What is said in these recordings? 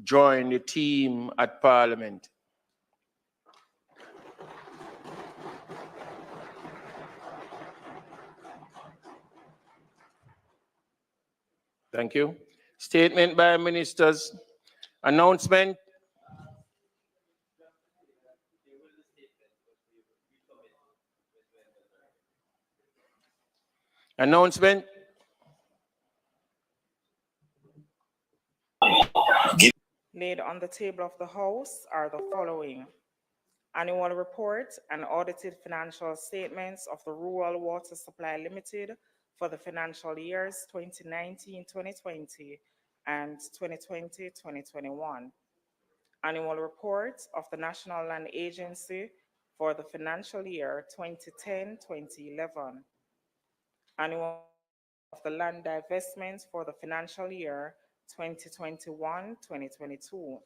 join the team at Parliament. Thank you. Statement by ministers. Announcement. Announcement. Laid on the table of the House are the following: annual report and audited financial statements of the Rural Water Supply Limited for the financial years 2019-2020 and 2020-2021. Annual report of the National Land Agency for the financial year 2010-2011. Annual of the land divestments for the financial year 2021-2022.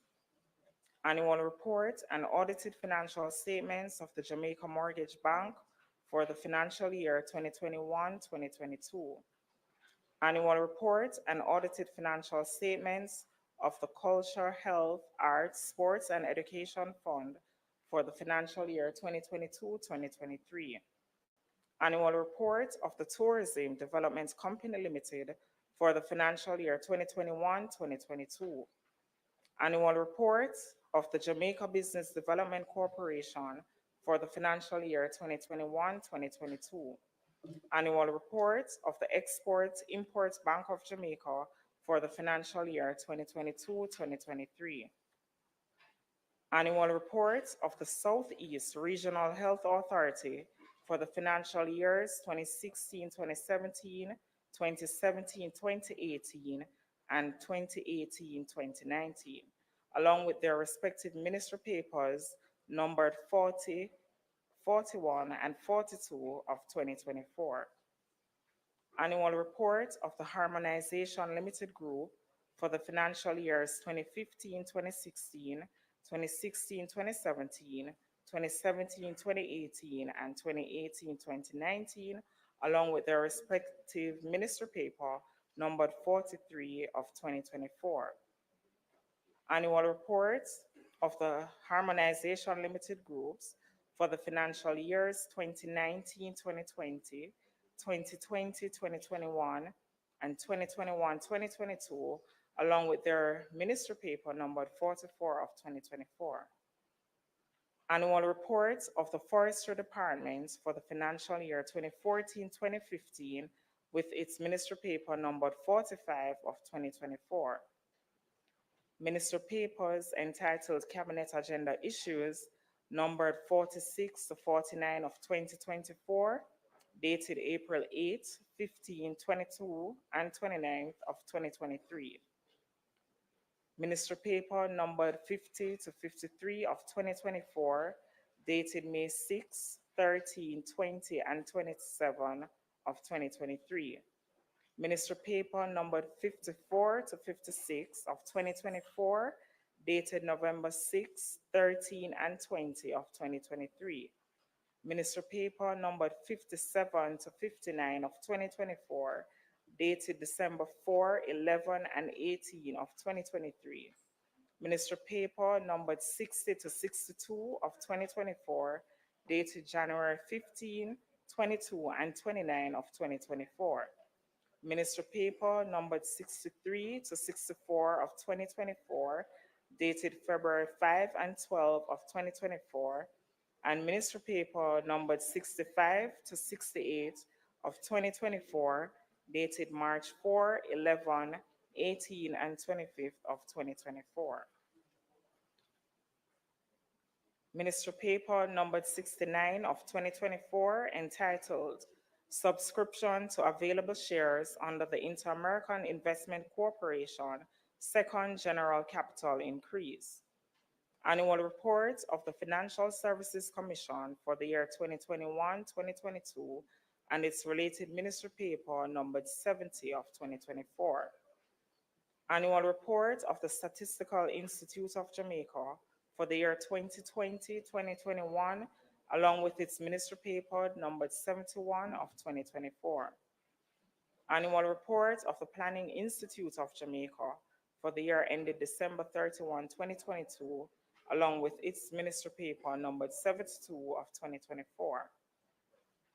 Annual report and audited financial statements of the Jamaica Mortgage Bank for the financial year 2021-2022. Annual report and audited financial statements of the Culture, Health, Arts, Sports and Education Fund for the financial year 2022-2023. Annual report of the Tourism Development Company Limited for the financial year 2021-2022. Annual report of the Jamaica Business Development Corporation for the financial year 2021-2022. Annual report of the Export-Import Bank of Jamaica for the financial year 2022-2023. Annual report of the Southeast Regional Health Authority for the financial years 2016-2017, 2017-2018, and 2018-2019, along with their respective ministry papers numbered 40, 41, and 42 of 2024. Annual report of the Harmonization Limited Group for the financial years 2015-2016, 2016-2017, 2017-2018, and 2018-2019, along with their respective ministry paper numbered 43 of 2024. Annual reports of the Harmonization Limited Groups for the financial years 2019-2020, 2020-2021, and 2021-2022, along with their ministry paper numbered 44 of 2024. Annual reports of the Forestry Department for the financial year 2014-2015 with its ministry paper numbered 45 of 2024. Ministry papers entitled Cabinet Agenda Issues numbered 46 to 49 of 2024, dated April 8, 15, 22, and 29th of 2023. Ministry paper numbered 50 to 53 of 2024, dated May 6, 13, 20, and 27 of 2023. Ministry paper numbered 54 to 56 of 2024, dated November 6, 13, and 20 of 2023. Ministry paper numbered 57 to 59 of 2024, dated December 4, 11, and 18 of 2023. Ministry paper numbered 60 to 62 of 2024, dated January 15, 22, and 29 of 2024. Ministry paper numbered 63 to 64 of 2024, dated February 5 and 12 of 2024, and ministry paper numbered 65 to 68 of 2024, dated March 4, 11, 18, and 25th of 2024. Ministry paper numbered 69 of 2024, entitled Subscription to Available Shares under the Inter-American Investment Corporation Second General Capital Increase. Annual report of the Financial Services Commission for the year 2021-2022 and its related ministry paper numbered 70 of 2024. Annual report of the Statistical Institute of Jamaica for the year 2020-2021, along with its ministry paper numbered 71 of 2024. Annual report of the Planning Institute of Jamaica for the year ended December 31, 2022, along with its ministry paper numbered 72 of 2024.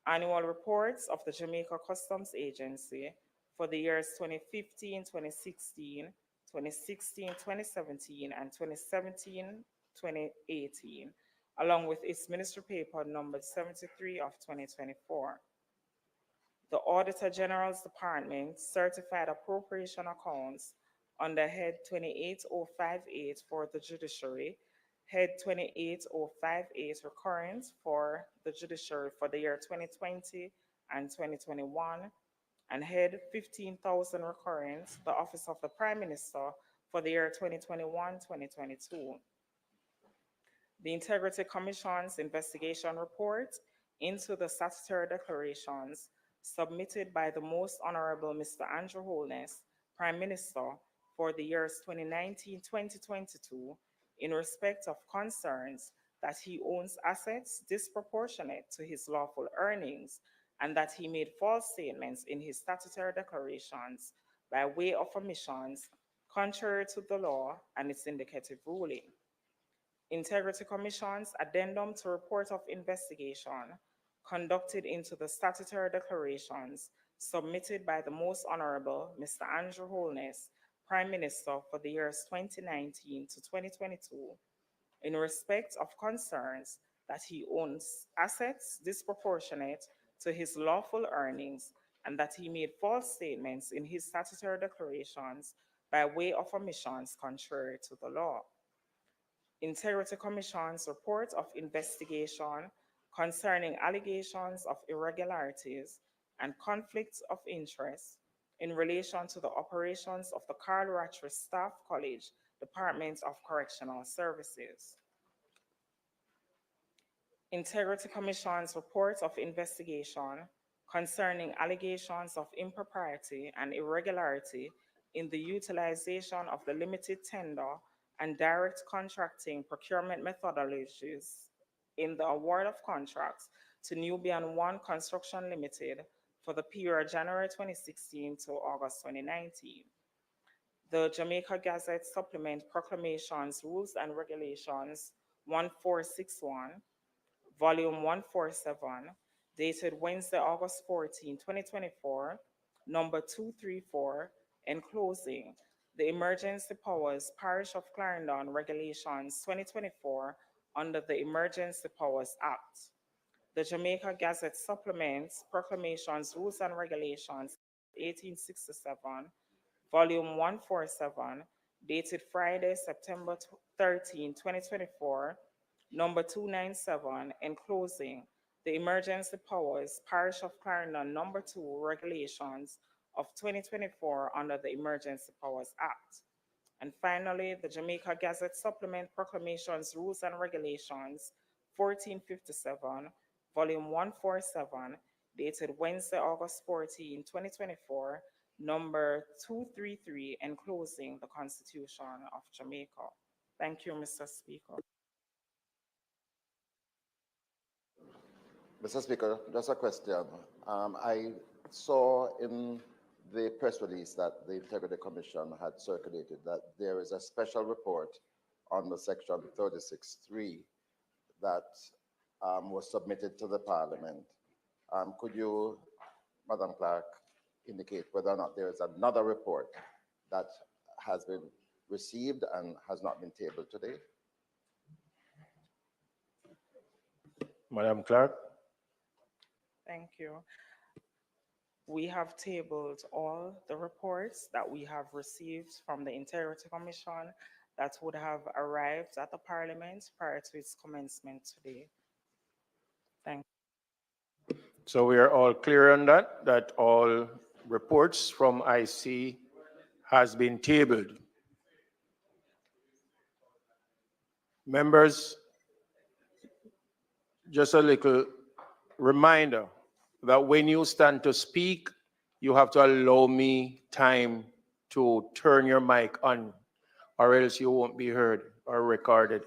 Annual reports of the Jamaica Customs Agency for the years 2015, 2016, 2016, 2017, and 2017, 2018, along with its ministry paper numbered 73 of 2024. The Auditor General's Department certified appropriation accounts under Head 28058 for the judiciary, Head 28058 recurrent for the judiciary for the year 2020 and 2021, and Head 15,000 recurrent, the Office of the Prime Minister for the year 2021-2022. The Integrity Commission's investigation report into the statutory declarations submitted by the Most Honorable Mr. Andrew Holness, Prime Minister, for the years 2019-2022 in respect of concerns that he owns assets disproportionate to his lawful earnings and that he made false statements in his statutory declarations by way of omissions contrary to the law and its indicative ruling. Integrity Commission's addendum to report of investigation conducted into the statutory declarations submitted by the Most Honorable Mr. Andrew Holness, Prime Minister, for the years 2019 to 2022, in respect of concerns that he owns assets disproportionate to his lawful earnings and that he made false statements in his statutory declarations by way of omissions contrary to the law. Integrity Commission's report of investigation concerning allegations of irregularities and conflicts of interest in relation to the operations of the Carl Rattray Staff College, Department of Correctional Services. Integrity Commission's report of investigation concerning allegations of impropriety and irregularity in the utilization of the limited tender and direct contracting procurement methodologies in the award of contracts to Nubian One Construction Limited for the period January 2016 to August 2019. The Jamaica Gazette Supplement Proclamations, Rules and Regulations 1461, Volume 147, dated Wednesday, August 14, 2024, number 234, enclosing the Emergency Powers Parish of Clarendon Regulations 2024 under the Emergency Powers Act. The Jamaica Gazette Supplements, Proclamations, Rules and Regulations 1867, Volume 147, dated Friday, September 13, 2024, number 297, enclosing the Emergency Powers Parish of Clarendon number 2 Regulations of 2024 under the Emergency Powers Act. And finally, the Jamaica Gazette Supplement Proclamations, Rules and Regulations 1457, Volume 147, dated Wednesday, August 14, 2024, number 233, enclosing the Constitution of Jamaica. Thank you, Mr. Speaker. Mr. Speaker, just a question. I saw in the press release that the Integrity Commission had circulated that there is a special report under Section 36(3) that was submitted to the Parliament. Could you, Madam Clerk, indicate whether or not there is another report that has been received and has not been tabled today? Madam Clerk. Thank you. We have tabled all the reports that we have received from the Integrity Commission that would have arrived at the Parliament prior to its commencement today. Thank you. So we are all clear on that all reports from IC has been tabled. Members, just a little reminder that when you stand to speak, you have to allow me time to turn your mic on, or else you won't be heard or recorded.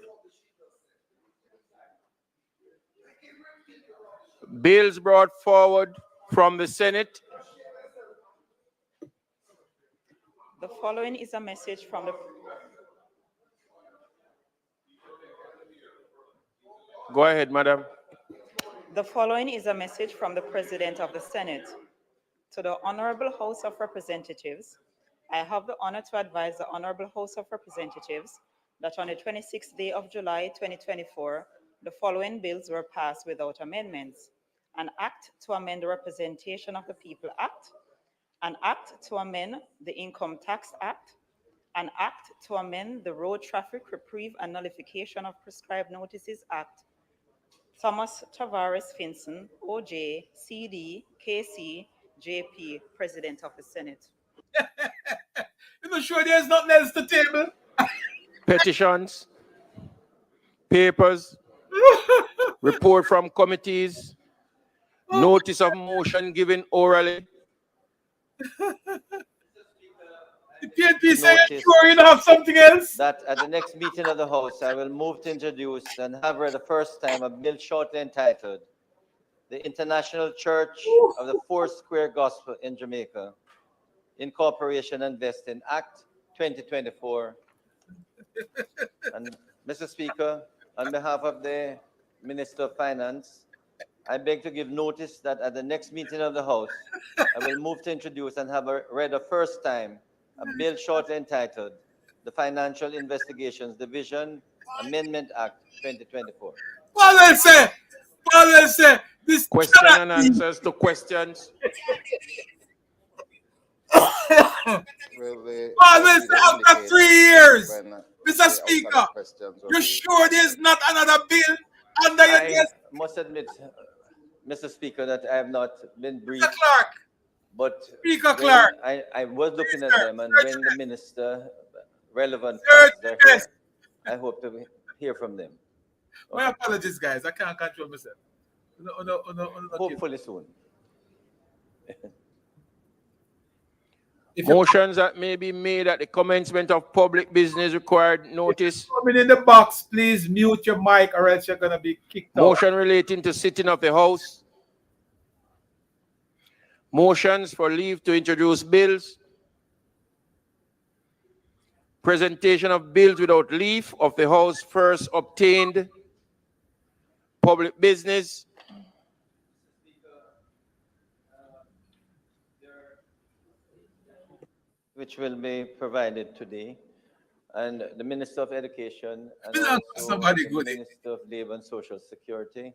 Bills brought forward from the Senate. The following is a message from the Go ahead, madam. The following is a message from the President of the Senate. To the Honorable House of Representatives, I have the honor to advise the Honorable House of Representatives that on the 26th day of July 2024, the following bills were passed without amendments. An act to amend the Representation of the People Act, an act to amend the Income Tax Act, an act to amend the Road Traffic Reprieve and Nullification of Prescribed Notices Act, Thomas Tavares Finson, OJ, CD, KC, JP, President of the Senate. You know, sure there's nothing else to table. Petitions, papers, report from committees, notice of motion given orally. The PNP say, Notice sure you don't have something else. that at the next meeting of the House, I will move to introduce and have read the first time a bill shortly entitled the International Church of the Foursquare Gospel in Jamaica, Incorporation and Vesting Act 2024. And Mr. Speaker, on behalf of the Minister of Finance, I beg to give notice that at the next meeting of the House, I will move to introduce and have read the first time a bill shortly entitled the Financial Investigations Division Amendment Act 2024. Paul say, this Question cannot and be. answers to questions. Will the Paul leader say, after indicate 3 years, when Mr. the outstanding Speaker, questions will you're be sure there's answered? not another bill under your I desk, must admit, Mr. Speaker, that I have not been Mr. briefed, Clark? but Speaker when Clark. I was looking at Sir, them, and search when the minister, relevant Search parties are the here, desk. I hope to hear from them. My apologies, guys. I can't control myself. No. Hopefully soon. If you're Motions that may be made at the commencement of public business required notice. coming in the box, please mute your mic or else you're going to be kicked out. Motion relating to sitting of the House. Motions for leave to introduce bills. Presentation of bills without leave of the House first obtained. Public business. Which will be provided today. And the Minister of Education and You know, also somebody the good. Minister of Labor and Social Security.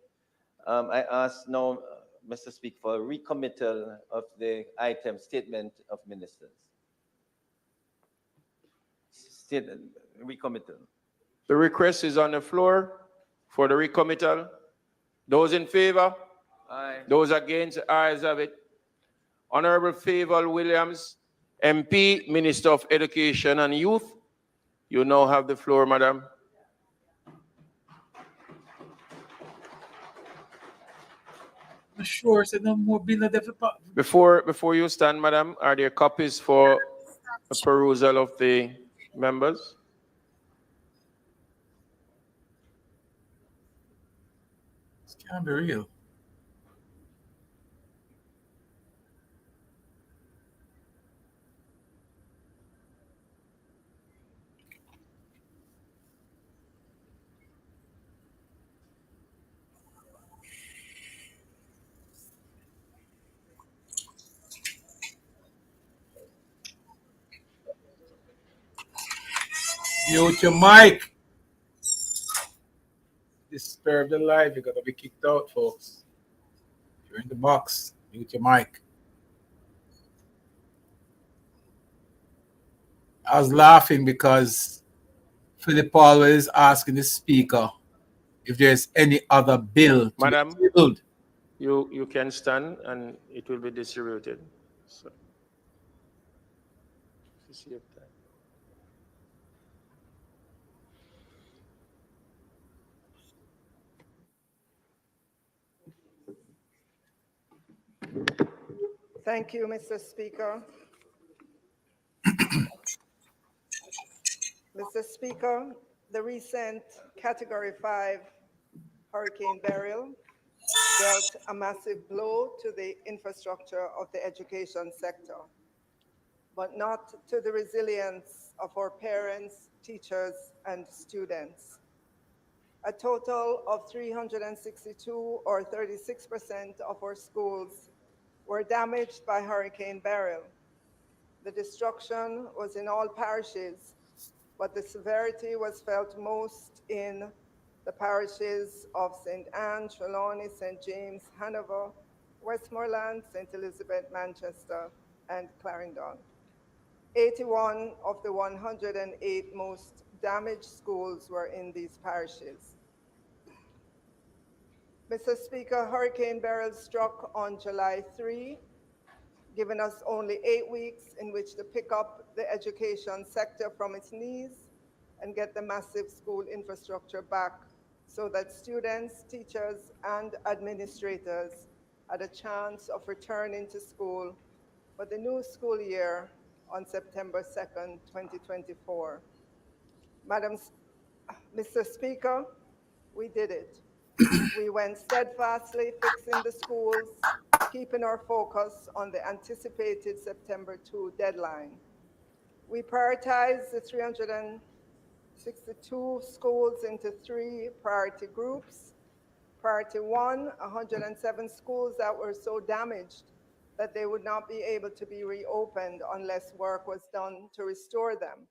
I ask now, Mr. Speaker, for a recommittal of the item statement of ministers. Recommittal. The request is on the floor for the recommittal. Those in favor? Aye. Those against? Ayes have it. Honorable Favour Williams, MP, Minister of Education and Youth. You now have the floor, madam. I'm sure said no more bill of development. Before you stand, madam, are there copies for a perusal of the members? This can't be real. Mute your mic. Disturb the live. You're going to be kicked out, folks. If you're in the box, mute your mic. I was laughing because Philip Alwell is asking the speaker if there's any other bill to Madam? be tabled. You can stand and it will be distributed. So, see if that- Thank you, Mr. Speaker. Mr. Speaker, the recent Category 5 Hurricane Beryl dealt a massive blow to the infrastructure of the education sector. but not to the resilience of our parents, teachers, and students. A total of 362, or 36% of our schools, were damaged by Hurricane Beryl. The destruction was in all parishes, but the severity was felt most in the parishes of St. Anne, Trelawney, St. James, Hanover, Westmoreland, St. Elizabeth, Manchester, and Clarendon. 81 of the 108 most damaged schools were in these parishes. Mr. Speaker, Hurricane Beryl struck on July 3, giving us only 8 weeks in which to pick up the education sector from its knees and get the massive school infrastructure back so that students, teachers, and administrators had a chance of returning to school for the new school year on September 2nd, 2024. Mr. Speaker, we did it. We went steadfastly fixing the schools, keeping our focus on the anticipated September 2 deadline. We prioritized the 362 schools into 3 priority groups. Priority 1, 107 schools that were so damaged that they would not be able to be reopened unless work was done to restore them.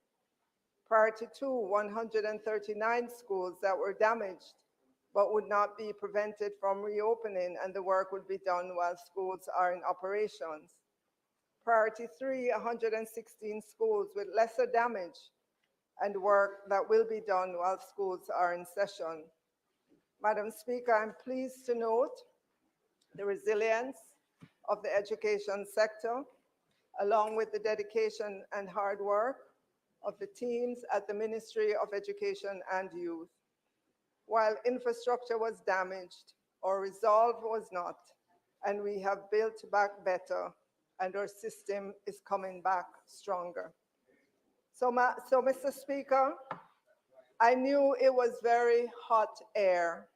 Priority 2, 139 schools that were damaged but would not be prevented from reopening, and the work would be done while schools are in operations. Priority 3, 116 schools with lesser damage and work that will be done while schools are in session. Madam Speaker, I'm pleased to note the resilience of the education sector, along with the dedication and hard work of the teams at the Ministry of Education and Youth. While infrastructure was damaged, our resolve was not, and we have built back better, and our system is coming back stronger. So, Mr. Speaker, I knew it was very hot air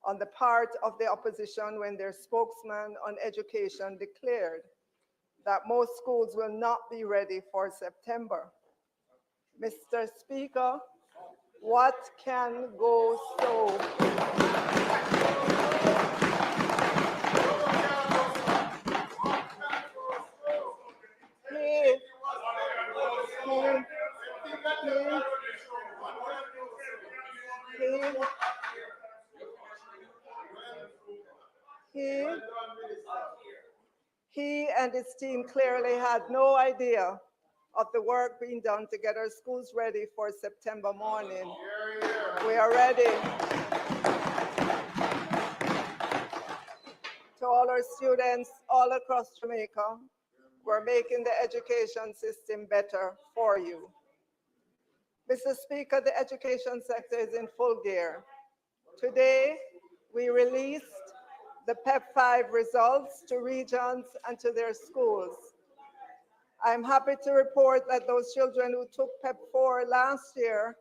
on the part of the opposition when their spokesman on education declared that most schools will not be ready for September. Mr. Speaker, what can go so? He and his team clearly had no idea of the work being done to get our schools ready for September morning. We are ready. To all our students all across Jamaica, we're making the education system better for you. Mr. Speaker, the education sector is in full gear. Today, we released the PEP5 results to regions and to their schools. I'm happy to report that those children who took PEP4 last year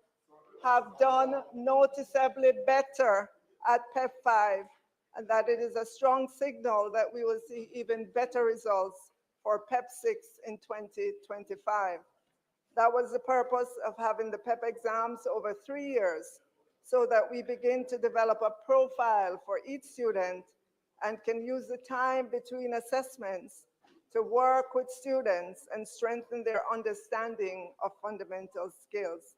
have done noticeably better at PEP5, and that it is a strong signal that we will see even better results for PEP6 in 2025. That was the purpose of having the PEP exams over 3 years, so that we begin to develop a profile for each student and can use the time between assessments to work with students and strengthen their understanding of fundamental skills.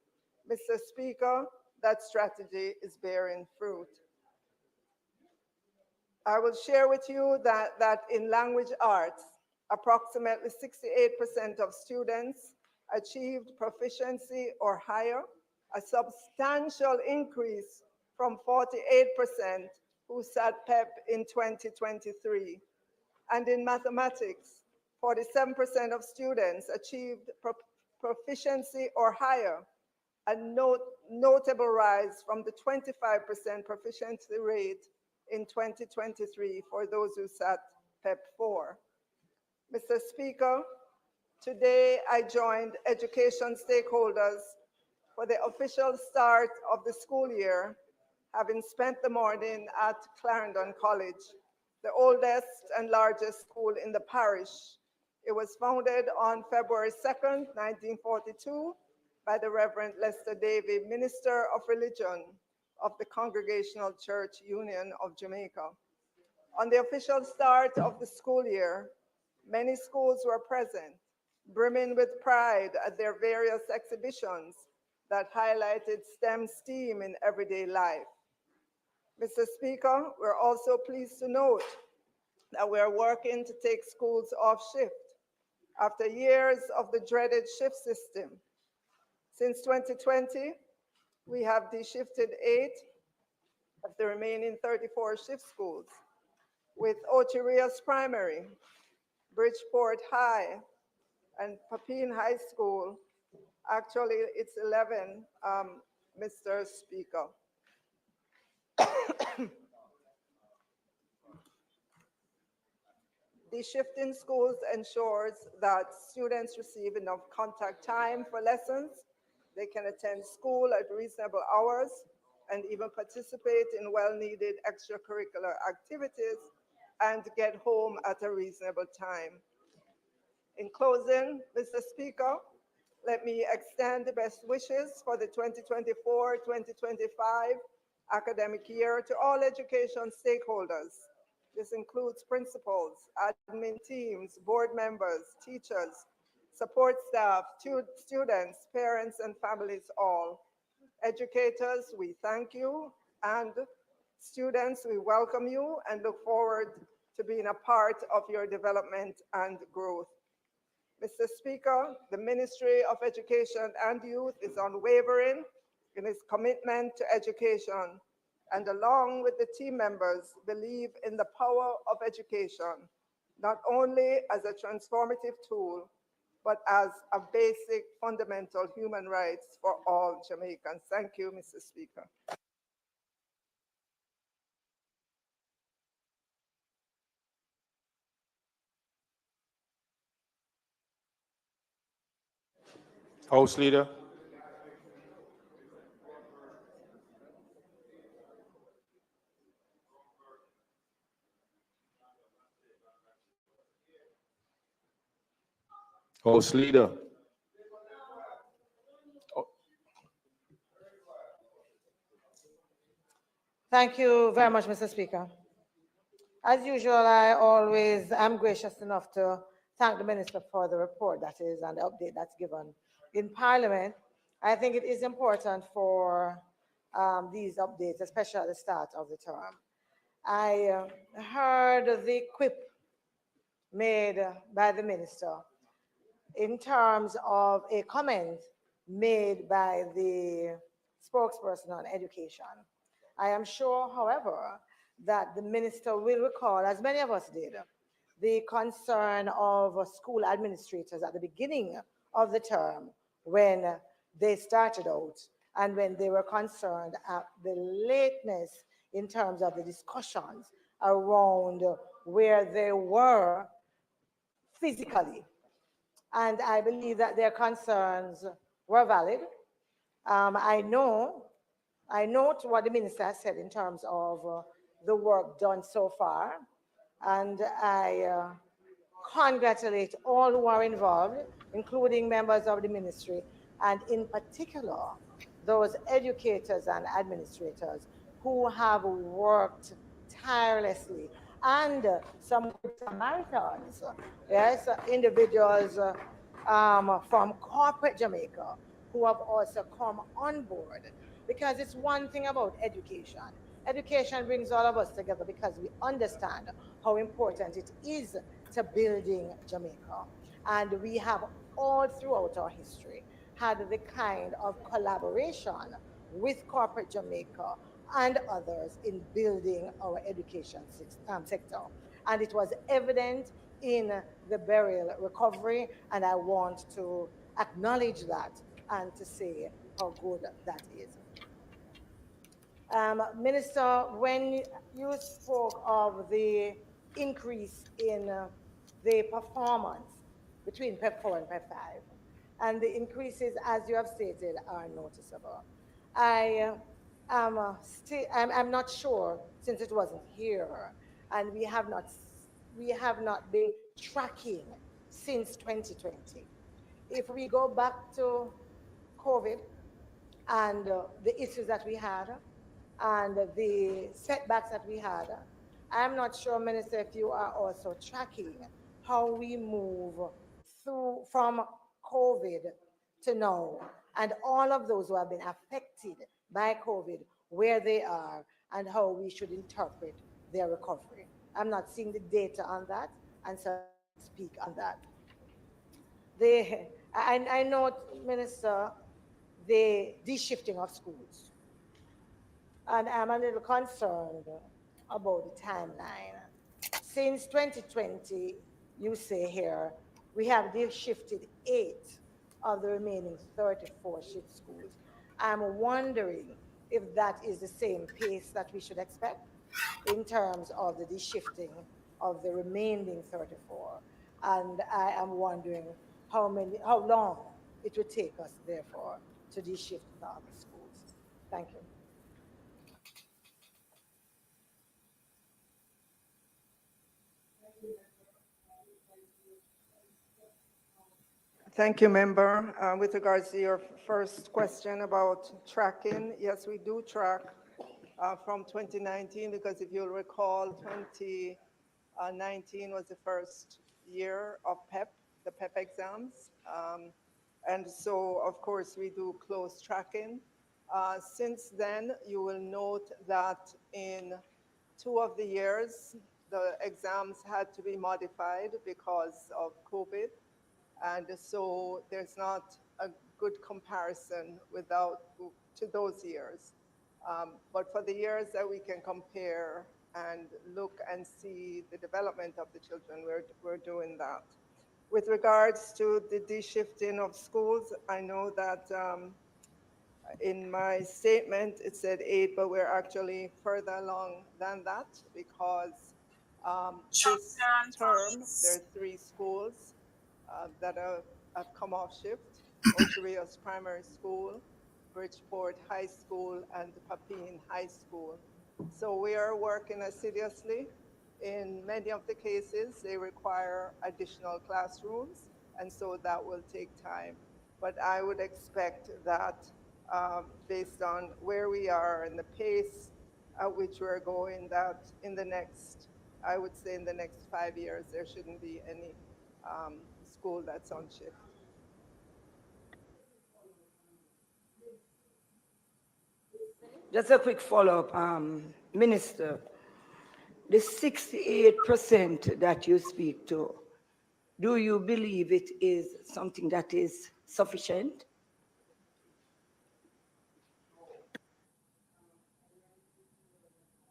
Mr. Speaker, that strategy is bearing fruit. I will share with you that in language arts, approximately 68% of students achieved proficiency or higher, a substantial increase from 48% who sat PEP in 2023. And in mathematics, 47% of students achieved proficiency or higher, a notable rise from the 25% proficiency rate in 2023 for those who sat PEP4. Mr. Speaker, today I joined education stakeholders for the official start of the school year, having spent the morning at Clarendon College, the oldest and largest school in the parish, It was founded on February 2nd, 1942, by the Reverend Lester Davy, Minister of Religion of the Congregational Church Union of Jamaica. On the official start of the school year, many schools were present, brimming with pride at their various exhibitions that highlighted STEM STEAM in everyday life. Mr. Speaker, we're also pleased to note that we're working to take schools off shift after years of the dreaded shift system. Since 2020, we have de-shifted 8 of the remaining 34 shift schools, with Ocho Rios Primary, Bridgeport High, and Papine High School. Actually, it's 11, Mr. Speaker. The shift in schools ensures that students receive enough contact time for lessons, they can attend school at reasonable hours, and even participate in well-needed extracurricular activities and get home at a reasonable time. In closing, Mr. Speaker, let me extend the best wishes for the 2024-2025 academic year to all education stakeholders. This includes principals, admin teams, board members, teachers, support staff, students, parents, and families all. Educators, we thank you, and students, we welcome you and look forward to being a part of your development and growth. Mr. Speaker, the Ministry of Education and Youth is unwavering in its commitment to education, and along with the team members, believe in the power of education, not only as a transformative tool, but as a basic fundamental human rights for all Jamaicans. Thank you, Mr. Speaker. House Leader. House Leader. Thank you very much, Mr. Speaker. As usual, I always am gracious enough to thank the Minister for the report that is and the update that's given in Parliament. I think it is important for these updates, especially at the start of the term. I heard the quip made by the Minister in terms of a comment made by the spokesperson on education. I am sure, however, that the Minister will recall, as many of us did, the concern of school administrators at the beginning of the term when they started out and when they were concerned at the lateness in terms of the discussions around where they were physically. And I believe that their concerns were valid. I note what the Minister has said in terms of the work done so far, and I congratulate all who are involved, including members of the ministry, and in particular, those educators and administrators who have worked tirelessly, and some good Samaritans, yes, individuals from corporate Jamaica who have also come on board, because it's one thing about education. Education brings all of us together because we understand how important it is to building Jamaica. And we have all throughout our history had the kind of collaboration with corporate Jamaica and others in building our education sector. And it was evident in the burial recovery, and I want to acknowledge that and to say how good that is. Minister, when you spoke of the increase in the performance between PEP 4 and PEP 5, and the increases, as you have stated, are noticeable. I'm not sure, since it wasn't here, and we have not been tracking since 2020. If we go back to COVID and the issues that we had and the setbacks that we had, I'm not sure, Minister, if you are also tracking how we move through from COVID to now, and all of those who have been affected by COVID, where they are, and how we should interpret their recovery. I'm not seeing the data on that, and so I can't speak on that. I know, Minister, the de-shifting of schools, and I'm a little concerned about the timeline. Since 2020, you say here, we have de-shifted 8 of the remaining 34 shift schools. I'm wondering if that is the same pace that we should expect in terms of the de-shifting of the remaining 34. And I am wondering how long it would take us, therefore, to de-shift the other schools. Thank you. Thank you, Member. With regards to your first question about tracking, yes, we do track from 2019, because if you'll recall, 2019 was the first year of PEP, the PEP exams. And so, of course, we do close tracking. Since then, you will note that in 2 of the years, the exams had to be modified because of COVID. And so there's not a good comparison to those years. But for the years that we can compare and look and see the development of the children, we're doing that. With regards to the de-shifting of schools, I know that in my statement it said 8, but we're actually further along than that, because this term there are 3 schools that have come off shift: Ocho Rios Primary School, Bridgeport High School, and Papine High School. So we are working assiduously. In many of the cases, they require additional classrooms, and so that will take time. But I would expect that based on where we are and the pace at which we're going, that in the next, I would say in the next 5 years, there shouldn't be any school that's on shift. Just a quick follow-up, Minister. The 68% that you speak to, do you believe it is something that is sufficient?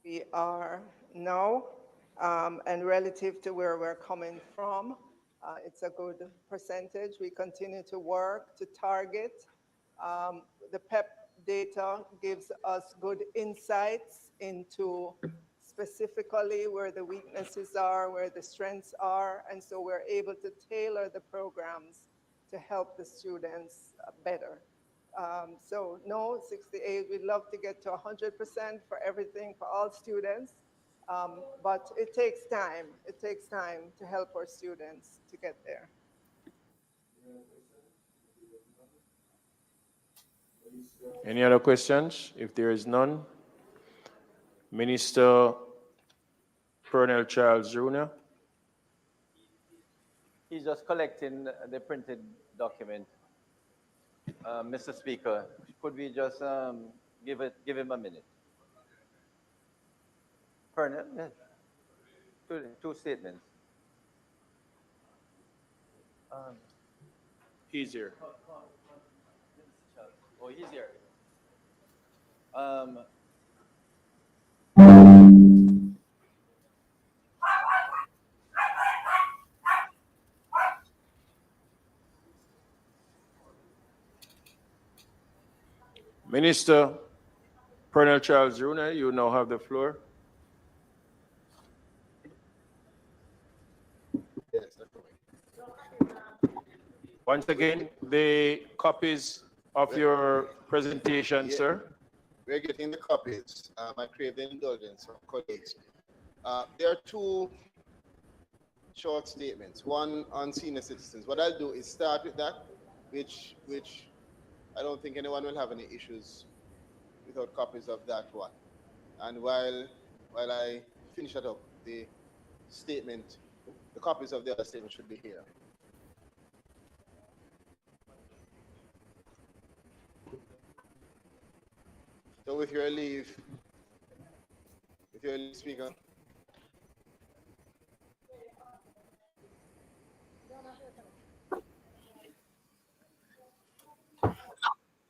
We are now, and relative to where we're coming from, it's a good percentage. We continue to work to target. The PEP data gives us good insights into specifically where the weaknesses are, where the strengths are, and so we're able to tailor the programs to help the students better. So no, 68, we'd love to get to 100% for everything, for all students, but it takes time. It takes time to help our students to get there. Any other questions? If there is none, Minister Pernell Charles Jr. He's just collecting the printed document. Mr. Speaker, could we just give him a minute? Pernell, yes. Two statements. He's here. Oh, he's here. Minister Pernell Charles Jr., you now have the floor. Yes, that's right. Once again, the copies of your presentation, Yeah. sir. We're getting the copies. I crave the indulgence of colleagues. There are 2 short statements. One on senior citizens. What I'll do is start with that, which I don't think anyone will have any issues without copies of that one. And while I finish that up, the statement, the copies of the other statement should be here. So with your leave, Speaker.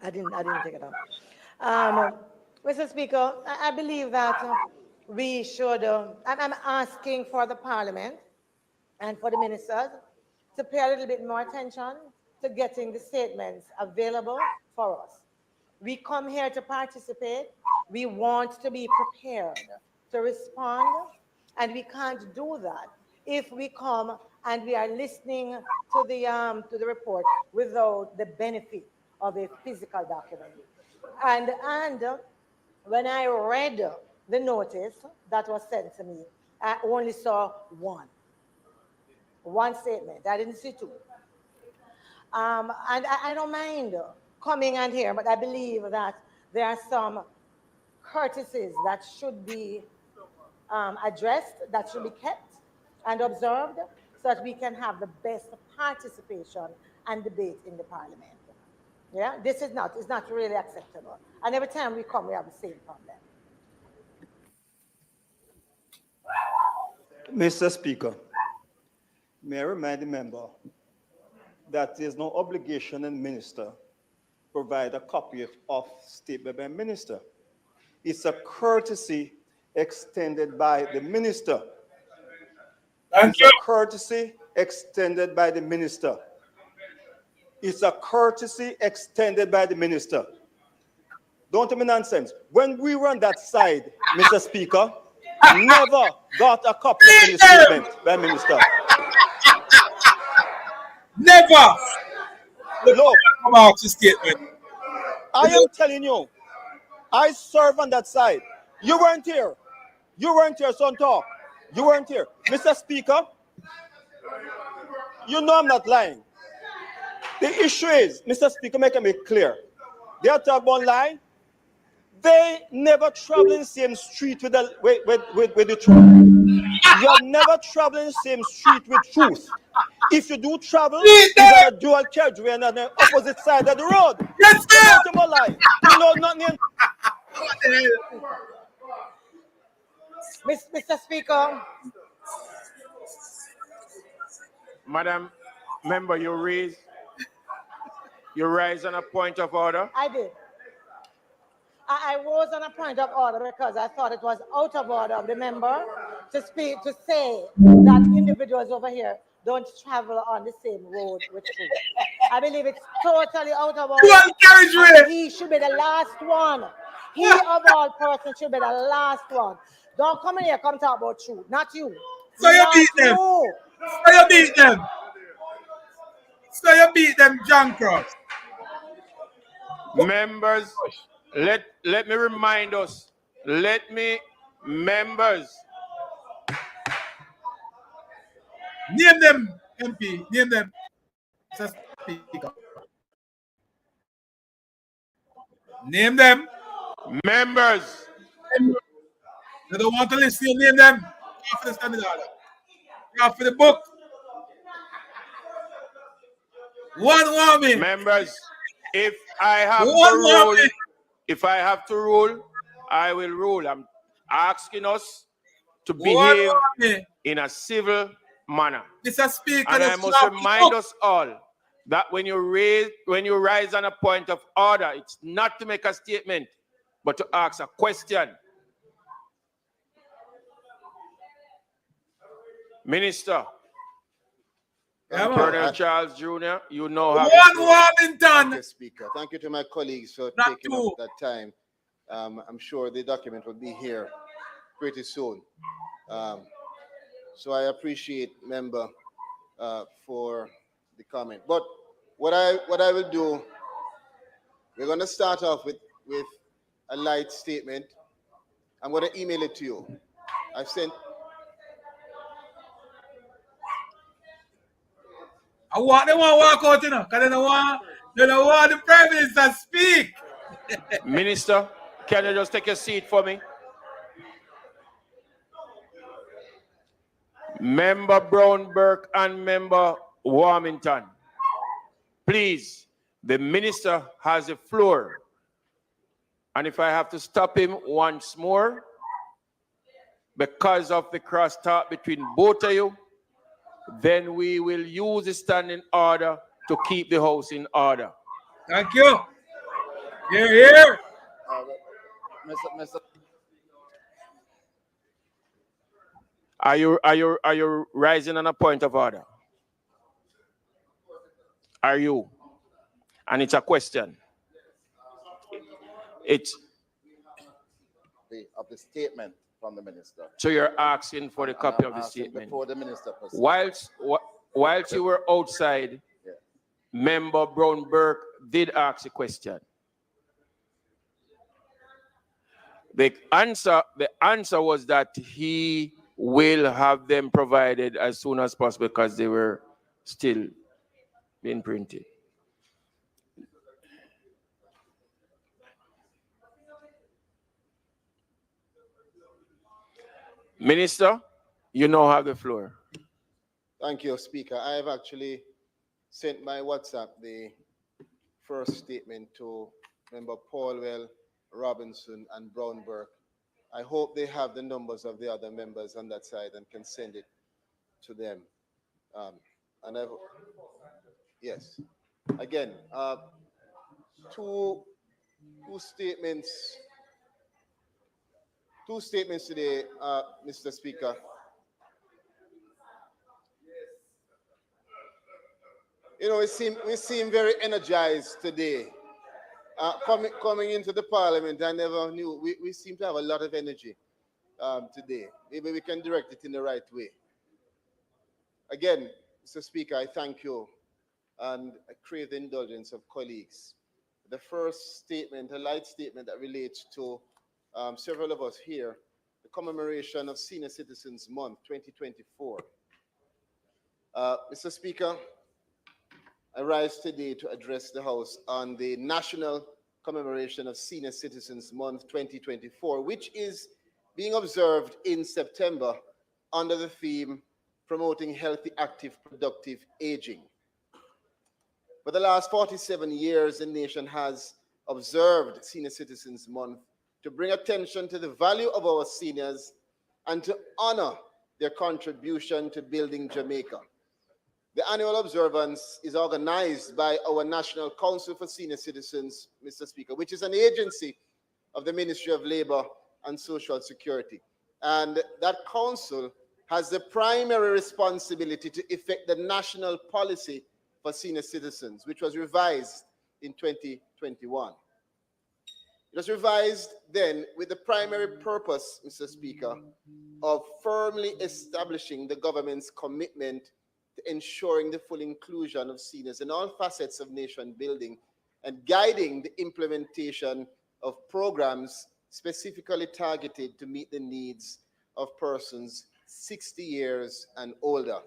I didn't take it up. Mr. Speaker, I believe that we should, I'm asking for the Parliament and for the ministers to pay a little bit more attention to getting the statements available for us. We come here to participate. We want to be prepared to respond, and we can't do that if we come and we are listening to the report without the benefit of a physical document. And when I read the notice that was sent to me, I only saw one statement. I didn't see two. And I don't mind coming and here, but I believe that there are some courtesies that should be addressed, that should be kept and observed, so that we can have the best participation and debate in the Parliament. Yeah, this is not, it's not really acceptable. And every time we come, we have the same problem. Mr. Speaker, may I remind the member that there is no obligation on the minister provide a copy of statement by minister. It's a courtesy extended by the minister. It's a courtesy extended by the minister. It's a courtesy extended by the minister. Don't tell me nonsense. When we were on that side, Mr. Speaker, never got a copy of the statement by minister. Never. Look, About the statement. I am telling you, I serve on that side. You weren't here. You weren't here, son talk. You weren't here. Mr. Speaker, you know I'm not lying. The issue is, Mr. Speaker, make it clear. They are talking about lie. They never travel in the same street with the truth. You have never traveled in the same street with truth. If you do travel, it's on a dual carriageway and on the opposite side of the road. Yes, sir. Don't tell me lie. You know nothing. Mr. Speaker. Madam Member, you rise on a point of order. I did. I rose on a point of order because I thought it was out of order of the member to say that individuals over here don't travel on the same road with you. I believe it's totally out of order. And he should be the last one. He of all persons should be the last one. Don't come in here, come talk about truth. Not you. So you beat them. So you beat them. So you beat them, John Cross. Members, let me remind us. Members. Name them, MP. Name them. Mr. Speaker. Name them. Members. They don't want to listen. You name them. After the standing order. After the book. One woman. Members, if I have to rule, I will rule. I'm asking us to behave in a civil manner. Mr. Speaker, and I must remind us all that when you rise on a point of order, it's not to make a statement, but to ask a question. Minister, Colonel Charles Jr., you know how. Thank you, Speaker. Thank you to my colleagues for taking up that time. I'm sure the document will be here pretty soon. So I appreciate member for the comment. But what I will do, we're going to start off with a light statement. I'm going to email it to you. I've sent. I want them to walk out, you know, because they don't want the Prime Minister to speak. Minister, can you just take a seat for me? Member Brown Burke and Member Warmington. Please, the minister has the floor. And if I have to stop him once more, because of the crosstalk between both of you, then we will use the standing order to keep the house in order. Thank you. Here. Mr. Are you rising on a point of order? Are you? And it's a question. It's of the statement from the minister. so you're asking for the copy I'm of the asking statement. Before the minister proceeds. Whilst you were outside, Yeah. Member Brown Burke did ask a question. The answer was that he will have them provided as soon as possible because they were still being printed. Minister, you now have the floor. Thank you, Speaker. I have actually sent my WhatsApp the first statement to Member Paulwell, Robinson, and Brown Burke. I hope they have the numbers of the other members on that side and can send it to them. Yes. Again, two statements today, Mr. Speaker. You know, we seem very energized today. Coming into the parliament, I never knew. We seem to have a lot of energy today. Maybe we can direct it in the right way. Again, Mr. Speaker, I thank you and I crave the indulgence of colleagues. The first statement, a light statement that relates to several of us here, the commemoration of Senior Citizens Month 2024. Mr. Speaker, I rise today to address the House on the National Commemoration of Senior Citizens Month 2024, which is being observed in September under the theme Promoting Healthy, Active, Productive Aging. For the last 47 years, the nation has observed Senior Citizens Month to bring attention to the value of our seniors and to honor their contribution to building Jamaica. The annual observance is organized by our National Council for Senior Citizens, Mr. Speaker, which is an agency of the Ministry of Labor and Social Security. And that council has the primary responsibility to effect the national policy for senior citizens, which was revised in 2021. It was revised then with the primary purpose, Mr. Speaker, of firmly establishing the government's commitment to ensuring the full inclusion of seniors in all facets of nation building and guiding the implementation of programs specifically targeted to meet the needs of persons 60 years and older.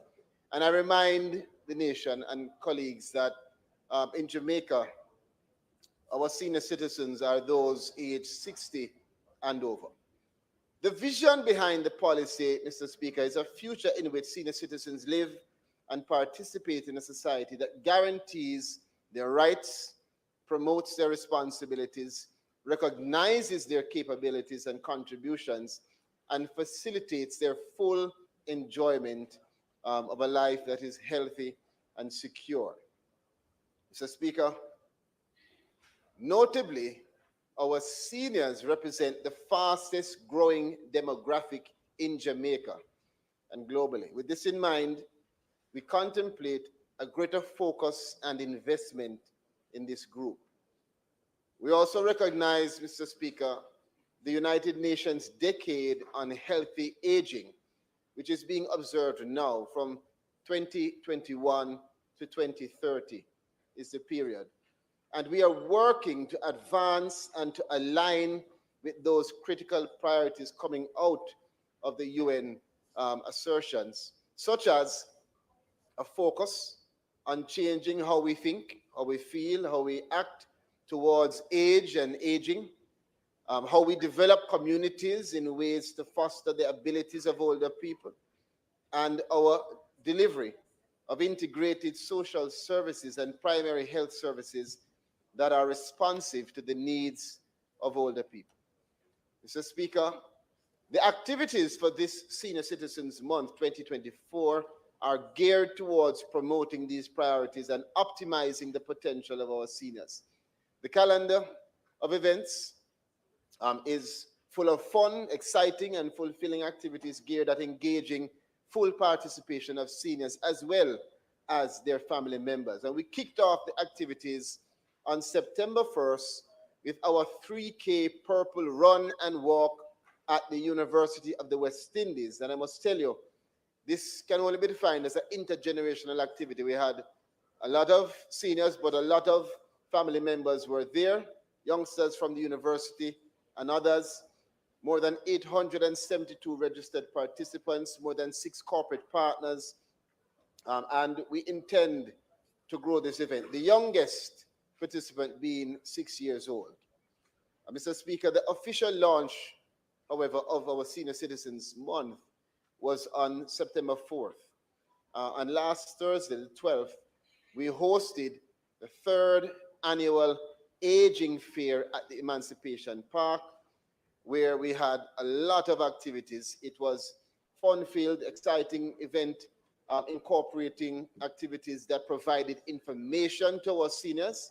And I remind the nation and colleagues that in Jamaica, our senior citizens are those aged 60 and over. The vision behind the policy, Mr. Speaker, is a future in which senior citizens live and participate in a society that guarantees their rights, promotes their responsibilities, recognizes their capabilities and contributions, and facilitates their full enjoyment of a life that is healthy and secure. Mr. Speaker, notably, our seniors represent the fastest growing demographic in Jamaica and globally. With this in mind, we contemplate a greater focus and investment in this group. We also recognize, Mr. Speaker, the United Nations Decade on Healthy Aging, which is being observed now from 2021 to 2030 is the period. And we are working to advance and to align with those critical priorities coming out of the UN assertions, such as a focus on changing how we think, how we feel, how we act towards age and aging, how we develop communities in ways to foster the abilities of older people, and our delivery of integrated social services and primary health services that are responsive to the needs of older people. Mr. Speaker, the activities for this Senior Citizens Month 2024 are geared towards promoting these priorities and optimizing the potential of our seniors. The calendar of events is full of fun, exciting, and fulfilling activities geared at engaging full participation of seniors as well as their family members. And we kicked off the activities on September 1st with our 3K Purple Run and Walk at the University of the West Indies. And I must tell you, this can only be defined as an intergenerational activity. We had a lot of seniors, but a lot of family members were there, youngsters from the university and others, more than 872 registered participants, more than 6 corporate partners, and we intend to grow this event. The youngest participant being 6 years old. Mr. Speaker, the official launch, however, of our Senior Citizens Month was on September 4th. And last Thursday, the 12th, we hosted the 3rd annual Aging Fair at the Emancipation Park, where we had a lot of activities. It was fun-filled, exciting event incorporating activities that provided information to our seniors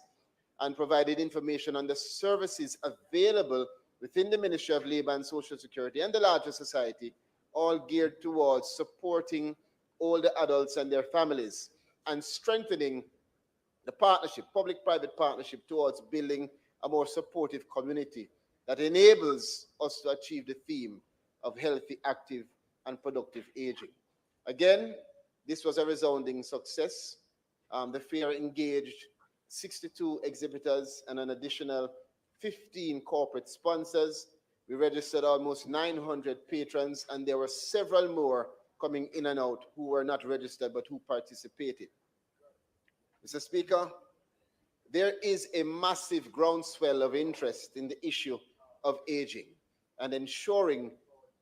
and provided information on the services available within the Ministry of Labor and Social Security and the larger society, all geared towards supporting older adults and their families and strengthening the partnership, public-private partnership, towards building a more supportive community that enables us to achieve the theme of healthy, active, and productive aging. Again, this was a resounding success. The fair engaged 62 exhibitors and an additional 15 corporate sponsors. We registered almost 900 patrons, and there were several more coming in and out who were not registered but who participated. Mr. Speaker, there is a massive groundswell of interest in the issue of aging and ensuring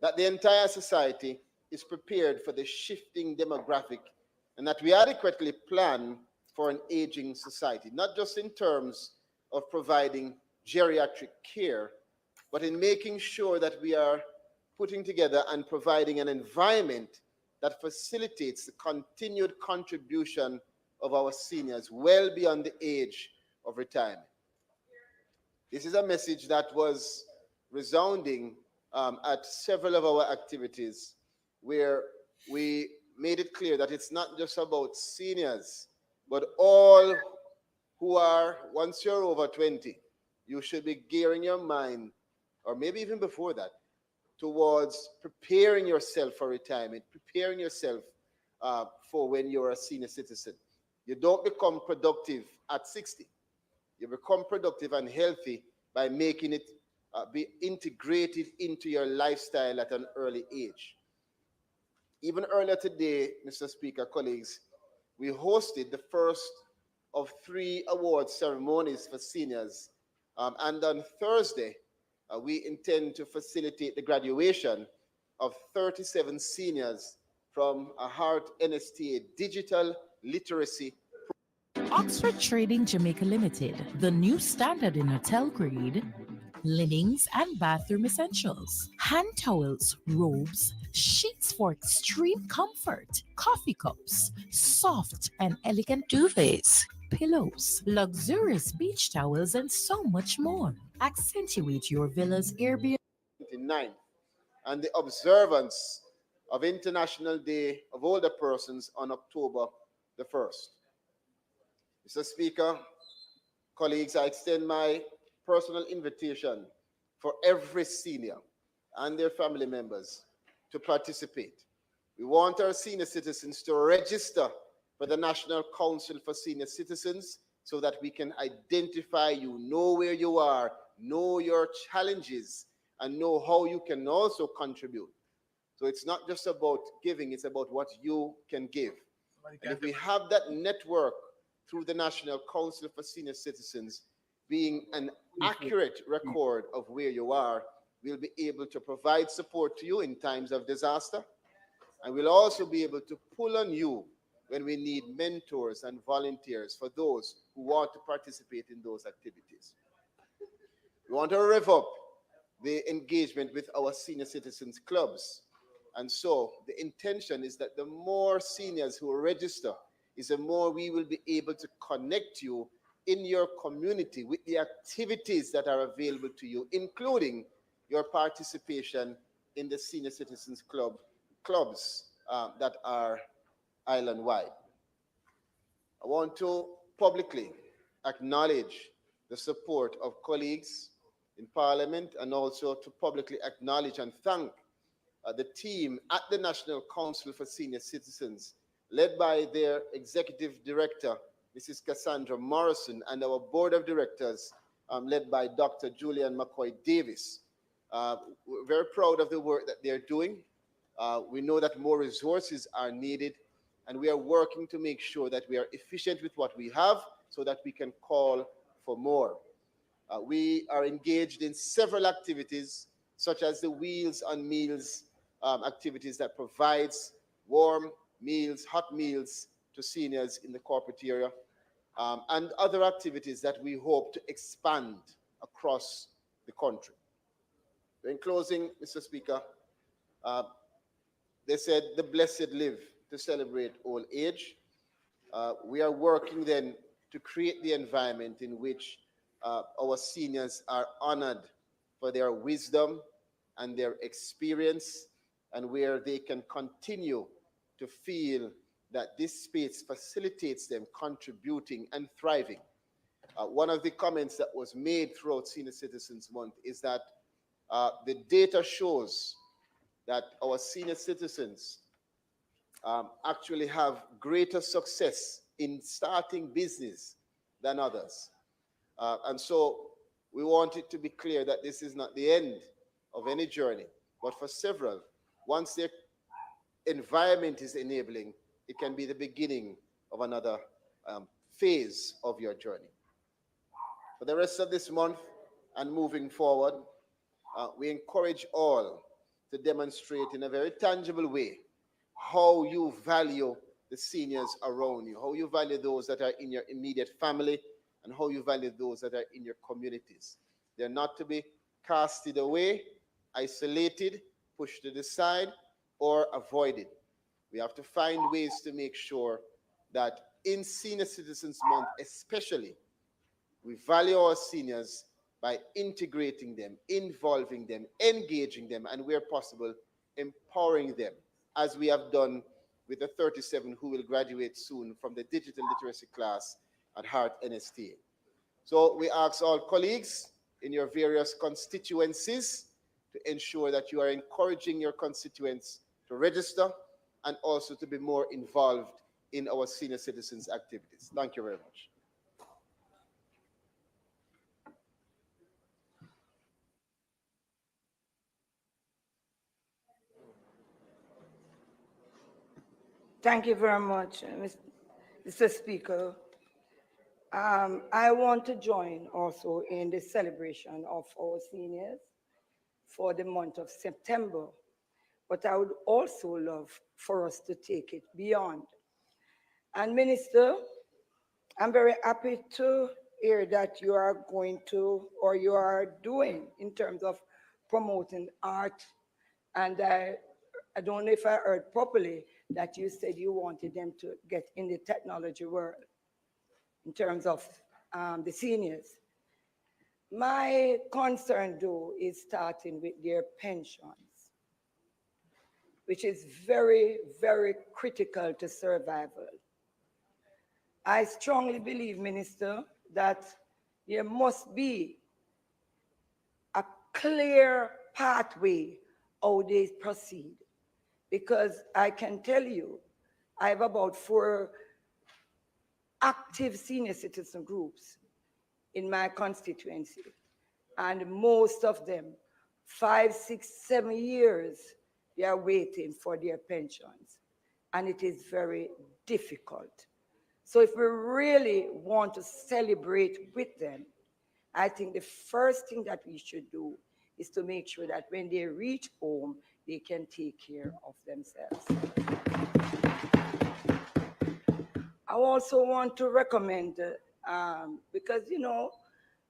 that the entire society is prepared for the shifting demographic and that we adequately plan for an aging society, not just in terms of providing geriatric care, but in making sure that we are putting together and providing an environment that facilitates the continued contribution of our seniors well beyond the age of retirement. This is a message that was resounding at several of our activities, where we made it clear that it's not just about seniors, but all who are, once you're over 20, you should be gearing your mind, or maybe even before that, towards preparing yourself for retirement, preparing yourself for when you're a senior citizen. You don't become productive at 60. You become productive and healthy by making it be integrated into your lifestyle at an early age. Even earlier today, Mr. Speaker, colleagues, we hosted the first of 3 award ceremonies for seniors. And on Thursday, we intend to facilitate the graduation of 37 seniors from a Heart NSTA digital literacy. Oxford Trading Jamaica Limited, the new standard in hotel grade, linens and bathroom essentials, hand towels, robes, sheets for extreme comfort, coffee cups, soft and elegant duvets, pillows, luxurious beach towels, and so much more. Accentuate your villa's Airbnb. 29th, and the observance of International Day of Older Persons on October the 1st. Mr. Speaker, colleagues, I extend my personal invitation for every senior and their family members to participate. We want our senior citizens to register for the National Council for Senior Citizens so that we can identify you, know where you are, know your challenges, and know how you can also contribute. So it's not just about giving, it's about what you can give. And if we have that network through the National Council for Senior Citizens being an accurate record of where you are, we'll be able to provide support to you in times of disaster. And we'll also be able to pull on you when we need mentors and volunteers for those who want to participate in those activities. We want to rev up the engagement with our senior citizens clubs. And so the intention is that the more seniors who register is the more we will be able to connect you in your community with the activities that are available to you, including your participation in the senior citizens clubs that are island-wide. I want to publicly acknowledge the support of colleagues in Parliament and also to publicly acknowledge and thank the team at the National Council for Senior Citizens, led by their Executive Director, Mrs. Cassandra Morrison, and our Board of Directors, led by Dr. Julian McCoy Davis. We're very proud of the work that they're doing. We know that more resources are needed, and we are working to make sure that we are efficient with what we have so that we can call for more. We are engaged in several activities, such as the Wheels on Meals activities that provides warm meals, hot meals to seniors in the corporate area, and other activities that we hope to expand across the country. In closing, Mr. Speaker, they said the blessed live to celebrate old age. We are working then to create the environment in which our seniors are honored for their wisdom and their experience, and where they can continue to feel that this space facilitates them contributing and thriving. One of the comments that was made throughout Senior Citizens Month is that the data shows that our senior citizens actually have greater success in starting business than others. And so we want it to be clear that this is not the end of any journey, but for several, once their environment is enabling, it can be the beginning of another phase of your journey. For the rest of this month and moving forward, we encourage all to demonstrate in a very tangible way how you value the seniors around you, how you value those that are in your immediate family, and how you value those that are in your communities. They're not to be casted away, isolated, pushed to the side, or avoided. We have to find ways to make sure that in Senior Citizens Month especially, we value our seniors by integrating them, involving them, engaging them, and where possible, empowering them, as we have done with the 37 who will graduate soon from the digital literacy class at Hart NSTA. So we ask all colleagues in your various constituencies to ensure that you are encouraging your constituents to register and also to be more involved in our senior citizens activities. Thank you very much. Thank you very much, Mr. Speaker. I want to join also in the celebration of our seniors for the month of September, but I would also love for us to take it beyond. And Minister, I'm very happy to hear that you are going to, or you are doing in terms of promoting art. And I don't know if I heard properly that you said you wanted them to get in the technology world in terms of the seniors. My concern, though, is starting with their pensions, which is very, very critical to survival. I strongly believe, Minister, that there must be a clear pathway how they proceed, because I can tell you, I have about 4 active senior citizen groups in my constituency, and most of them, 5, 6, 7 years, they are waiting for their pensions. and it is very difficult. So if we really want to celebrate with them, I think the first thing that we should do is to make sure that when they reach home, they can take care of themselves. I also want to recommend, because, you know,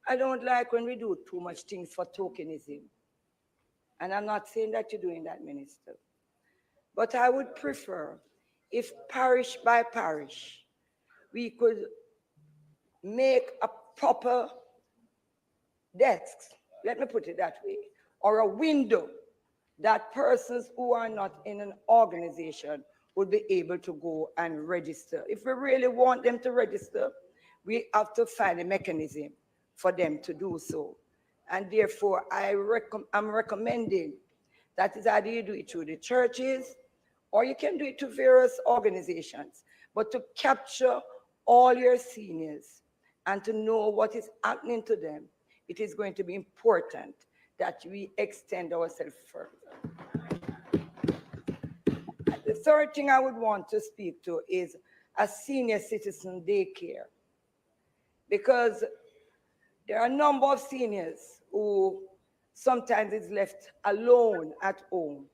I don't like when we do too much things for tokenism. And I'm not saying that you're doing that, Minister. But I would prefer if parish by parish, we could make a proper desk, let me put it that way, or a window that persons who are not in an organization would be able to go and register. If we really want them to register, we have to find a mechanism for them to do so. And therefore, I'm recommending that is either you do it through the churches or you can do it to various organizations, but to capture all your seniors and to know what is happening to them, it is going to be important that we extend ourselves further. The third thing I would want to speak to is a senior citizen daycare, because there are a number of seniors who sometimes is left alone at home,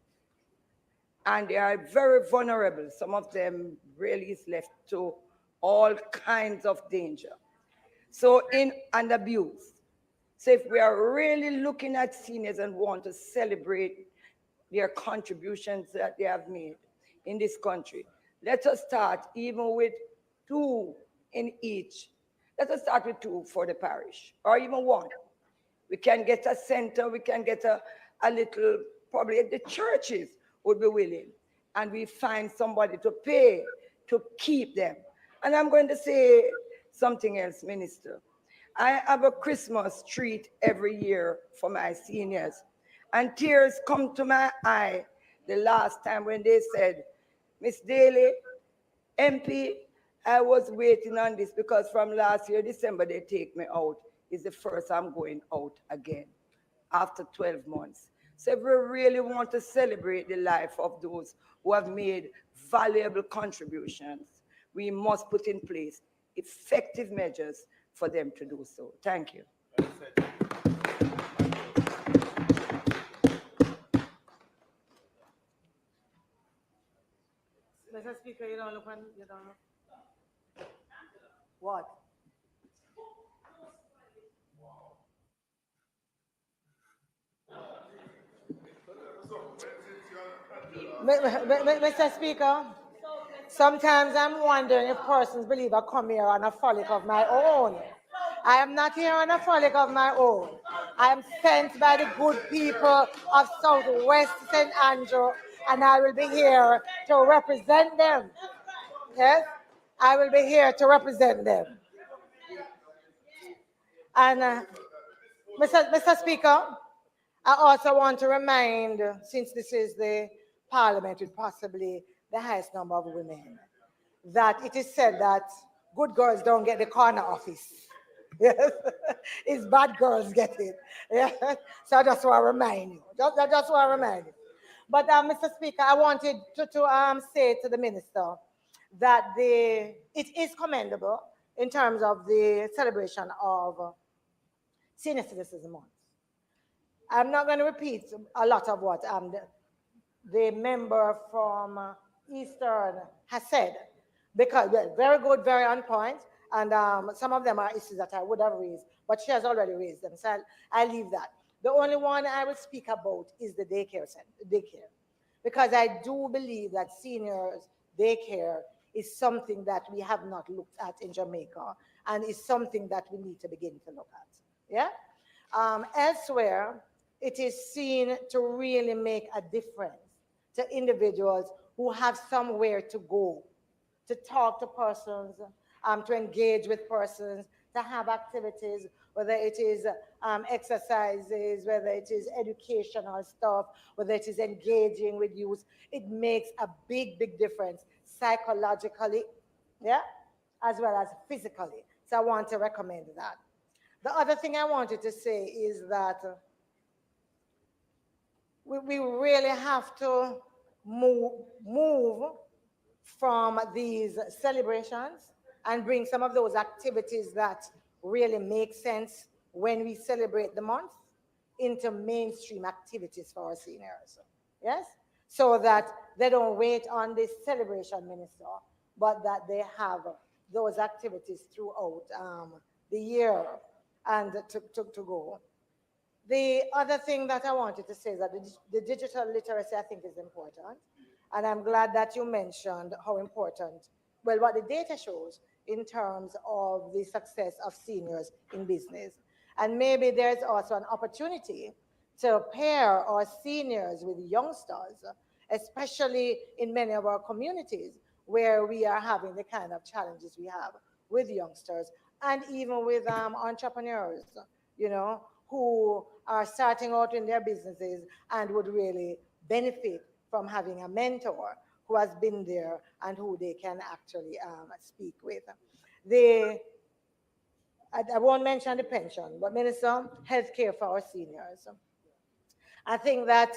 and they are very vulnerable. Some of them really is left to all kinds of danger. So and abuse. So if we are really looking at seniors and want to celebrate their contributions that they have made in this country, let us start even with 2 in each. Let us start with 2 for the parish, or even 1. We can get a center, we can get a little, probably the churches would be willing, and we find somebody to pay to keep them. And I'm going to say something else, Minister. I have a Christmas treat every year for my seniors, and tears come to my eye the last time when they said, Miss Daly, MP, I was waiting on this because from last year, December, they take me out. It's the first I'm going out again after 12 months. So if we really want to celebrate the life of those who have made valuable contributions, we must put in place effective measures for them to do so. Thank you. Mr. Speaker, you don't look on, you don't look. What? Mr. Speaker, sometimes I'm wondering if persons believe I come here on a frolic of my own. I am not here on a frolic of my own. I am sent by the good people of Southwest St. Andrew, and I will be here to represent them. Yes, I will be here to represent them. And Mr. Speaker, I also want to remind, since this is the parliament with possibly the highest number of women, that it is said that good girls don't get the corner office. Yes, it's bad girls get it. Yes. So I just want to remind you. Just want to remind you. But Mr. Speaker, I wanted to say to the minister that it is commendable in terms of the celebration of Senior Citizens Month. I'm not going to repeat a lot of what the member from Eastern has said, because very good, very on point, and some of them are issues that I would have raised, but she has already raised them, so I'll leave that. The only one I will speak about is the daycare center, because I do believe that seniors daycare is something that we have not looked at in Jamaica, and is something that we need to begin to look at. Yeah. Elsewhere, it is seen to really make a difference to individuals who have somewhere to go, to talk to persons, to engage with persons, to have activities, whether it is exercises, whether it is educational stuff, whether it is engaging with youth. It makes a big, big difference psychologically, yeah, as well as physically. So I want to recommend that. The other thing I wanted to say is that we really have to move from these celebrations and bring some of those activities that really make sense when we celebrate the month into mainstream activities for our seniors. Yes? So that they don't wait on this celebration, Minister, but that they have those activities throughout the year and to go. The other thing that I wanted to say is that the digital literacy, I think, is important. And I'm glad that you mentioned how important, well, what the data shows in terms of the success of seniors in business. And maybe there's also an opportunity to pair our seniors with youngsters, especially in many of our communities where we are having the kind of challenges we have with youngsters and even with entrepreneurs, you know, who are starting out in their businesses and would really benefit from having a mentor who has been there and who they can actually speak with. I won't mention the pension, but Minister, healthcare for our seniors. I think that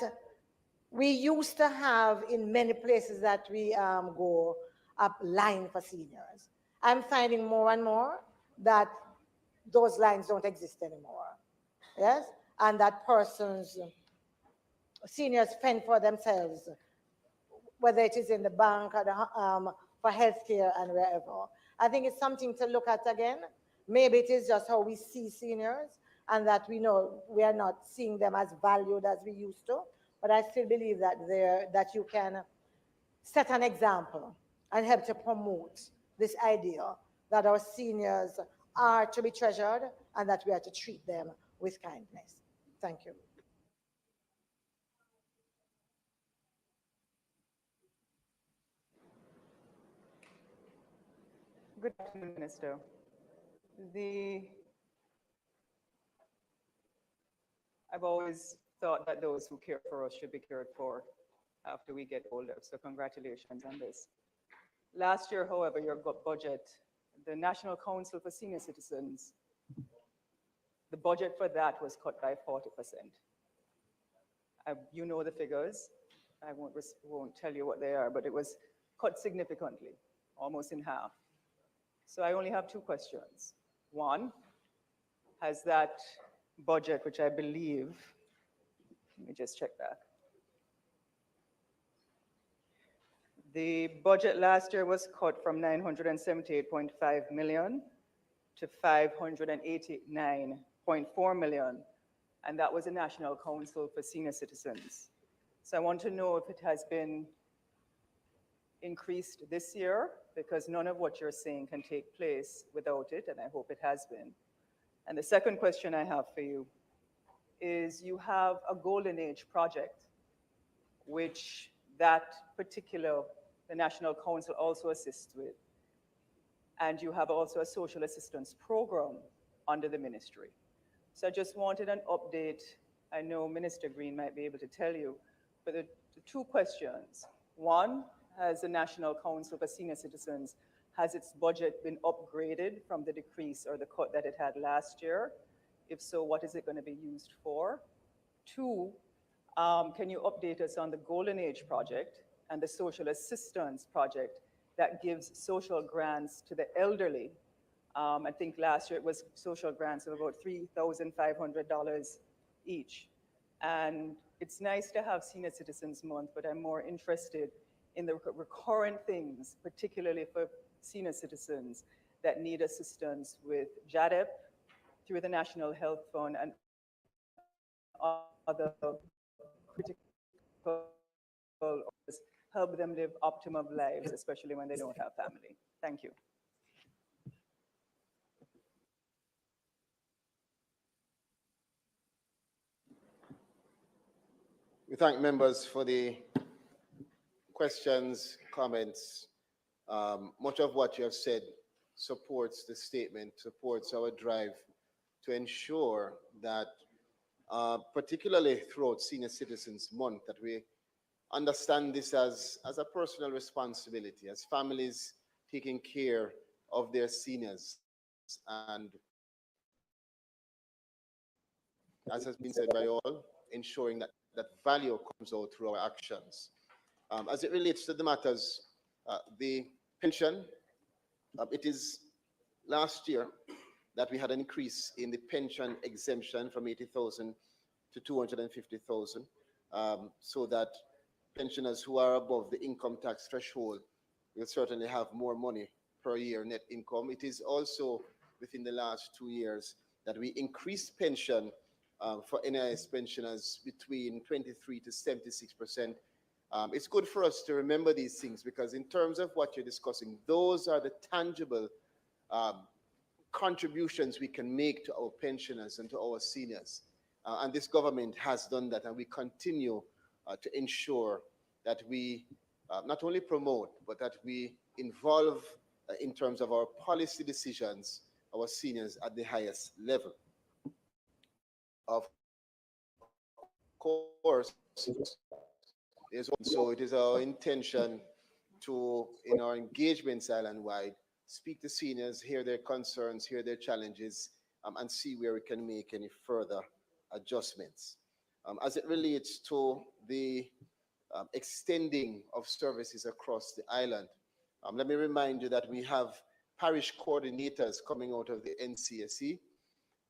we used to have in many places that we go up line for seniors. I'm finding more and more that those lines don't exist anymore. Yes? And that seniors fend for themselves, whether it is in the bank or for healthcare and wherever. I think it's something to look at again. Maybe it is just how we see seniors and that we know we are not seeing them as valued as we used to. But I still believe that you can set an example and help to promote this idea that our seniors are to be treasured and that we are to treat them with kindness. Thank you. Good afternoon, Minister. I've always thought that those who care for us should be cared for after we get older, so congratulations on this. Last year, however, your budget, the National Council for Senior Citizens, the budget for that was cut by 40%. You know the figures. I won't tell you what they are, but it was cut significantly, almost in half. So I only have two questions. One, has that budget, which I believe, let me just check back. The budget last year was cut from 978.5 million to 589.4 million, and that was the National Council for Senior Citizens. So I want to know if it has been increased this year, because none of what you're saying can take place without it, and I hope it has been. And the second question I have for you is you have a Golden Age project, which the National Council also assists with. And you have also a social assistance program under the ministry. So I just wanted an update. I know Minister Green might be able to tell you, but the two questions. One, has the National Council for Senior Citizens, has its budget been upgraded from the decrease or the cut that it had last year? If so, what is it going to be used for? Two, can you update us on the Golden Age project and the social assistance project that gives social grants to the elderly? I think last year it was social grants of about $3,500 each. And it's nice to have Senior Citizens Month, but I'm more interested in the recurrent things, particularly for senior citizens that need assistance with JADEP through the National Health Fund and other critical help them live optimum lives, especially when they don't have family. Thank you. We thank members for the questions, comments. Much of what you have said supports the statement, supports our drive to ensure that, particularly throughout Senior Citizens Month, that we understand this as a personal responsibility, as families taking care of their seniors. And as has been said by all, ensuring that that value comes out through our actions. As it relates to the matters The pension, it is last year that we had an increase in the pension exemption from 80,000 to 250,000, so that pensioners who are above the income tax threshold will certainly have more money per year net income. It is also within the last 2 years that we increased pension for NIS pensioners between 23 to 76%. It's good for us to remember these things because in terms of what you're discussing, those are the tangible contributions we can make to our pensioners and to our seniors. And this government has done that, and we continue to ensure that we not only promote, but that we involve in terms of our policy decisions, our seniors at the highest level. Of course, so it is our intention to, in our engagements island-wide, speak to seniors, hear their concerns, hear their challenges, and see where we can make any further adjustments. As it relates to the extending of services across the island, let me remind you that we have parish coordinators coming out of the NCSE,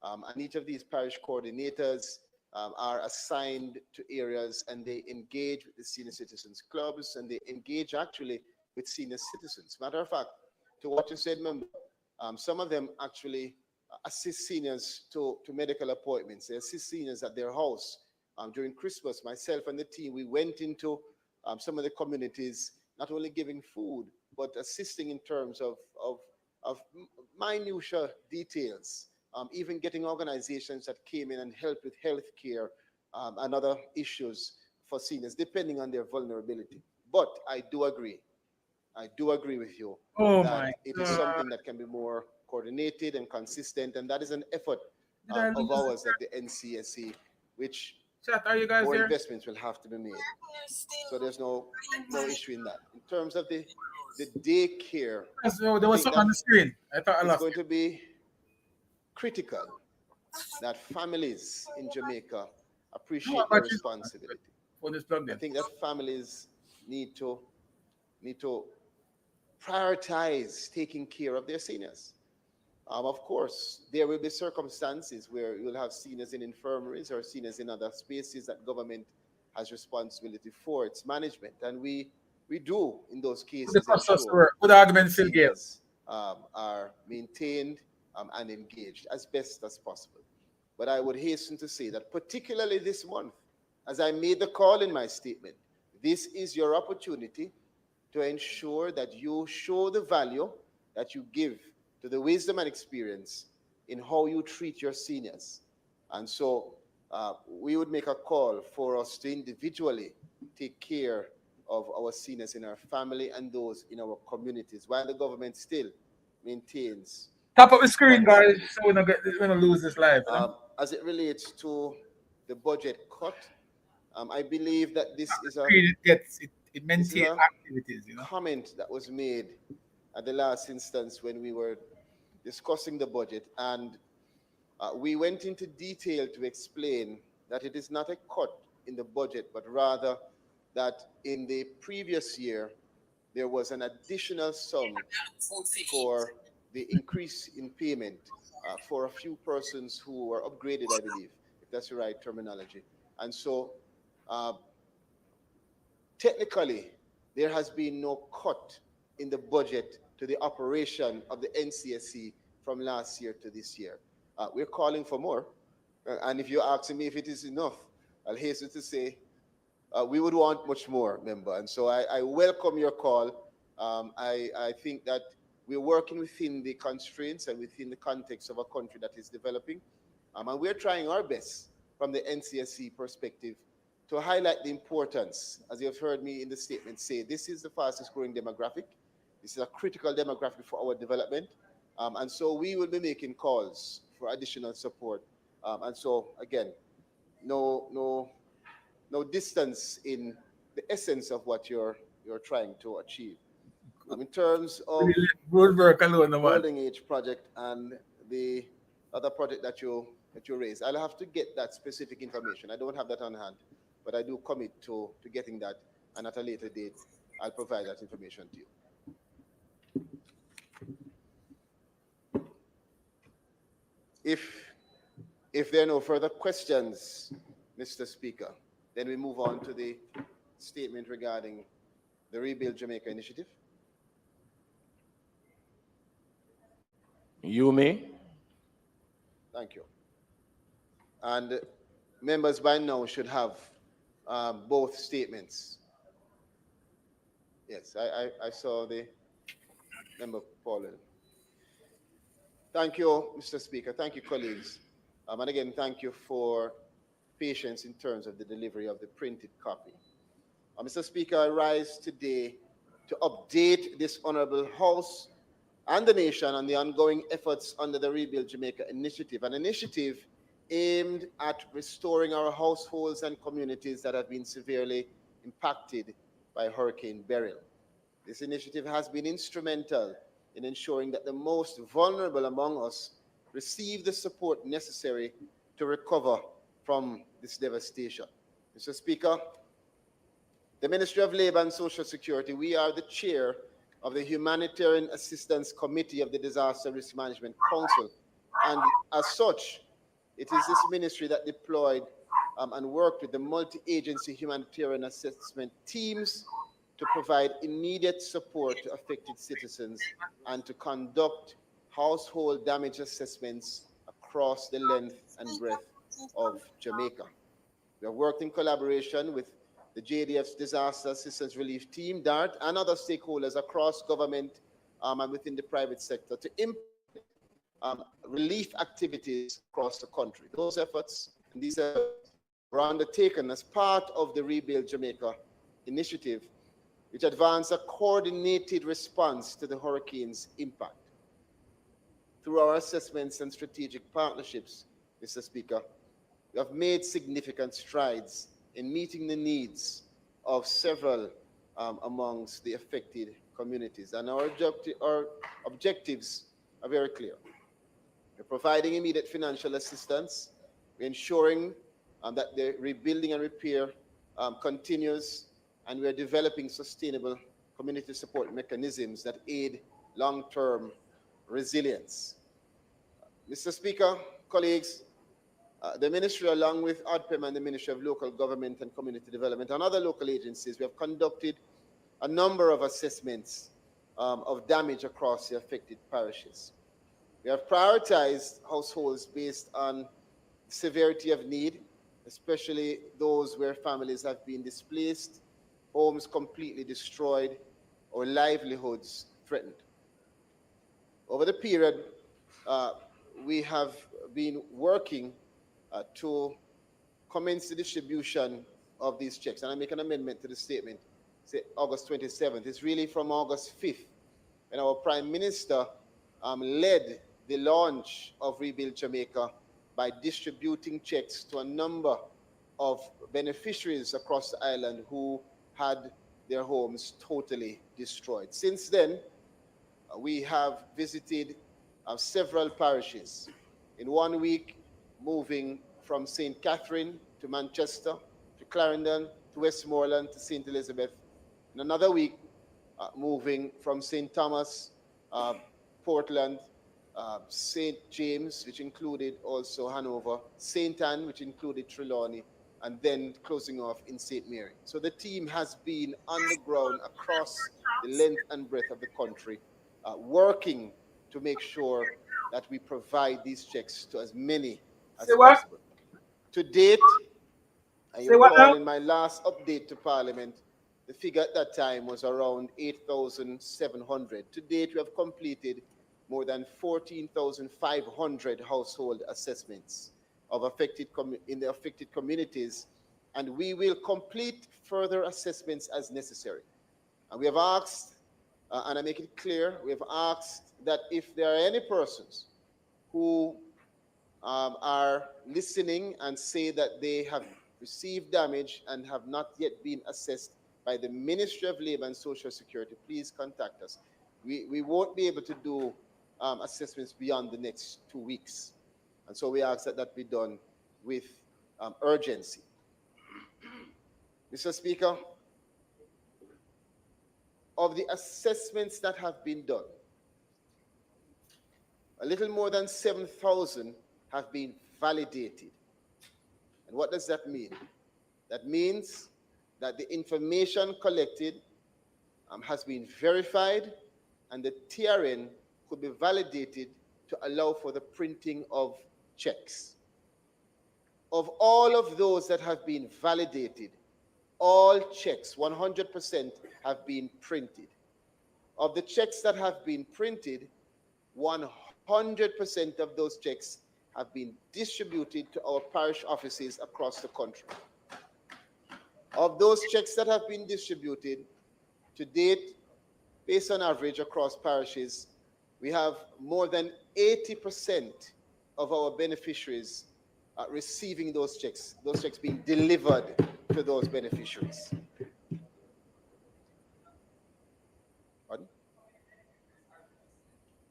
and each of these parish coordinators are assigned to areas, and they engage with the senior citizens clubs, and they engage actually with senior citizens. Matter of fact, to what you said, member, some of them actually assist seniors to medical appointments. They assist seniors at their house. During Christmas, myself and the team, we went into some of the communities, not only giving food, but assisting in terms of minutiae details, even getting organizations that came in and helped with health care and other issues for seniors, depending on their vulnerability. But I do agree with you that it is something that can be more coordinated and consistent, and that is an effort of ours at the NCSE, which more investments will have to be made. So there's no issue in that. In terms of the daycare, there was something on the screen. I thought I it's lost going to be critical that families in Jamaica appreciate their responsibility. I think that families need to prioritize taking care of their seniors. Of course, there will be circumstances where you'll have seniors in infirmaries or seniors in other spaces that government has responsibility for its management, and we do in those cases ensure good argument, Phil Gale, are maintained and engaged as best as possible. But I would hasten to say that particularly this month, as I made the call in my statement, this is your opportunity to ensure that you show the value that you give to the wisdom and experience in how you treat your seniors. And so we would make a call for us to individually take care of our seniors in our family and those in our communities, while the government still maintains. Top of the screen, guys, so we're not lose this live. As it relates to the budget cut, I believe that this is a it maintains activities, you know. Comment that was made at the last instance when we were discussing the budget, and we went into detail to explain that it is not a cut in the budget, but rather that in the previous year there was an additional sum for the increase in payment for a few persons who were upgraded, I believe, if that's the right terminology. And so technically, there has been no cut in the budget to the operation of the NCSE from last year to this year. We're calling for more. And if you're asking me if it is enough, I'll hasten to say we would want much more, member. And so I welcome your call. I think that we're working within the constraints and within the context of a country that is developing. And we're trying our best from the NCSE perspective to highlight the importance, as you've heard me in the statement say, this is the fastest growing demographic. This is a critical demographic for our development. And so we will be making calls for additional support. And so again, no distance in the essence of what you're trying to achieve. In terms of Golden Age project and the other project that you raised, I'll have to get that specific information. I don't have that on hand, but I do commit to getting that, and at a later date, I'll provide that information to you. If there are no further questions, Mr. Speaker, then we move on to the statement regarding the Rebuild Jamaica initiative. You may. Thank you. And members by now should have both statements. Yes, I saw the member Paulin. Thank you, Mr. Speaker. Thank you, colleagues. And again, thank you for patience in terms of the delivery of the printed copy. Mr. Speaker, I rise today to update this honorable House and the nation on the ongoing efforts under the Rebuild Jamaica initiative, an initiative aimed at restoring our households and communities that have been severely impacted by Hurricane Beryl. This initiative has been instrumental in ensuring that the most vulnerable among us receive the support necessary to recover from this devastation. Mr. Speaker, the Ministry of Labor and Social Security, we are the chair of the Humanitarian Assistance Committee of the Disaster Risk Management Council. And as such, it is this ministry that deployed and worked with the multi-agency humanitarian assessment teams to provide immediate support to affected citizens and to conduct household damage assessments across the length and breadth of Jamaica. We have worked in collaboration with the JDF's Disaster Assistance Relief Team, DART, and other stakeholders across government and within the private sector to implement relief activities across the country. Those efforts and these efforts were undertaken as part of the Rebuild Jamaica initiative, which advanced a coordinated response to the hurricane's impact. Through our assessments and strategic partnerships, Mr. Speaker, we have made significant strides in meeting the needs of several amongst the affected communities. And our objectives are very clear. We're providing immediate financial assistance. We're ensuring that the rebuilding and repair continues, and we're developing sustainable community support mechanisms that aid long-term resilience. Mr. Speaker, colleagues, the ministry, along with ODPEM and the Ministry of Local Government and Community Development and other local agencies, we have conducted a number of assessments of damage across the affected parishes. We have prioritized households based on severity of need, especially those where families have been displaced, homes completely destroyed, or livelihoods threatened. Over the period, we have been working to commence the distribution of these checks. And I make an amendment to the statement, say August 27th. It's really from August 5th, when our Prime Minister led the launch of Rebuild Jamaica by distributing checks to a number of beneficiaries across the island who had their homes totally destroyed. Since then, we have visited several parishes. In 1 week, moving from St. Catherine to Manchester, to Clarendon, to Westmoreland, to St. Elizabeth. In another week, moving from St. Thomas, Portland, St. James, which included also Hanover, St. Anne, which included Trelawney, and then closing off in St. Mary. So the team has been on the ground across the length and breadth of the country, working to make sure that we provide these checks to as many as possible. To date, I recall in my last update to Parliament, the figure at that time was around 8,700. To date, we have completed more than 14,500 household assessments of in the affected communities, and we will complete further assessments as necessary. And we have asked, and I make it clear, we have asked that if there are any persons who are listening and say that they have received damage and have not yet been assessed by the Ministry of Labor and Social Security, please contact us. We won't be able to do assessments beyond the next 2 weeks. And so we ask that that be done with urgency. Mr. Speaker, of the assessments that have been done, a little more than 7,000 have been validated. And what does that mean? That means that the information collected has been verified and the TRN could be validated to allow for the printing of checks. Of all of those that have been validated, all checks, 100%, have been printed. Of the checks that have been printed, 100% of those checks have been distributed to our parish offices across the country. Of those checks that have been distributed, to date, based on average across parishes, we have more than 80% of our beneficiaries receiving those checks being delivered to those beneficiaries. Pardon?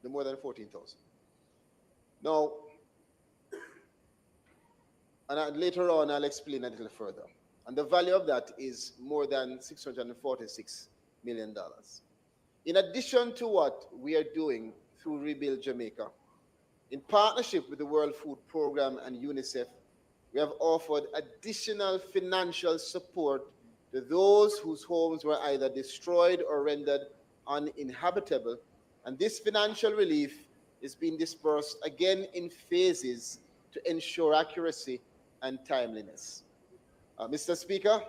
The more than 14,000. Now, and later on I'll explain a little further. And the value of that is more than $646 million. In addition to what we are doing through Rebuild Jamaica, in partnership with the World Food Programme and UNICEF, we have offered additional financial support to those whose homes were either destroyed or rendered uninhabitable. And this financial relief is being dispersed again in phases to ensure accuracy and timeliness. Mr. Speaker,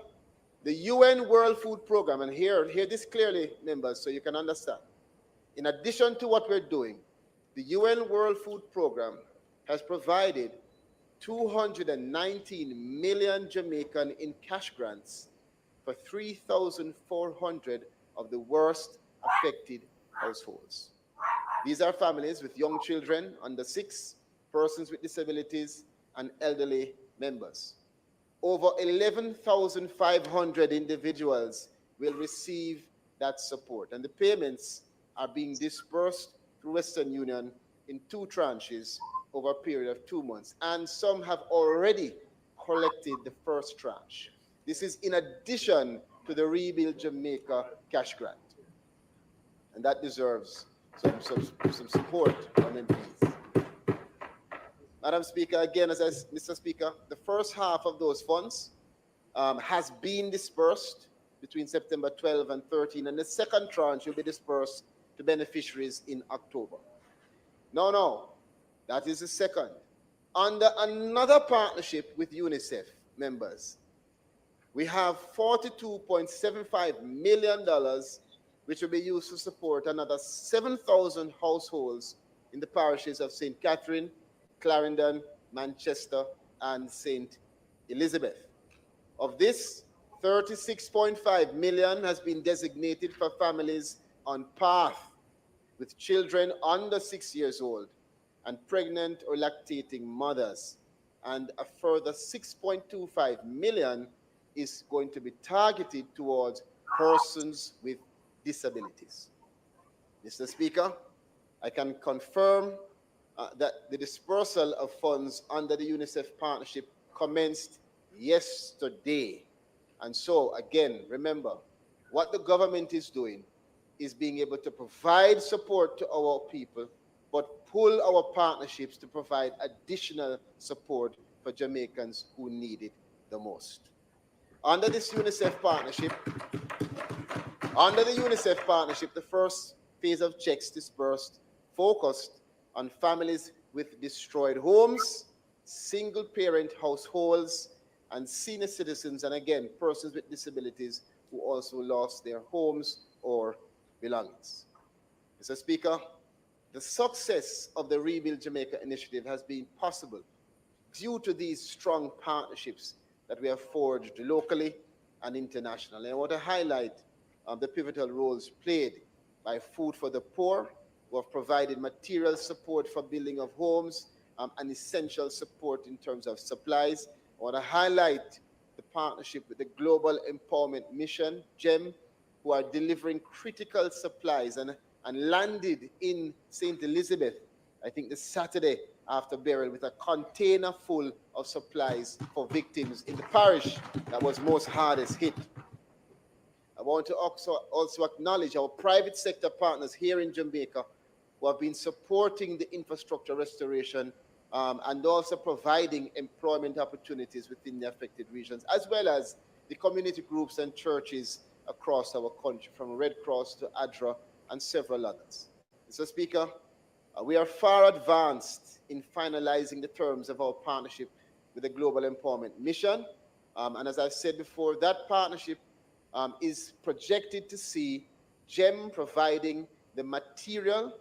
the UN World Food Programme, and hear this clearly, members, so you can understand. In addition to what we're doing, the UN World Food Programme has provided 219 million Jamaican in cash grants for 3,400 of the worst affected households. These are families with young children under 6, persons with disabilities, and elderly members. Over 11,500 individuals will receive that support, and the payments are being dispersed through Western Union in 2 tranches over a period of 2 months, and some have already collected the first tranche. This is in addition to the Rebuild Jamaica cash grant, and that deserves some support from MPs. Madam Speaker, again, Mr. Speaker, the first half of those funds has been dispersed between September 12 and 13, and the second tranche will be dispersed to beneficiaries in October. No, that is the second. Under another partnership with UNICEF members, we have $42.75 million, which will be used to support another 7,000 households in the parishes of St. Catherine, Clarendon, Manchester, and St. Elizabeth. Of this, 36.5 million has been designated for families on path with children under 6 years old and pregnant or lactating mothers, and a further 6.25 million is going to be targeted towards persons with disabilities. Mr. Speaker, I can confirm that the dispersal of funds under the UNICEF partnership commenced yesterday. And so, again, remember, what the government is doing is being able to provide support to our people, but pull our partnerships to provide additional support for Jamaicans who need it the most. Under this UNICEF partnership, the first phase of checks dispersed focused on families with destroyed homes, single-parent households, and senior citizens, and again, persons with disabilities who also lost their homes or belongings. Mr. Speaker, the success of the Rebuild Jamaica initiative has been possible due to these strong partnerships that we have forged locally and internationally. I want to highlight the pivotal roles played by Food for the Poor, who have provided material support for building of homes and essential support in terms of supplies. I want to highlight the partnership with the Global Empowerment Mission, GEM, who are delivering critical supplies and landed in St. Elizabeth, I think the Saturday after burial, with a container full of supplies for victims in the parish that was most hardest hit. I want to also acknowledge our private sector partners here in Jamaica who have been supporting the infrastructure restoration and also providing employment opportunities within the affected regions, as well as the community groups and churches across our country, from Red Cross to ADRA and several others. Mr. Speaker, we are far advanced in finalizing the terms of our partnership with the Global Empowerment Mission. And as I've said before, that partnership is projected to see GEM providing the material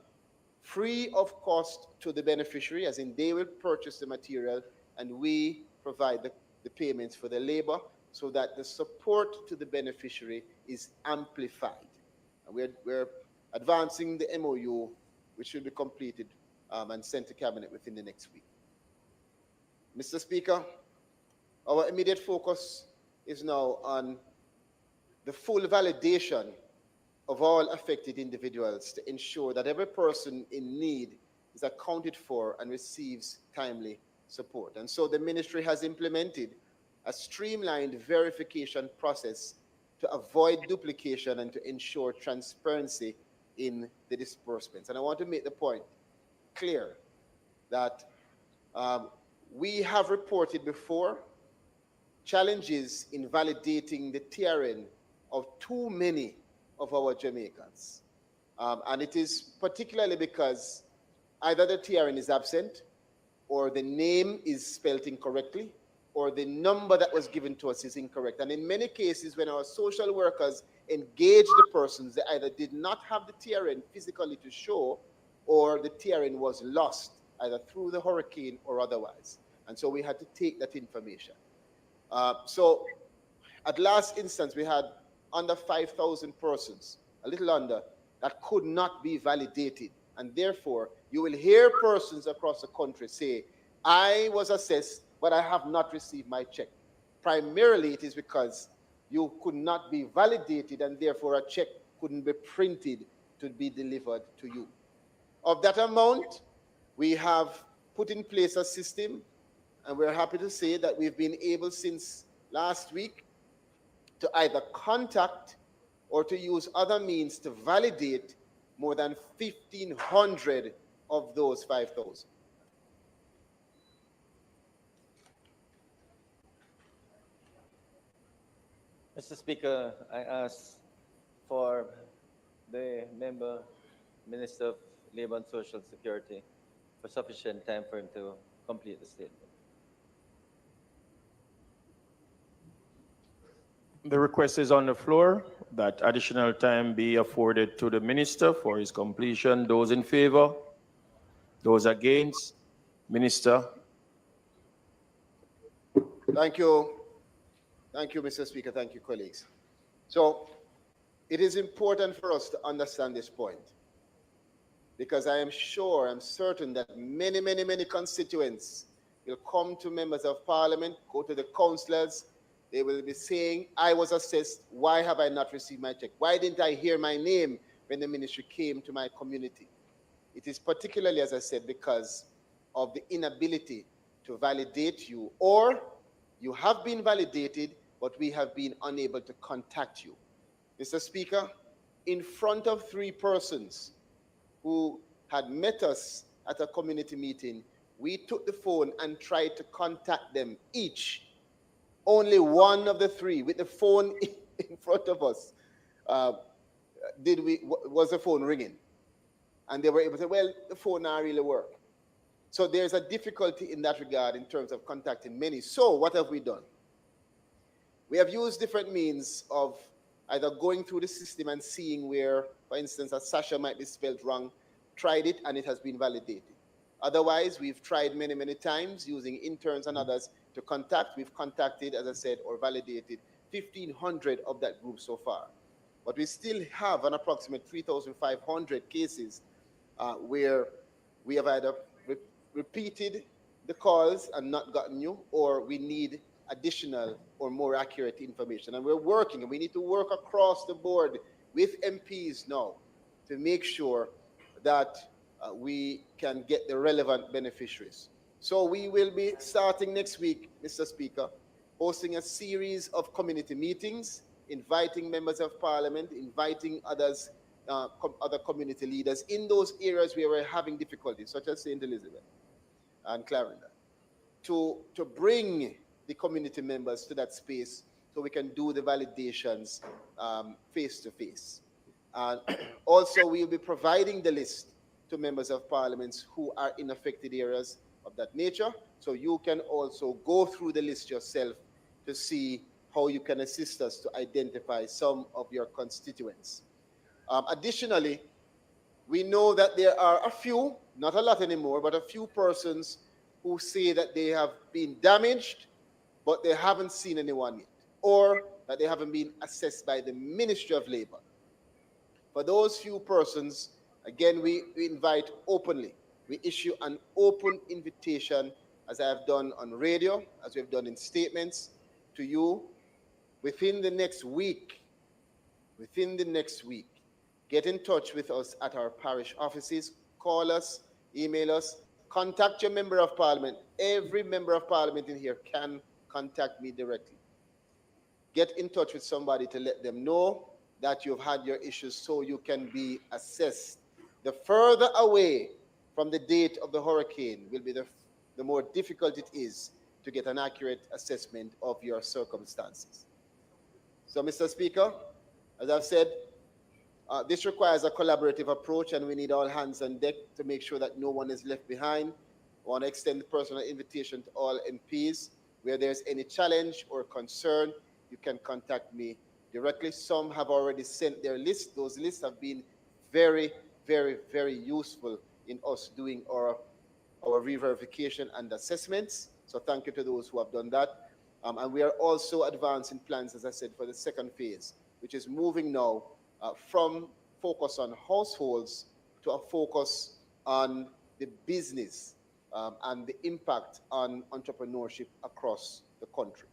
free of cost to the beneficiary, as in they will purchase the material and we provide the payments for the labor, so that the support to the beneficiary is amplified. And we're advancing the MOU, which should be completed and sent to Cabinet within the next week. Mr. Speaker, our immediate focus is now on the full validation of all affected individuals to ensure that every person in need is accounted for and receives timely support. And so the ministry has implemented a streamlined verification process to avoid duplication and to ensure transparency in the disbursements. And I want to make the point clear that we have reported before challenges in validating the TRN of too many of our Jamaicans. And it is particularly because either the TRN is absent, or the name is spelled incorrectly, or the number that was given to us is incorrect. And in many cases, when our social workers engage the persons, they either did not have the TRN physically to show, or the TRN was lost, either through the hurricane or otherwise. And so we had to take that information. So at last instance, we had under 5,000 persons, a little under, that could not be validated. And therefore, you will hear persons across the country say, I was assessed, but I have not received my check. Primarily, it is because you could not be validated, and therefore a check couldn't be printed to be delivered to you. Of that amount, we have put in place a system, and we're happy to say that we've been able since last week to either contact or to use other means to validate more than 1,500 of those 5,000. Mr. Speaker, I ask for the Minister of Labor and Social Security for sufficient time for him to complete the statement. The request is on the floor that additional time be afforded to the minister for his completion. Those in favor? Those against? Minister. Thank you. Thank you, Mr. Speaker. Thank you, colleagues. So it is important for us to understand this point, because I am sure, I'm certain that many, many, many constituents will come to members of parliament, go to the councillors. They will be saying, I was assessed, why have I not received my check? Why didn't I hear my name when the ministry came to my community? It is particularly, as I said, because of the inability to validate you, or you have been validated, but we have been unable to contact you. Mr. Speaker, in front of 3 persons who had met us at a community meeting, we took the phone and tried to contact them each. Only one of the 3, with the phone in front of us, was the phone ringing. And they were able to say, well, the phone not really work. So there's a difficulty in that regard in terms of contacting many. So what have we done? We have used different means of either going through the system and seeing where, for instance, a Sasha might be spelled wrong, tried it, and it has been validated. Otherwise, we've tried many, many times using interns and others to contact. We've contacted, as I said, or validated 1,500 of that group so far. But we still have an approximate 3,500 cases where we have either repeated the calls and not gotten you, or we need additional or more accurate information. And we're working, and we need to work across the board with MPs now to make sure that we can get the relevant beneficiaries. So we will be starting next week, Mr. Speaker, hosting a series of community meetings, inviting members of parliament, inviting others, other community leaders in those areas where we're having difficulties, such as St. Elizabeth. and Clarendon, to bring the community members to that space so we can do the validations face to face. And also, we'll be providing the list to members of parliament who are in affected areas of that nature. So you can also go through the list yourself to see how you can assist us to identify some of your constituents. Additionally, we know that there are a few, not a lot anymore, but a few persons who say that they have been damaged, but they haven't seen anyone yet, or that they haven't been assessed by the Ministry of Labor. For those few persons, again, we invite openly. We issue an open invitation, as I have done on radio, as we have done in statements, to you within the next week. Get in touch with us at our parish offices, call us, email us, contact your member of parliament. Every member of parliament in here can contact me directly. Get in touch with somebody to let them know that you've had your issues so you can be assessed. The further away from the date of the hurricane will be the more difficult it is to get an accurate assessment of your circumstances. So, Mr. Speaker, as I've said, this requires a collaborative approach, and we need all hands on deck to make sure that no one is left behind. I want to extend a personal invitation to all MPs. Where there's any challenge or concern, you can contact me directly. Some have already sent their list. Those lists have been very, very, very useful in us doing our re-verification and assessments. So thank you to those who have done that. And we are also advancing plans, as I said, for the second phase, which is moving now from focus on households to a focus on the business and the impact on entrepreneurship across the country.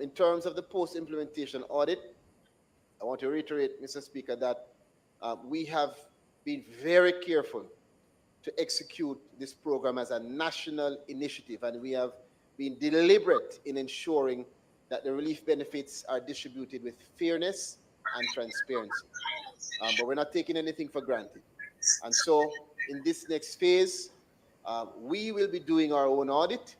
In terms of the post-implementation audit, I want to reiterate, Mr. Speaker, that we have been very careful to execute this program as a national initiative, and we have been deliberate in ensuring that the relief benefits are distributed with fairness and transparency. But we're not taking anything for granted. And so in this next phase, we will be doing our own audit,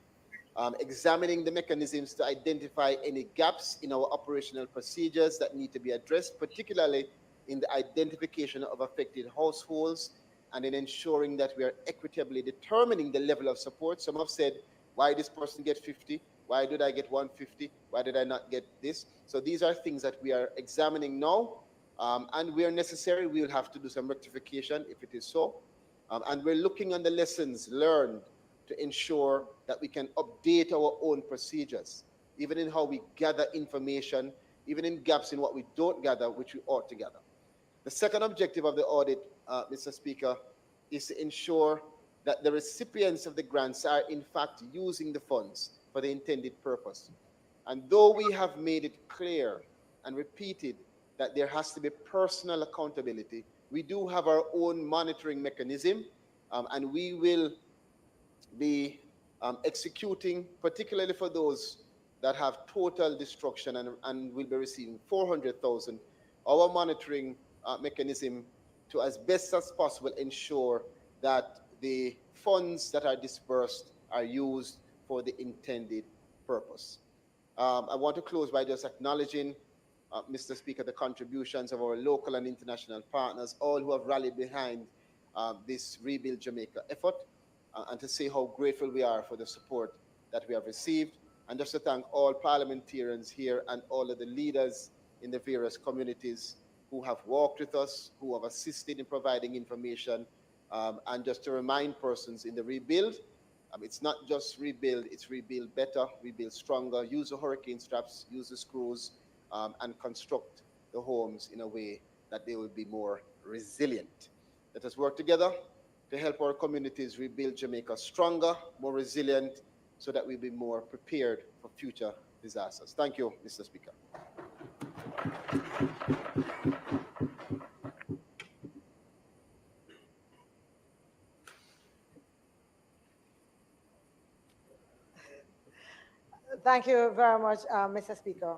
examining the mechanisms to identify any gaps in our operational procedures that need to be addressed, particularly in the identification of affected households and in ensuring that we are equitably determining the level of support. Some have said, why this person get 50? Why did I get 150? Why did I not get this? So these are things that we are examining now, and where necessary, we will have to do some rectification if it is so. And we're looking on the lessons learned to ensure that we can update our own procedures, even in how we gather information, even in gaps in what we don't gather, which we ought to gather. The second objective of the audit, Mr. Speaker, is to ensure that the recipients of the grants are in fact using the funds for the intended purpose. And though we have made it clear and repeated that there has to be personal accountability, we do have our own monitoring mechanism, and we will be executing, particularly for those that have total destruction and will be receiving 400,000, our monitoring mechanism to, as best as possible, ensure that the funds that are dispersed are used for the intended purpose. I want to close by just acknowledging, Mr. Speaker, the contributions of our local and international partners, all who have rallied behind this Rebuild Jamaica effort, and to say how grateful we are for the support that we have received, and just to thank all parliamentarians here and all of the leaders in the various communities who have walked with us, who have assisted in providing information, and just to remind persons in the rebuild, it's not just rebuild, it's rebuild better, rebuild stronger, use the hurricane straps, use the screws, and construct the homes in a way that they will be more resilient. Let us work together to help our communities rebuild Jamaica stronger, more resilient, so that we'll be more prepared for future disasters. Thank you, Mr. Speaker. Thank you very much, Mr. Speaker.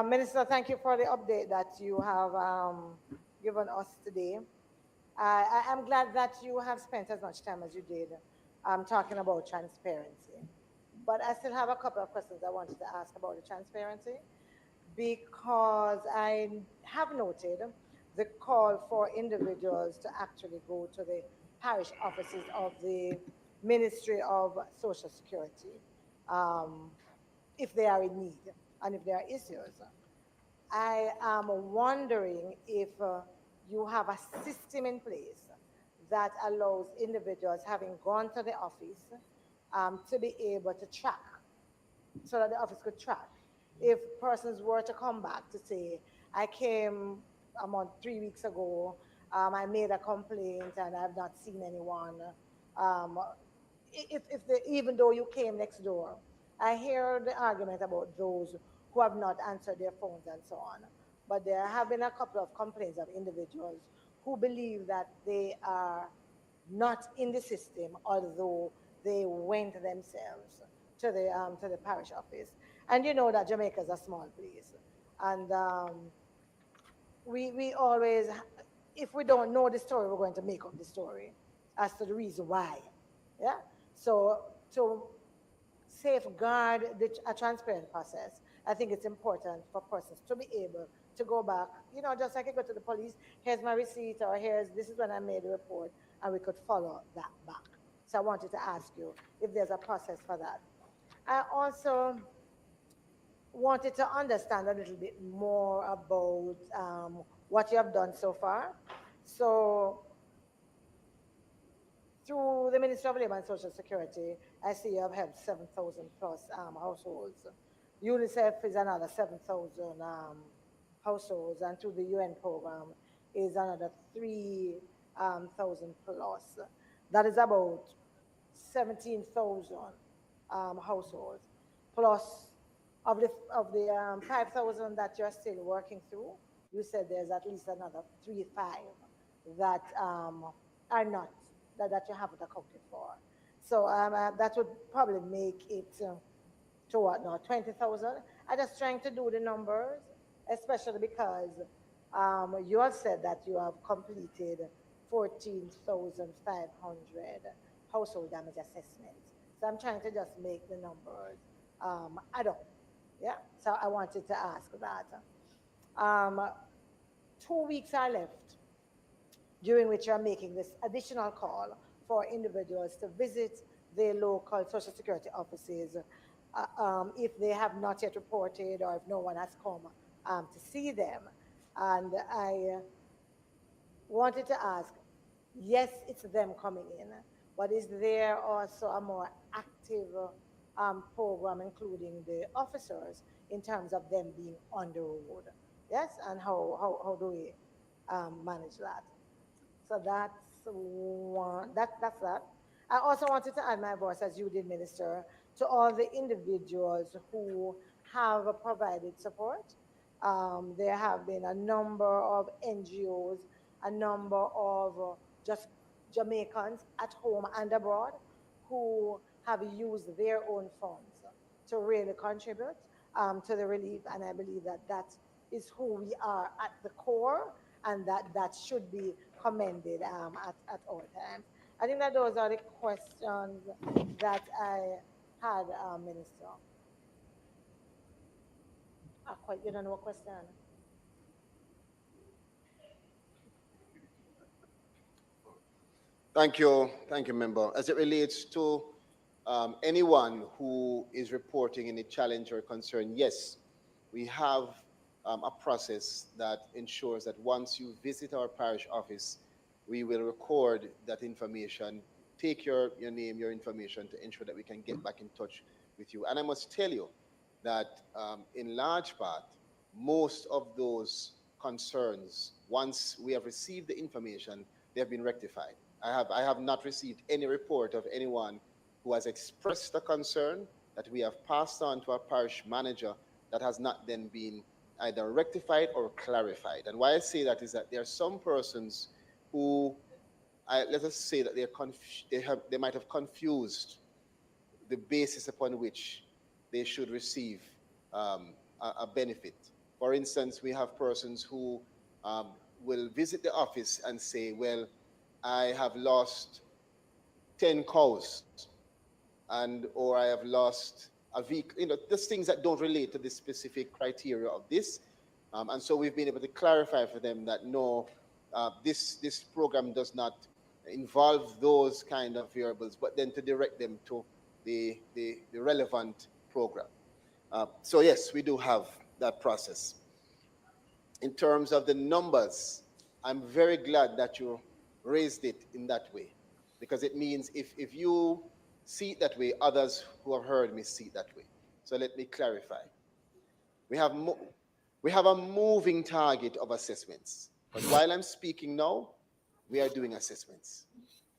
Minister, thank you for the update that you have given us today. I'm glad that you have spent as much time as you did talking about transparency. But I still have a couple of questions I wanted to ask about the transparency, because I have noted the call for individuals to actually go to the parish offices of the Ministry of Social Security, um, if they are in need and if there are issues. I am wondering if you have a system in place that allows individuals having gone to the office to be able to track, so that the office could track. If persons were to come back to say, I came a month, 3 weeks ago, I made a complaint and I've not seen anyone. Um, if they, even though you came next door, I hear the argument about those who have not answered their phones and so on. But there have been a couple of complaints of individuals who believe that they are not in the system, although they went themselves to the parish office. And you know that Jamaica is a small place, and we always, if we don't know the story, we're going to make up the story as to the reason why. Yeah. So to safeguard a transparent process, I think it's important for persons to be able to go back, just like you go to the police, here's my receipt, or this is when I made the report, and we could follow that back. So I wanted to ask you if there's a process for that. I also wanted to understand a little bit more about what you have done so far. So through the Ministry of Labor and Social Security, I see you have helped 7,000 plus households. UNICEF is another 7,000 households, and through the UN program is another 3,000 plus. That is about 17,000 households. Plus, of the 5,000 that you're still working through, you said there's at least another 3,500 that are not, that you haven't accounted for. So that would probably make it to what now, 20,000? I'm just trying to do the numbers, especially because you have said that you have completed 14,500 household damage assessments. So I'm trying to just make the numbers add up. Yeah, so I wanted to ask that. 2 weeks are left, during which you're making this additional call for individuals to visit their local Social Security offices if they have not yet reported or if no one has come to see them. And I wanted to ask, yes, it's them coming in, but is there also a more active program, including the officers, in terms of them being on the road? Yes, and how do we manage that? So that's one. That's that. I also wanted to add my voice, as you did, Minister, to all the individuals who have provided support. There have been a number of NGOs, a number of just Jamaicans at home and abroad who have used their own funds to really contribute to the relief. And I believe that that is who we are at the core, and that should be commended at all times. I think that those are the questions that I had, Minister. You don't know what question? Thank you, member. As it relates to anyone who is reporting any challenge or concern, yes, we have a process that ensures that once you visit our parish office, we will record that information, take your name, your information, to ensure that we can get back in touch with you. And I must tell you that in large part, most of those concerns, once we have received the information, they have been rectified. I have not received any report of anyone who has expressed a concern that we have passed on to our parish manager that has not then been either rectified or clarified. And why I say that is that there are some persons who, let us say that they might have confused the basis upon which they should receive a benefit. For instance, we have persons who will visit the office and say, well, I have lost 10 cows, or I have lost a vehicle, just things that don't relate to the specific criteria of this. And so we've been able to clarify for them that no, this program does not involve those kind of variables, but then to direct them to the relevant program. So yes, we do have that process. In terms of the numbers, I'm very glad that you raised it in that way, because it means if you see it that way, others who have heard me see it that way. So let me clarify. We have a moving target of assessments. But while I'm speaking now, we are doing assessments.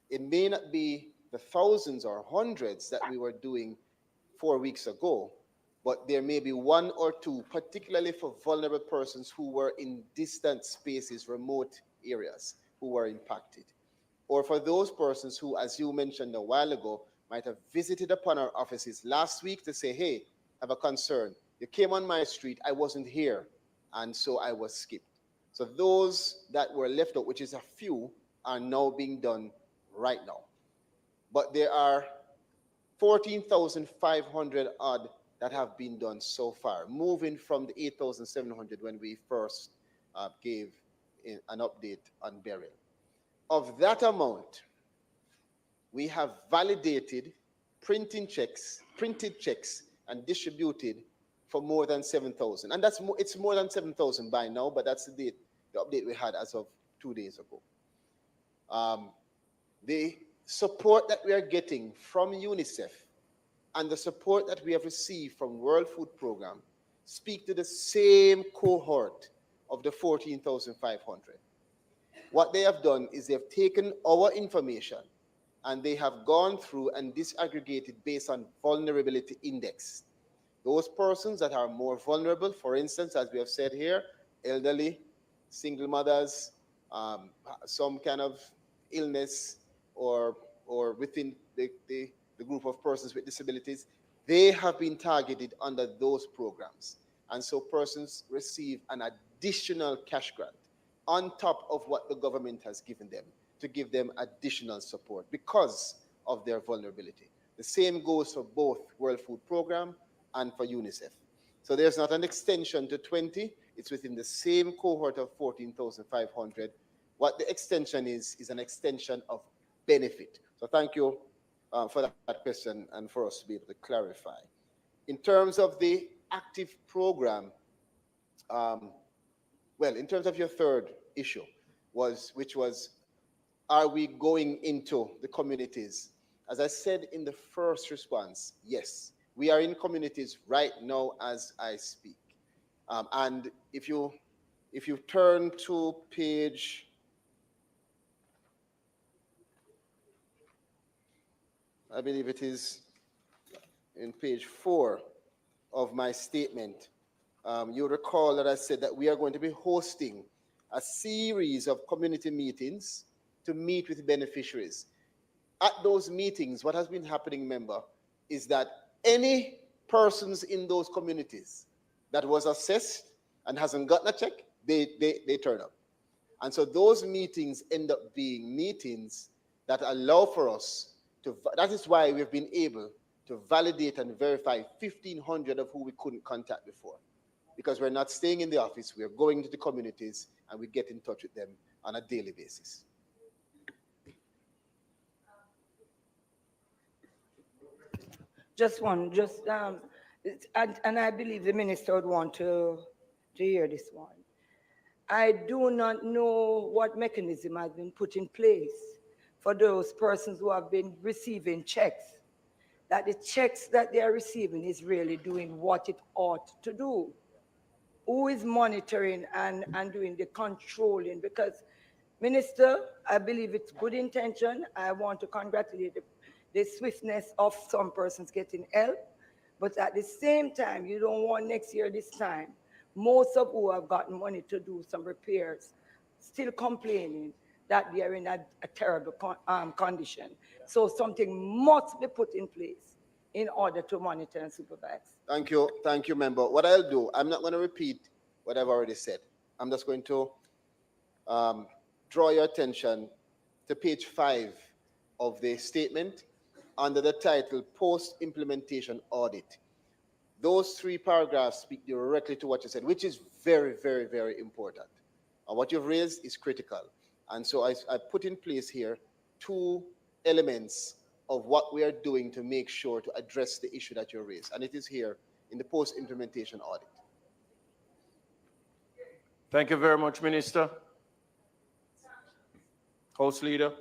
It may not be the thousands or hundreds that we were doing 4 weeks ago, but there may be one or two, particularly for vulnerable persons who were in distant spaces, remote areas, who were impacted. Or for those persons who, as you mentioned a while ago, might have visited upon our offices last week to say, hey, I have a concern. You came on my street, I wasn't here, and so I was skipped. So those that were left out, which is a few, are now being done right now. But there are 14,500 odd that have been done so far, moving from the 8,700 when we first gave an update on burial. Of that amount, we have validated printed checks and distributed for more than 7,000. And it's more than 7,000 by now, but that's the update we had as of 2 days ago. The support that we are getting from UNICEF and the support that we have received from World Food Program speak to the same cohort of the 14,500. What they have done is they've taken our information and they have gone through and disaggregated based on vulnerability index. Those persons that are more vulnerable, for instance, as we have said here, elderly, single mothers, some kind of illness, or within the group of persons with disabilities, they have been targeted under those programs. And so persons receive an additional cash grant on top of what the government has given them to give them additional support because of their vulnerability. The same goes for both World Food Program and for UNICEF. So there's not an extension to 20, it's within the same cohort of 14,500. What the extension is an extension of benefit. So thank you for that question and for us to be able to clarify. In terms of the active program, well, in terms of your third issue, which was, are we going into the communities? As I said in the first response, yes, we are in communities right now as I speak. And if you turn to page, I believe it is in page 4 of my statement, you'll recall that I said that we are going to be hosting a series of community meetings to meet with beneficiaries. At those meetings, what has been happening, member, is that any persons in those communities that was assessed and hasn't gotten a check, they turn up. And so those meetings end up being meetings that allow for us to, that is why we've been able to validate and verify 1,500 of who we couldn't contact before. Because we're not staying in the office, we're going to the communities and we get in touch with them on a daily basis. And I believe the minister would want to hear this one. I do not know what mechanism has been put in place for those persons who have been receiving checks, that the checks that they are receiving is really doing what it ought to do. Who is monitoring and doing the controlling? Because, Minister, I believe it's good intention. I want to congratulate the swiftness of some persons getting help. But at the same time, you don't want next year this time, most of who have gotten money to do some repairs, still complaining that they are in a terrible condition. So something must be put in place in order to monitor and supervise. Thank you, member. What I'll do, I'm not going to repeat what I've already said. I'm just going to draw your attention to page 5 of the statement under the title Post-Implementation Audit. Those 3 paragraphs speak directly to what you said, which is very, very, very important. And what you've raised is critical. And so I put in place here 2 elements of what we are doing to make sure to address the issue that you raised. And it is here in the post-implementation audit. Thank you very much, Minister. House Leader.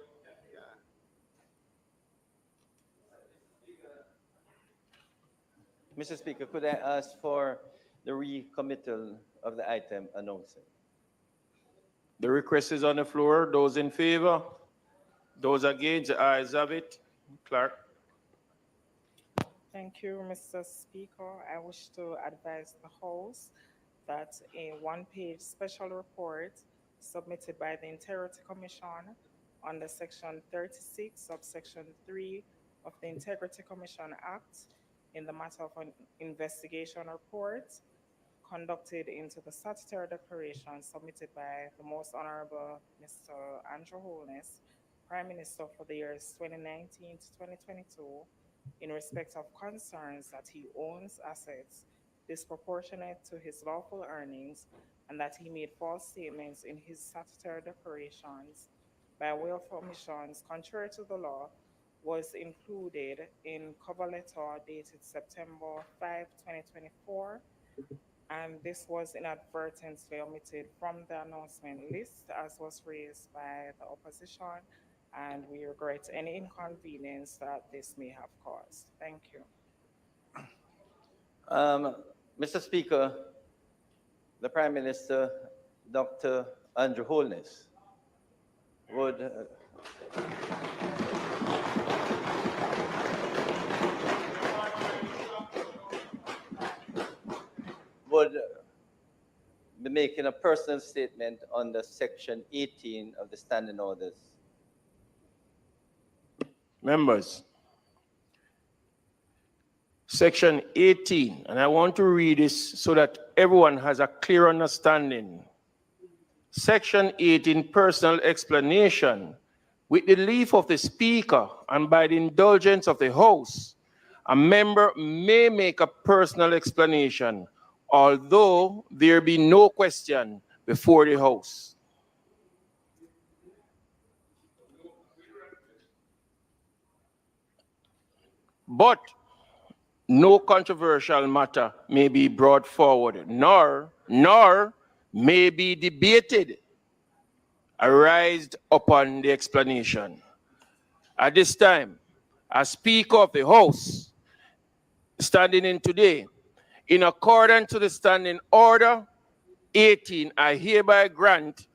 Mr. Speaker, could I ask for the recommittal of the item announcing? The request is on the floor. Those in favor? Those against? The ayes have it. Clerk. Thank you, Mr. Speaker. I wish to advise the House that a 1-page special report submitted by the Integrity Commission under Section 36, subsection 3 of the Integrity Commission Act in the matter of an investigation report conducted into the statutory declaration submitted by the Most Honorable Mr. Andrew Holness, Prime Minister for the years 2019 to 2022, in respect of concerns that he owns assets disproportionate to his lawful earnings and that he made false statements in his statutory declarations by way of omissions contrary to the law, was included in cover letter dated September 5, 2024, and this was inadvertently omitted from the announcement list as was raised by the opposition, and we regret any inconvenience that this may have caused. Thank you. Mr. Speaker, the Prime Minister, Dr. Andrew Holness, would be making a personal statement under Section 18 of the Standing Orders. Members, Section 18, and I want to read this so that everyone has a clear understanding. Section 18, personal explanation. With the leave of the Speaker and by the indulgence of the House, a member may make a personal explanation, although there be no question before the House. But no controversial matter may be brought forward, nor may be debated, arised upon the explanation. At this time, as Speaker of the House, standing in today, in accordance to the Standing Order 18, I hereby grant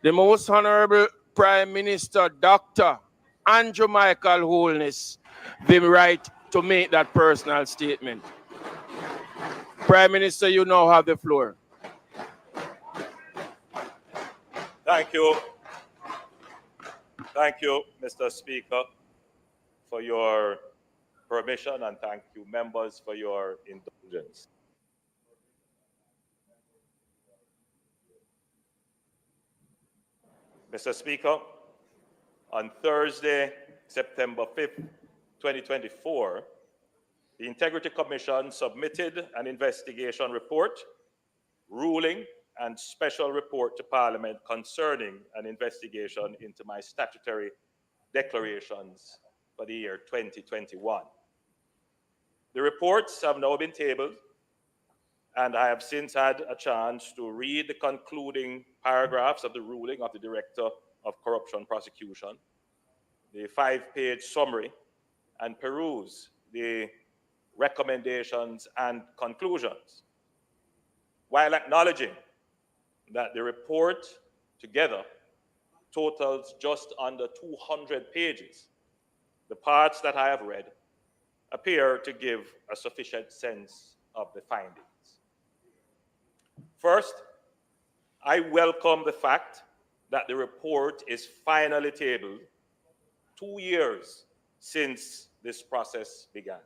the Most Honorable Prime Minister, Dr. Andrew Michael Holness, the right to make that personal statement. Prime Minister, you now have the floor. Thank you. Thank you, Mr. Speaker, for your permission, and thank you, members, for your indulgence. Mr. Speaker, on Thursday, September 5th, 2024, the Integrity Commission submitted an investigation report, ruling, and special report to Parliament concerning an investigation into my statutory declarations for the year 2021. The reports have now been tabled, and I have since had a chance to read the concluding paragraphs of the ruling of the Director of Corruption Prosecution, the 5-page summary, and peruse the recommendations and conclusions, while acknowledging that the report together totals just under 200 pages. The parts that I have read appear to give a sufficient sense of the findings. First, I welcome the fact that the report is finally tabled 2 years since this process began.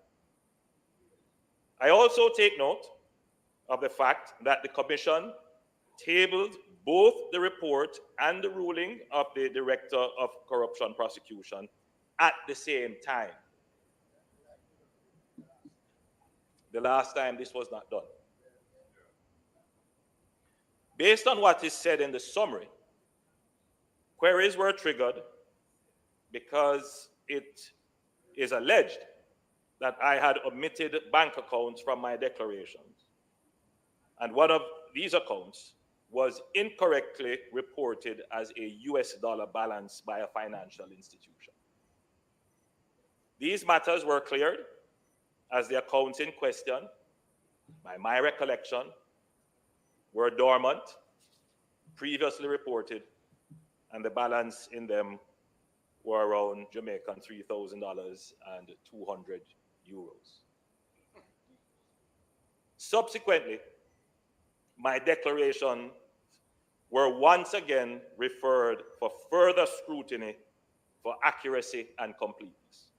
I also take note of the fact that the Commission tabled both the report and the ruling of the Director of Corruption Prosecution at the same time. The last time this was not done. Based on what is said in the summary, queries were triggered because it is alleged that I had omitted bank accounts from my declarations. And one of these accounts was incorrectly reported as a US dollar balance by a financial institution. These matters were cleared as the accounts in question, by my recollection, were dormant, previously reported, and the balance in them were around Jamaican $3,000 and 200 euros. Subsequently, my declaration were once again referred for further scrutiny for accuracy and completeness.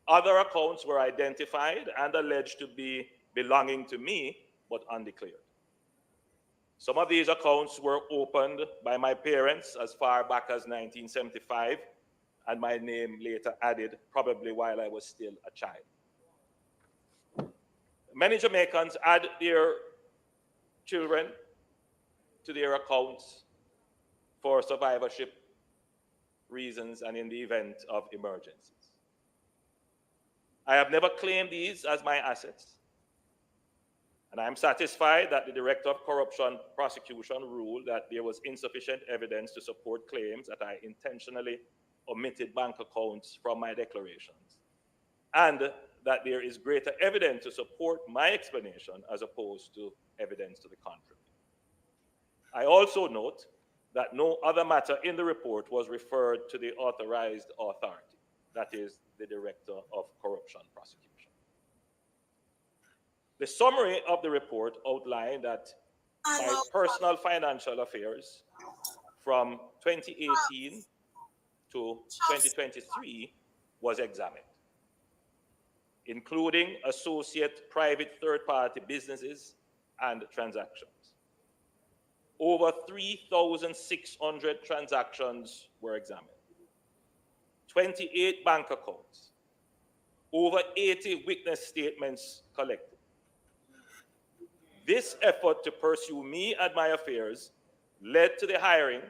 Other accounts were identified and alleged to be belonging to me, but undeclared. Some of these accounts were opened by my parents as far back as 1975, and my name later added, probably while I was still a child. Many Jamaicans add their children to their accounts for survivorship reasons and in the event of emergencies. I have never claimed these as my assets, and I am satisfied that the Director of Corruption Prosecution ruled that there was insufficient evidence to support claims that I intentionally omitted bank accounts from my declarations, and that there is greater evidence to support my explanation as opposed to evidence to the contrary. I also note that no other matter in the report was referred to the authorized authority, that is, the Director of Corruption Prosecution. The summary of the report outlined that my personal financial affairs from 2018 to 2023 was examined, including associate private third-party businesses and transactions. Over 3,600 transactions were examined, 28 bank accounts, over 80 witness statements collected. This effort to pursue me and my affairs led to the hiring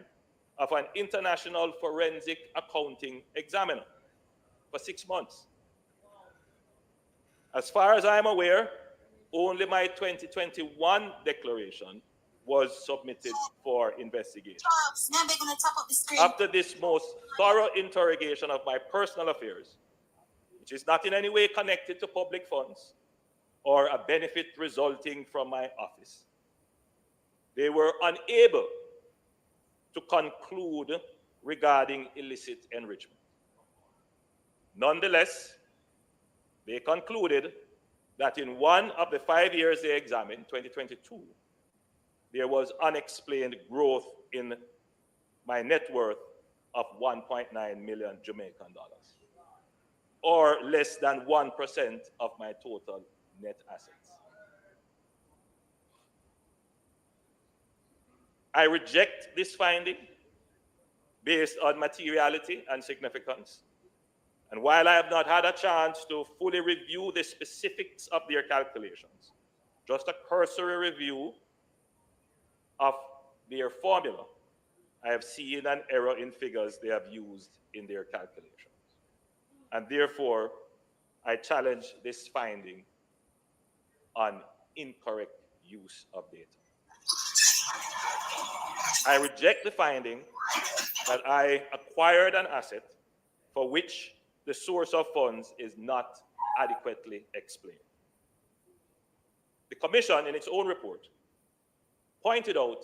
of an international forensic accounting examiner for 6 months. As far as I'm aware, only my 2021 declaration was submitted for investigation. After this most thorough interrogation of my personal affairs, which is not in any way connected to public funds or a benefit resulting from my office, they were unable to conclude regarding illicit enrichment. Nonetheless, they concluded that in one of the 5 years they examined, 2022, there was unexplained growth in my net worth of 1.9 million Jamaican dollars, or less than 1% of my total net assets. I reject this finding based on materiality and significance. And while I have not had a chance to fully review the specifics of their calculations, just a cursory review of their formula, I have seen an error in figures they have used in their calculations. And therefore, I challenge this finding on incorrect use of data. I reject the finding that I acquired an asset for which the source of funds is not adequately explained. The Commission, in its own report, pointed out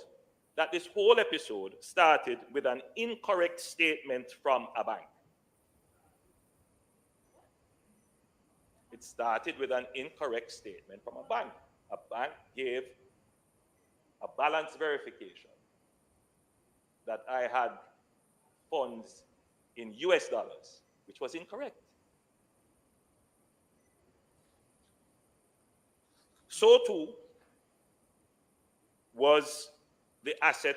that this whole episode started with an incorrect statement from a bank. It started with an incorrect statement from a bank. A bank gave a balance verification that I had funds in US dollars, which was incorrect. So too was the asset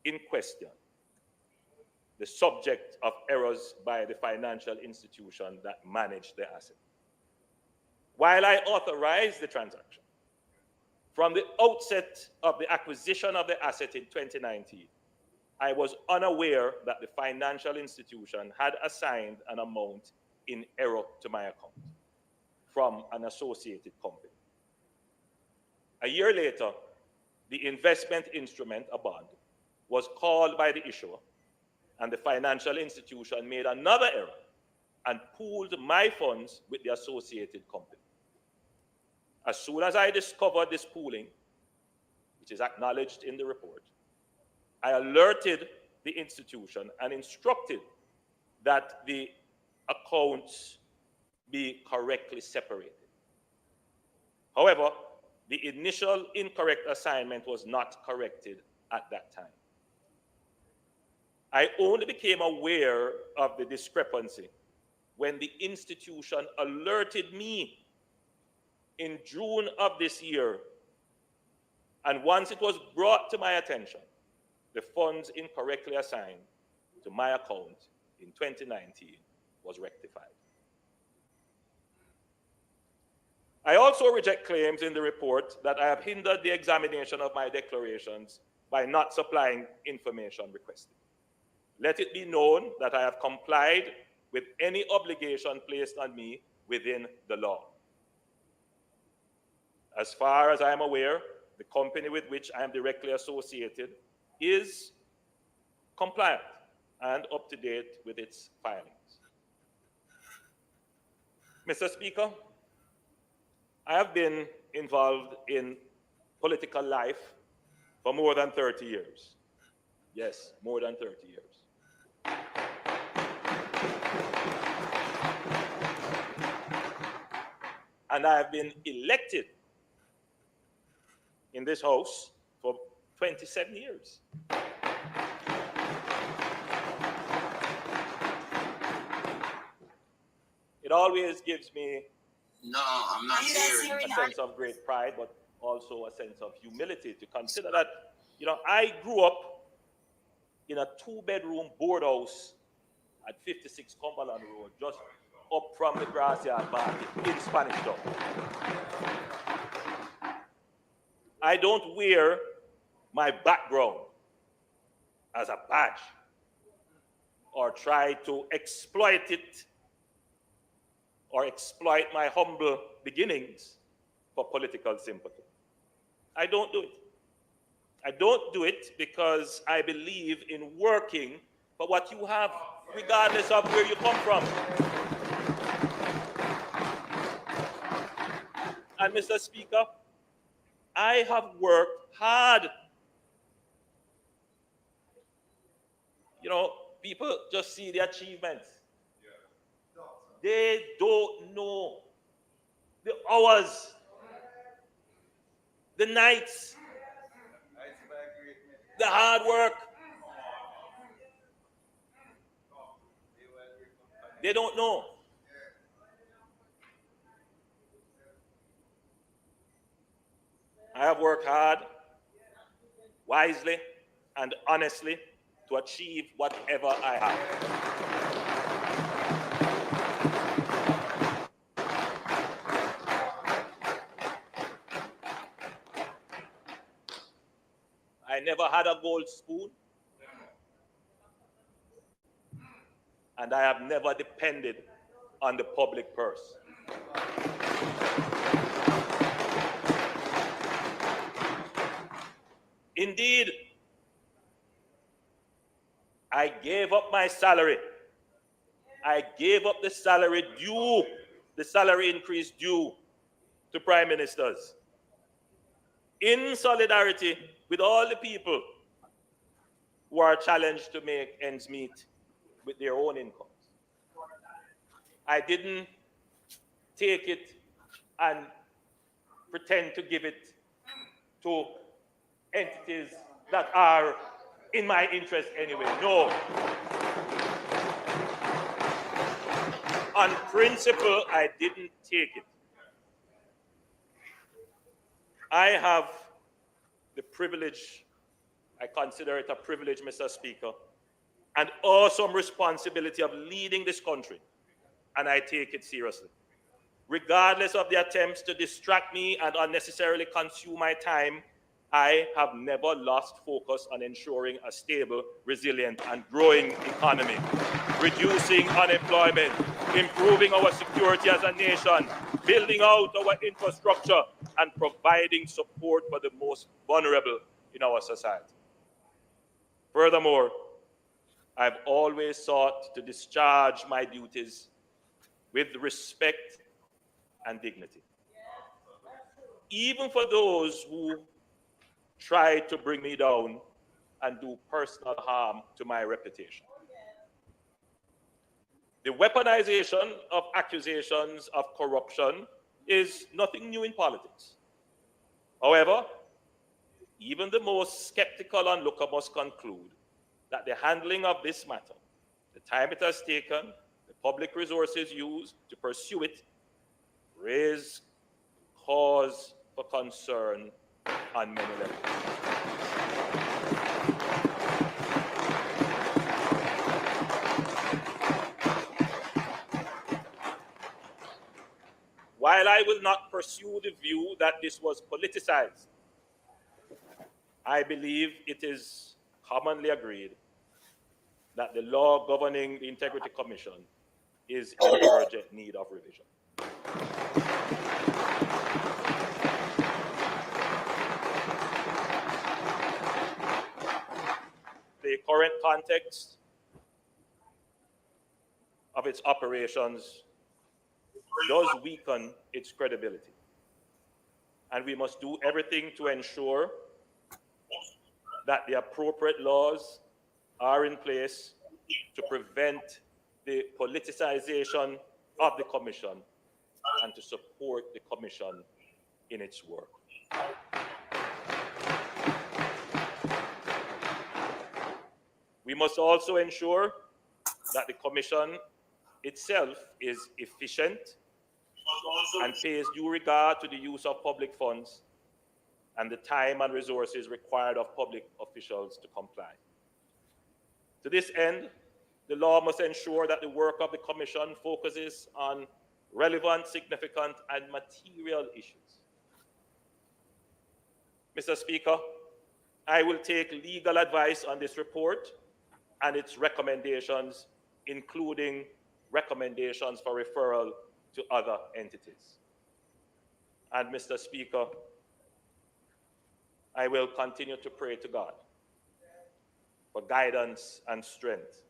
in question. the subject of errors by the financial institution that managed the asset. While I authorized the transaction, from the outset of the acquisition of the asset in 2019, I was unaware that the financial institution had assigned an amount in error to my account from an associated company. A year later, the investment instrument, a bond, was called by the issuer, and the financial institution made another error and pooled my funds with the associated company. As soon as I discovered this pooling, which is acknowledged in the report, I alerted the institution and instructed that the accounts be correctly separated. However, the initial incorrect assignment was not corrected at that time. I only became aware of the discrepancy when the institution alerted me in June of this year, and once it was brought to my attention, the funds incorrectly assigned to my account in 2019 was rectified. I also reject claims in the report that I have hindered the examination of my declarations by not supplying information requested. Let it be known that I have complied with any obligation placed on me within the law. As far as I am aware, the company with which I am directly associated is compliant and up to date with its filings. Mr. Speaker, I have been involved in political life for more than 30 years. Yes, more than 30 years. And I have been elected in this House for 27 years. It always gives me a sense of great pride, but also a sense of humility to consider that, I grew up in a 2-bedroom board house at 56 Cumberland Road, just up from the Grassyard Market in Spanish Town. I don't wear my background as a badge or try to exploit it or exploit my humble beginnings for political sympathy. I don't do it. I don't do it because I believe in working for what you have, regardless of where you come from. And Mr. Speaker, I have worked hard. People just see the achievements. They don't know the hours, the nights, the hard work. They don't know. I have worked hard, wisely, and honestly to achieve whatever I have. I never had a gold spoon, and I have never depended on the public purse. Indeed, I gave up my salary. I gave up the salary due, the salary increase due to prime ministers, in solidarity with all the people who are challenged to make ends meet with their own incomes. I didn't take it and pretend to give it to entities that are in my interest anyway. No. On principle, I didn't take it. I have the privilege, I consider it a privilege, Mr. Speaker, and awesome responsibility of leading this country, and I take it seriously. Regardless of the attempts to distract me and unnecessarily consume my time, I have never lost focus on ensuring a stable, resilient, and growing economy, reducing unemployment, improving our security as a nation, building out our infrastructure, and providing support for the most vulnerable in our society. Furthermore, I've always sought to discharge my duties with respect and dignity, even for those who try to bring me down and do personal harm to my reputation. The weaponization of accusations of corruption is nothing new in politics. However, even the most skeptical onlooker must conclude that the handling of this matter, the time it has taken, the public resources used to pursue it, raise cause for concern on many levels. While I will not pursue the view that this was politicized, I believe it is commonly agreed that the law governing the Integrity Commission is in urgent need of revision. The current context of its operations does weaken its credibility, and we must do everything to ensure that the appropriate laws are in place to prevent the politicization of the Commission and to support the Commission in its work. We must also ensure that the Commission itself is efficient and pays due regard to the use of public funds and the time and resources required of public officials to comply. To this end, the law must ensure that the work of the Commission focuses on relevant, significant, and material issues. Mr. Speaker, I will take legal advice on this report and its recommendations, including recommendations for referral to other entities. And Mr. Speaker, I will continue to pray to God for guidance and strength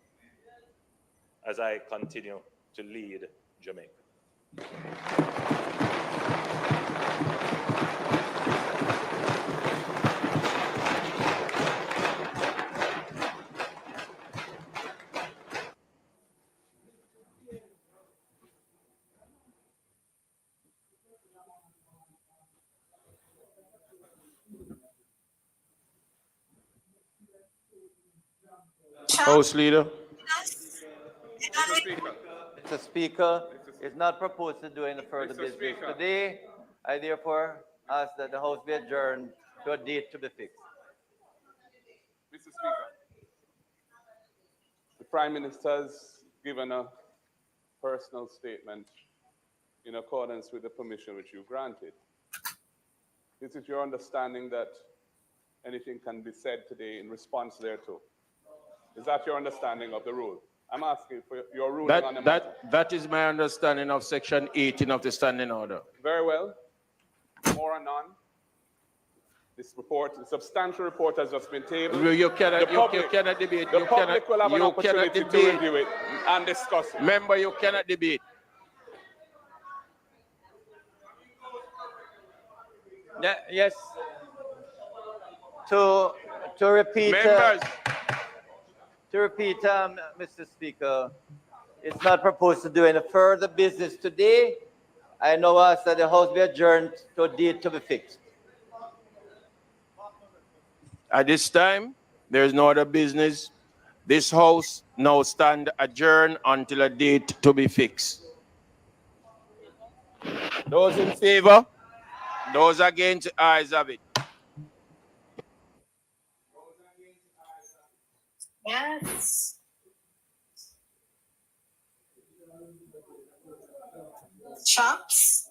as I continue to lead Jamaica. House Leader. Mr. Speaker, it's not proposed to do any further business today. I therefore ask that the House be adjourned to a date to be fixed. Mr. Speaker, the Prime Minister has given a personal statement in accordance with the permission which you granted. Is it your understanding that anything can be said today in response thereto? Is that your understanding of the rule? I'm asking for your ruling on the matter. That is my understanding of Section 18 of the Standing Order. Very well. More or none. This report, the substantial report has just been tabled. You cannot debate. The public will have an opportunity to review it and discuss it. Member, you cannot debate. Yeah, yes. To repeat, Members. Mr. Speaker, it's not proposed to do any further business today. I now ask that the House be adjourned to a date to be fixed. At this time, there is no other business. This House now stand adjourned until a date to be fixed. Those in favor? Those against, ayes have it. Yes. Chops?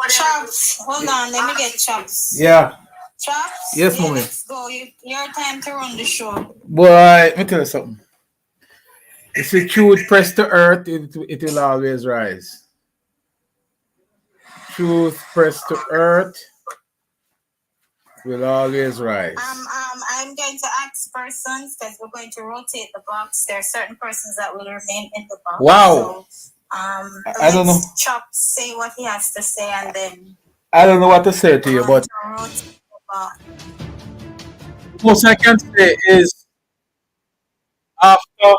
Chops, hold on, let me get Chops. Yeah. Chops? Yes, yeah, mommy. let's go. Your time to run the show. Boy, let me tell you something. If the truth press to earth, it will always rise. Truth press to earth will always rise. I'm going to ask persons because we're going to rotate the box. There are certain persons that will remain in the box. Wow. So, I don't know. Chops say what he has to say, and then I don't know what to say to you, but rotate the box. most I can say is after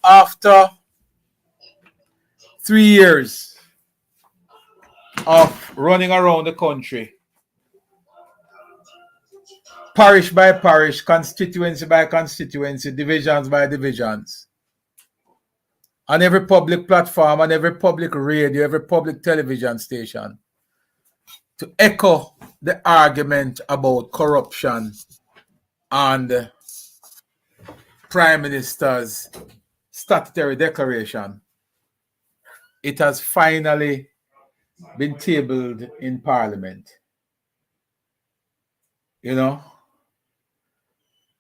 after 3 years of running around the country, parish by parish, constituency by constituency, divisions by divisions, on every public platform, on every public radio, every public television station, to echo the argument about corruption and Prime Minister's statutory declaration, it has finally been tabled in Parliament. You know,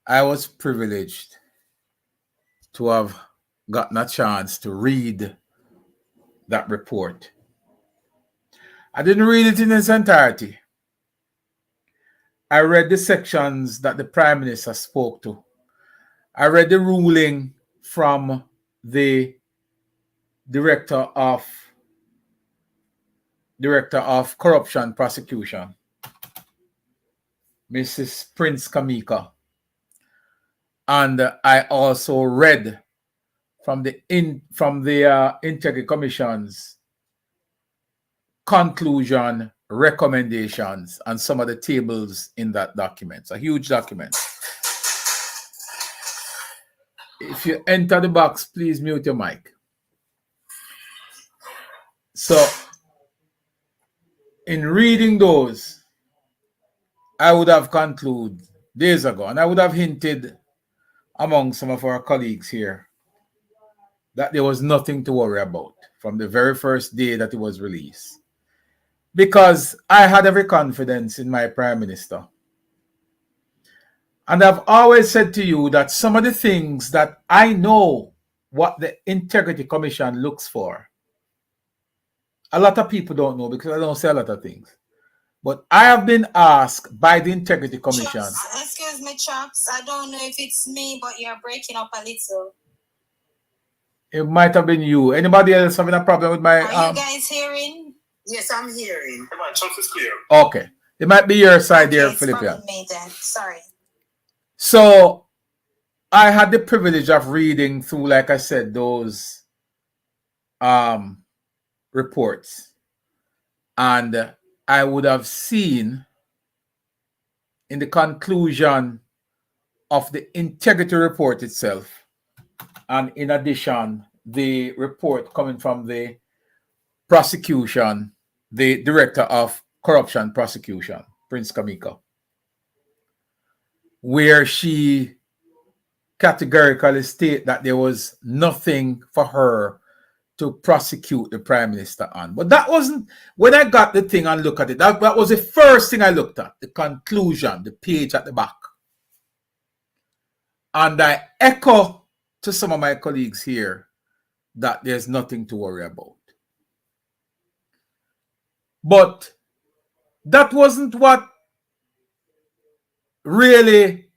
I was privileged to have gotten a chance to read that report. I didn't read it in its entirety. I read the sections that the Prime Minister spoke to. I read the ruling from the Director of Corruption Prosecution, Mrs. Prince Kamika. And I also read from the Integrity Commission's conclusion, recommendations, and some of the tables in that document. It's a huge document. If you enter the box, please mute your mic. So, in reading those, I would have concluded days ago, and I would have hinted among some of our colleagues here that there was nothing to worry about from the very first day that it was released. Because I had every confidence in my Prime Minister. And I've always said to you that some of the things that I know what the Integrity Commission looks for, a lot of people don't know because I don't say a lot of things. But I have been asked by the Integrity Commission. Chops, excuse me, Chops. I don't know if it's me, but you're breaking up a little. It might have been you. Anybody else having a problem with my... Are you guys hearing? Yes, I'm hearing. Come on, Chops is clear. Okay. It might be your side there, It's Philippa. probably me then. Sorry. So I had the privilege of reading through, like I said, those reports. And I would have seen in the conclusion of the integrity report itself, and in addition, the report coming from the prosecution, the Director of Corruption Prosecution, Prince Kamika, where she categorically stated that there was nothing for her to prosecute the Prime Minister on. But that wasn't, when I got the thing and looked at it, that was the first thing I looked at, the conclusion, the page at the back. And I echo to some of my colleagues here that there's nothing to worry about. But that wasn't what really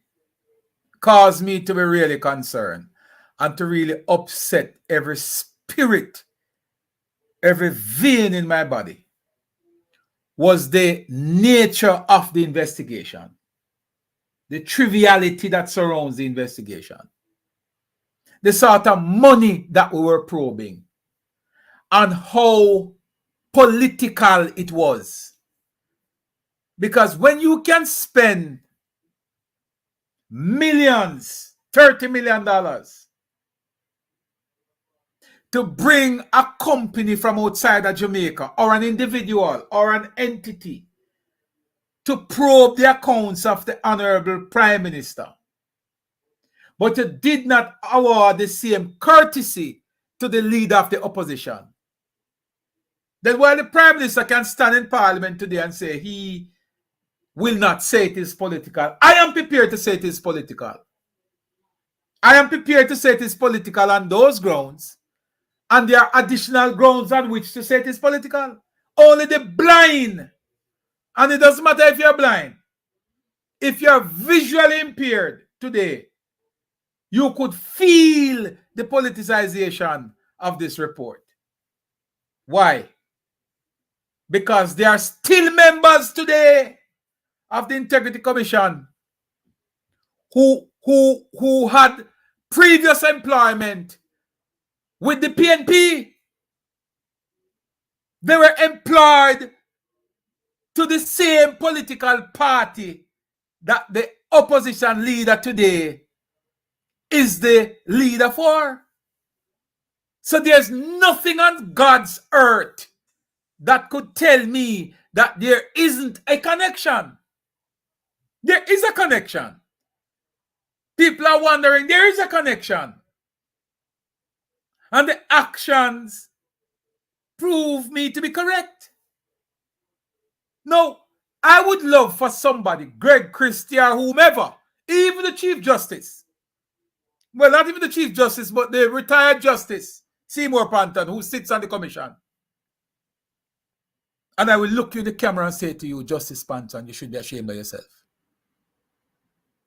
caused me to be really concerned and to really upset every spirit, every vein in my body, was the nature of the investigation, the triviality that surrounds the investigation, the sort of money that we were probing, and how political it was. Because when you can spend millions, $30 million, to bring a company from outside of Jamaica or an individual or an entity to probe the accounts of the Honorable Prime Minister. But you did not award the same courtesy to the leader of the opposition. Then while the Prime Minister can stand in Parliament today and say he will not say it is political, I am prepared to say it is political. I am prepared to say it is political on those grounds, and there are additional grounds on which to say it is political. Only the blind, and it doesn't matter if you're blind, if you're visually impaired today, you could feel the politicization of this report. Why? Because there are still members today of the Integrity Commission who had previous employment with the PNP. They were employed to the same political party that the opposition leader today is the leader for. So there's nothing on God's earth that could tell me that there isn't a connection. There is a connection. People are wondering, there is a connection. And the actions prove me to be correct. No, I would love for somebody, Greg Christie or whomever, even the Chief Justice. Well, not even the Chief Justice, but the retired Justice, Seymour Panton, who sits on the commission. And I will look you in the camera and say to you, Justice Panton, you should be ashamed of yourself.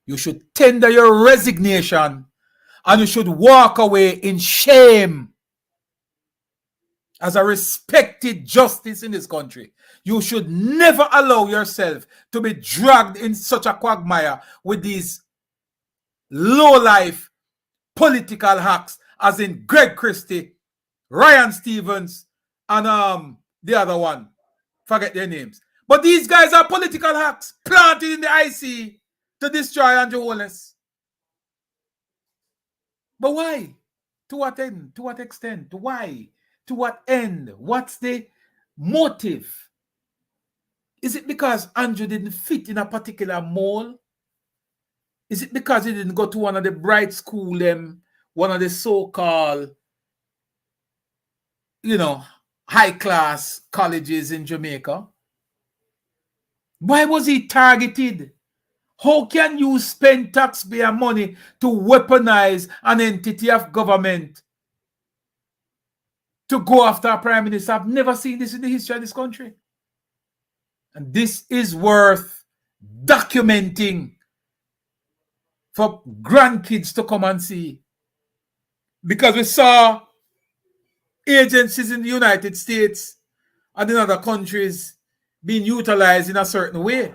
You should tender your resignation and you should walk away in shame. As a respected justice in this country, you should never allow yourself to be dragged in such a quagmire with these low-life political hacks, as in Greg Christie, Ryan Stevens, and the other one. Forget their names. But these guys are political hacks planted in the IC to destroy Andrew Holness. But why? To what end? To what extent? Why? To what end? What's the motive? Is it because Andrew didn't fit in a particular mold? Is it because he didn't go to one of the bright school, one of the so-called, high-class colleges in Jamaica? Why was he targeted? How can you spend taxpayer money to weaponize an entity of government to go after a prime minister? I've never seen this in the history of this country. And this is worth documenting for grandkids to come and see. Because we saw agencies in the United States and in other countries being utilized in a certain way.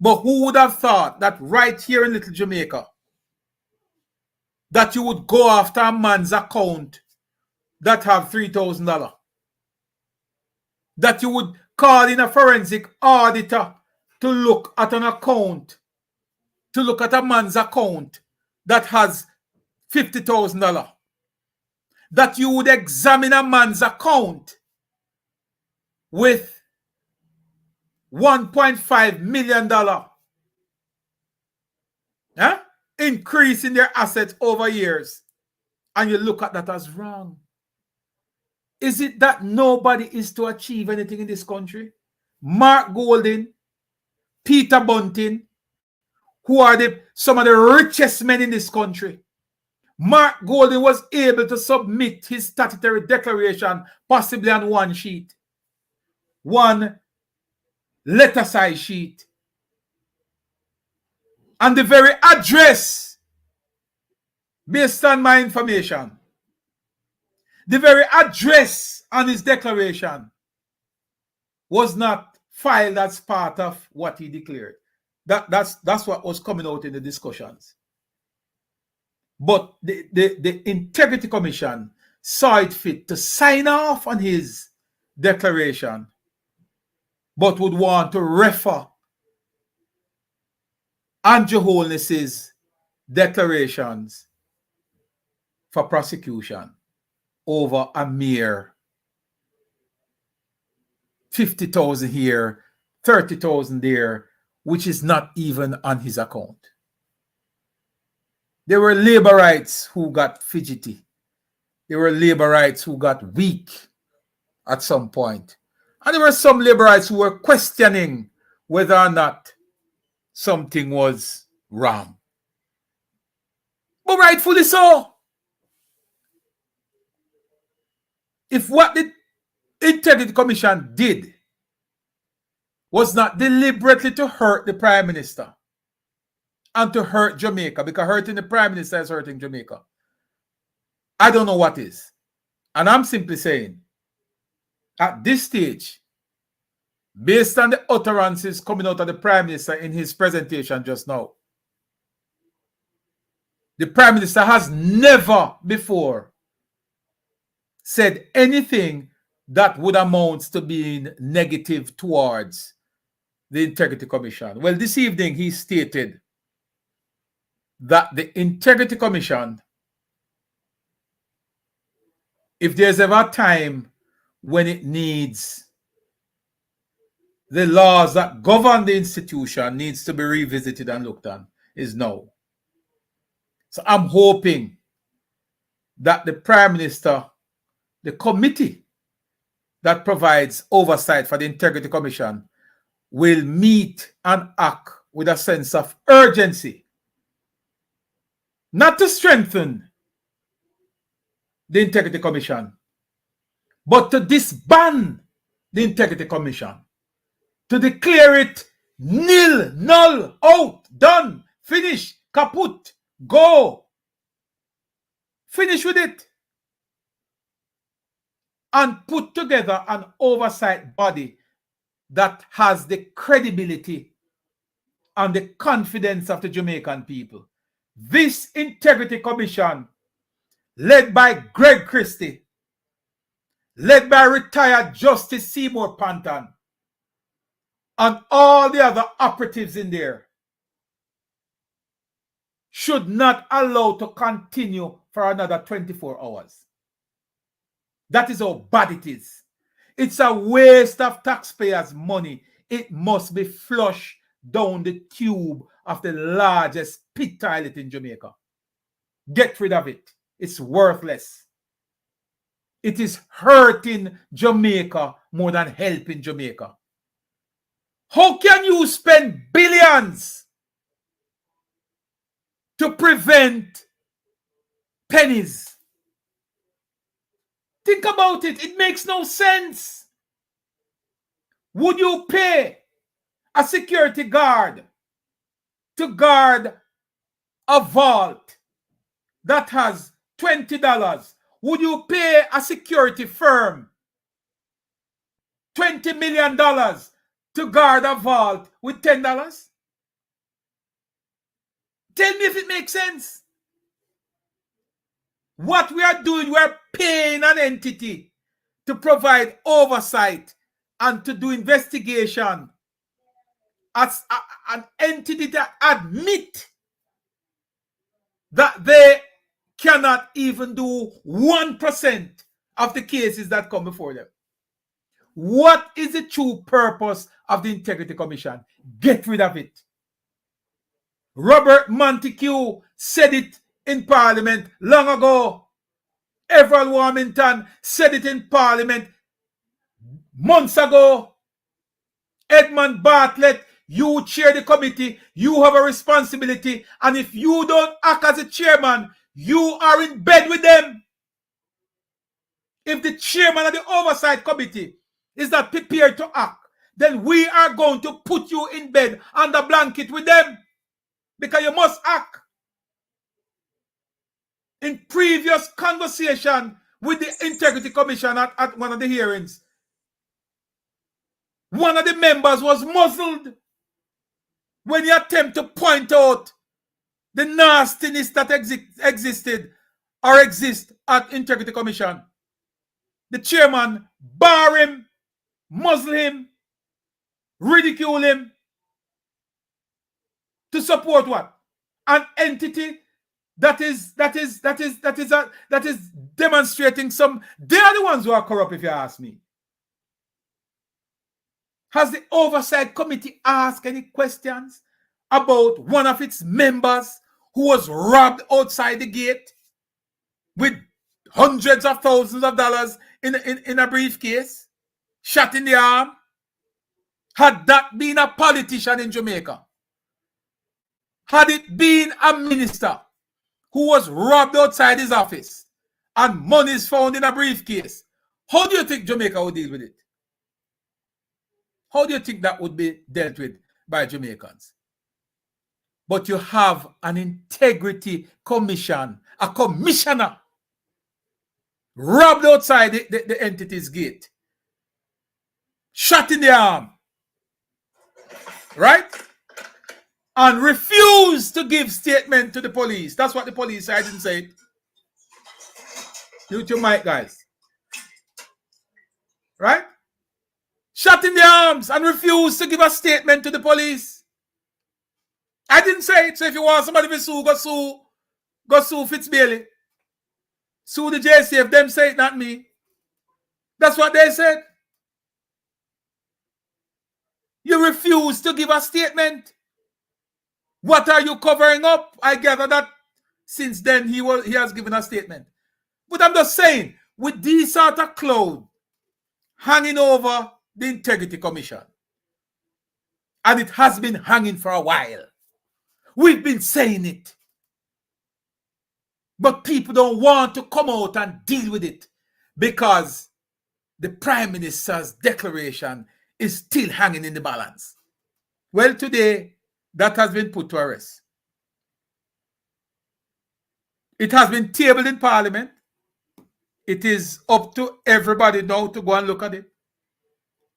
But who would have thought that right here in Little Jamaica, that you would go after a man's account that have $3,000? That you would call in a forensic auditor to look at an account, to look at a man's account that has $50,000? That you would examine a man's account with $1.5 million increase in their assets over years, and you look at that as wrong. Is it that nobody is to achieve anything in this country? Mark Golding, Peter Bunting, who are some of the richest men in this country. Mark Golding was able to submit his statutory declaration possibly on one sheet, one letter size sheet, and the very address, based on my information, the very address on his declaration was not filed as part of what he declared. That's what was coming out in the discussions. But the Integrity Commission saw it fit to sign off on his declaration, but would want to refer Andrew Holness's declarations for prosecution over a mere 50,000 here, 30,000 there, which is not even on his account. There were laborites who got fidgety. There were laborites who got weak at some point. And there were some laborites who were questioning whether or not something was wrong. But rightfully so. If what the Integrity Commission did was not deliberately to hurt the Prime Minister and to hurt Jamaica, because hurting the Prime Minister is hurting Jamaica, I don't know what is. And I'm simply saying, at this stage, based on the utterances coming out of the Prime Minister in his presentation just now, the Prime Minister has never before said anything that would amount to being negative towards the Integrity Commission. Well, this evening he stated that the Integrity Commission, if there's ever a time when it needs the laws that govern the institution needs to be revisited and looked at, is now. So I'm hoping that the Prime Minister, the committee that provides oversight for the Integrity Commission, will meet and act with a sense of urgency, not to strengthen the Integrity Commission, but to disband the Integrity Commission, to declare it nil, null, out, done, finish, kaput, go. Finish with it. And put together an oversight body that has the credibility and the confidence of the Jamaican people. This Integrity Commission, led by Greg Christie, led by retired Justice Seymour Panton, and all the other operatives in there, should not allow to continue for another 24 hours. That is how bad it is. It's a waste of taxpayers' money. It must be flushed down the tube of the largest pit toilet in Jamaica. Get rid of it. It's worthless. It is hurting Jamaica more than helping Jamaica. How can you spend billions to prevent pennies? Think about it. It makes no sense. Would you pay a security guard to guard a vault that has $20? Would you pay a security firm $20 million to guard a vault with $10? Tell me if it makes sense. What we are doing, we are paying an entity to provide oversight and to do investigation as an entity that admit that they cannot even do 1% of the cases that come before them. What is the true purpose of the Integrity Commission? Get rid of it. Robert Montague said it in Parliament long ago. Everett Warmington said it in Parliament months ago. Edmund Bartlett, you chair the committee, you have a responsibility, and if you don't act as a chairman, you are in bed with them. If the chairman of the oversight committee is not prepared to act, then we are going to put you in bed under blanket with them, because you must act. In previous conversation with the Integrity Commission at one of the hearings, one of the members was muzzled when he attempted to point out the nastiness that existed or exists at Integrity Commission. The chairman bar him, muzzle him, ridicule him to support what? An entity that is demonstrating some. They are the ones who are corrupt, if you ask me. Has the Oversight Committee asked any questions about one of its members who was robbed outside the gate with hundreds of thousands of dollars in a briefcase, shot in the arm? Had that been a politician in Jamaica? Had it been a minister who was robbed outside his office and money is found in a briefcase, how do you think Jamaica would deal with it? How do you think that would be dealt with by Jamaicans? But you have an integrity commission, a commissioner robbed outside the entity's gate, shot in the arm, right? And refused to give statement to the police. That's what the police said. I didn't say it. Mute your mic, guys. Right? Shot in the arms and refused to give a statement to the police. I didn't say it. So if you want somebody to sue, go sue. Go sue Fitzbailey. Sue the JCF. Them say it, not me. That's what they said. You refuse to give a statement. What are you covering up? I gather that since then he has given a statement. But I'm just saying, with these sort of cloud hanging over the Integrity Commission, and it has been hanging for a while. We've been saying it. But people don't want to come out and deal with it because the Prime Minister's declaration is still hanging in the balance. Well, today, that has been put to rest. It has been tabled in Parliament. It is up to everybody now to go and look at it.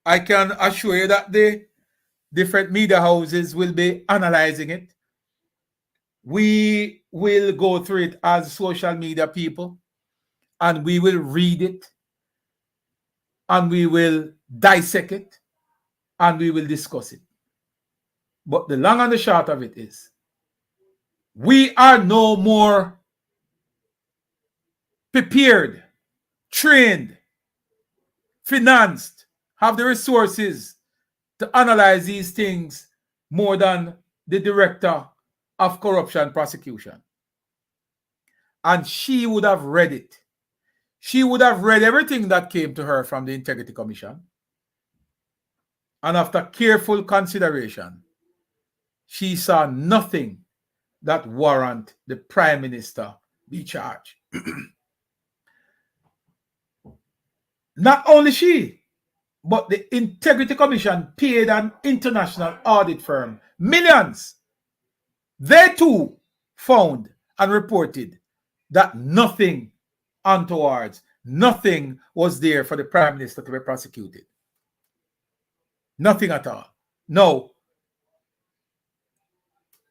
I can assure you that the different media houses will be analyzing it. We will go through it as social media people, and we will read it, and we will dissect it, and we will discuss it. But the long and the short of it is, we are no more prepared, trained, financed, have the resources to analyze these things more than the Director of Corruption Prosecution. And she would have read it. She would have read everything that came to her from the Integrity Commission. And after careful consideration, she saw nothing that warrant the Prime Minister be charged. Not only she, but the Integrity Commission paid an international audit firm millions. They too found and reported that nothing untoward, nothing was there for the Prime Minister to be prosecuted. Nothing at all. No.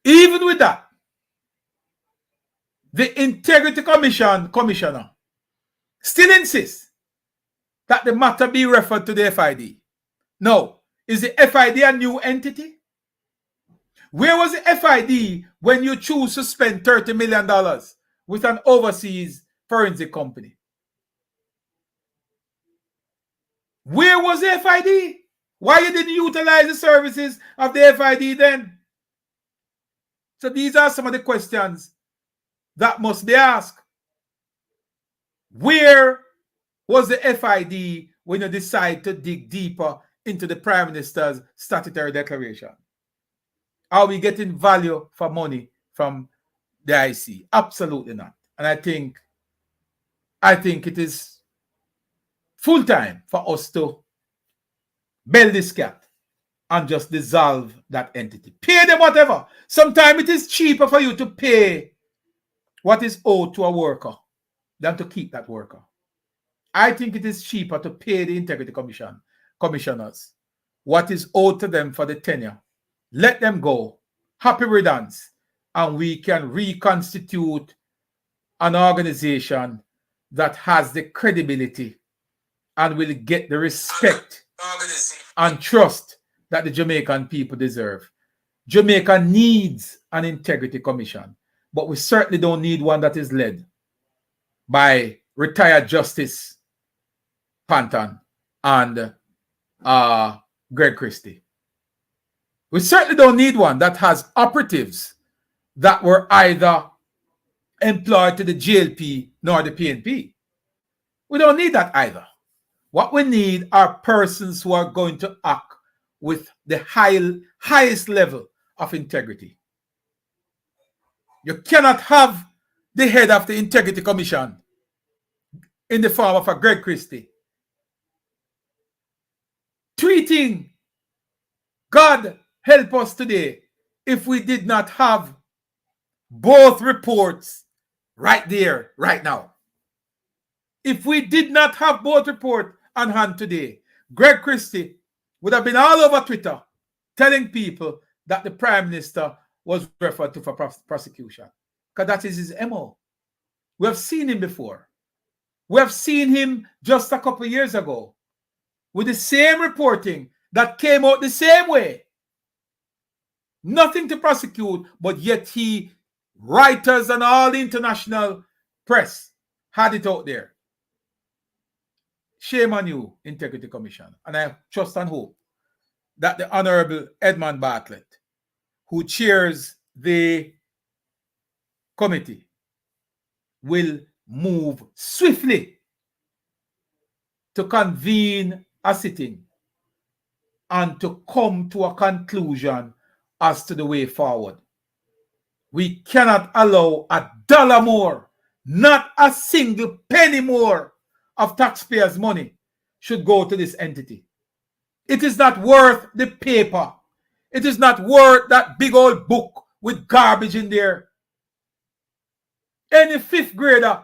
Even with that, the Integrity Commission commissioner still insists that the matter be referred to the FID. No. Is the FID a new entity? Where was the FID when you choose to spend $30 million with an overseas forensic company? Where was the FID? Why you didn't utilize the services of the FID then? So these are some of the questions that must be asked. Where was the FID when you decide to dig deeper into the Prime Minister's statutory declaration? Are we getting value for money from the IC? Absolutely not. And I think it is full time for us to bail this cat and just dissolve that entity. Pay them whatever. Sometimes it is cheaper for you to pay what is owed to a worker than to keep that worker. I think it is cheaper to pay the Integrity Commission commissioners what is owed to them for the tenure. Let them go. Happy riddance. And we can reconstitute an organization that has the credibility and will get the respect and trust that the Jamaican people deserve. Jamaica needs an Integrity Commission, but we certainly don't need one that is led by retired Justice Panton and Greg Christie. We certainly don't need one that has operatives that were either employed to the GLP nor the PNP. We don't need that either. What we need are persons who are going to act with the highest level of integrity. You cannot have the head of the Integrity Commission in the form of a Greg Christie tweeting, God help us today if we did not have both reports right there, right now. If we did not have both reports on hand today, Greg Christie would have been all over Twitter telling people that the Prime Minister was referred to for prosecution. Because that is his MO. We have seen him before. We have seen him just a couple of years ago with the same reporting that came out the same way. Nothing to prosecute, but yet writers and all the international press had it out there. Shame on you, Integrity Commission. And I trust and hope that the Honorable Edmund Bartlett, who chairs the committee, will move swiftly to convene a sitting and to come to a conclusion as to the way forward. We cannot allow $1 more, not a single penny more of taxpayers' money should go to this entity. It is not worth the paper. It is not worth that big old book with garbage in there. Any 5th grader,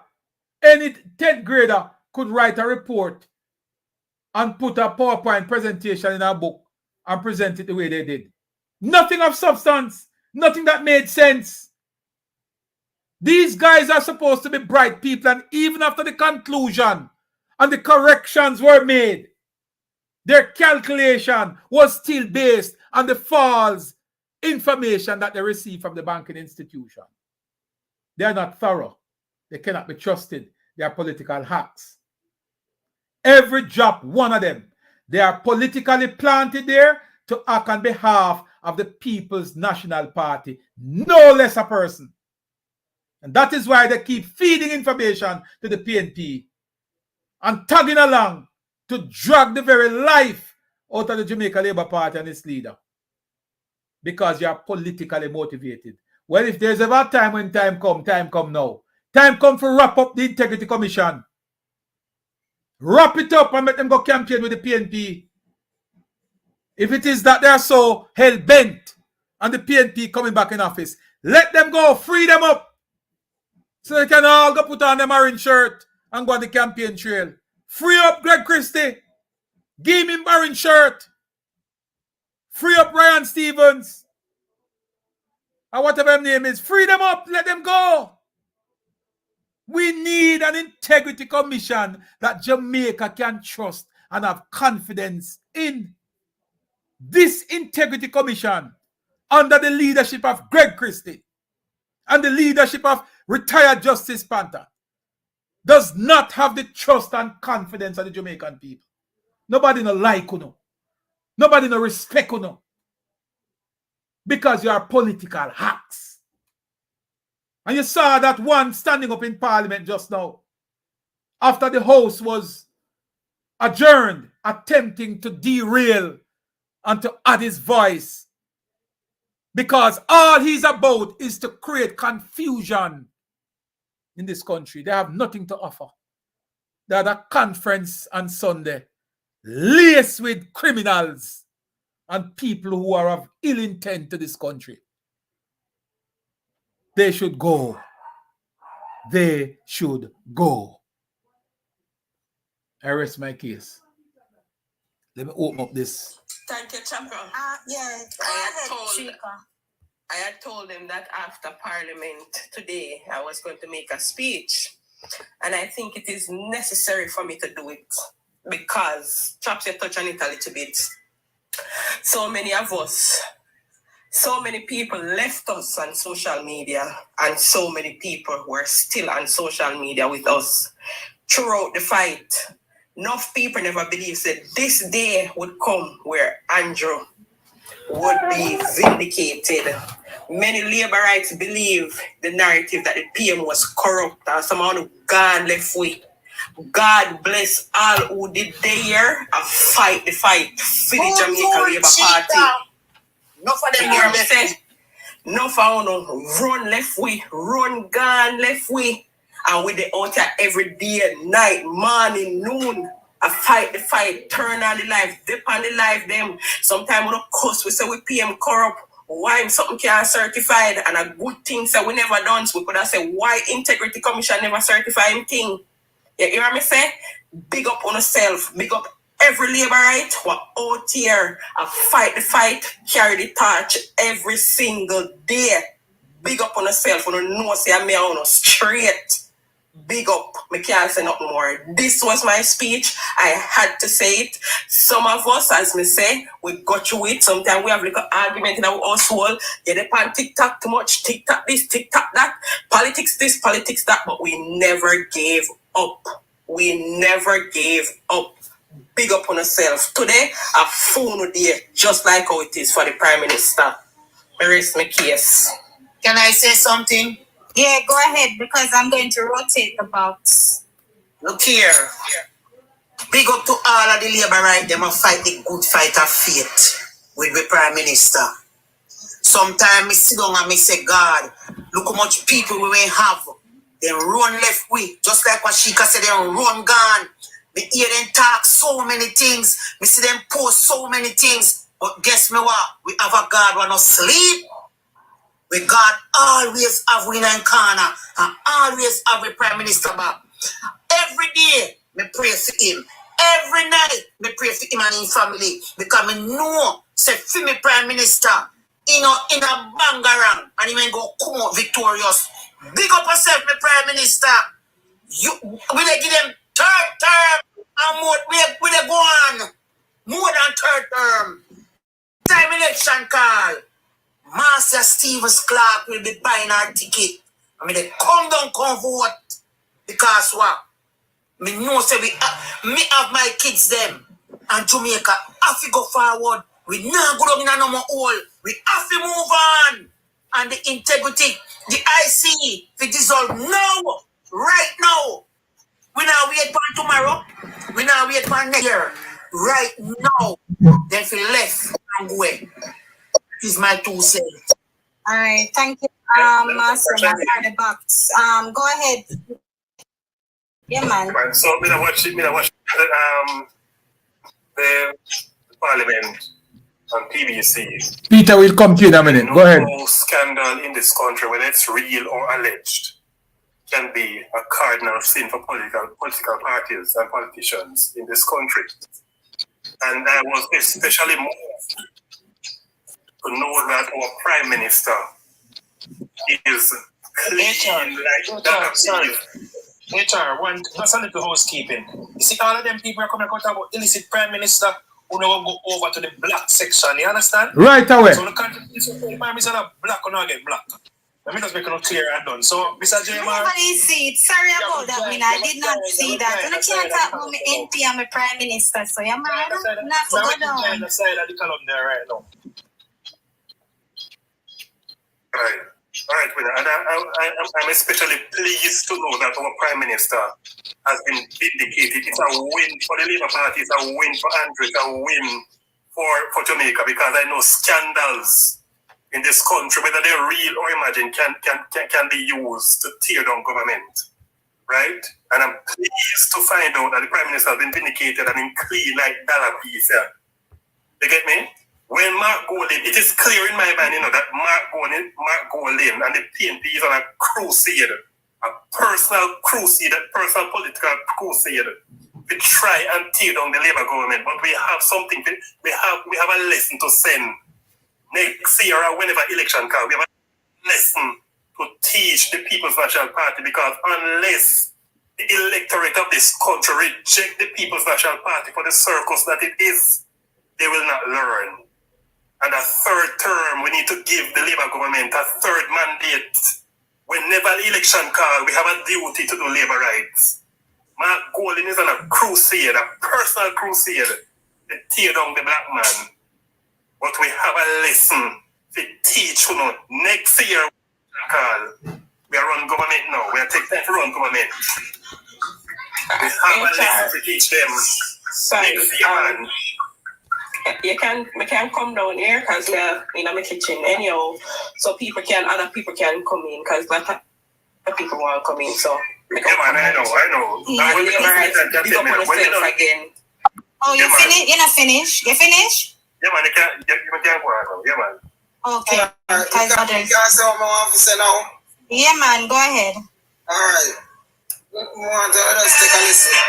any 10th grader could write a report and put a PowerPoint presentation in a book and present it the way they did. Nothing of substance, nothing that made sense. These guys are supposed to be bright people, and even after the conclusion and the corrections were made, their calculation was still based on the false information that they received from the banking institution. They are not thorough. They cannot be trusted. They are political hacks. Every drop, one of them, they are politically planted there to act on behalf of the People's National Party, no less a person. And that is why they keep feeding information to the PNP and tagging along to drag the very life out of the Jamaica Labour Party and its leader. Because you are politically motivated. Well, if there's ever a time when time come now. Time come for wrap up the Integrity Commission. Wrap it up and let them go campaign with the PNP. If it is that they are so hell-bent and the PNP coming back in office, let them go, free them up. So they can all go put on them orange shirt and go on the campaign trail. Free up Greg Christie. Give him orange shirt. Free up Ryan Stevens. And whatever his name is. Free them up. Let them go. We need an Integrity Commission that Jamaica can trust and have confidence in. This Integrity Commission, under the leadership of Greg Christie and the leadership of retired Justice Panther, does not have the trust and confidence of the Jamaican people. Nobody no like you. Nobody no respect you. Because you are political hacks. And you saw that one standing up in Parliament just now, after the House was adjourned, attempting to derail and to add his voice. Because all he's about is to create confusion in this country. They have nothing to offer. They had a conference on Sunday, laced with criminals and people who are of ill intent to this country. They should go. They should go. I rest my case. Let me open up this. Thank you, Chapel. Yes. I had told him that after Parliament today, I was going to make a speech. And I think it is necessary for me to do it because, Chaps, you touched on it a little bit. So many of us, so many people left us on social media, and so many people were still on social media with us throughout the fight enough people never believed that this day would come where Andrew would be vindicated. Many Labourites believe the narrative that the PM was corrupt and somehow God left with. God bless all who did there and fight the fight for the Jamaica Labour Party. Enough of them here left. Enough of them run left way, run gone left way. And with the out here every day, night, morning, noon. I fight the fight, turn on the life, dip on the life them. Sometimes we don't cuss, we say we PM corrupt. Why something can't certified and a good thing so we never done. So we could have said why Integrity Commission never certify him thing. You hear me say? Big up on yourself, big up every Labourite who are out here and fight the fight, carry the torch every single day. Big up on yourself, when you know say I'm on a straight. Big up, I can't say nothing more. This was my speech. I had to say it. Some of us, as me say, we got through it. Sometimes we have like an argument in our household. You depend TikTok too much, TikTok this, TikTok that, politics this, politics that, but we never gave up. We never gave up. Big up on yourself. Today, a phone day, just like how it is for the Prime Minister. I rest my case. Can I say something? Yeah, go ahead, because I'm going to rotate the box. Look here. Big up to all of the Labourite, them a fight the good fight of faith with the Prime Minister. Sometimes I sit down and I say, God, look how much people we may have. They run left way, just like what Sheikah said, they run gone. Me hear them talk so many things. Me see them post so many things. But guess me what? We have a God who no sleep. We God always have we in corner and always have a Prime Minister back. Every day, me pray for him. Every night, me pray for him and his family. Because me know, say, for me Prime Minister, in a bangarang, and he may go come out victorious. Big up yourself, me Prime Minister. We they give them third term and more, we they go on. More than third term. Time election call. Master Stevens Clark will be buying our ticket. I mean, they come down, come vote. Because what? Me know say me have my kids them. And Jamaica have to go forward. We not go down in no more hole. We have to move on. And the integrity, the IC, the dissolve now. Right now. We now wait for tomorrow. We now wait for next year. Right now. Then we left and go away. Is my 2 cents. All right, thank you, Master the box. Go ahead. Yeah, man. So me watch the Parliament on PBC. Peter will come to you in a minute. Go ahead. No scandal in this country, whether it's real or alleged, can be a cardinal sin for political parties and politicians in this country. And I was especially moved to know that our Prime Minister is clean like that. Sorry. HR, that's a little housekeeping. You see, all of them people are coming out about illicit Prime Minister who never go over to the black section. You understand? Right away. So the country, the Prime Minister not black or not get black. Let me just make it clear and done. So, Mr. J. Nobody see it. Sorry about that, I did not see that. And I can't talk about my MP and my Prime Minister. So, yeah, man, not to go down. The side of the column there right now. Right. All right, and I'm especially pleased to know that our Prime Minister has been vindicated. It's a win for the Labour Party, it's a win for Andrew, it's a win for Jamaica, because I know scandals in this country, whether they're real or imagined, can be used to tear down government. Right? And I'm pleased to find out that the Prime Minister has been vindicated and in clean like dollar piece. You get me? When Mark Golding, it is clear in my mind, that Mark Golding and the PNP is on a crusade, a personal crusade, a personal political crusade to try and tear down the Labour government. But we have something, we have a lesson to send next year or whenever election comes. We have a lesson to teach the People's National Party, because unless the electorate of this country reject the People's National Party for the circus that it is, they will not learn. And a third term, we need to give the Labour government a third mandate. Whenever the election call, we have a duty to do Labour rights. My goal is on a crusade, a personal crusade, to tear down the black man. But we have a lesson to teach you know, next year. Because we are run government now. We are taking time to run government. We have a lesson to teach them. Sorry, Next year, man. we can come down here because we're in my kitchen anyhow, so other people can come in because lot of people want to come in. So Yeah, man, I know. Yeah, When we big up on yourself again. Oh, you Yeah, man. finish? You not finish? You finish? Yeah, man, you can't go on. Yeah, man. Okay. You can't say what I want to say now. Yeah, man, go ahead. All right. We want to just take a listen.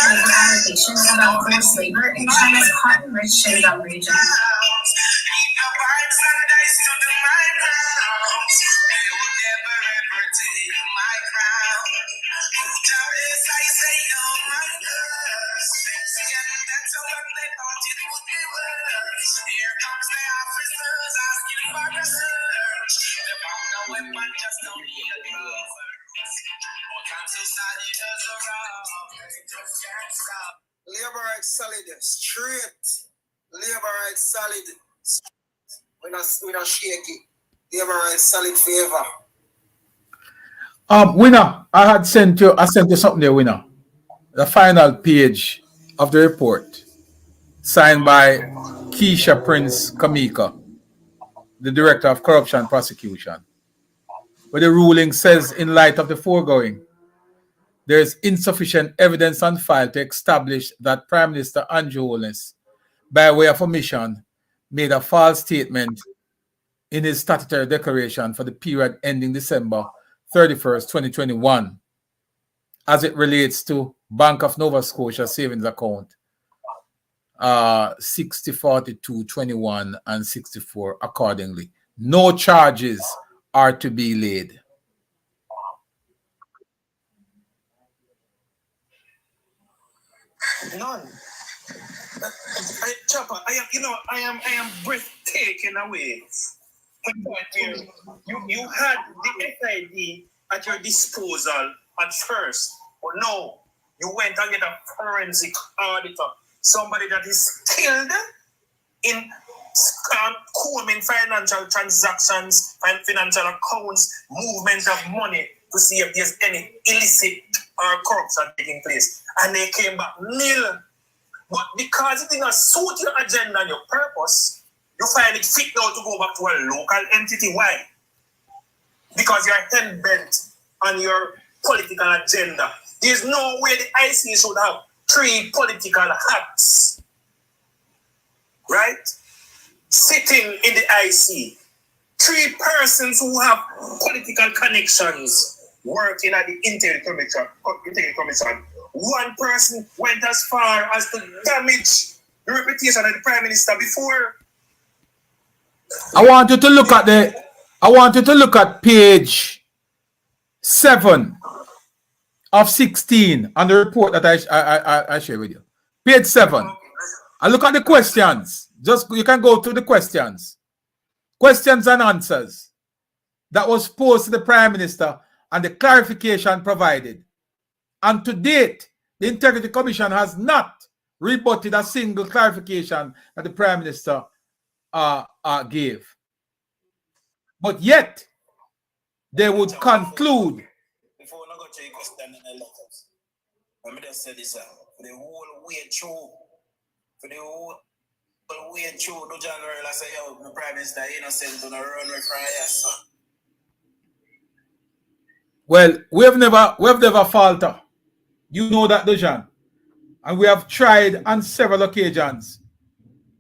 Allegations about forced labor in China's cotton-rich Shandong region. Labor rights solid, straight. Labor rights solid. We not shaky. Labor rights solid favor. Winner, I sent you something there, Winner. The final page of the report, signed by Keisha Prince Kamika, the Director of Corruption Prosecution, where the ruling says, in light of the foregoing, there is insufficient evidence on file to establish that Prime Minister Andrew Holness, by way of omission, made a false statement in his statutory declaration for the period ending December 31st, 2021, as it relates to Bank of Nova Scotia savings account 604221 and 64 accordingly. No charges are to be laid. None. Chopper, I am breathtaking away. You had the FID at your disposal at first, but no, you went and get a forensic auditor, somebody that is skilled in combing financial transactions and financial accounts, movement of money to see if there's any illicit or corruption taking place. And they came back nil. But because it did not suit your agenda and your purpose, you find it fit now to go back to a local entity. Why? Because you're hell-bent on your political agenda. There's no way the IC should have 3 political hats, right? Sitting in the IC. 3 persons who have political connections working at the Integrity Commission. 1 person went as far as to damage the reputation of the Prime Minister before. I want you to look at page 7 of 16 on the report that I share with you. Page 7. And look at the questions. You can go through the questions. Questions and answers that was posed to the Prime Minister and the clarification provided. And to date, the Integrity Commission has not rebutted a single clarification that the Prime Minister gave. But yet, they would conclude. Before we go to your question in the letters, let me just say this, for the whole way through, the January, I say, yo, the Prime Minister innocent to the run with fires. Well, we have never faltered. You know that, Dejan. And we have tried on several occasions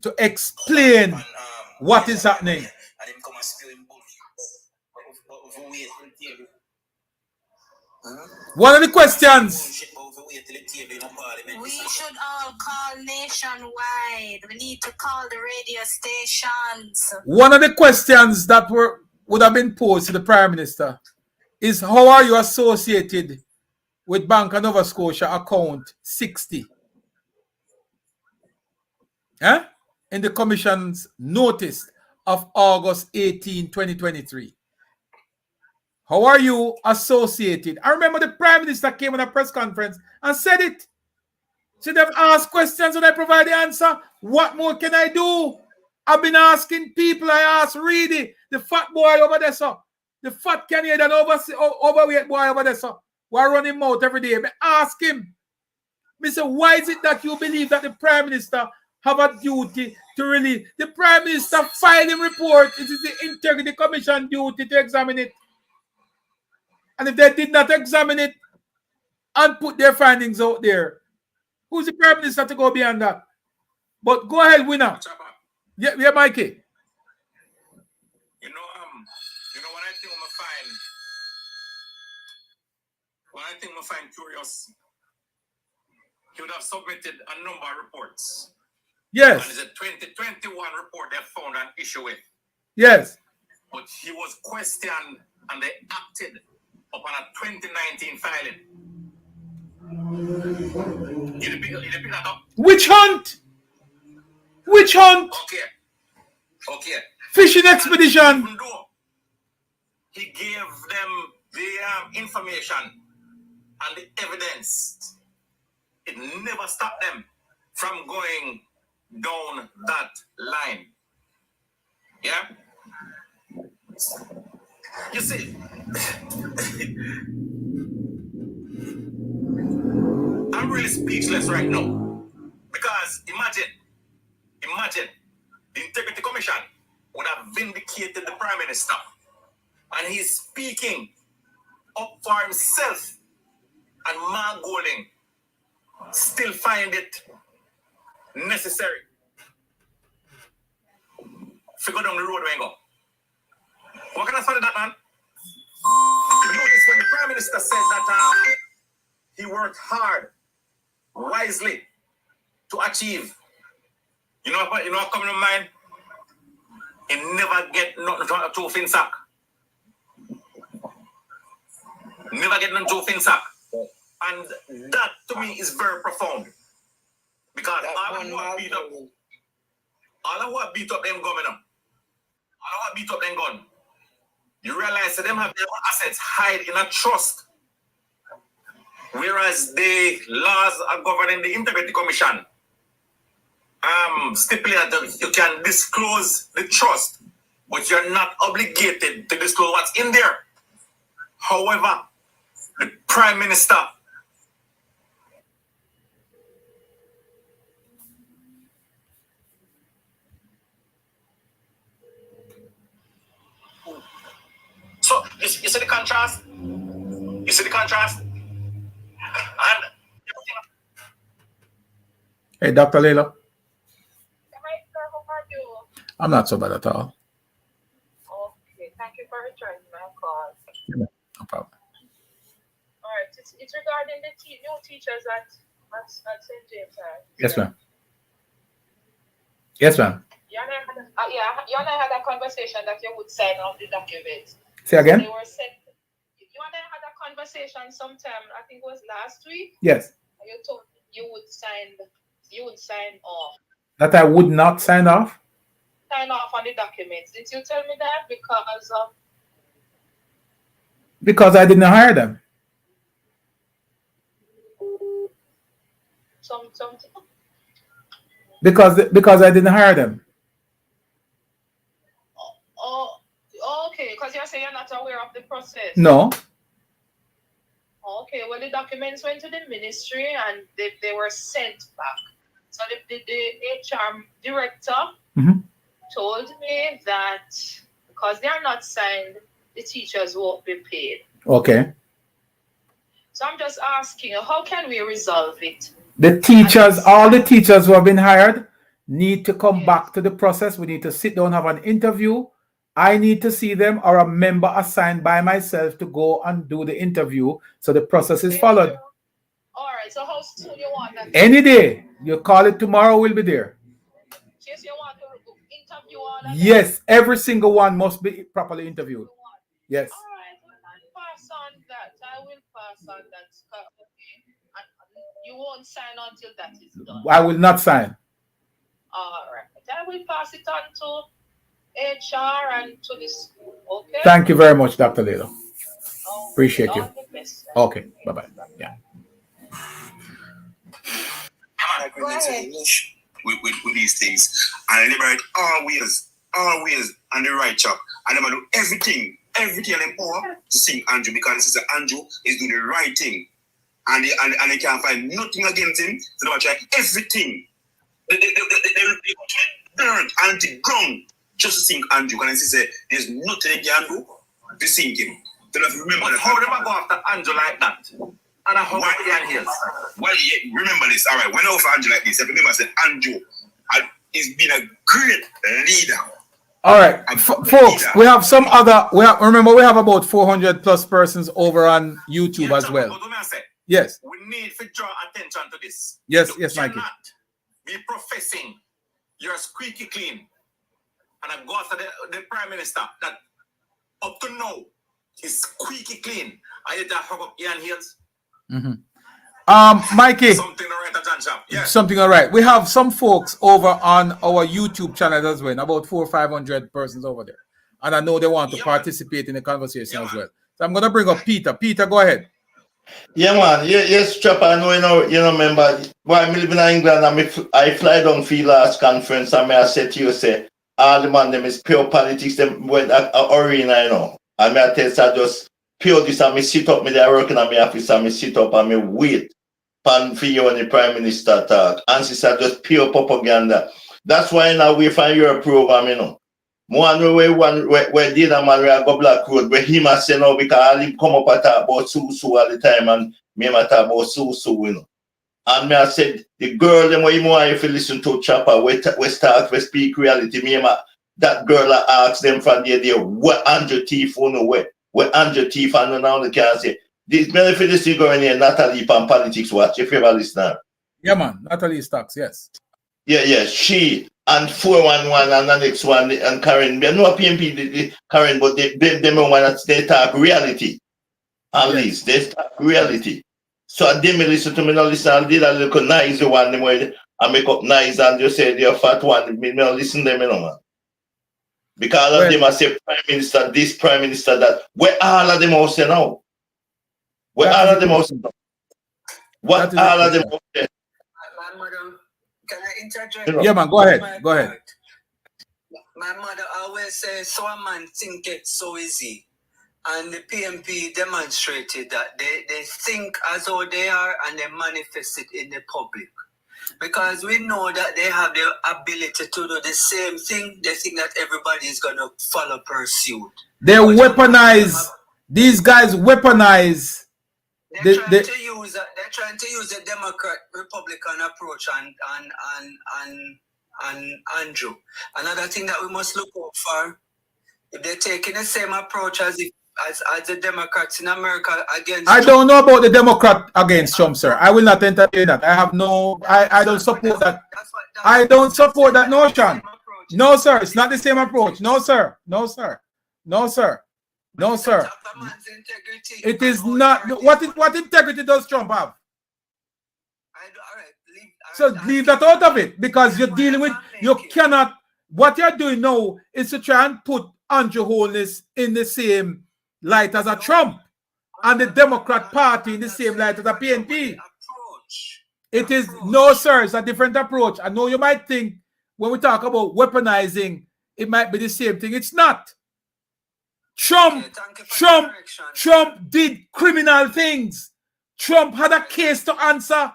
to explain what is happening. One of the questions. We should all call nationwide. We need to call the radio stations. One of the questions that would have been posed to the Prime Minister is, how are you associated with Bank of Nova Scotia account 60? in the commission's notice of August 18, 2023. How are you associated? I remember the Prime Minister came on a press conference and said it. Should have asked questions and I provide the answer. What more can I do? I've been asking people. I asked Reedy, the fat boy over there, sir. The fat Canadian overweight boy over there, sir. Why run him out every day? I ask him. Mister, why is it that you believe that the Prime Minister have a duty to release? The Prime Minister filed a report. It is the Integrity Commission duty to examine it. And if they did not examine it and put their findings out there, who's the Prime Minister to go beyond that? But go ahead, winner. Yeah, Mikey. You know what I think I find curious, he would have submitted a number of reports. Yes. And it's a 2021 report they found an issue with. Yes. But he was questioned and they acted upon a 2019 filing. You pick that up? Witch hunt. Witch hunt. Okay. Fishing expedition. Even though he gave them the information and the evidence, it never stopped them from going down that line. Yeah? You see, I'm really speechless right now. Because imagine, the Integrity Commission would have vindicated the Prime Minister. And he's speaking up for himself. And Mark Golding still find it necessary to go down the road where go. What can I find that, man? You notice when the Prime Minister said that he worked hard, wisely, to achieve. You know what coming to mind? He never get nothing to Finsack. Never get nothing to Finsack. And that to me is very profound. Because all who have beat up them governor, all who have beat up them gun, you realize that them have their assets hide in a trust. Whereas the laws are governing the Integrity Commission stipulate that you can disclose the trust, but you're not obligated to disclose what's in there. However, the Prime Minister so you see the contrast? You see the contrast? And Hey, Dr. Layla. I'm not so bad at all. Okay, thank you for returning my call. No problem. All right, it's regarding the new teachers at St. James. Yes, ma'am. Yes, ma'am. You and I had a conversation that you would sign off the document. Say again? They were sent. You and I had a conversation sometime, I think it was last week. Yes. And you told me you would sign off. That I would not sign off? Sign off on the documents. Did you tell me that? Because I didn't hire them. Something. Because I didn't hire them. Oh, okay. Because you're saying you're not aware of the process. No. Okay. Well, the documents went to the ministry and they were sent back. So the HR director told me that because they are not signed, the teachers won't be paid. Okay. So I'm just asking, how can we resolve it? The teachers, all the teachers who have been hired need to come back to the process. We need to sit down, have an interview. I need to see them or a member assigned by myself to go and do the interview. So the process is followed. All right. So how soon you want that? Any day. You call it tomorrow, we'll be there. Yes, you want to interview all of them? Yes, every single one must be properly interviewed. Yes. All right. Well, I'll pass on that. I will pass on that. Okay. And you won't sign until that is done. I will not sign. All right. But I will pass it on to HR and to the school. Okay? Thank you very much, Dr. Lilo. Appreciate you. All the best. Okay, bye-bye. Yeah. Agreements with these things and liberate always on the right track. And I'm gonna do everything in the power to sing Andrew, because Sister Andrew is doing the right thing. And they can't find nothing against him. So they try everything. They burn and the ground just to sing Andrew. And she said, there's nothing they can do to sing him. They don't remember that. How do I go after Andrew like that? And I hope Ian Hills. Well, yeah, remember this. All right, when I offer Andrew like this, I remember I said Andrew has been a great leader. All right, folks, we have some other. Remember, we have about 400 plus persons over on YouTube as well. Yes. We need to draw attention to this. Yes, You yes, Mikey. cannot be professing you're squeaky clean and I go after the Prime Minister that up to now is squeaky clean. I hit that hug up Ian Hills. Mikey. Something all right at John Shop. Yeah. Something all right. We have some folks over on our YouTube channel as well, about 400 or 500 persons over there. And I know they want to participate in the conversation as well. So I'm going to bring up Peter. Peter, go ahead. Yeah, man. Yes, Trapper. I know, remember, while I live in England, I fly down for the last conference, and I said to you, say, all the man, them is pure politics, them went at arena, And I tell you, I just pure this, and I sit up, I working on my office, and I sit up, and I wait for you and the Prime Minister talk. And she said, just pure propaganda. That's why now we find your program, One where did a man where go Black Road, where him a say no, because I come up and talk about Susu all the time, and me a talk about Susu, And me I said, the girl, them where you want if you listen to Chopper, we start, we speak reality, that girl I asked them from the day, what Andrew Thief where Andrew Thief, and now they can say, this benefit is still going here, Natalie from Politics Watch, if you ever listen. Yeah, man, Natalie Stocks, yes. Yeah, she and 411 and the next one and Karen. They no PMP Karen, but they want they talk reality. At least they talk reality. So I didn't listen to me, no listen. I did a little nice one where I make up nice and just say they're fat one. Me no listen to them, man. Because all of them I say Prime Minister, this Prime Minister, that. Where all of them all say now? Where all of them all say now? What all of them all say? Can I interject? Yeah, man, go ahead. Go ahead. My mother always says, so a man think it so easy. And the PMP demonstrated that they think as though they are and they manifest it in the public. Because we know that they have the ability to do the same thing. They think that everybody is going to follow pursuit. They weaponize, these guys weaponize. They're trying to use the Democrat-Republican approach and Andrew. Another thing that we must look out for, if they're taking the same approach as the Democrats in America against I don't know about the Democrat against Trump, sir. I will not entertain that. I have no, I don't support that. I don't support that notion. No, sir. It's not the same approach. No, sir. No, sir. No, sir. No, sir. It is not. What integrity does Trump have? So leave that out of it, because you're dealing with, you cannot, what you're doing now is to try and put Andrew Holness in the same light as a Trump and the Democrat Party in the same light as a PNP. It is, no, sir, it's a different approach. I know you might think when we talk about weaponizing, it might be the same thing. It's not. Trump did criminal things. Trump had a case to answer.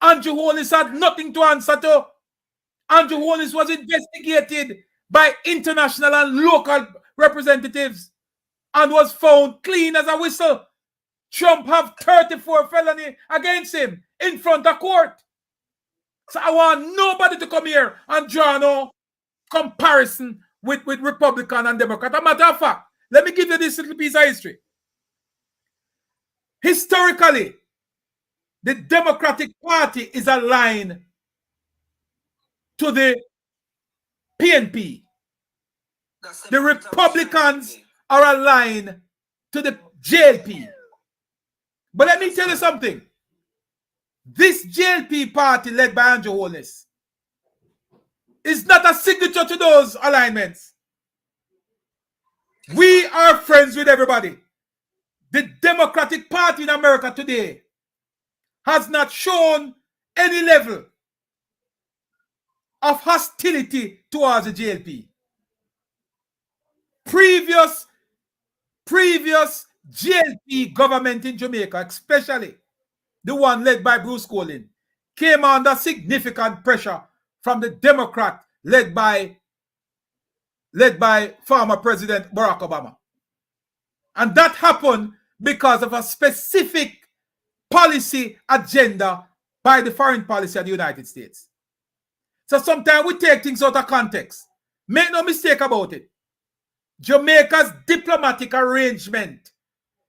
Andrew Holness had nothing to answer to. Andrew Holness was investigated by international and local representatives and was found clean as a whistle. Trump have 34 felony against him in front of court. So I want nobody to come here and draw no comparison with Republican and Democrat. As a matter of fact, let me give you this little piece of history. Historically, the Democratic Party is aligned to the PNP. The Republicans are aligned to the JLP. But let me tell you something. This JLP party led by Andrew Holness, is not a signature to those alignments. We are friends with everybody. The Democratic Party in America today has not shown any level of hostility towards the JLP. Previous JLP government in Jamaica, especially the one led by Bruce Colin, came under significant pressure from the Democrat led by former President Barack Obama. And that happened because of a specific policy agenda by the foreign policy of the United States. So sometimes we take things out of context. Make no mistake about it. Jamaica's diplomatic arrangement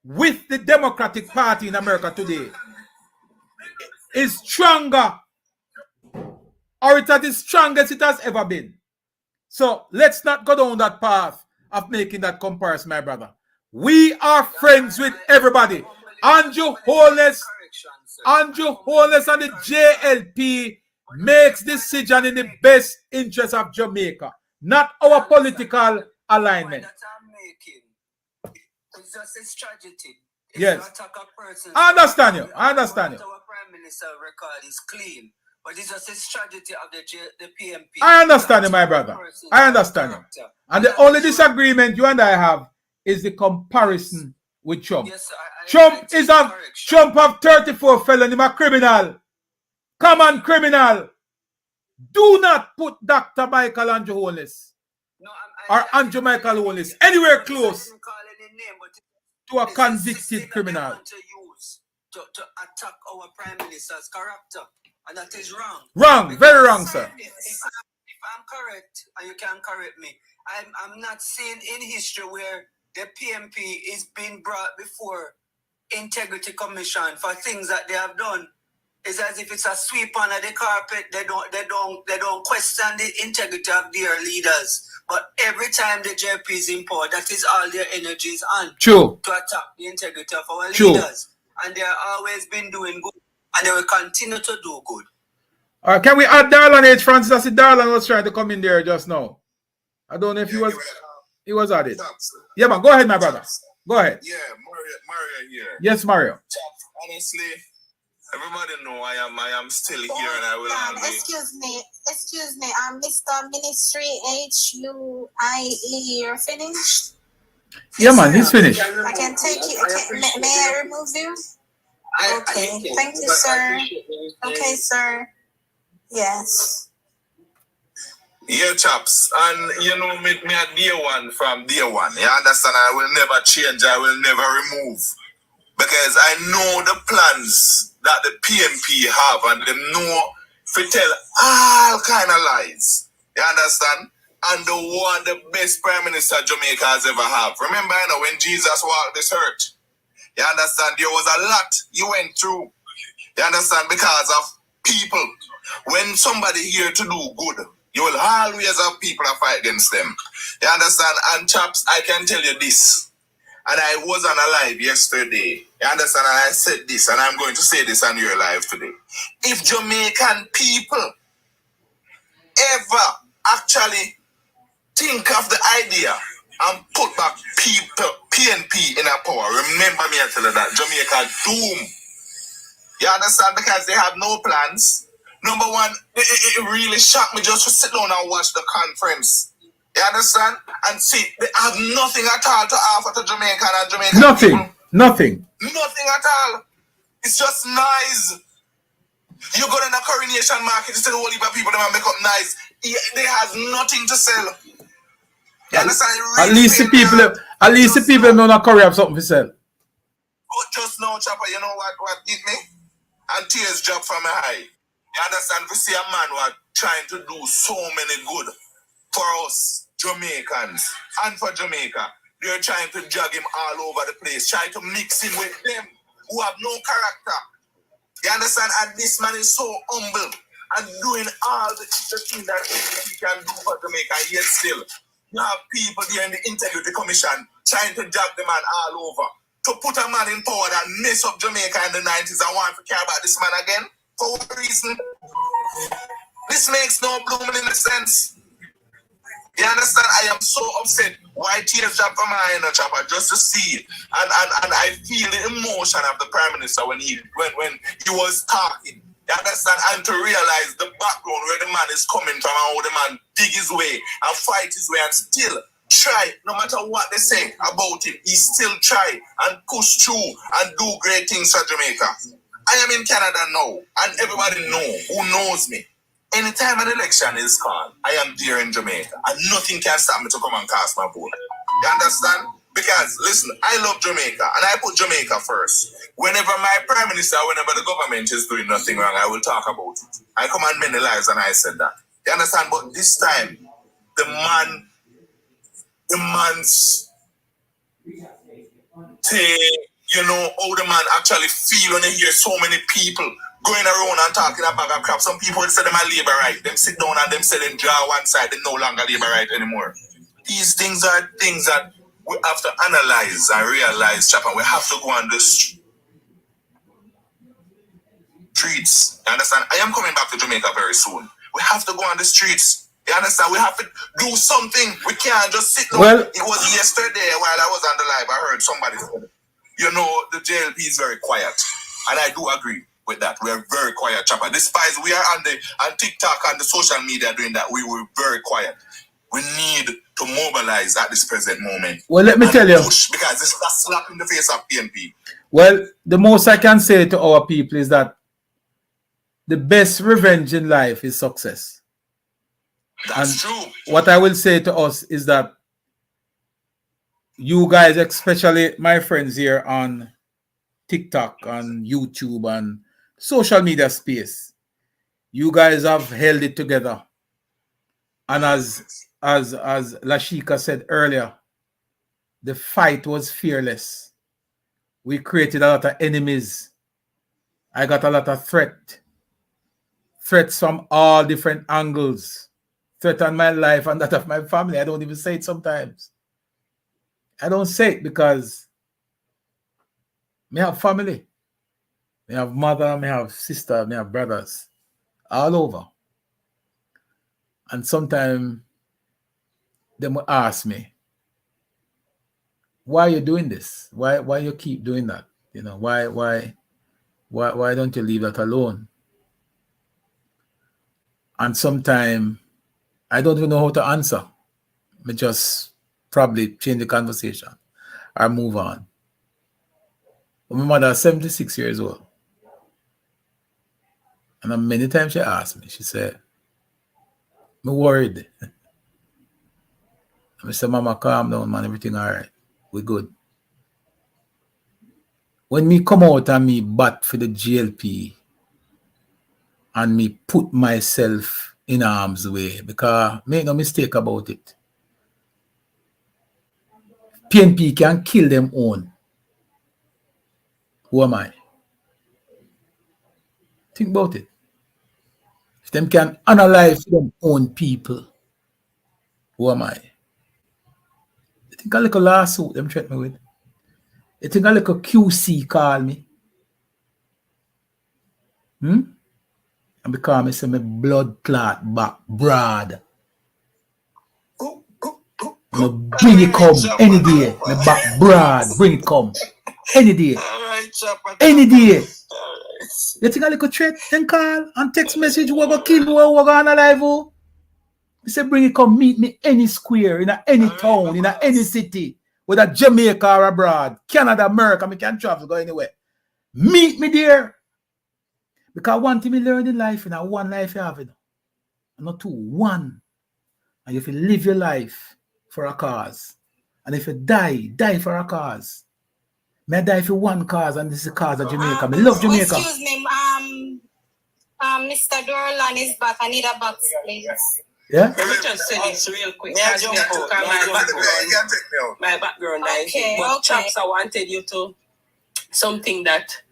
with the Democratic Party in America today is stronger, or it's at the strongest it has ever been. So let's not go down that path of making that comparison, my brother. We are friends with everybody. Andrew Holness and the JLP makes decision in the best interest of Jamaica, not our political alignment. It's just a strategy. Yes. I understand you. I understand you. Our Prime Minister record is clean, but it's just a strategy of the PMP. I understand you, my brother. I understand you. And the only disagreement you and I have is the comparison with Trump. Yes, Trump have 34 felony, a criminal. Common criminal. Do not put Dr. Michael Andrew Holness or Andrew Michael Holness anywhere close to a convicted criminal. To attack our Prime Minister's character, and that is wrong. Wrong, very wrong, sir. If I'm correct, and you can correct me, I'm not seeing in history where the PMP is being brought before Integrity Commission for things that they have done. It's as if it's a sweep under the carpet. They don't question the integrity of their leaders. But every time the JP is in power, that is all their energy is on. True. To attack the integrity of our True. leaders. And they have always been doing good. And they will continue to do good. All right, can we add Darlan H. Francis? I see Darlan was trying to come in there just now. I don't know if he was added. Yeah, man, go ahead, my brother. Go ahead. Yeah, Mario here. Yes, Mario. Honestly, everybody know I am still here and I will always. Excuse me, Mr. Ministry HUIE, you're finished? Yeah, man, he's finished. I can take you. May I remove you? Okay, thank you, sir. Okay, sir. Yes. Yeah, chaps, and you know me a day one from day one. You understand? I will never change. I will never remove, because I know the plans that the PMP have, and they know to tell all kind of lies. You understand? And the best Prime Minister Jamaica has ever had. Remember, you know, when Jesus walked this earth, you understand, there was a lot you went through. You understand? Because of people. When somebody here to do good, you will always have people that fight against them. You understand? And chaps, I can tell you this. And I wasn't alive yesterday. You understand? And I said this, and I'm going to say this on your live today. If Jamaican people ever actually think of the idea and put back people, PNP in a power, remember me, I tell you that Jamaica doom. You understand? Because they have no plans. Number one, it really shocked me just to sit down and watch the conference. You understand? And see, they have nothing at all to offer to Jamaica and Jamaican Nothing. people. Nothing. Nothing at all. It's just nice. You go to the coronation market, you see the whole heap of people that make up nice. They have nothing to sell. You understand? At least the people know that Curry have something to sell. But just now, Chopper, you know what did me? And tears dropped from my eye. You understand? We see a man who are trying to do so many good for us, Jamaicans, and for Jamaica. They're trying to drag him all over the place, trying to mix him with them who have no character. You understand? And this man is so humble and doing all the things that he can do for Jamaica, yet still, you have people there in the Integrity Commission trying to drag the man all over. To put a man in power that mess up Jamaica in the 90s and want to care about this man again? For what reason? This makes no blooming in a sense. You understand? I am so upset. Why tears drop from my inner chopper just to see it. And I feel the emotion of the Prime Minister when he was talking. You understand? And to realize the background where the man is coming from and how the man dig his way and fight his way and still try, no matter what they say about him, he still try and push through and do great things for Jamaica. I am in Canada now, and everybody who knows me. Anytime an election is called, I am there in Jamaica, and nothing can stop me to come and cast my vote. You understand? Because, listen, I love Jamaica, and I put Jamaica first. Whenever my Prime Minister, whenever the government is doing nothing wrong, I will talk about it. I command many lives, and I said that. You understand? But this time, the man's how the man actually feel when they hear so many people going around and talking about crap. Some people say them are labor right. Them sit down and them say them draw one side. They no longer labor right anymore. These things are things that we have to analyze and realize, chap, and we have to go on the streets. You understand? I am coming back to Jamaica very soon. We have to go on the streets. You understand? We have to do something. We can't just sit down. Well, it was yesterday while I was on the live, I heard somebody say, the JLP is very quiet. And I do agree with that. We are very quiet, chopper. Despite we are on TikTok and the social media doing that, we were very quiet. We need to mobilize at this present moment. Well, let me tell you. Because it's a slap in the face of PNP. Well, the most I can say to our people is that the best revenge in life is success. That's true. What I will say to us is that you guys, especially my friends here on TikTok, on YouTube, and social media space, you guys have held it together. And as Lashika said earlier, the fight was fearless. We created a lot of enemies. I got a lot of threats from all different angles. Threat on my life and that of my family. I don't even say it sometimes. I don't say it because I have family. I have mother, I have sister, I have brothers all over. And sometimes they will ask me, why are you doing this? Why you keep doing that? Why don't you leave that alone? And sometimes I don't even know how to answer. I just probably change the conversation or move on. But my mother is 76 years old. And many times she asked me, she said, I'm worried. I said, Mama, calm down, man, everything all right. We're good. When me come out and me bat for the GLP and me put myself in harm's way, because make no mistake about it, PNP can kill them own. Who am I? Think about it. If them can analyze them own people, who am I? You think a little lawsuit them threaten me with? You think a little QC call me? And because I say my blood clot back broad. I bring it come any day. My back broad, bring it come any day. Any day. You think a little threat? Then call and text message who go kill you or who go on alive. He say bring it come meet me any square, in any town, in any city, whether Jamaica or abroad, Canada, America, I can travel, go anywhere. Meet me there. Because one thing we learn in life, one life you have, and not two, one. And if you live your life for a cause, and if you die for a cause. May I die for one cause, and this is the cause of Jamaica. I love Jamaica. Excuse me, Mr. Dorlan is back. I need a box, please. Yeah? Let me just say this real quick. My background Okay, but okay. Chaps, I wanted you to something that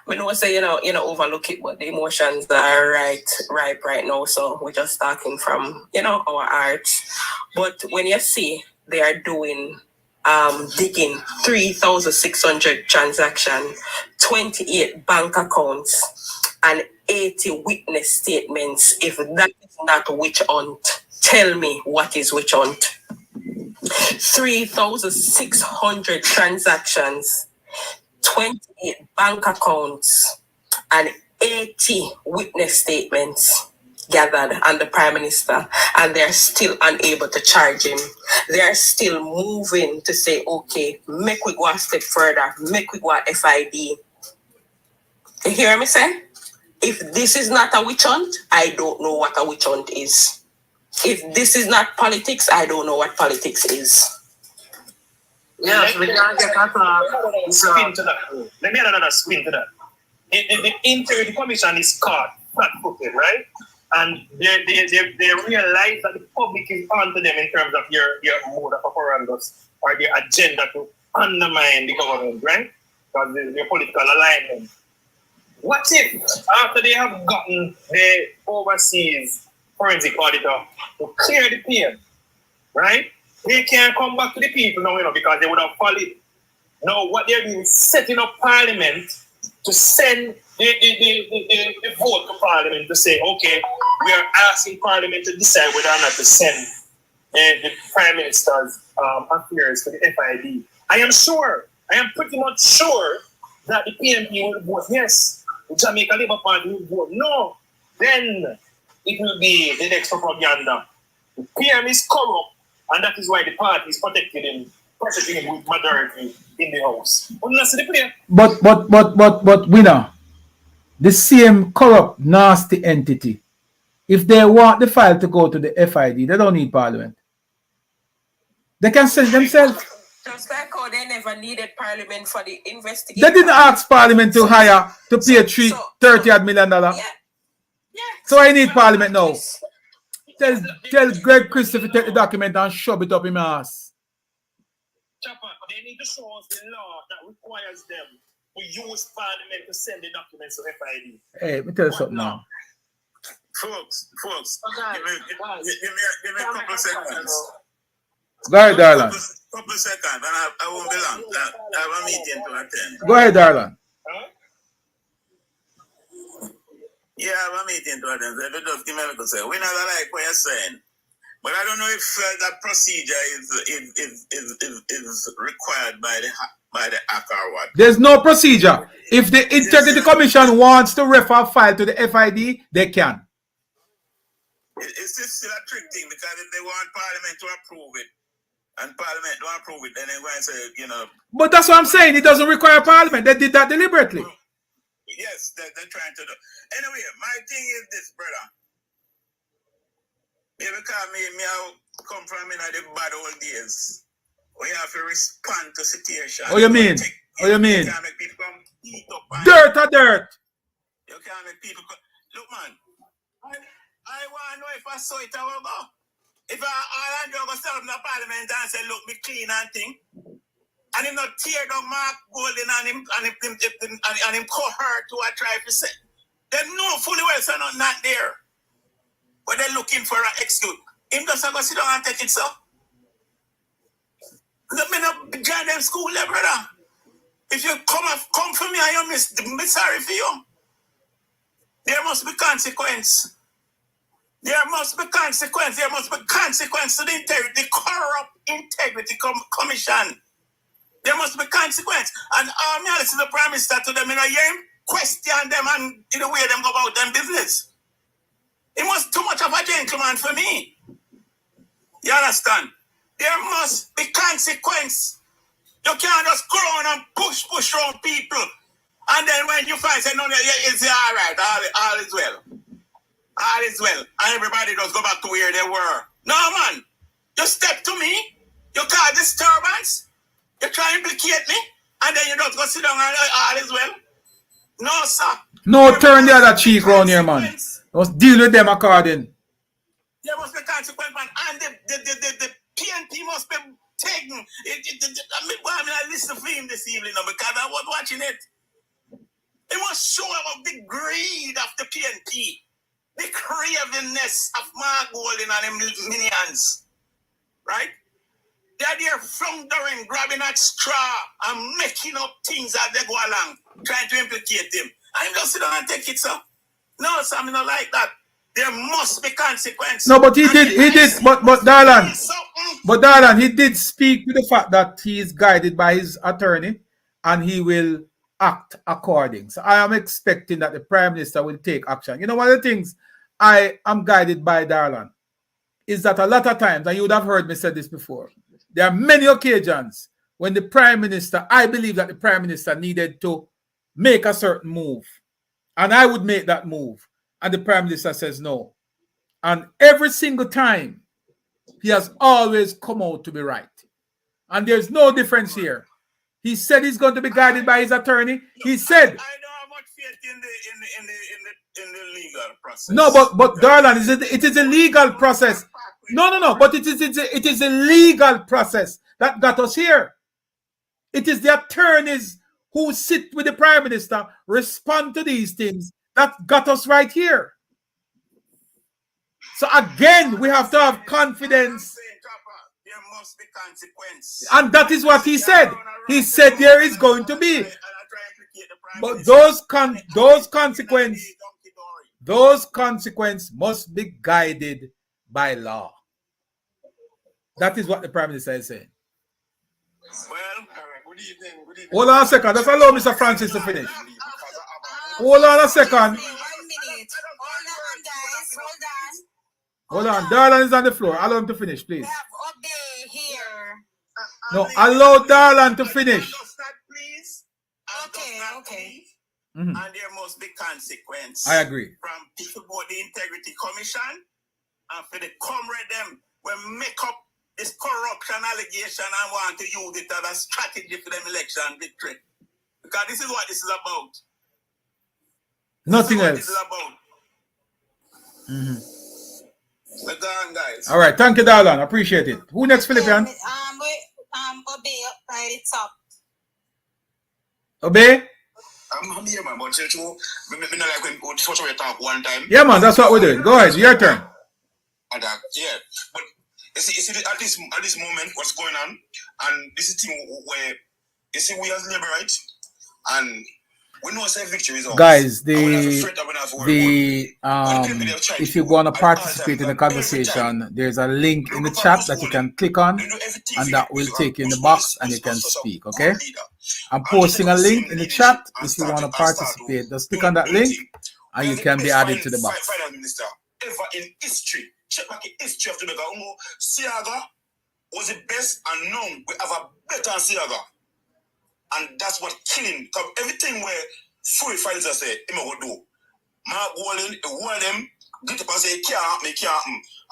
we know say you know overlook it, but the emotions are ripe right now. So we're just talking from our hearts. But when you see they are doing digging 3,600 transactions, 28 bank accounts, and 80 witness statements. If that is not witch hunt, tell me what is witch hunt. 3,600 transactions, 28 bank accounts, and 80 witness statements gathered on the Prime Minister, and they're still unable to charge him. They're still moving to say, okay, make we go a step further, make we go a FID. You hear me say? If this is not a witch hunt, I don't know what a witch hunt is. If this is not politics, I don't know what politics is. Yes, we can't get that spin to that. Let me add another spin to that. The Integrity Commission is caught flat-footed, right? And they realize that the public is onto them in terms of your mode of operandus or their agenda to undermine the government, right? Because their political alignment. What if, after they have gotten the overseas forensic auditor to clear the PM, right? They can't come back to the people now, because they would have followed. Now, what they're doing is setting up Parliament to send the vote to Parliament to say, okay, we are asking Parliament to decide whether or not to send the Prime Minister's affairs to the FID. I am pretty much sure that the PNP will vote yes. The Jamaica Labour Party will vote no. Then it will be the next propaganda. The PM is corrupt, and that is why the party is protecting him with majority in the House. But winner, the same corrupt, nasty entity, if they want the file to go to the FID, they don't need Parliament. They can send themselves. Just like how they never needed Parliament for the investigation. They didn't ask Parliament to pay $30 million. Yeah. So I need Parliament now. Tell Greg Christopher to take the document and shove it up in my ass. Chopper, they need to show us the law that requires them to use Parliament to send the documents to FID. Hey, let me tell you something now. Folks, give me a couple seconds. Go ahead, darling. Couple seconds, and I won't be long. I have a meeting to attend. Go ahead, darling. Yeah, I have a meeting to attend. So if you just give me a little second. We never like what you're saying. But I don't know if that procedure is required by the Act or what. There's no procedure. If the Integrity Commission wants to refer a file to the FID, they can. It's still a trick thing, because if they want Parliament to approve it, and Parliament don't approve it, then they're going to say, But that's what I'm saying. It doesn't require Parliament. They did that deliberately. Yes, they're trying to do. Anyway, my thing is this, brother. Because me I come from the bad old days. We have to respond to situation. What you mean? What you mean? You can't make people come eat up. Dirt or dirt? You can't make people come. Look, man, I want to know if I saw it, I will go. If I go stand up in the Parliament and say, look, me clean and thing, and him not tear down Mark Golden and him cohort to a try to say, they know fully well so not there. But they're looking for an excuse. Him just go sit down and take it, so. Let me not join them school there, brother. If you come for me and you miss, I'm sorry for you. There must be consequence. There must be consequence. There must be consequence to the integrity, the corrupt Integrity Commission. There must be consequence. And me I listen to the Prime Minister to them, hear him question them and the way them go about them business. It was too much of a gentleman for me. You understand? There must be consequence. You can't just go on and push around people. And then when you find, say, no, it's all right, all is well. All is well. And everybody just go back to where they were. No, man. You step to me. You cause disturbance. You try to implicate me. And then you just go sit down and all is well. No, sir. No, turn the other cheek round here, man. Let's deal with them according. There must be consequence, man. And the PNP must be taken. I listened to him this evening because I was watching it. It must show about the greed of the PNP. The cravenness of Mark Golden and them minions. Right? They're there floundering, grabbing at straw and making up things as they go along, trying to implicate him. And you just sit down and take it, sir. No, so I mean, not like that. There must be consequences. No, but he did, but Darlan, he did speak to the fact that he is guided by his attorney and he will act according. So I am expecting that the Prime Minister will take action. You know, one of the things I am guided by, Darlan, is that a lot of times, and you would have heard me say this before, there are many occasions when the Prime Minister, I believe that the Prime Minister needed to make a certain move. And I would make that move. And the Prime Minister says no. And every single time, he has always come out to be right. And there's no difference here. He said he's going to be guided by his attorney. He said. I don't have much faith in the legal process. No, but Darlan, it is a legal process. No. But it is a legal process that got us here. It is the attorneys who sit with the Prime Minister, respond to these things that got us right here. So again, we have to have confidence. There must be consequence. And that is what he said. He said there is going to be. But those consequences must be guided by law. That is what the Prime Minister is saying. Well, good evening. Hold on a second. Just allow Mr. Francis to finish. Hold on a second. Hold on. Darlan is on the floor. Allow him to finish, please. No, allow Darlan to finish. Okay. And there must be consequence. I agree. From people about the Integrity Commission and for the comrade them when make up this corruption allegation and want to use it as a strategy for them election victory. Because this is what this is about. Nothing else. This is about. We're gone, guys. All right. Thank you, Darlan. Appreciate it. Who next, Philippian? Obey up by the top. Obey? I'm here, man, but you like when we talk one time. Yeah, man, that's what we're doing. Go ahead, your turn. And yeah, but you see at this moment, what's going on, and this is the thing where you see we as labor, right? And we know self victory is ours. Guys, if you want to participate in the conversation, there's a link in the chat that you can click on, and that will take you in the box and you can speak, okay? I'm posting a link in the chat. If you want to participate, just click on that link and you can be added to the box. Finance Minister ever in history, check back in history of Jamaica. Siaga was the best and known. We have a better than Siaga. And that's what killing. Because everything where free files are said, him will do. Mark Wallen, one of them, get up and say, can't happen.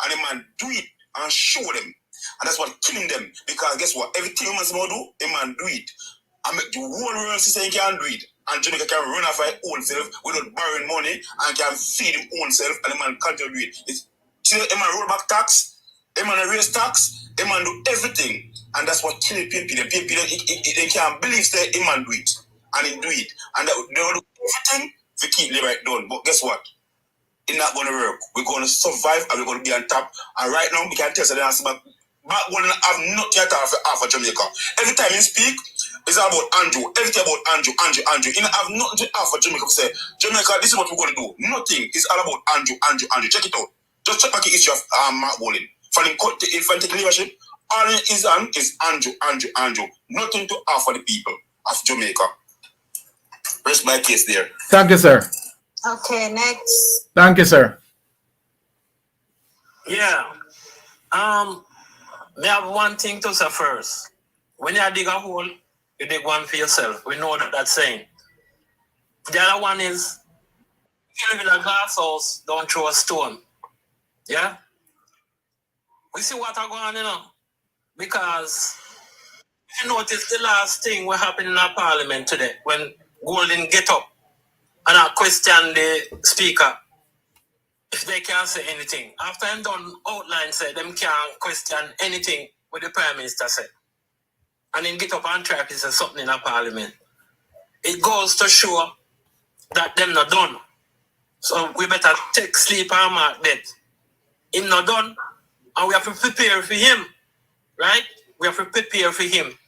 And the man do it and show them. And that's what killing them. Because guess what? Everything a man do, a man do it. And make the whole world say he can't do it. And Jamaica can run off his own self without borrowing money and can feed him own self and the man can't do it. See, a man roll back tax, a man raise tax, a man do everything. And that's what killing people. The people, they can't believe that a man do it. And he do it. And they will do everything to keep the right done. But guess what? It's not going to work. We're going to survive and we're going to be on top. And right now, we can tell the answer back when I have not yet half of Jamaica. Every time you speak, it's about Andrew. Everything about Andrew. You know, I have nothing to half of Jamaica to say, Jamaica, this is what we're going to do. Nothing. It's all about Andrew. Check it out. Just check back the history of Mark Wallen. If I take leadership, all it is on is Andrew. Nothing to offer the people of Jamaica. Rest my case there. Thank you, sir. Okay, next. Thank you, sir. Yeah. Me have one thing to say first. When you dig a hole, you dig one for yourself. We know that's saying. The other one is, if you live in a glass house, don't throw a stone. Yeah? We see what are going on, you know. Because if you notice the last thing what happened in our parliament today, when Golden get up and I question the speaker if they can't say anything. After I'm done outline said them can't question anything what the Prime Minister said. And then get up and try to say something in a parliament. It goes to show that them not done. So we better take sleep and mark dead. Him not done. And we have to prepare for him. Right? We have to prepare for him.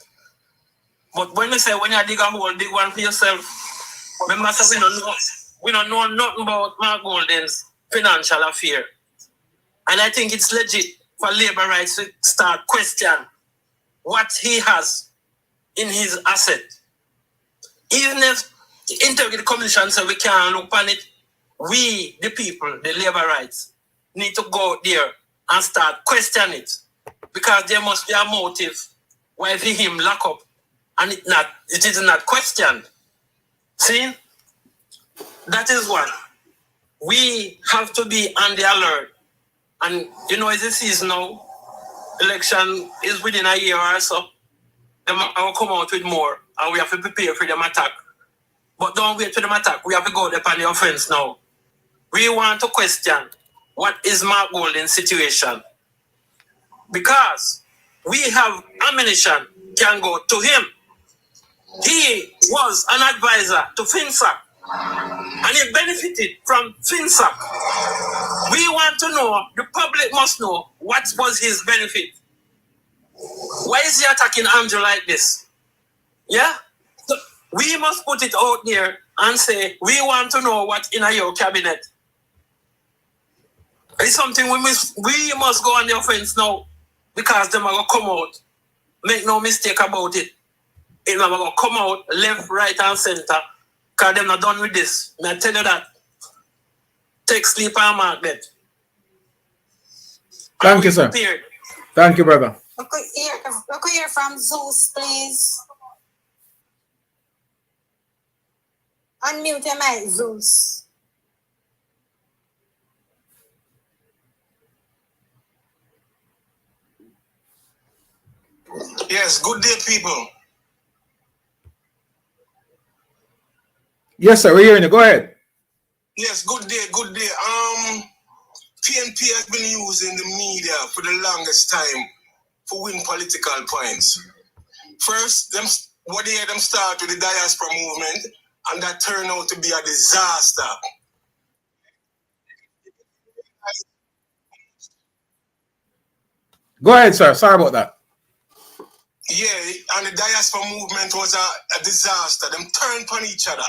But when you say when you dig a hole, dig one for yourself. Remember, so we don't know. we don't know nothing about Mark Golden's financial affair. And I think it's legit for labor rights to start question what he has in his asset. Even if the Integrity Commission says we can't look on it, we, the people, the labor rights, need to go there and start questioning it. Because there must be a motive why him lock up and it is not questioned. See? That is what. We have to be on the alert. And you know, as it is now, election is within a year or so. They will come out with more and we have to prepare for them attack. But don't wait for them attack. We have to go there on the offense now. We want to question what is Mark Golden's situation. Because we have ammunition can go to him. He was an advisor to FinSAC and he benefited from FinSAC. We want to know, the public must know what was his benefit. Why is he attacking Andrew like this? Yeah? So we must put it out there and say, we want to know what in your cabinet. It's something we must go on the offense now because them are going to come out. Make no mistake about it. They are going to come out left, right, and center because they're not done with this. I tell you that. Take sleep and mark that. Thank you, sir. Prepared. Thank you, brother. We could hear from Zeus, please. Unmute your mic, Zeus. Yes, good day, people. Yes, sir. We're hearing you. Go ahead. Yes, good day, good day. PNP has been using the media for the longest time for win political points. First, them start with the diaspora movement, and that turned out to be a disaster. Go ahead, sir. Sorry about that. Yeah, and the diaspora movement was a disaster. Them turned on each other,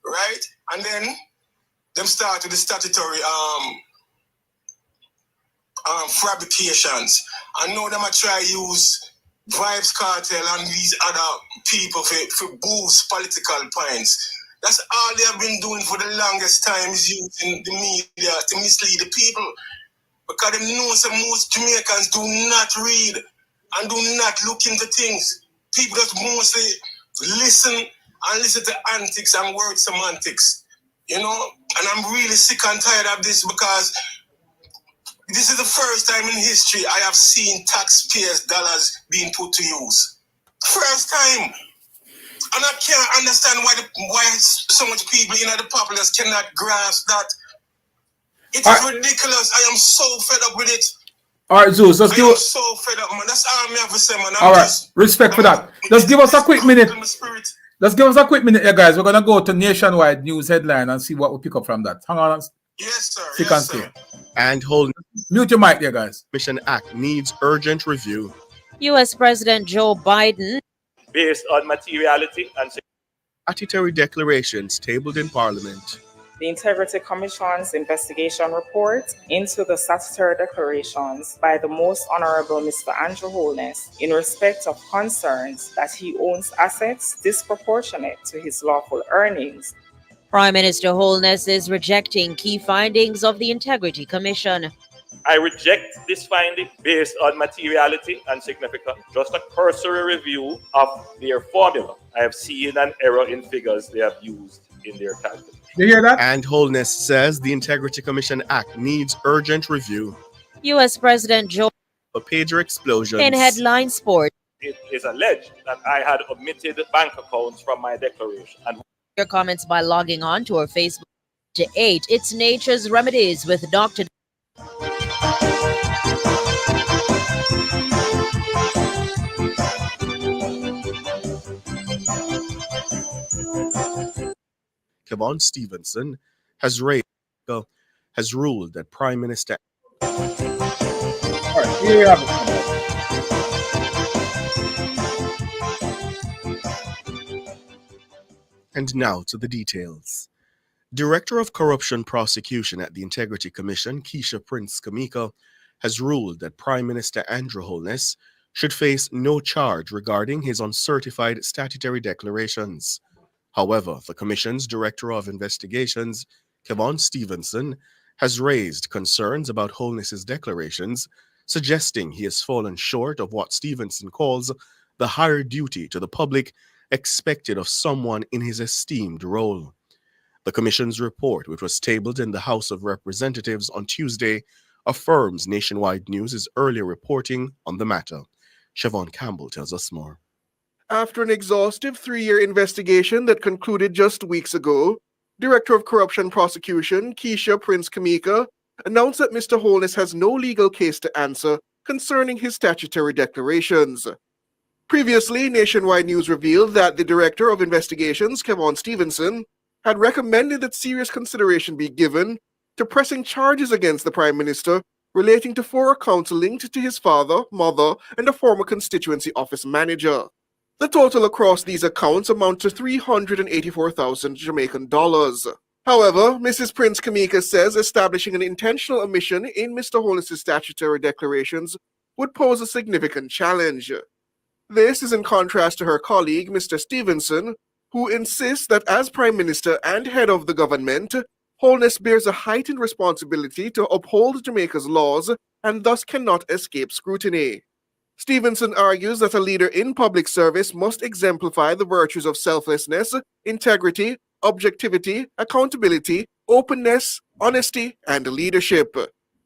right? And then them started the statutory fabrications. And now them are try to use Vibes Cartel and these other people for boost political points. That's all they have been doing for the longest time, is using the media to mislead the people. Because they know some most Jamaicans do not read and do not look into things. People just mostly listen to antics and word semantics, you know? And I'm really sick and tired of this because this is the first time in history I have seen taxpayers' dollars being put to use. First time. And I can't understand why so much people in the populace cannot grasp that. It is ridiculous. I am so fed up with it. All right, Zeus, let's give us. So fed up, man. That's all I have to say, man. All right, respect for that. Let's give us a quick minute. Let's give us a quick minute here, guys. We're gonna go to Nationwide News headline and see what we pick up from that. Hang on. Yes, sir. Yes, sir. And hold. Mute your mic there, guys. Mission Act needs urgent review. U.S. President Joe Biden, based on materiality and statutory declarations tabled in Parliament. The Integrity Commission's investigation report into the statutory declarations by the Most Honorable Mr. Andrew Holness in respect of concerns that he owns assets disproportionate to his lawful earnings. Prime Minister Holness is rejecting key findings of the Integrity Commission. I reject this finding based on materiality and significance. Just a cursory review of their formula. I have seen an error in figures they have used in their calculation. You hear that? And Holness says the Integrity Commission Act needs urgent review. U.S. President Joe A pager explosion. in headline sport. It is alleged that I had omitted bank accounts from my declaration. And Your comments by logging on to our Facebook to 8. It's Nature's Remedies with Dr. Kevon Stevenson has ruled that Prime Minister. All right, here you have it. And now to the details. Director of Corruption Prosecution at the Integrity Commission, Keisha Prince Kamika, has ruled that Prime Minister Andrew Holness should face no charge regarding his uncertified statutory declarations. However, the Commission's Director of Investigations, Kevon Stevenson, has raised concerns about Holness's declarations, suggesting he has fallen short of what Stevenson calls the higher duty to the public expected of someone in his esteemed role. The Commission's report, which was tabled in the House of Representatives on Tuesday, affirms Nationwide News' earlier reporting on the matter. Siobhan Campbell tells us more. After an exhaustive 3-year investigation that concluded just weeks ago, Director of Corruption Prosecution, Keisha Prince Kamika, announced that Mr. Holness has no legal case to answer concerning his statutory declarations. Previously, Nationwide News revealed that the Director of Investigations, Kevon Stevenson, had recommended that serious consideration be given to pressing charges against the Prime Minister relating to 4 accounts linked to his father, mother, and a former constituency office manager. The total across these accounts amount to $384,000 Jamaican dollars. However, Mrs. Prince Kamika says establishing an intentional omission in Mr. Holness's statutory declarations would pose a significant challenge. This is in contrast to her colleague, Mr. Stevenson, who insists that as Prime Minister and head of the government, Holness bears a heightened responsibility to uphold Jamaica's laws and thus cannot escape scrutiny. Stevenson argues that a leader in public service must exemplify the virtues of selflessness, integrity, objectivity, accountability, openness, honesty, and leadership.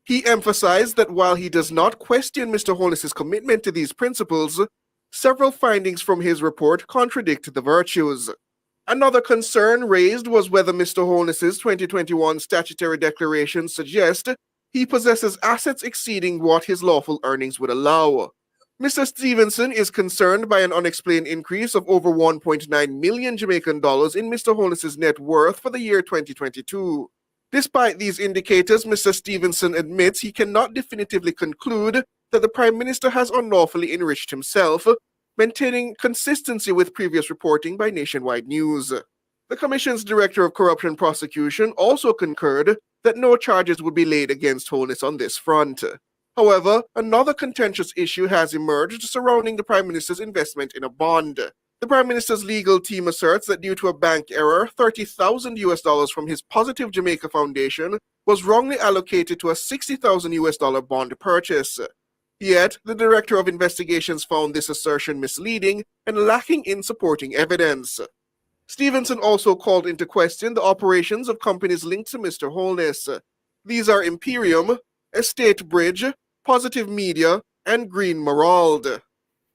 He emphasized that while he does not question Mr. Holness's commitment to these principles, several findings from his report contradict the virtues. Another concern raised was whether Mr. Holness's 2021 statutory declarations suggest he possesses assets exceeding what his lawful earnings would allow. Mr. Stevenson is concerned by an unexplained increase of over 1.9 million Jamaican dollars in Mr. Holness's net worth for the year 2022. Despite these indicators, Mr. Stevenson admits he cannot definitively conclude that the Prime Minister has unlawfully enriched himself, maintaining consistency with previous reporting by Nationwide News. The Commission's Director of Corruption Prosecution also concurred that no charges would be laid against Holness on this front. However, another contentious issue has emerged surrounding the Prime Minister's investment in a bond. The Prime Minister's legal team asserts that due to a bank error, $30,000 from his Positive Jamaica Foundation was wrongly allocated to a $60,000 bond purchase. Yet, the Director of Investigations found this assertion misleading and lacking in supporting evidence. Stevenson also called into question the operations of companies linked to Mr. Holness. These are Imperium, Estate Bridge, Positive Media, and Green Merald.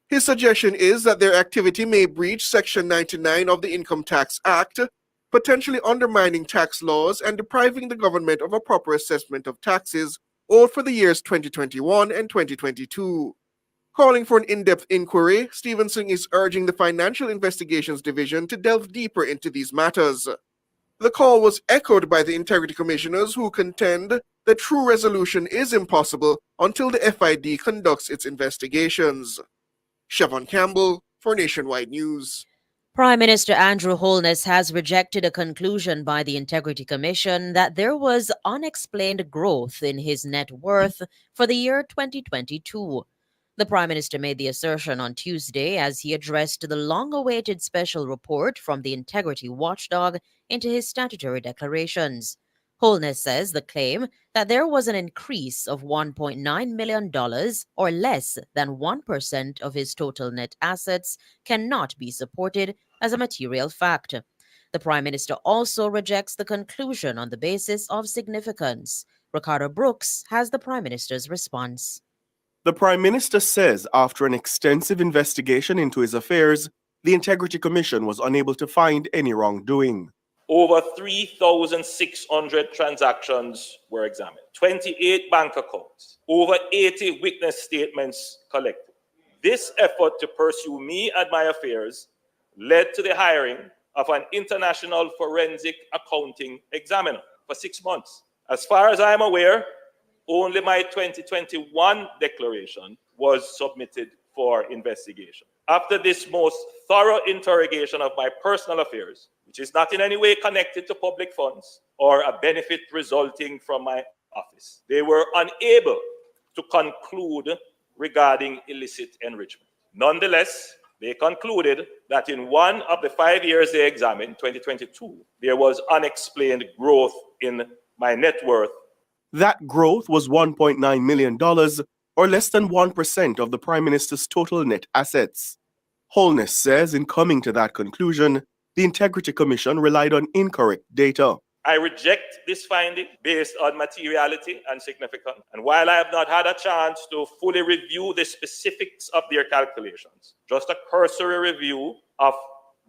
His suggestion is that their activity may breach Section 99 of the Income Tax Act, potentially undermining tax laws and depriving the government of a proper assessment of taxes owed for the years 2021 and 2022. Calling for an in-depth inquiry, Stevenson is urging the Financial Investigations Division to delve deeper into these matters. The call was echoed by the Integrity Commissioners, who contend that true resolution is impossible until the FID conducts its investigations. Siobhan Campbell for Nationwide News. Prime Minister Andrew Holness has rejected a conclusion by the Integrity Commission that there was unexplained growth in his net worth for the year 2022. The Prime Minister made the assertion on Tuesday as he addressed the long-awaited special report from the Integrity Watchdog into his statutory declarations. Holness says the claim that there was an increase of $1.9 million, or less than 1% of his total net assets, cannot be supported as a material fact. The Prime Minister also rejects the conclusion on the basis of significance. Ricardo Brooks has the Prime Minister's response. The Prime Minister says after an extensive investigation into his affairs, the Integrity Commission was unable to find any wrongdoing. Over 3,600 transactions were examined, 28 bank accounts, over 80 witness statements collected. This effort to pursue me and my affairs led to the hiring of an international forensic accounting examiner for 6 months. As far as I am aware, only my 2021 declaration was submitted for investigation. After this most thorough interrogation of my personal affairs, which is not in any way connected to public funds or a benefit resulting from my office. They were unable to conclude regarding illicit enrichment. Nonetheless, they concluded that in one of the 5 years they examined, 2022, there was unexplained growth in my net worth. That growth was $1.9 million, or less than 1% of the Prime Minister's total net assets. Holness says in coming to that conclusion, the Integrity Commission relied on incorrect data. I reject this finding based on materiality and significance. And while I have not had a chance to fully review the specifics of their calculations, just a cursory review of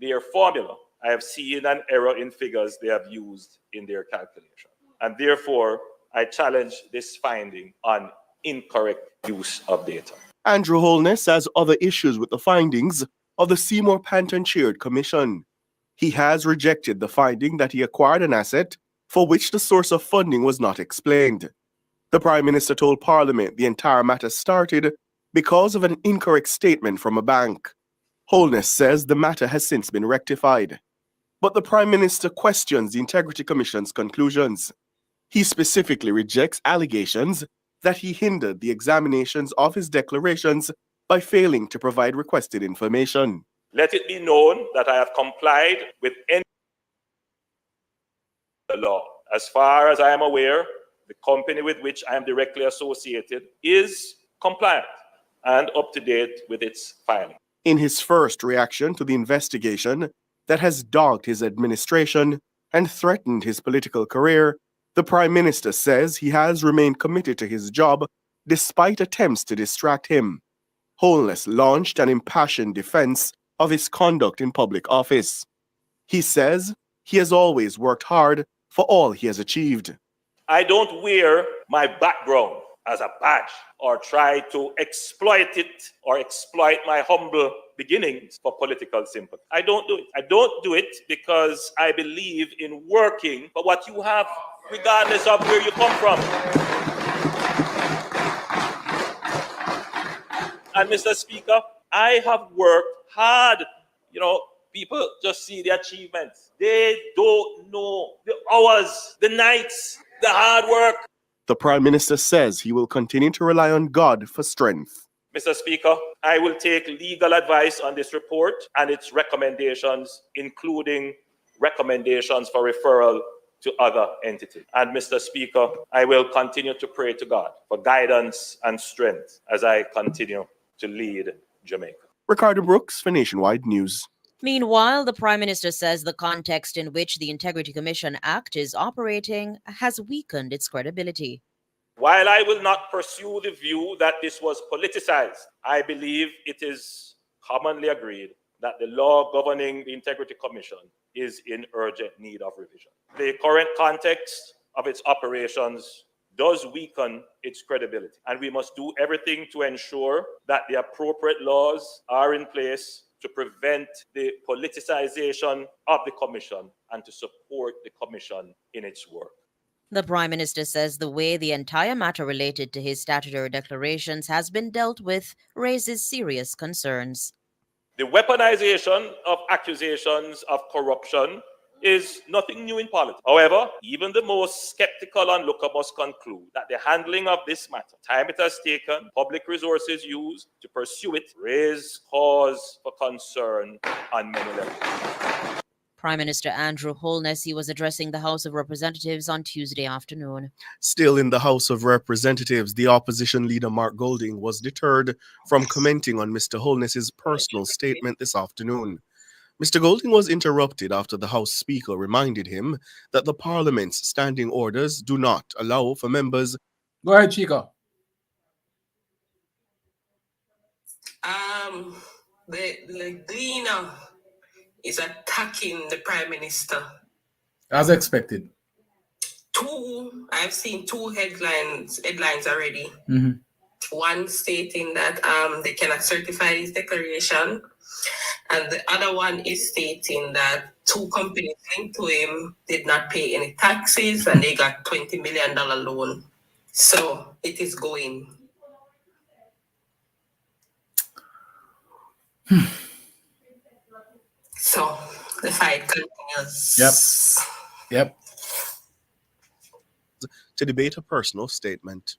their formula, I have seen an error in figures they have used in their calculation. And therefore, I challenge this finding on incorrect use of data. Andrew Holness has other issues with the findings of the Seymour Panton-chaired commission. He has rejected the finding that he acquired an asset for which the source of funding was not explained. The Prime Minister told Parliament the entire matter started because of an incorrect statement from a bank. Holness says the matter has since been rectified. But the Prime Minister questions the Integrity Commission's conclusions. He specifically rejects allegations that he hindered the examinations of his declarations by failing to provide requested information. Let it be known that I have complied with any law. As far as I am aware, the company with which I am directly associated is compliant and up to date with its filing. In his first reaction to the investigation that has dogged his administration and threatened his political career, the Prime Minister says he has remained committed to his job despite attempts to distract him. Holness launched an impassioned defense of his conduct in public office. He says he has always worked hard for all he has achieved. I don't wear my background as a badge or try to exploit it or exploit my humble beginnings for political sympathy. I don't do it. I don't do it because I believe in working for what you have, regardless of where you come from. And Mr. Speaker, I have worked hard. You know, people just see the achievements. They don't know the hours, the nights, the hard work. The Prime Minister says he will continue to rely on God for strength. Mr. Speaker, I will take legal advice on this report and its recommendations, including recommendations for referral to other entities. And Mr. Speaker, I will continue to pray to God for guidance and strength as I continue to lead Jamaica. Ricardo Brooks for Nationwide News. Meanwhile, the Prime Minister says the context in which the Integrity Commission Act is operating has weakened its credibility. While I will not pursue the view that this was politicized, I believe it is commonly agreed that the law governing the Integrity Commission is in urgent need of revision. The current context of its operations does weaken its credibility, and we must do everything to ensure that the appropriate laws are in place to prevent the politicization of the Commission and to support the Commission in its work. The Prime Minister says the way the entire matter related to his statutory declarations has been dealt with raises serious concerns. The weaponization of accusations of corruption is nothing new in politics. However, even the most skeptical onlooker must conclude that the handling of this matter, time it has taken, public resources used to pursue it, raise cause for concern on many levels. Prime Minister Andrew Holness, he was addressing the House of Representatives on Tuesday afternoon. Still in the House of Representatives, the opposition leader Mark Golding was deterred from commenting on Mr. Holness's personal statement this afternoon. Mr. Golding was interrupted after the House Speaker reminded him that the Parliament's standing orders do not allow for members. Go ahead, Chico. The Gleaner is attacking the Prime Minister. As expected. I've seen two headlines already. Mm-hmm. One stating that they cannot certify his declaration, and the other one is stating that two companies linked to him did not pay any taxes and they got $20 million loan. So it is going. So the fight continues. Yep. To debate a personal statement.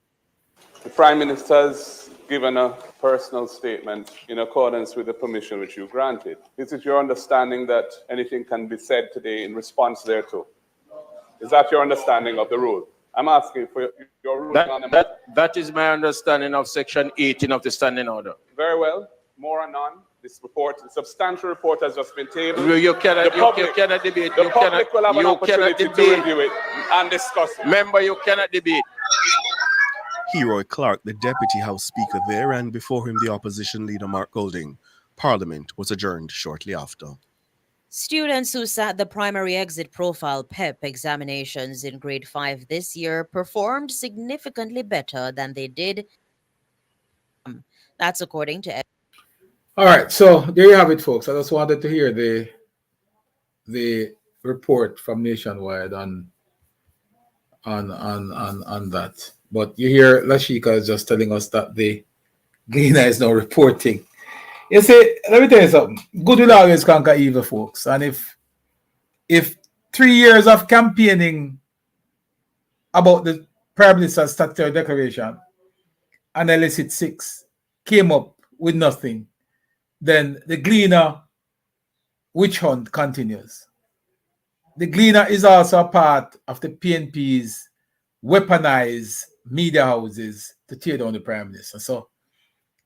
The Prime Minister has given a personal statement in accordance with the permission which you granted. Is it your understanding that anything can be said today in response thereto? Is that your understanding of the rule? I'm asking for your ruling on the That is my understanding of Section 18 of the Standing Order. Very well. More or none. This report, the substantial report has just been tabled. You cannot debate. The public will have an opportunity to review it and discuss it. Member, you cannot debate. Heroy Clark, the Deputy House Speaker there, and before him the opposition leader Mark Golding. Parliament was adjourned shortly after. Students who sat the primary exit profile PEP examinations in grade 5 this year performed significantly better than they did. That's according to... All right, so there you have it, folks. I just wanted to hear the report from Nationwide on that. But you hear Lashika is just telling us that the Gleaner is now reporting. You see, let me tell you something. Good will always conquer evil, folks. And if 3 years of campaigning about the Prime Minister's statutory declaration and illicit 6 came up with nothing, then the Gleaner witch hunt continues. The Gleaner is also a part of the PNP's weaponized media houses to tear down the Prime Minister. So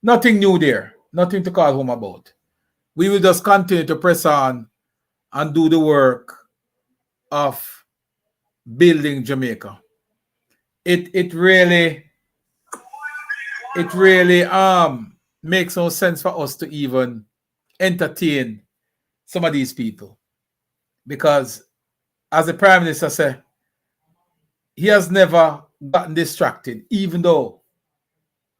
nothing new there. Nothing to call home about. We will just continue to press on and do the work of building Jamaica. It really makes no sense for us to even entertain some of these people. Because as the Prime Minister said, he has never gotten distracted, even though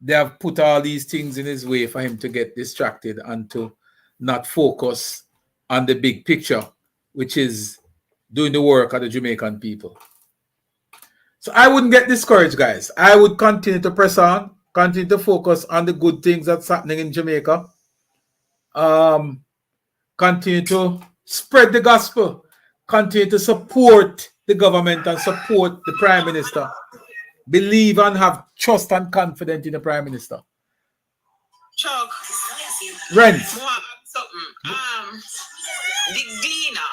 they have put all these things in his way for him to get distracted and to not focus on the big picture, which is doing the work of the Jamaican people. So I wouldn't get discouraged, guys. I would continue to press on, continue to focus on the good things that's happening in Jamaica. Continue to spread the gospel. Continue to support the government and support the Prime Minister. Believe and have trust and confidence in the Prime Minister. Chuck. Renz. The Gleaner,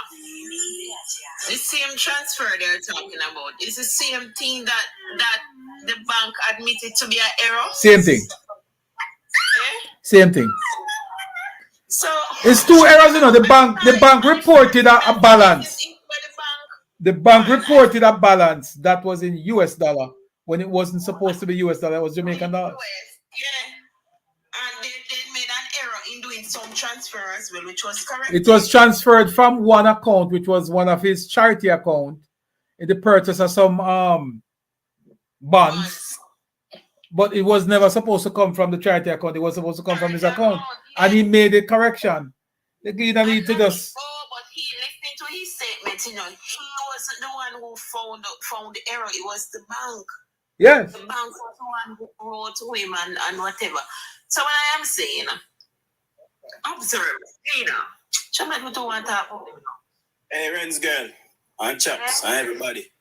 the same transfer they're talking about, is the same thing that the bank admitted to be an error? Same thing. Same thing. So it's 2 errors, you know. The bank reported a balance. The bank reported a balance that was in US dollar when it wasn't supposed to be US dollar. It was Jamaican dollar. Yeah. And they made an error in doing some transfer as well, which was correct. It was transferred from one account, which was one of his charity account, in the purchase of some bonds. But it was never supposed to come from the charity account. It was supposed to come from his account. And he made a correction. The Gleaner need to just... But he, listening to his statement, you know, he wasn't the one who found the error. It was the bank. Yes. The bank was the one who wrote to him and whatever. So what I am saying, observe, Gleaner. Somebody don't want to talk about him. Hey, Renz girl, and chaps, and everybody.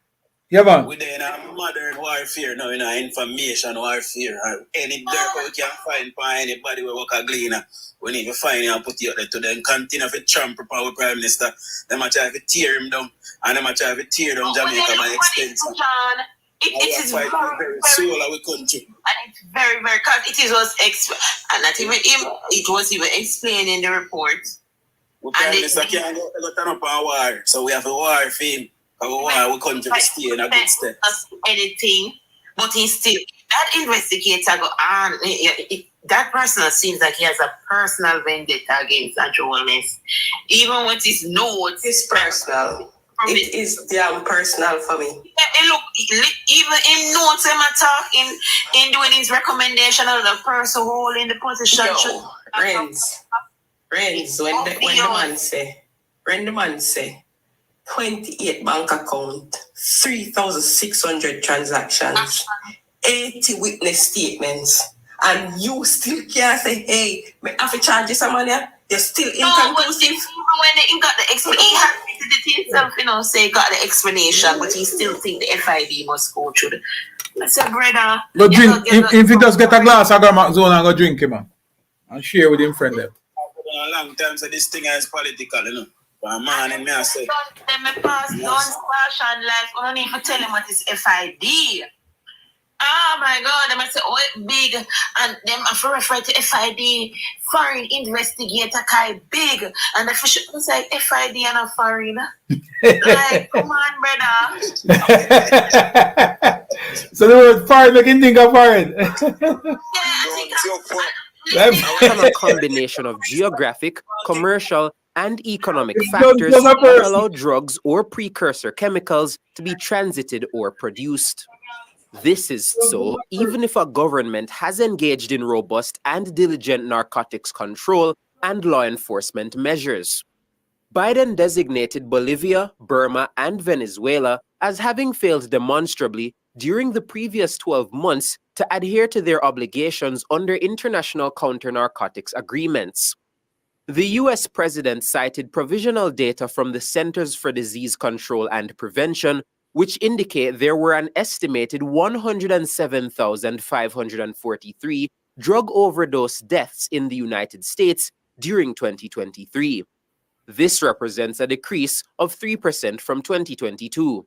Yeah, man. We're in a modern warfare now, in a information warfare. Any dirt we can find for anybody we work a Gleaner, we need to find him and put it out there to them. Continue to trample our Prime Minister. They might try to tear him down, and they might try to tear down Jamaica by extension. It is very soul of our country. And it's very, very, because it was and not even him, it was even explained in the report. We Prime Minister can't go turn up a war, so we have a war for him. Our country will stay in a good state. Anything, but he still, that investigator go on. That person seems like he has a personal vendetta against Andrew Holness. Even with his notes, it's personal. It is damn personal for me. Yeah, look, even in notes, him talking in doing his recommendation of the person holding the position. Renz, when the man say 28 bank account, 3,600 transactions, 80 witness statements, and you still can't say, hey, I have to charge you some money. You're still No, but inconclusive. when he got the explanation, he had admitted it himself, say he got the explanation, but he still think the FID must go through the. I said, brother, Go drink. If he just get a glass, I go Mac Zone and go drink him, man. And share with him friend there. A long time, so this thing is political, But a man and me, I say. Then me pass down squash and life. I don't need to tell him what is FID. Oh my God, them I say, oh, it big. And them have to refer to FID, foreign investigator, Kai big. And the fish was like, FID and a foreign. Like, come on, brother. So the word foreign, make him think of foreign. From a combination of geographic, commercial, and economic factors that allow drugs or precursor chemicals to be transited or produced. This is so even if a government has engaged in robust and diligent narcotics control and law enforcement measures. Biden designated Bolivia, Burma, and Venezuela as having failed demonstrably during the previous 12 months to adhere to their obligations under international counter-narcotics agreements. The U.S. president cited provisional data from the Centers for Disease Control and Prevention, which indicate there were an estimated 107,543 drug overdose deaths in the United States during 2023. This represents a decrease of 3% from 2022.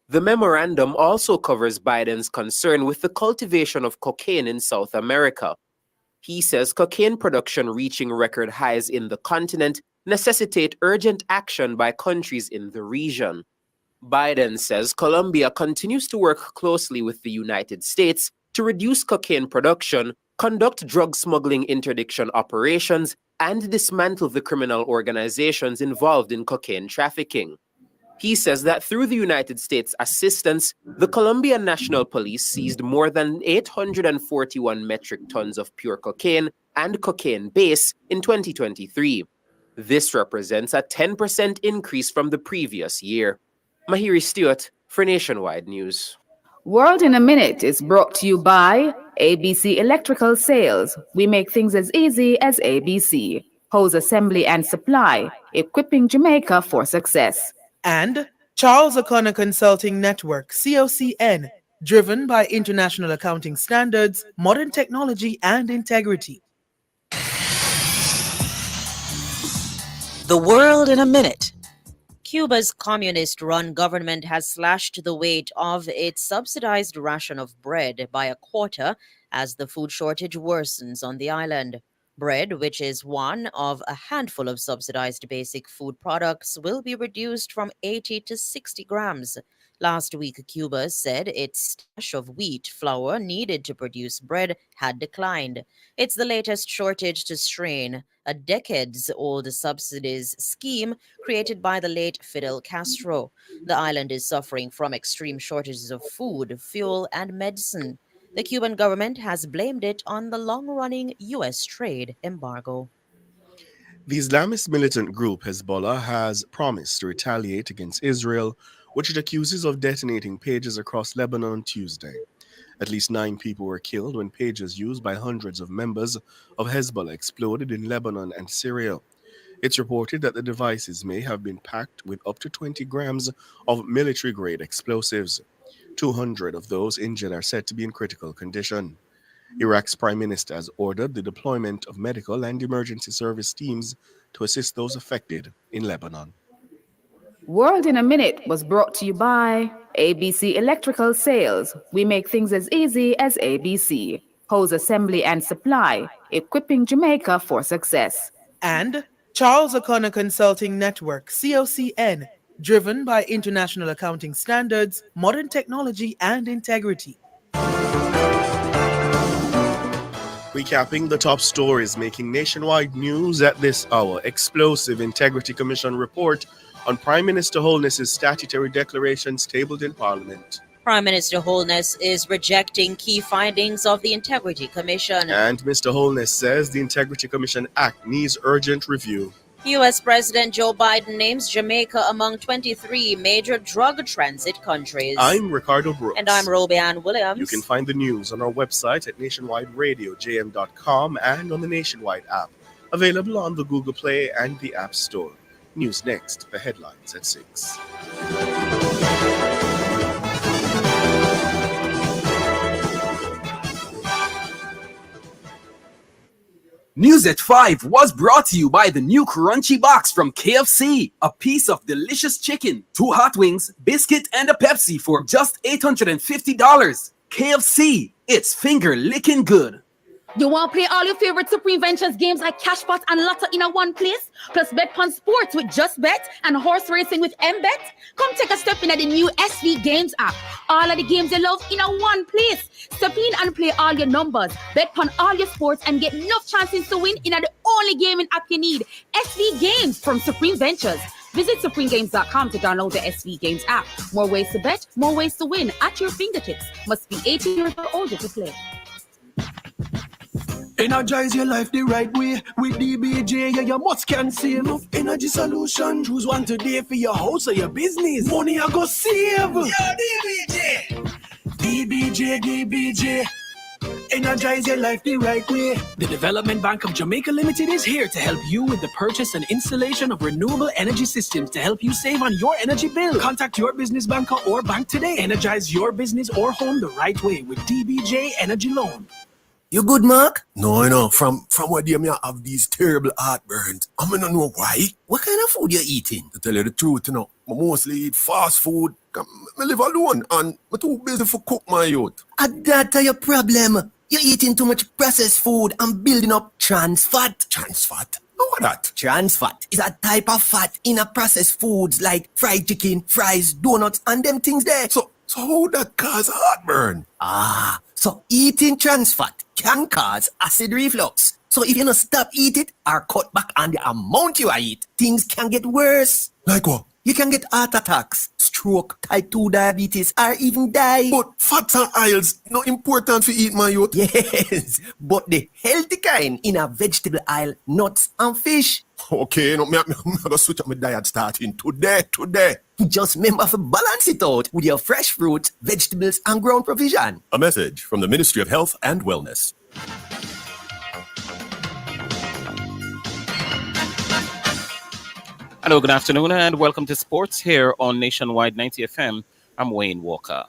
The memorandum also covers Biden's concern with the cultivation of cocaine in South America. He says cocaine production reaching record highs in the continent necessitate urgent action by countries in the region. Biden says Colombia continues to work closely with the United States to reduce cocaine production, conduct drug smuggling interdiction operations, and dismantle the criminal organizations involved in cocaine trafficking. He says that through the United States' assistance, the Colombian National Police seized more than 841 metric tons of pure cocaine and cocaine base in 2023. This represents a 10% increase from the previous year. Mahiri Stewart for Nationwide News. World in a Minute is brought to you by ABC Electrical Sales. We make things as easy as ABC. Hose assembly and supply, equipping Jamaica for success. And Charles O'Connor Consulting Network, COCN, driven by international accounting standards, modern technology, and integrity. The World in a Minute. Cuba's communist-run government has slashed the weight of its subsidized ration of bread by a quarter as the food shortage worsens on the island. Bread, which is one of a handful of subsidized basic food products, will be reduced from 80 to 60 grams. Last week, Cuba said its stash of wheat flour needed to produce bread had declined. It's the latest shortage to strain a decades-old subsidies scheme created by the late Fidel Castro. The island is suffering from extreme shortages of food, fuel, and medicine. The Cuban government has blamed it on the long-running U.S. trade embargo. The Islamist militant group Hezbollah has promised to retaliate against Israel, which it accuses of detonating pages across Lebanon on Tuesday. At least 9 people were killed when pages used by hundreds of members of Hezbollah exploded in Lebanon and Syria. It's reported that the devices may have been packed with up to 20 grams of military-grade explosives. 200 of those injured are said to be in critical condition. Iraq's prime minister has ordered the deployment of medical and emergency service teams to assist those affected in Lebanon. World in a Minute was brought to you by ABC Electrical Sales. We make things as easy as ABC. Hose assembly and supply, equipping Jamaica for success. And Charles O'Connor Consulting Network, COCN, driven by international accounting standards, modern technology, and integrity. Recapping the top stories making nationwide news at this hour. Explosive Integrity Commission report on Prime Minister Holness's statutory declarations tabled in Parliament. Prime Minister Holness is rejecting key findings of the Integrity Commission. And Mr. Holness says the Integrity Commission Act needs urgent review. U.S. President Joe Biden names Jamaica among 23 major drug transit countries. I'm Ricardo Brooks. And I'm Roby Ann Williams. You can find the news on our website at nationwideradiojm.com and on the Nationwide app. Available on the Google Play and the App Store. News next, the headlines at 6. News at 5 was brought to you by the new Crunchy Box from KFC. A piece of delicious chicken, 2 hot wings, biscuit, and a Pepsi for just $850. KFC, it's finger licking good. You want to play all your favorite Supreme Ventures games like Cashpot and Lotto in a one place? Plus bet on sports with Just Bet and horse racing with MBet? Come take a step in at the new SV Games app. All of the games you love in a one place. Step in and play all your numbers. Bet on all your sports and get enough chances to win in the only gaming app you need. SV Games from Supreme Ventures. Visit supremegames.com to download the SV Games app. More ways to bet, more ways to win at your fingertips. Must be 18 years or older to play. Energize your life the right way with DBJ. Yeah, you must can save enough energy solution. Choose one today for your house or your business. Money I go save. Yeah, DBJ. Energize your life the right way. The Development Bank of Jamaica Limited is here to help you with the purchase and installation of renewable energy systems to help you save on your energy bill. Contact your business banker or bank today. Energize your business or home the right way with DBJ Energy Loan. You good, Mark? No, I know. From what day me have these terrible heartburns. I don't know why. What kind of food you eating? To tell you the truth, I mostly eat fast food. I live alone and I'm too busy for cook my youth. That's your problem. You're eating too much processed food and building up trans fat. Trans fat? What that? Trans fat is a type of fat in a processed foods like fried chicken, fries, donuts, and them things there. So how that cause heartburn? So eating trans fat can cause acid reflux. So if you don't stop eat it or cut back on the amount you eat, things can get worse. Like what? You can get heart attacks, stroke, type 2 diabetes, or even die. But fats and oils not important for eat, my youth. Yes, but the healthy kind in a vegetable aisle, nuts and fish. Okay, I'm gonna switch up my diet starting today. Just remember to balance it out with your fresh fruit, vegetables, and ground provision. A message from the Ministry of Health and Wellness. Hello, good afternoon, and welcome to Sports here on Nationwide 90 FM. I'm Wayne Walker.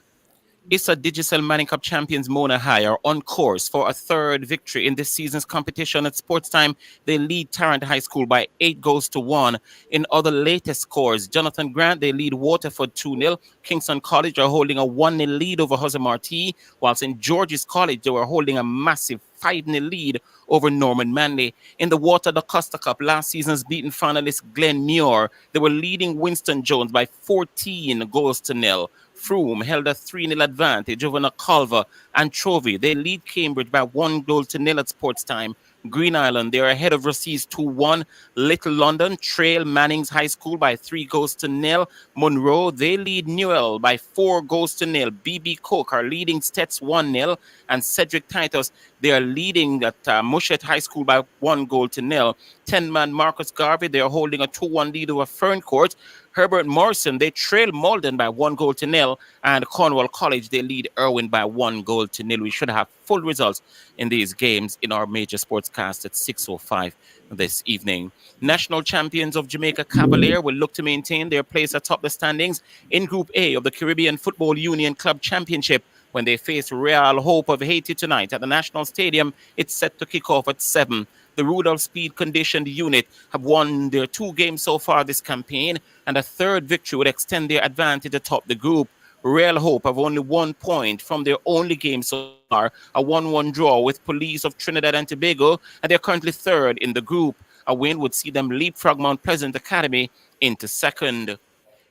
Issa Digicel Manning Cup champions Mona High are on course for a third victory in this season's competition. At Sports Time, they lead Tarrant High School by 8-1. In other latest scores, Jonathan Grant, they lead Waterford 2-0. Kingston College are holding a 1-0 lead over Jose Marti, while St. George's College, they were holding a massive 5-0 lead over Norman Manley. In the Water Da Costa Cup, last season's beaten finalist Glen Muir, they were leading Winston Jones by 14-0. Froome held a 3-0 advantage over Naculver and Trovy. They lead Cambridge by 1-0 at Sports Time. Green Island, they are ahead of Rossies 2-1. Little London trail Mannings High School by 3-0. Monroe, they lead Newell by 4-0. BB Cook are leading Stets 1-0. And Cedric Titus, they are leading at Mushet High School by 1-0. 10-man Marcus Garvey, they are holding a 2-1 lead over Ferncourt. Herbert Morrison, they trail Malden by 1-0. And Cornwall College, they lead Irwin by 1-0. We should have full results in these games in our major sportscast at 6:05 this evening. National champions of Jamaica Cavalier will look to maintain their place atop the standings in Group A of the Caribbean Football Union Club Championship when they face Real Hope of Haiti tonight at the National Stadium. It's set to kick off at 7. The Rudolph Speed Conditioned Unit have won their 2 games so far this campaign, and a third victory would extend their advantage atop the group. Real Hope have only 1 point from their only game so far, a 1-1 draw with Police of Trinidad and Tobago, and they're currently third in the group. A win would see them leapfrog Mount Pleasant Academy into second.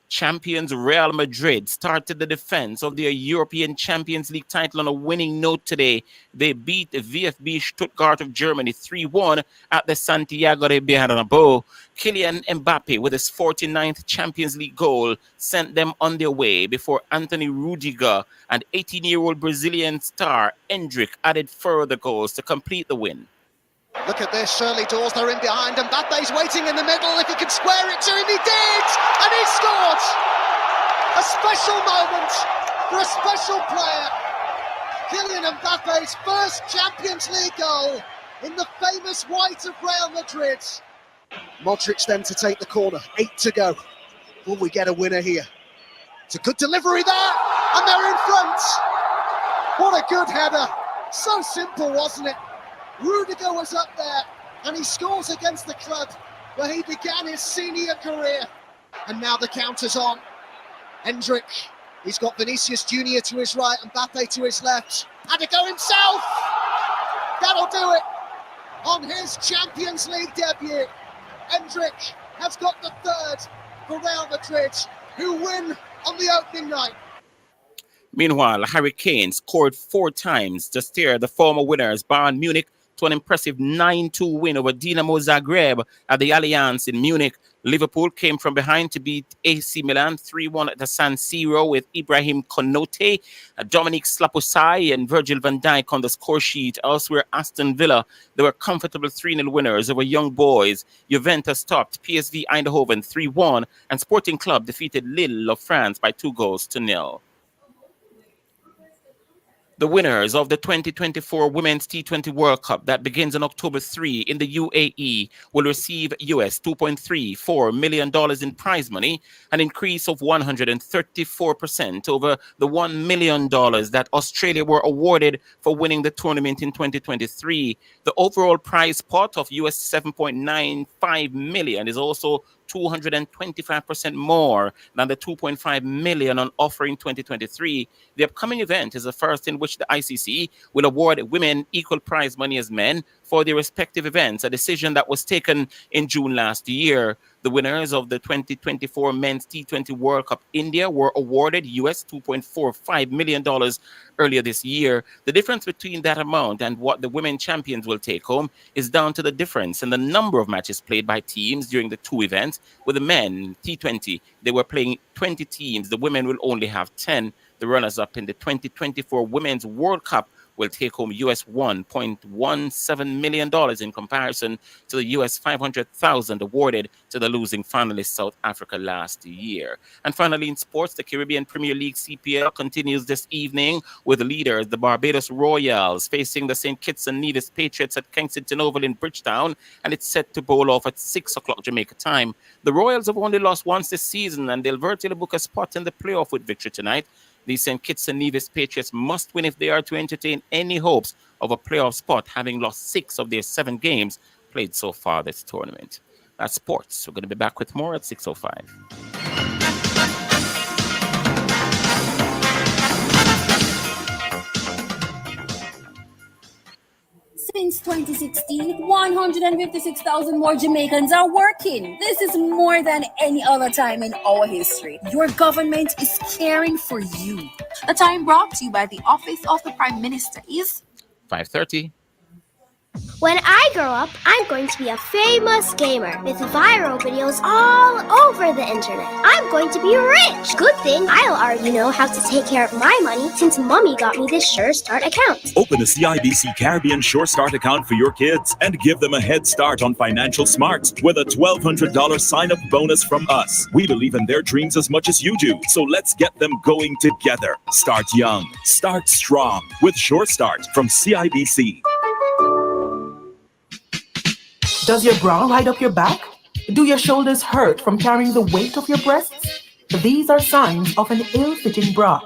Champions Real Madrid started the defense of their European Champions League title on a winning note today. They beat the VfB Stuttgart of Germany 3-1 at the Santiago de Bernabeu. Kylian Mbappe, with his 49th Champions League goal, sent them on their way before Anthony Rudiger and 18-year-old Brazilian star Endrick added further goals to complete the win. Look at this, Shirley Dawes, they're in behind him. Mbappe's waiting in the middle. If he can square it to him, he did! And he scored! A special moment for a special player. Kylian Mbappe's first Champions League goal. in the famous white of Real Madrid. Modric then to take the corner. 8 to go. Will we get a winner here? It's a good delivery there, and they're in front. What a good header. So simple, wasn't it? Rudiger was up there, and he scores against the club where he began his senior career. And now the counter's on. Hendrick, he's got Vinicius Junior to his right and Mbappe to his left. Had to go himself. That'll do it. On his Champions League debut, Hendrick has got the third for Real Madrid, who win on the opening night. Meanwhile, Harry Kane scored 4 times to steer the former winners Bayern Munich to an impressive 9-2 win over Dinamo Zagreb at the Allianz in Munich. Liverpool came from behind to beat AC Milan 3-1 at the San Siro with Ibrahim Konaté, Dominic Szoboszlai and Virgil van Dijk on the score sheet. Elsewhere, Aston Villa, they were comfortable 3-0 winners over Young Boys. Juventus topped PSV Eindhoven 3-1, and Sporting Club defeated Lille of France by 2-0. The winners of the 2024 Women's T20 World Cup that begins on October 3 in the UAE will receive US $2.34 million in prize money, an increase of 134% over the $1 million that Australia were awarded for winning the tournament in 2023. The overall prize pot of US $7.95 million is also 225% more than the $2.5 million on offer in 2023. The upcoming event is the first in which the ICC will award women equal prize money as men for their respective events, a decision that was taken in June last year. The winners of the 2024 Men's T20 World Cup India were awarded US $2.45 million earlier this year. The difference between that amount and what the women champions will take home is down to the difference in the number of matches played by teams during the 2 events. With the men T20, they were playing 20 teams. The women will only have 10. The runners-up in the 2024 Women's World Cup will take home US $1.17 million in comparison to the US $500,000 awarded to the losing finalist South Africa last year. And finally, in sports, the Caribbean Premier League CPL continues this evening with leaders, the Barbados Royals, facing the St. Kitts and Nevis Patriots at Kensington Oval in Bridgetown, and it's set to bowl off at 6 o'clock Jamaica time. The Royals have only lost once this season, and they'll virtually book a spot in the playoff with victory tonight. The St. Kitts and Nevis Patriots must win if they are to entertain any hopes of a playoff spot, having lost 6 of their 7 games played so far this tournament. That's sports. We're going to be back with more at 6:05. Since 2016, 156,000 more Jamaicans are working. This is more than any other time in our history. Your government is caring for you. A time brought to you by the Office of the Prime Minister is 5:30. When I grow up, I'm going to be a famous gamer with viral videos all over the internet. I'm going to be rich. Good thing I'll already know how to take care of my money since Mommy got me this Sure Start account. Open a CIBC Caribbean Sure Start account for your kids and give them a head start on financial smarts with a $1,200 sign-up bonus from us. We believe in their dreams as much as you do, so let's get them going together. Start young, start strong with Sure Start from CIBC. Does your bra ride up your back? Do your shoulders hurt from carrying the weight of your breasts? These are signs of an ill-fitting bra.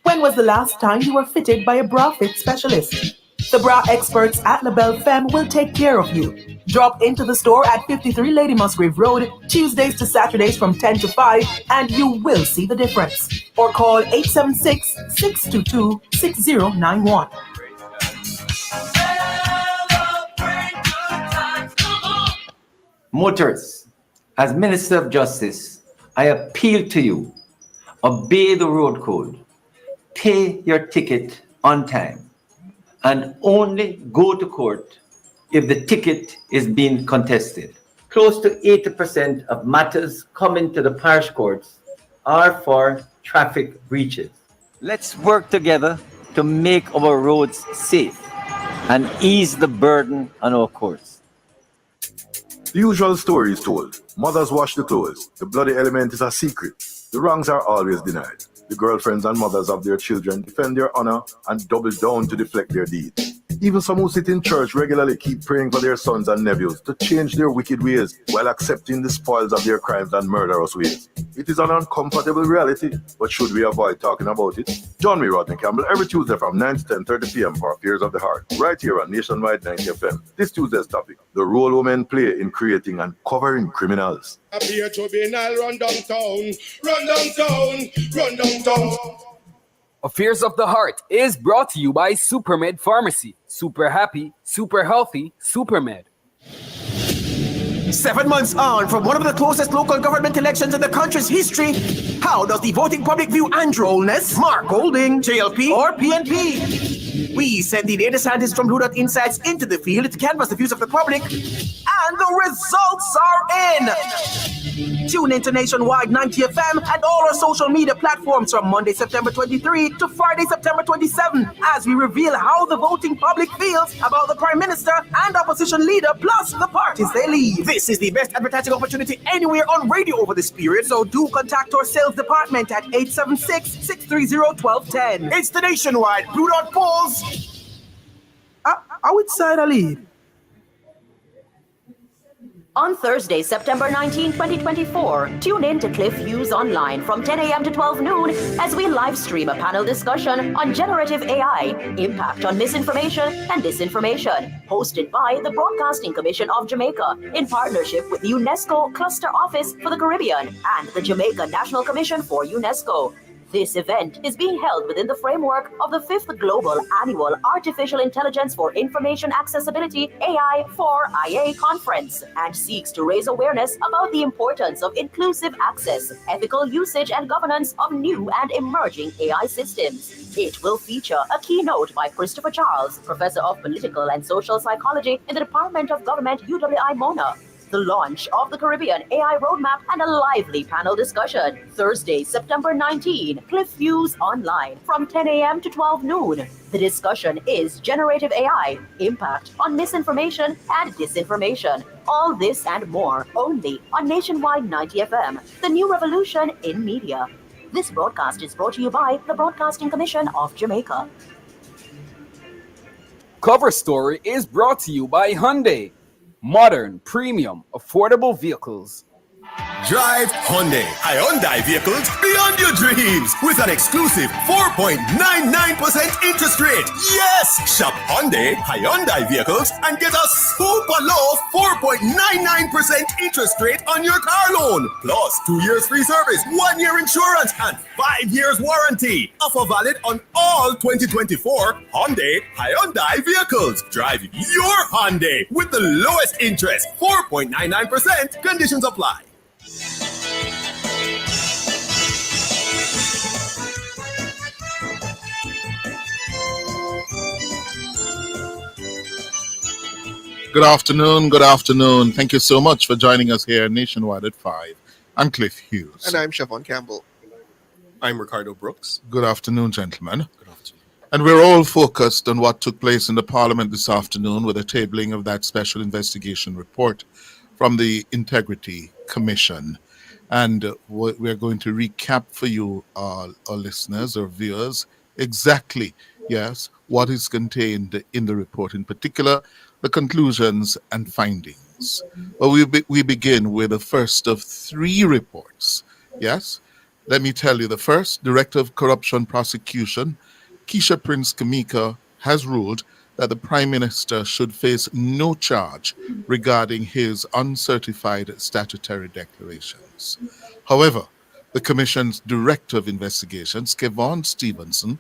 When was the last time you were fitted by a bra fit specialist? The bra experts at LaBelle Femme will take care of you. Drop into the store at 53 Lady Musgrave Road, Tuesdays to Saturdays from 10 to 5, and you will see the difference. Or call 876-622-6091. Motorists, as Minister of Justice, I appeal to you, obey the road code, pay your ticket on time, and only go to court if the ticket is being contested. Close to 80% of matters coming to the parish courts are for traffic breaches. Let's work together to make our roads safe and ease the burden on our courts. The usual story is told. Mothers wash the clothes. The bloody element is a secret. The wrongs are always denied. The girlfriends and mothers of their children defend their honor and double down to deflect their deeds. Even some who sit in church regularly keep praying for their sons and nephews to change their wicked ways while accepting the spoils of their crimes and murderous ways. It is an uncomfortable reality, but should we avoid talking about it? Join me, Rodney Campbell, every Tuesday from 9 to 10:30 p.m. for Affairs of the Heart, right here on Nationwide 90 FM. This Tuesday's topic, the role women play in creating and covering criminals. Appear to be now run downtown, run downtown, run downtown. Affairs of the Heart is brought to you by Supermed Pharmacy. Super happy, super healthy, Supermed. 7 months on from one of the closest local government elections in the country's history, how does the voting public view Andrew Holness, Mark Golding, JLP, or PNP? We send the data scientists from Blue Dot Insights into the field to canvass the views of the public, and the results are in! Tune into Nationwide 90 FM and all our social media platforms from Monday, September 23 to Friday, September 27, as we reveal how the voting public feels about the Prime Minister and Opposition Leader, plus the parties they lead. This is the best advertising opportunity anywhere on radio over this period, so do contact our sales department at 876-630-1210. It's the Nationwide Blue Dot Polls. I would side a lead. On Thursday, September 19, 2024, tune in to Cliff Hughes Online from 10 a.m. to 12 noon as we live stream a panel discussion on generative AI, impact on misinformation and disinformation, hosted by the Broadcasting Commission of Jamaica in partnership with the UNESCO Cluster Office for the Caribbean and the Jamaica National Commission for UNESCO. This event is being held within the framework of the 5th Global Annual Artificial Intelligence for Information Accessibility AI for IA Conference and seeks to raise awareness about the importance of inclusive access, ethical usage and governance of new and emerging AI systems. It will feature a keynote by Christopher Charles, Professor of Political and Social Psychology in the Department of Government UWI Mona, the launch of the Caribbean AI Roadmap, and a lively panel discussion. Thursday, September 19, Cliff Hughes Online from 10 a.m. to 12 noon. The discussion is generative AI, impact on misinformation and disinformation. All this and more only on Nationwide 90 FM, the new revolution in media. This broadcast is brought to you by the Broadcasting Commission of Jamaica. Cover Story is brought to you by Hyundai. Modern, premium, affordable vehicles. Drive Hyundai. Hyundai vehicles beyond your dreams with an exclusive 4.99% interest rate. Yes! Shop Hyundai vehicles and get a super low 4.99% interest rate on your car loan. Plus 2 years free service, 1 year insurance, and 5 years warranty. Offer valid on all 2024 Hyundai vehicles. Drive your Hyundai with the lowest interest, 4.99%. Conditions apply. Good afternoon. Thank you so much for joining us here Nationwide at 5. I'm Cliff Hughes. And I'm Siobhan Campbell. I'm Ricardo Brooks. Good afternoon, gentlemen. Good afternoon. And we're all focused on what took place in the Parliament this afternoon with the tabling of that special investigation report from the Integrity Commission. And we're going to recap for you, our listeners or viewers, exactly, yes, what is contained in the report, in particular, the conclusions and findings. Well, we begin with the first of 3 reports. Yes, let me tell you, the first, Director of Corruption Prosecution, Keisha Prince Kamika, has ruled that the Prime Minister should face no charge regarding his uncertified statutory declarations. However, the Commission's Director of Investigations, Kevon Stevenson,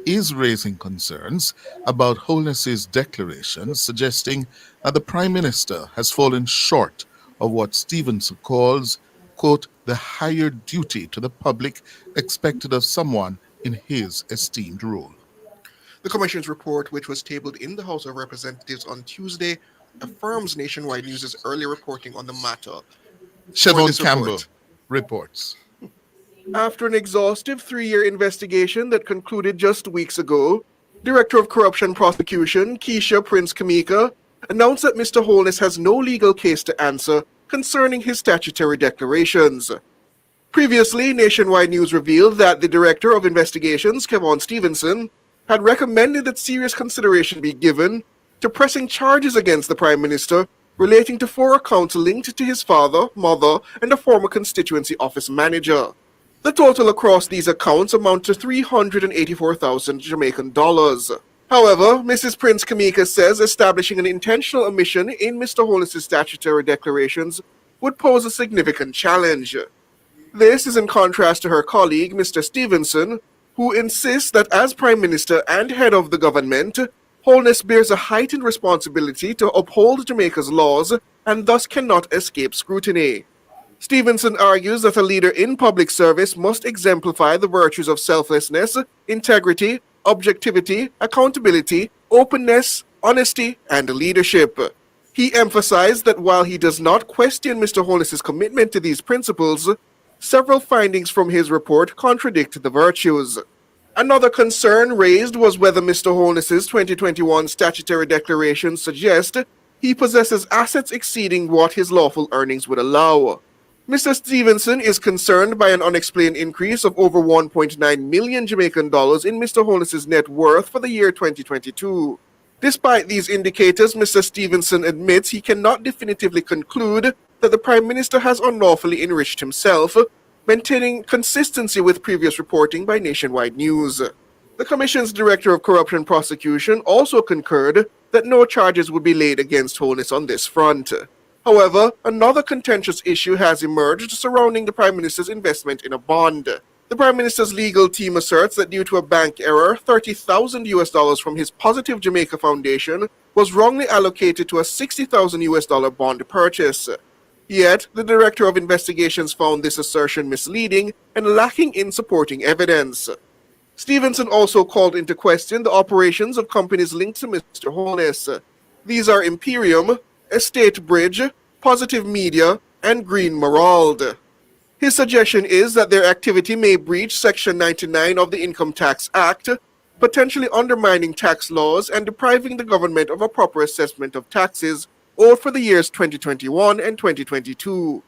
is raising concerns about Holness's declarations, suggesting that the Prime Minister has fallen short of what Stevenson calls, quote, the higher duty to the public expected of someone in his esteemed role. The Commission's report, which was tabled in the House of Representatives on Tuesday, affirms Nationwide News' earlier reporting on the matter. Siobhan Campbell reports. After an exhaustive 3-year investigation that concluded just weeks ago, Director of Corruption Prosecution, Keisha Prince Kamika, announced that Mr. Holness has no legal case to answer concerning his statutory declarations. Previously, Nationwide News revealed that the Director of Investigations, Kevon Stevenson, had recommended that serious consideration be given to pressing charges against the Prime Minister relating to 4 accounts linked to his father, mother, and a former constituency office manager. The total across these accounts amount to 384,000 Jamaican dollars. However, Mrs. Prince Kamika says establishing an intentional omission in Mr. Holness's statutory declarations would pose a significant challenge. This is in contrast to her colleague, Mr. Stevenson, who insists that as Prime Minister and head of the government, Holness bears a heightened responsibility to uphold Jamaica's laws and thus cannot escape scrutiny. Stevenson argues that a leader in public service must exemplify the virtues of selflessness, integrity, objectivity, accountability, openness, honesty, and leadership. He emphasized that while he does not question Mr. Holness's commitment to these principles, several findings from his report contradict the virtues. Another concern raised was whether Mr. Holness's 2021 statutory declaration suggests he possesses assets exceeding what his lawful earnings would allow. Mr. Stevenson is concerned by an unexplained increase of over 1.9 million Jamaican dollars in Mr. Holness's net worth for the year 2022. Despite these indicators, Mr. Stevenson admits he cannot definitively conclude that the Prime Minister has unlawfully enriched himself, maintaining consistency with previous reporting by Nationwide News. The Commission's Director of Corruption Prosecution also concurred that no charges would be laid against Holness on this front. However, another contentious issue has emerged surrounding the Prime Minister's investment in a bond. The Prime Minister's legal team asserts that due to a bank error, $30,000 from his Positive Jamaica Foundation was wrongly allocated to a $60,000 bond purchase. Yet, the Director of Investigations found this assertion misleading and lacking in supporting evidence. Stevenson also called into question the operations of companies linked to Mr. Holness. These are Imperium, Estate Bridge, Positive Media, and Green Merald. His suggestion is that their activity may breach Section 99 of the Income Tax Act, potentially undermining tax laws and depriving the government of a proper assessment of taxes owed for the years 2021 and 2022.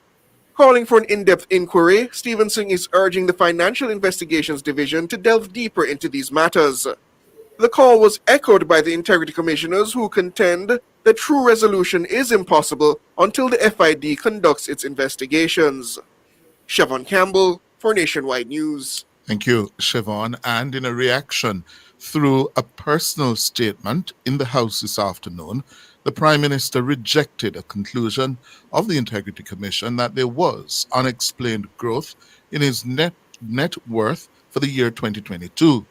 Calling for an in-depth inquiry, Stevenson is urging the Financial Investigations Division to delve deeper into these matters. The call was echoed by the Integrity Commissioners, who contend that true resolution is impossible until the FID conducts its investigations. Siobhan Campbell for Nationwide News. Thank you, Siobhan. And in a reaction through a personal statement in the House this afternoon, the Prime Minister rejected a conclusion of the Integrity Commission that there was unexplained growth in his net worth for the year 2022.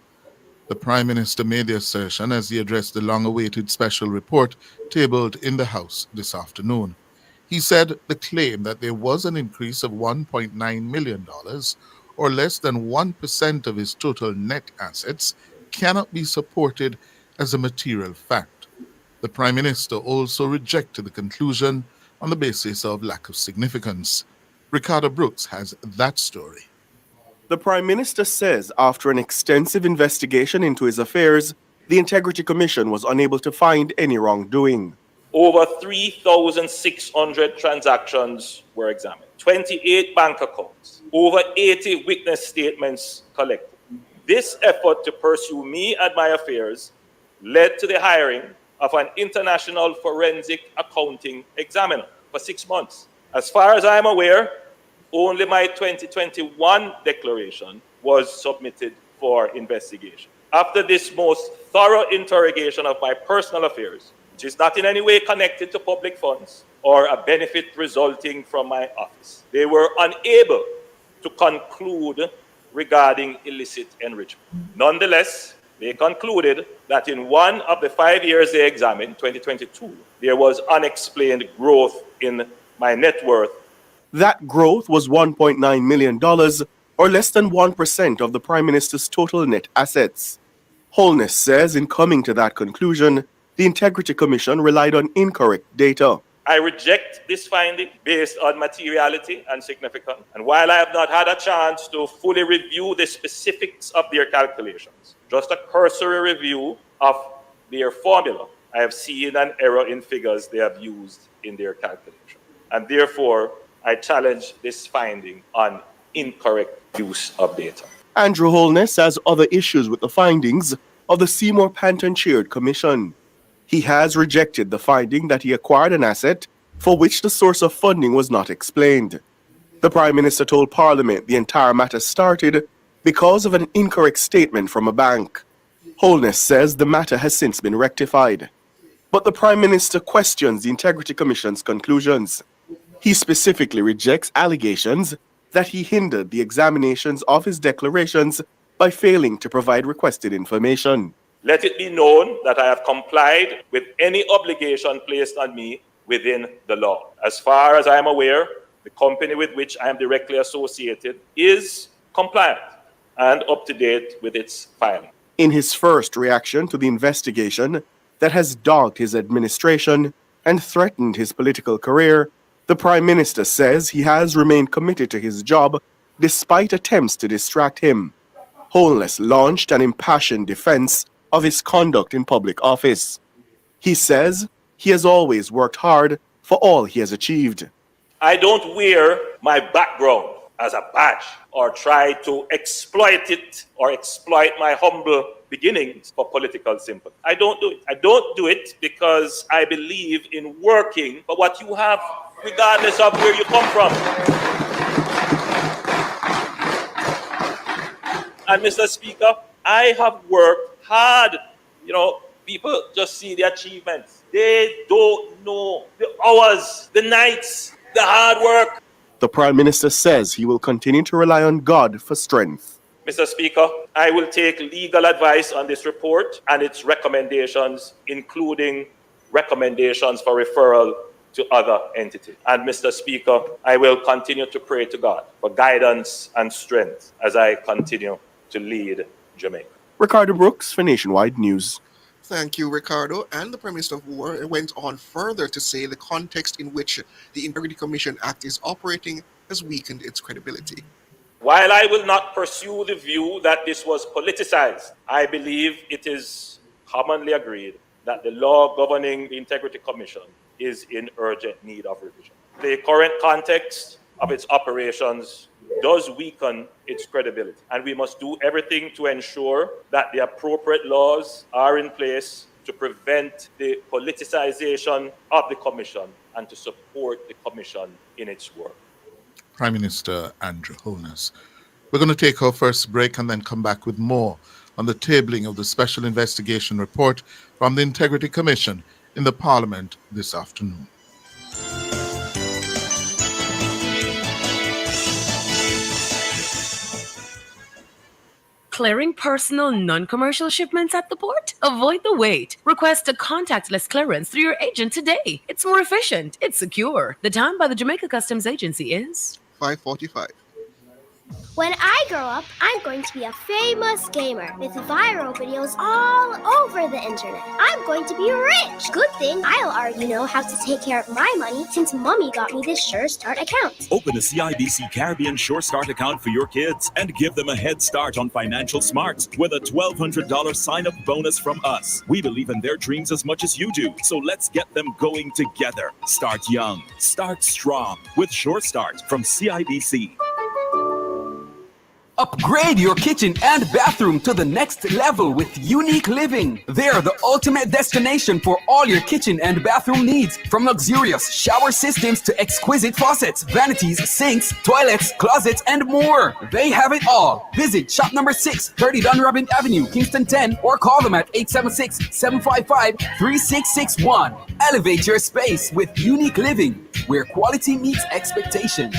The Prime Minister made the assertion as he addressed the long-awaited special report tabled in the House this afternoon. He said the claim that there was an increase of $1.9 million, or less than 1% of his total net assets, cannot be supported as a material fact. The Prime Minister also rejected the conclusion on the basis of lack of significance. Ricardo Brooks has that story. The Prime Minister says after an extensive investigation into his affairs, the Integrity Commission was unable to find any wrongdoing. Over 3,600 transactions were examined, 28 bank accounts, over 80 witness statements collected. This effort to pursue me and my affairs led to the hiring of an international forensic accounting examiner for 6 months. As far as I am aware, only my 2021 declaration was submitted for investigation. After this most thorough interrogation of my personal affairs, which is not in any way connected to public funds or a benefit resulting from my office, they were unable to conclude regarding illicit enrichment. Nonetheless, they concluded that in one of the 5 years they examined, 2022, there was unexplained growth in my net worth. That growth was $1.9 million, or less than 1% of the Prime Minister's total net assets. Holness says in coming to that conclusion, the Integrity Commission relied on incorrect data. I reject this finding based on materiality and significance. And while I have not had a chance to fully review the specifics of their calculations, just a cursory review of their formula, I have seen an error in figures they have used in their calculation. And therefore, I challenge this finding on incorrect use of data. Andrew Holness has other issues with the findings of the Seymour Panton-chaired commission. He has rejected the finding that he acquired an asset for which the source of funding was not explained. The Prime Minister told Parliament the entire matter started because of an incorrect statement from a bank. Holness says the matter has since been rectified. But the Prime Minister questions the Integrity Commission's conclusions. He specifically rejects allegations that he hindered the examinations of his declarations by failing to provide requested information. Let it be known that I have complied with any obligation placed on me within the law. As far as I am aware, the company with which I am directly associated is compliant and up to date with its filing. In his first reaction to the investigation that has dogged his administration and threatened his political career, the Prime Minister says he has remained committed to his job despite attempts to distract him. Holness launched an impassioned defense of his conduct in public office. He says he has always worked hard for all he has achieved. I don't wear my background as a badge or try to exploit it or exploit my humble beginnings for political sympathy. I don't do it. I don't do it because I believe in working for what you have, regardless of where you come from. And Mr. Speaker, I have worked hard. You know, people just see the achievements. They don't know the hours, the nights, the hard work. The Prime Minister says he will continue to rely on God for strength. Mr. Speaker, I will take legal advice on this report and its recommendations, including recommendations for referral to other entities. And Mr. Speaker, I will continue to pray to God for guidance and strength as I continue to lead Jamaica. Ricardo Brooks for Nationwide News. Thank you, Ricardo. And the Prime Minister of War went on further to say the context in which the Integrity Commission Act is operating has weakened its credibility. While I will not pursue the view that this was politicized, I believe it is commonly agreed that the law governing the Integrity Commission is in urgent need of revision. The current context of its operations does weaken its credibility, and we must do everything to ensure that the appropriate laws are in place to prevent the politicization of the Commission and to support the Commission in its work. Prime Minister Andrew Holness. We're going to take our first break and then come back with more on the tabling of the Special Investigation Report from the Integrity Commission in the Parliament this afternoon. Clearing personal, non-commercial shipments at the port? Avoid the wait. Request a contactless clearance through your agent today. It's more efficient. It's secure. The time by the Jamaica Customs Agency is 5:45. When I grow up, I'm going to be a famous gamer with viral videos all over the internet. I'm going to be rich. Good thing I'll already know how to take care of my money since Mommy got me this Sure Start account. Open a CIBC Caribbean Sure Start account for your kids and give them a head start on financial smarts with a $1,200 sign-up bonus from us. We believe in their dreams as much as you do, so let's get them going together. Start young, start strong with Sure Start from CIBC. Upgrade your kitchen and bathroom to the next level with Unique Living. They're the ultimate destination for all your kitchen and bathroom needs, from luxurious shower systems to exquisite faucets, vanities, sinks, toilets, closets, and more. They have it all. Visit shop number 6, 30 Dunrobin Avenue, Kingston 10, or call them at 876-755-3661. Elevate your space with Unique Living, where quality meets expectations.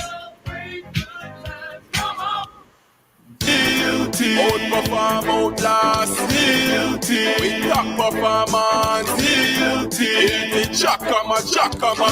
Outperform, outlast. With top performance. Jackhammer.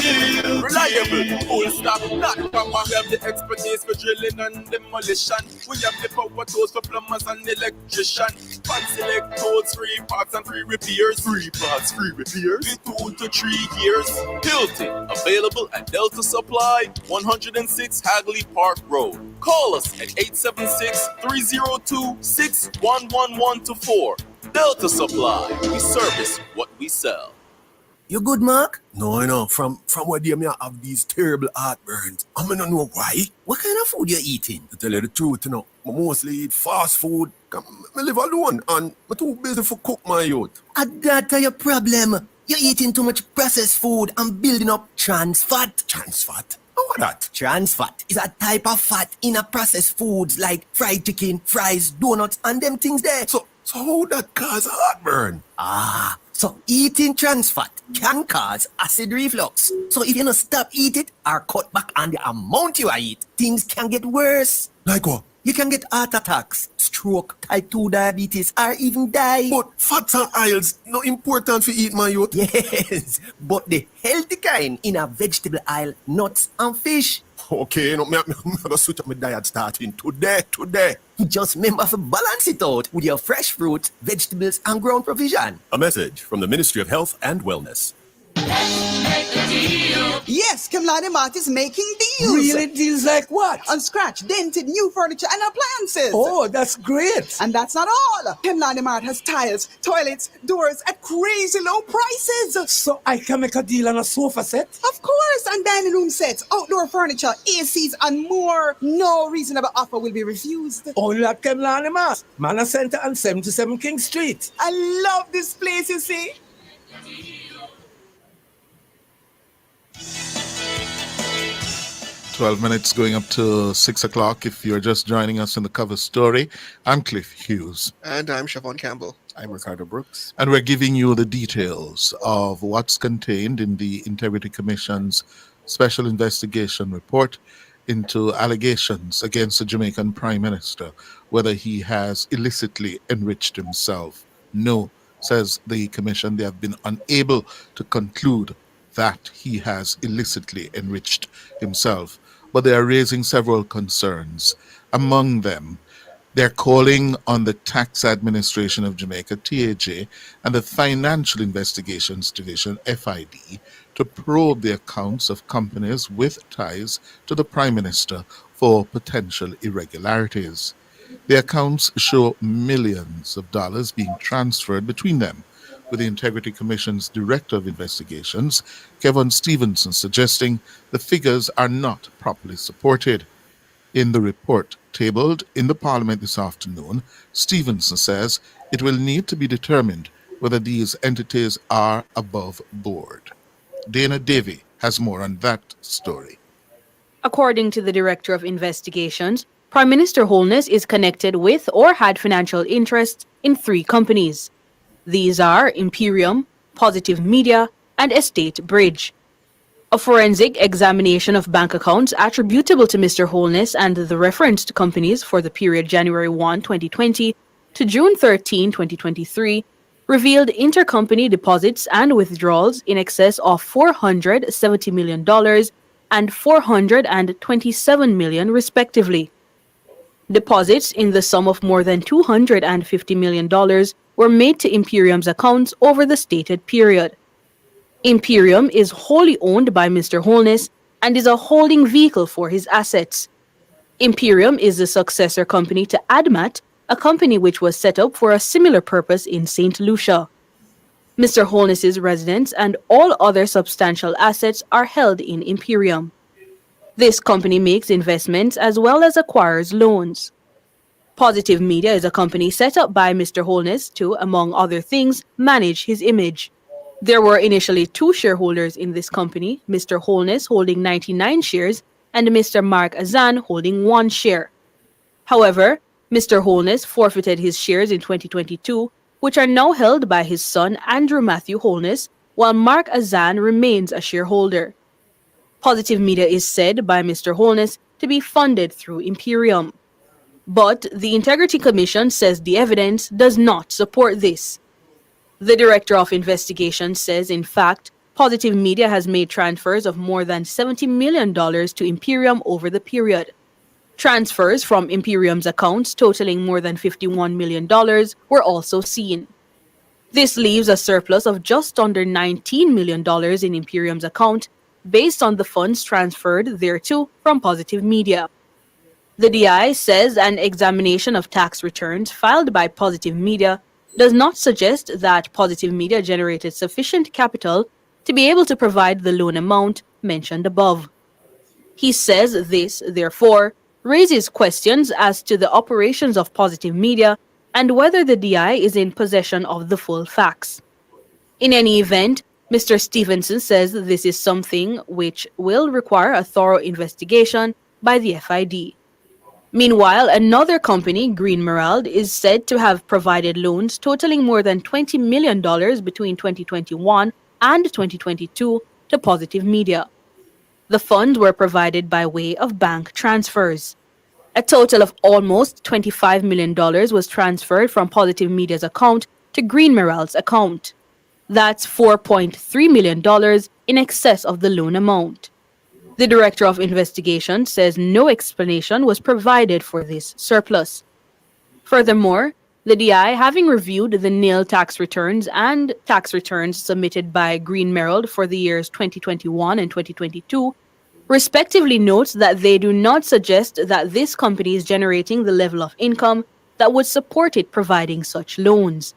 Reliable, full stop, not comma. We have the expertise for drilling and demolition. We have the power tools for plumbers and electricians. Fancy electrodes, free parts and free repairs. Free parts, free repairs. 2 to 3 years. Hilton, available at Delta Supply, 106 Hagley Park Road. Call us at 876-302-6111-4. Delta Supply, we service what we sell. You good, Mark? No. From where they may have these terrible heartburns. I don't know why. What kind of food you eating? To tell you the truth, I mostly eat fast food. I live alone and I'm too busy for cook my youth. That's your problem. You're eating too much processed food and building up trans fat. Trans fat? What that? Trans fat is a type of fat in a processed foods like fried chicken, fries, donuts, and them things there. So how that cause heartburn? So eating trans fat can cause acid reflux. So if you don't stop eat it or cut back on the amount you eat, things can get worse. Like what? You can get heart attacks, stroke, type 2 diabetes, or even die. But fats and oils not important for eat, my youth. Yes, but the healthy kind in a vegetable aisle, nuts and fish. Okay, no, me gonna switch up my diet starting today. Just remember to balance it out with your fresh fruits, vegetables, and ground provision. A message from the Ministry of Health and Wellness. Yes, Kemlani Mart is making deals. Really? Deals like what? On scratch, dented, new furniture and appliances. Oh, that's great. And that's not all. Kemlani Mart has tiles, toilets, doors at crazy low prices. So I can make a deal on a sofa set? Of course, and dining room sets, outdoor furniture, ACs, and more. No reasonable offer will be refused. Only at Kemlani Mart, Manor Center and 77 King Street. I love this place, you see. 12 minutes going up to 6 o'clock. If you're just joining us in the cover story, I'm Cliff Hughes. And I'm Siobhan Campbell. I'm Ricardo Brooks. And we're giving you the details of what's contained in the Integrity Commission's special investigation report into allegations against the Jamaican Prime Minister, whether he has illicitly enriched himself. No, says the Commission, they have been unable to conclude that he has illicitly enriched himself. But they are raising several concerns. Among them, they're calling on the Tax Administration of Jamaica, TAJ, and the Financial Investigations Division, FID, to probe the accounts of companies with ties to the Prime Minister for potential irregularities. The accounts show millions of dollars being transferred between them, with the Integrity Commission's Director of Investigations, Kevin Stevenson, suggesting the figures are not properly supported. In the report tabled in the Parliament this afternoon, Stevenson says it will need to be determined whether these entities are above board. Dana Davey has more on that story. According to the Director of Investigations, Prime Minister Holness is connected with or had financial interests in 3 companies. These are Imperium, Positive Media, and Estate Bridge. A forensic examination of bank accounts attributable to Mr. Holness and the referenced companies for the period January 1, 2020 to June 13, 2023, revealed intercompany deposits and withdrawals in excess of $470 million and $427 million, respectively. Deposits in the sum of more than $250 million were made to Imperium's accounts over the stated period. Imperium is wholly owned by Mr. Holness and is a holding vehicle for his assets. Imperium is the successor company to ADMAT, a company which was set up for a similar purpose in St. Lucia. Mr. Holness's residence and all other substantial assets are held in Imperium. This company makes investments as well as acquires loans. Positive Media is a company set up by Mr. Holness to, among other things, manage his image. There were initially 2 shareholders in this company, Mr. Holness holding 99 shares and Mr. Mark Azan holding 1 share. However, Mr. Holness forfeited his shares in 2022, which are now held by his son Andrew Matthew Holness, while Mark Azan remains a shareholder. Positive Media is said by Mr. Holness to be funded through Imperium. But the Integrity Commission says the evidence does not support this. The Director of Investigation says, in fact, Positive Media has made transfers of more than $70 million to Imperium over the period. Transfers from Imperium's accounts totaling more than $51 million were also seen. This leaves a surplus of just under $19 million in Imperium's account based on the funds transferred thereto from Positive Media. The DI says an examination of tax returns filed by Positive Media does not suggest that Positive Media generated sufficient capital to be able to provide the loan amount mentioned above. He says this, therefore, raises questions as to the operations of Positive Media and whether the DI is in possession of the full facts. In any event, Mr. Stevenson says that this is something which will require a thorough investigation by the FID. Meanwhile, another company, Green Merald, is said to have provided loans totaling more than $20 million between 2021 and 2022 to Positive Media. The funds were provided by way of bank transfers. A total of almost $25 million was transferred from Positive Media's account to Green Merald's account. That's $4.3 million in excess of the loan amount. The Director of Investigation says no explanation was provided for this surplus. Furthermore, the DI, having reviewed the nil tax returns and tax returns submitted by Green Merald for the years 2021 and 2022, respectively notes that they do not suggest that this company is generating the level of income that would support it providing such loans.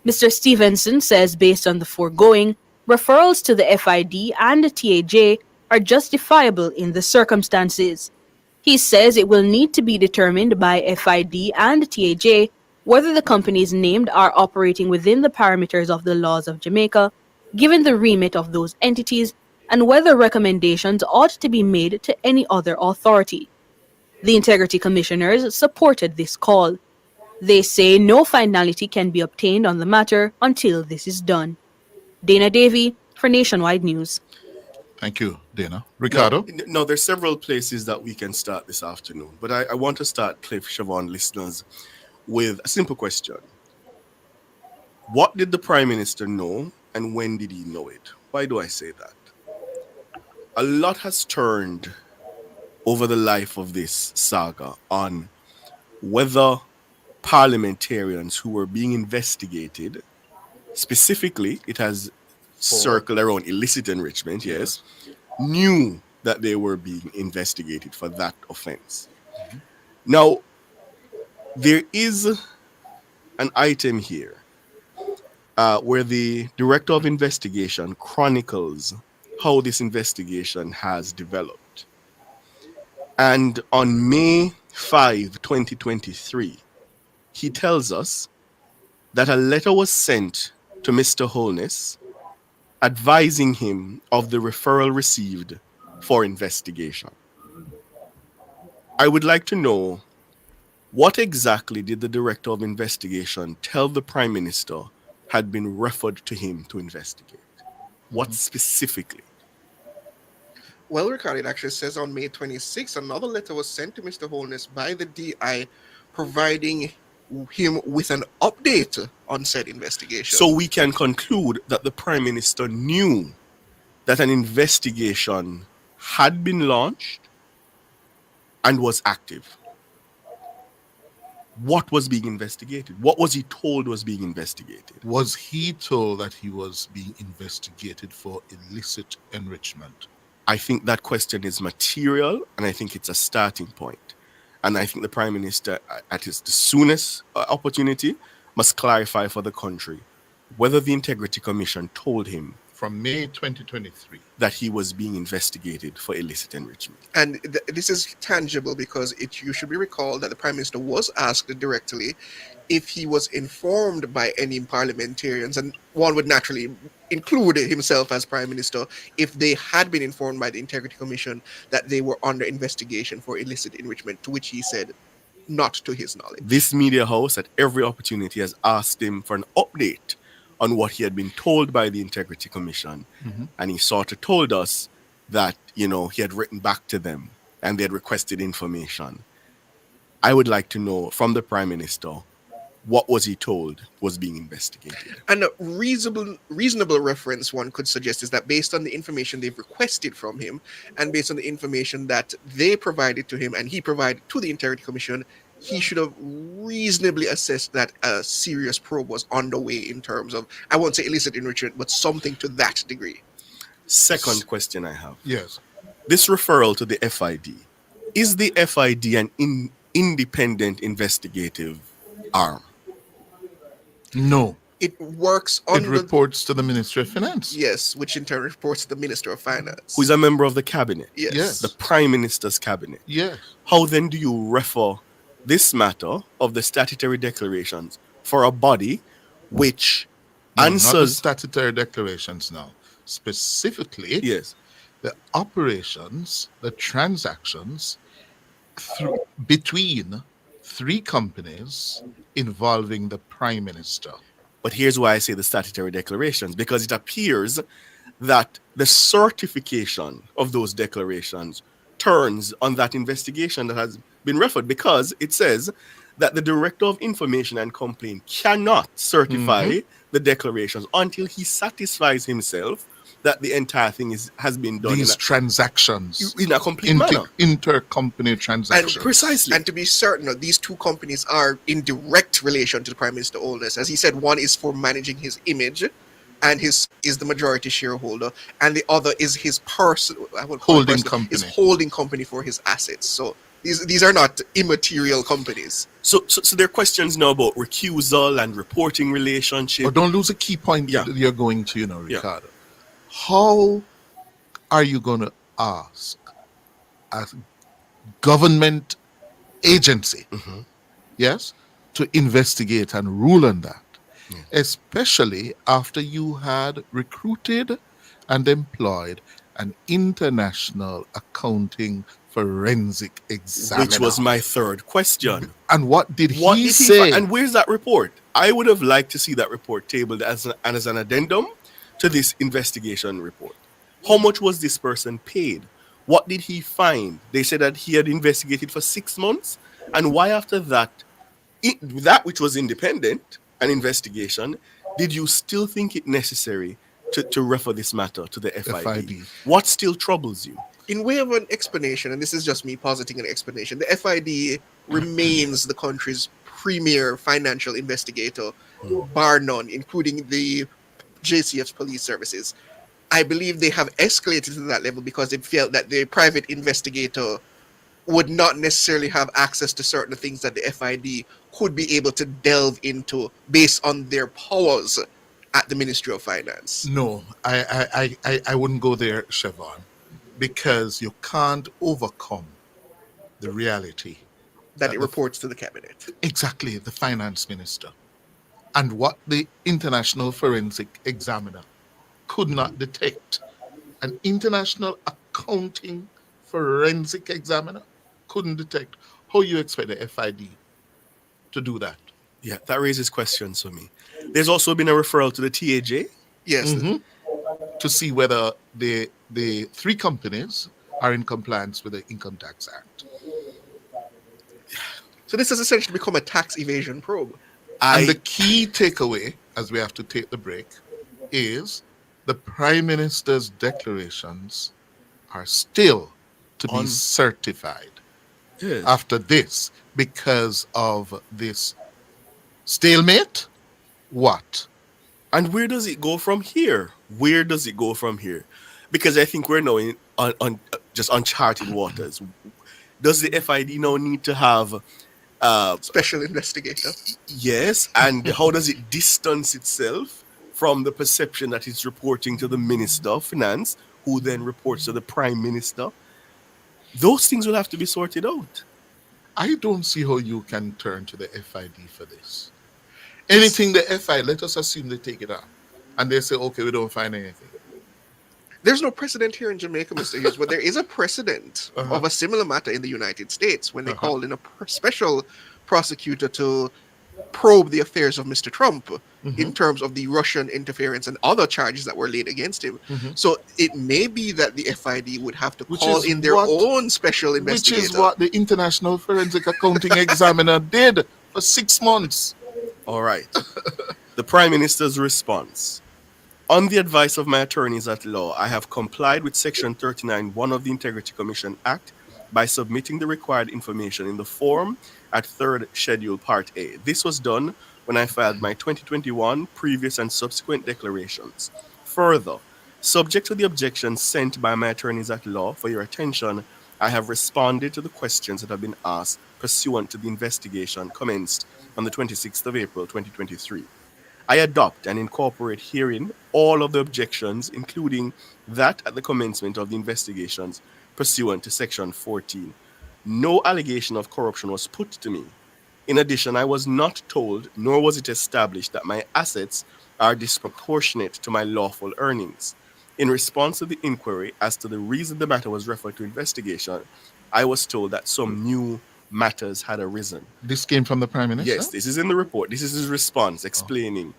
Mr. Stevenson says based on the foregoing, referrals to the FID and the TAJ are justifiable in the circumstances. He says it will need to be determined by FID and TAJ whether the companies named are operating within the parameters of the laws of Jamaica, given the remit of those entities, and whether recommendations ought to be made to any other authority. The Integrity Commissioners supported this call. They say no finality can be obtained on the matter until this is done. Dana Davey for Nationwide News. Thank you, Dana. Ricardo? No, there's several places that we can start this afternoon, but I want to start, Cliff, Siobhan, listeners, with a simple question. What did the Prime Minister know, and when did he know it? Why do I say that? A lot has turned over the life of this saga on whether parliamentarians who were being investigated, specifically, it has circled around illicit enrichment, yes, knew that they were being investigated for that offense. Now, there is an item here where the Director of Investigation chronicles how this investigation has developed. And on May 5, 2023, he tells us that a letter was sent to Mr. Holness advising him of the referral received for investigation. I would like to know, what exactly did the Director of Investigation tell the Prime Minister had been referred to him to investigate? What specifically? Well, Ricardo, it actually says on May 26, another letter was sent to Mr. Holness by the DI providing him with an update on said investigation. So we can conclude that the Prime Minister knew that an investigation had been launched and was active. What was being investigated? What was he told was being investigated? Was he told that he was being investigated for illicit enrichment? I think that question is material, and I think it's a starting point. And I think the Prime Minister, at the soonest opportunity, must clarify for the country whether the Integrity Commission told him from May 2023 that he was being investigated for illicit enrichment. And this is tangible because you should be recalled that the Prime Minister was asked directly if he was informed by any parliamentarians, and one would naturally include himself as Prime Minister, if they had been informed by the Integrity Commission that they were under investigation for illicit enrichment, to which he said, not to his knowledge. This media house at every opportunity has asked him for an update on what he had been told by the Integrity Commission. And he sort of told us that, he had written back to them and they had requested information. I would like to know from the Prime Minister, what was he told was being investigated? And a reasonable reference one could suggest is that based on the information they've requested from him and based on the information that they provided to him and he provided to the Integrity Commission, he should have reasonably assessed that a serious probe was underway in terms of, I won't say illicit enrichment, but something to that degree. Second question I have. Yes. This referral to the FID, is the FID an independent investigative arm? No. It works It reports to the Ministry of Finance. Yes, which in turn reports to the Minister of Finance. Who is a member of the cabinet? Yes. The Prime Minister's cabinet. Yes. How then do you refer this matter of the statutory declarations for a body which Not the answers... statutory declarations now. specifically yes, the operations, the transactions between 3 companies involving the Prime Minister. But here's why I say the statutory declarations, because it appears that the certification of those declarations turns on that investigation that has been referred, because it says that the Director of Information and Complaint cannot certify the declarations until he satisfies himself that the entire thing has been done These transactions in a complete manner. Intercompany transactions. Precisely. And to be certain, these 2 companies are in direct relation to the Prime Minister Holness. As he said, one is for managing his image and is the majority shareholder, and the other is his holding company for his assets. So these are not immaterial companies. So there are questions now about recusal and reporting relationship. But don't lose a key point that you're going to, Ricardo. Yeah. How are you going to ask a government agency, yes, to investigate and rule on that, especially after you had recruited and employed an international accounting forensic examiner? Which was my third question. And what did he say? And where's that report? I would have liked to see that report tabled as an addendum to this investigation report. How much was this person paid? What did he find? They said that he had investigated for 6 months. And why after that, that which was independent, an investigation, did you still think it necessary to refer this matter to the FID? What still troubles you? In way of an explanation, and this is just me positing an explanation, the FID remains the country's premier financial investigator, bar none, including the JCF's police services. I believe they have escalated to that level because they felt that the private investigator would not necessarily have access to certain things that the FID could be able to delve into based on their powers at the Ministry of Finance. No, I wouldn't go there, Siobhan, because you can't overcome the reality that it reports to the cabinet. Exactly, the finance minister. And what the International Forensic Examiner could not detect, an international accounting forensic examiner couldn't detect. How you expect the FID to do that? Yeah, that raises questions for me. There's also been a referral to the TAJ. Yes. To see whether the 3 companies are in compliance with the Income Tax Act. So this has essentially become a tax evasion probe. And the key takeaway, as we have to take the break, is the Prime Minister's declarations are still to be certified after this because of this stalemate. What? And where does it go from here? Where does it go from here? Because I think we're now on just uncharted waters. Does the FID now need to have special investigator? Yes, and how does it distance itself from the perception that it's reporting to the Minister of Finance, who then reports to the Prime Minister? Those things will have to be sorted out. I don't see how you can turn to the FID for this. Anything the FID, let us assume they take it up, and they say, okay, we don't find anything. There's no precedent here in Jamaica, Mr. Hughes, but there is a precedent of a similar matter in the United States when they called in a special prosecutor to probe the affairs of Mr. Trump in terms of the Russian interference and other charges that were laid against him. So it may be that the FID would have to call in their own special investigator. Which is what the International Forensic Accounting Examiner did for 6 months. All right. The Prime Minister's response. On the advice of my attorneys at law, I have complied with Section 39(1) of the Integrity Commission Act by submitting the required information in the form at 3rd Schedule Part A. This was done when I filed my 2021 previous and subsequent declarations. Further, subject to the objections sent by my attorneys at law for your attention, I have responded to the questions that have been asked pursuant to the investigation commenced on the 26th of April 2023. I adopt and incorporate herein all of the objections, including that at the commencement of the investigations pursuant to Section 14. No allegation of corruption was put to me. In addition, I was not told, nor was it established, that my assets are disproportionate to my lawful earnings. In response to the inquiry as to the reason the matter was referred to investigation, I was told that some new matters had arisen. This came from the Prime Minister? Yes, this is in the report. This is his response explaining.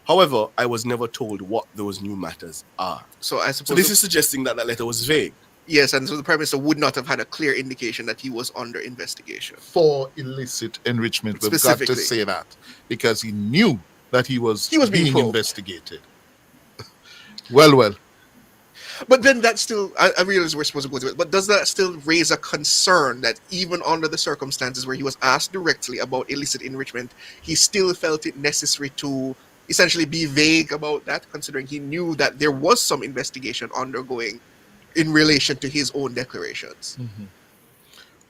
However, I was never told what those new matters are. So I suppose. So this is suggesting that that letter was vague. Yes, and so the Prime Minister would not have had a clear indication that he was under investigation. For illicit enrichment. We've got to Specifically. say that. Because he knew that he was being probed. investigated. Well. But then that still, I realize we're supposed to go to it, but does that still raise a concern that even under the circumstances where he was asked directly about illicit enrichment, he still felt it necessary to essentially be vague about that, considering he knew that there was some investigation undergoing in relation to his own declarations? Mm-hmm.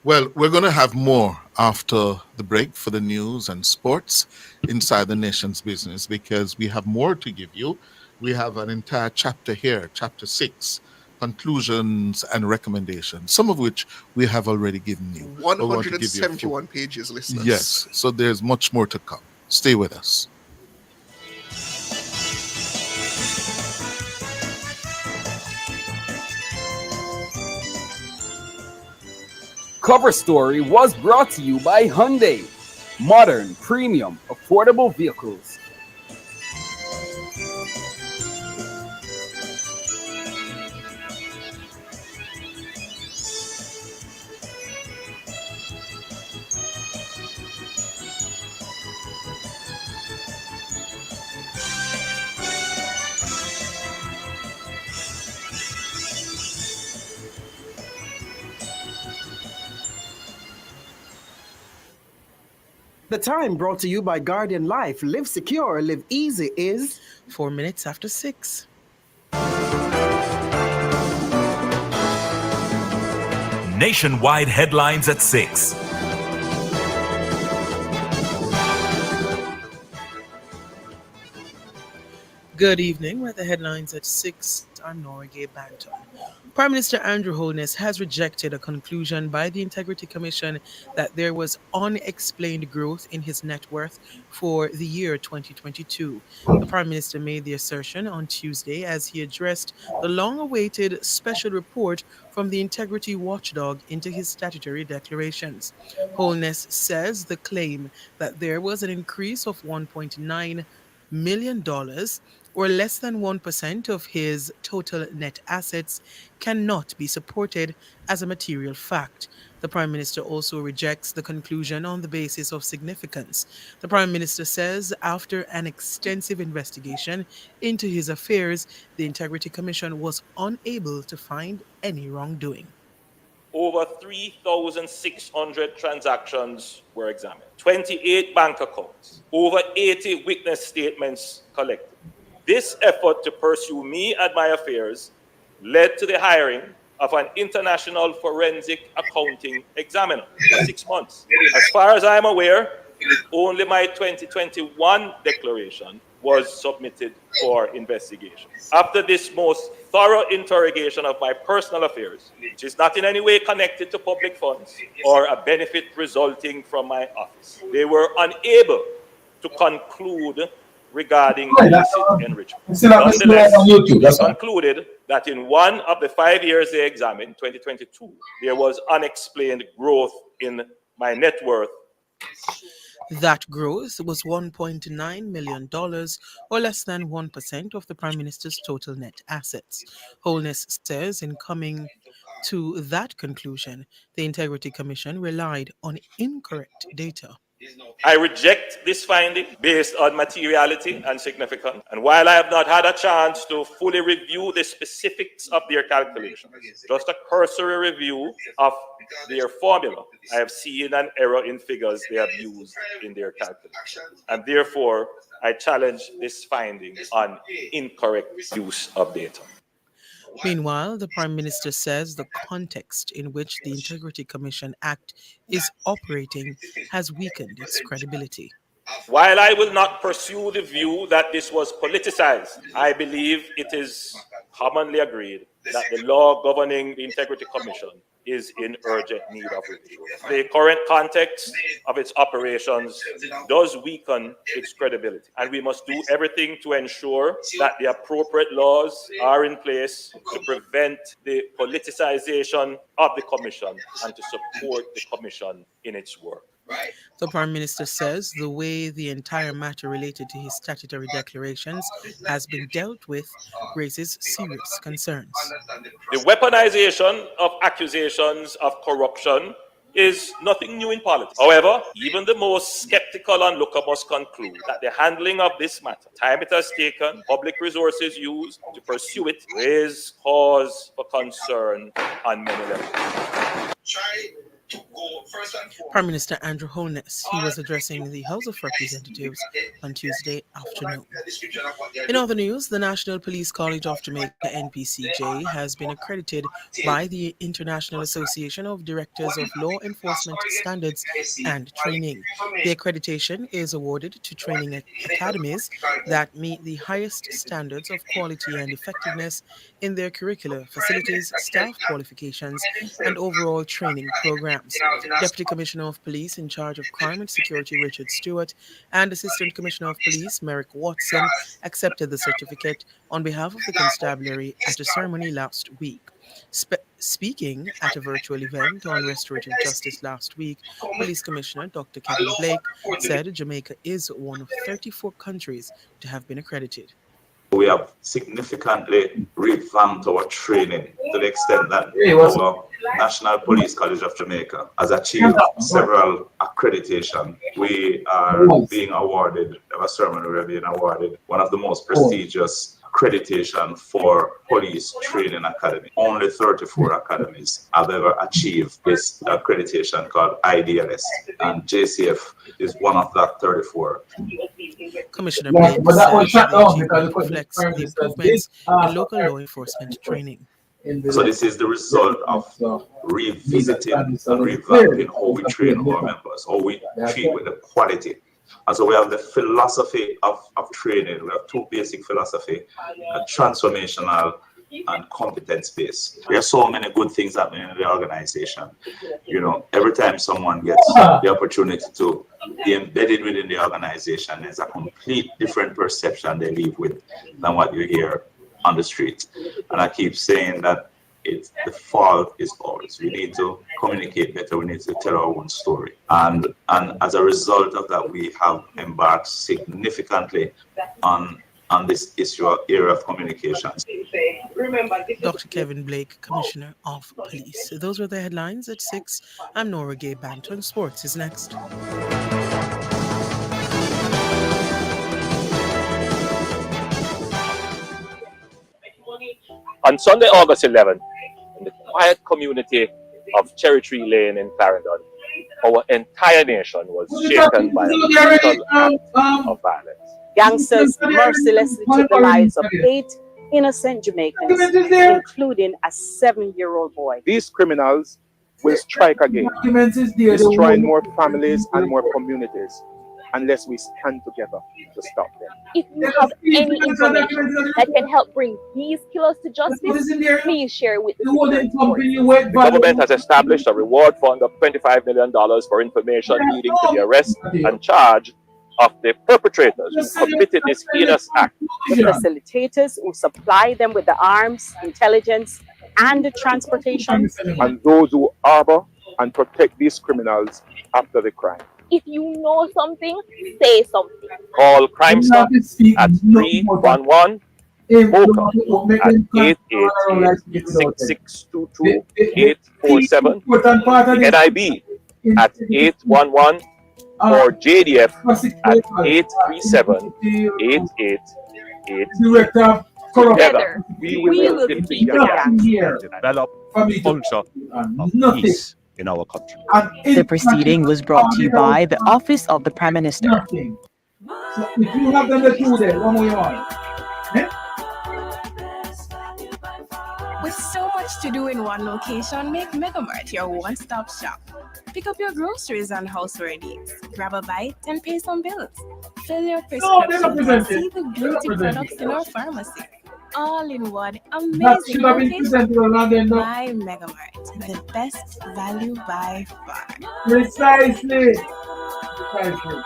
Well, we're going to have more after the break for the news and sports inside the nation's business, because we have more to give you. We have an entire chapter here, chapter 6, conclusions and recommendations, some of which we have already given you. 171 pages, listeners. Yes, so there's much more to come. Stay with us. Cover Story was brought to you by Hyundai. Modern, premium, affordable vehicles. The time brought to you by Guardian Life. Live secure, live easy is 4 minutes after 6. Nationwide headlines at 6. Good evening. We're at the headlines at 6. I'm Nora Gay Banton. Prime Minister Andrew Holness has rejected a conclusion by the Integrity Commission that there was unexplained growth in his net worth for the year 2022. The Prime Minister made the assertion on Tuesday as he addressed the long-awaited special report from the Integrity Watchdog into his statutory declarations. Holness says the claim that there was an increase of $1.9 million, or less than 1% of his total net assets, cannot be supported as a material fact. The Prime Minister also rejects the conclusion on the basis of significance. The Prime Minister says after an extensive investigation into his affairs, the Integrity Commission was unable to find any wrongdoing. Over 3,600 transactions were examined, 28 bank accounts, over 80 witness statements collected. This effort to pursue me and my affairs led to the hiring of an international forensic accounting examiner for 6 months. As far as I'm aware, only my 2021 declaration was submitted for investigation. After this most thorough interrogation of my personal affairs, which is not in any way connected to public funds or a benefit resulting from my office, they were unable to conclude regarding illicit enrichment. Nonetheless, they concluded that in one of the 5 years they examined, 2022, there was unexplained growth in my net worth. That growth was $1.9 million, or less than 1% of the Prime Minister's total net assets. Holness says in coming to that conclusion, the Integrity Commission relied on incorrect data. I reject this finding based on materiality and significance. And while I have not had a chance to fully review the specifics of their calculations, just a cursory review of their formula, I have seen an error in figures they have used in their calculations. And therefore, I challenge this finding on incorrect use of data. Meanwhile, the Prime Minister says the context in which the Integrity Commission Act is operating has weakened its credibility. While I will not pursue the view that this was politicized, I believe it is commonly agreed that the law governing the Integrity Commission is in urgent need of review. The current context of its operations does weaken its credibility, and we must do everything to ensure that the appropriate laws are in place to prevent the politicization of the Commission and to support the Commission in its work. The Prime Minister says the way the entire matter related to his statutory declarations has been dealt with raises serious concerns. The weaponization of accusations of corruption is nothing new in politics. However, even the most skeptical onlooker must conclude that the handling of this matter, time it has taken, public resources used to pursue it, raise cause for concern on many levels. Prime Minister Andrew Holness, he was addressing the House of Representatives on Tuesday afternoon. In other news, the National Police College of Jamaica, NPCJ, has been accredited by the International Association of Directors of Law Enforcement Standards and Training. The accreditation is awarded to training academies that meet the highest standards of quality and effectiveness in their curricula, facilities, staff qualifications, and overall training programs. Deputy Commissioner of Police in charge of Crime and Security Richard Stewart and Assistant Commissioner of Police Merrick Watson accepted the certificate on behalf of the constabulary at a ceremony last week. Speaking at a virtual event on restorative justice last week, Police Commissioner Dr. Kevin Blake said Jamaica is one of 34 countries to have been accredited. We have significantly revamped our training to the extent that our National Police College of Jamaica has achieved several accreditation. We are being awarded, a ceremony we are being awarded one of the most prestigious accreditation for police training academy. Only 34 academies have ever achieved this accreditation called IDLS, and JCF is one of that 34. Commissioner Blake said the reflects the improvements in local law enforcement training. So this is the result of revisiting and revamping how we train our members, how we treat with the quality. And so we have the philosophy of training. We have two basic philosophy, transformational and competence-based. There are so many good things happening in the organization. You know, every time someone gets the opportunity to be embedded within the organization, there's a complete different perception they leave with than what you hear on the street. And I keep saying that the fault is ours. We need to communicate better. We need to tell our own story. And as a result of that, we have embarked significantly on this area of communications. Dr. Kevin Blake, Commissioner of Police. Those were the headlines at 6. I'm Nora Gay Banton. Sports is next. On Sunday, August 11th, in the quiet community of Cherry Tree Lane in Clarendon, our entire nation was shaken by a brutal act of violence. Gangsters mercilessly took the lives of 8 innocent Jamaicans, including a 7-year-old boy. These criminals will strike again, destroying more families and more communities, unless we stand together to stop them. If you have any information that can help bring these killers to justice, please share it with the The government has established a reward fund of $25 million for information leading to the arrest and charge of the perpetrators who committed this heinous act. The facilitators who supply them with the arms, intelligence, and the transportation. And those who harbor and protect these criminals after the crime. If you know something, say something. Call Crime Stop at 311 Boca at 888-6622-847, NIB at 811 or JDF at 837-8888. Together, we will defeat the gangs and develop a culture of peace in our country. The proceeding was brought to you by the Office of the Prime Minister. So if you have them the two there, one more you want. With so much to do in one location, make Megamart your one-stop shop. Pick up your groceries and household needs, grab a bite, and pay some bills. Fill your prescription and see the beauty products in our pharmacy. all-in-one That amazing should have been location. presented on London. My Megamart, the best value by far. Precisely. Precisely.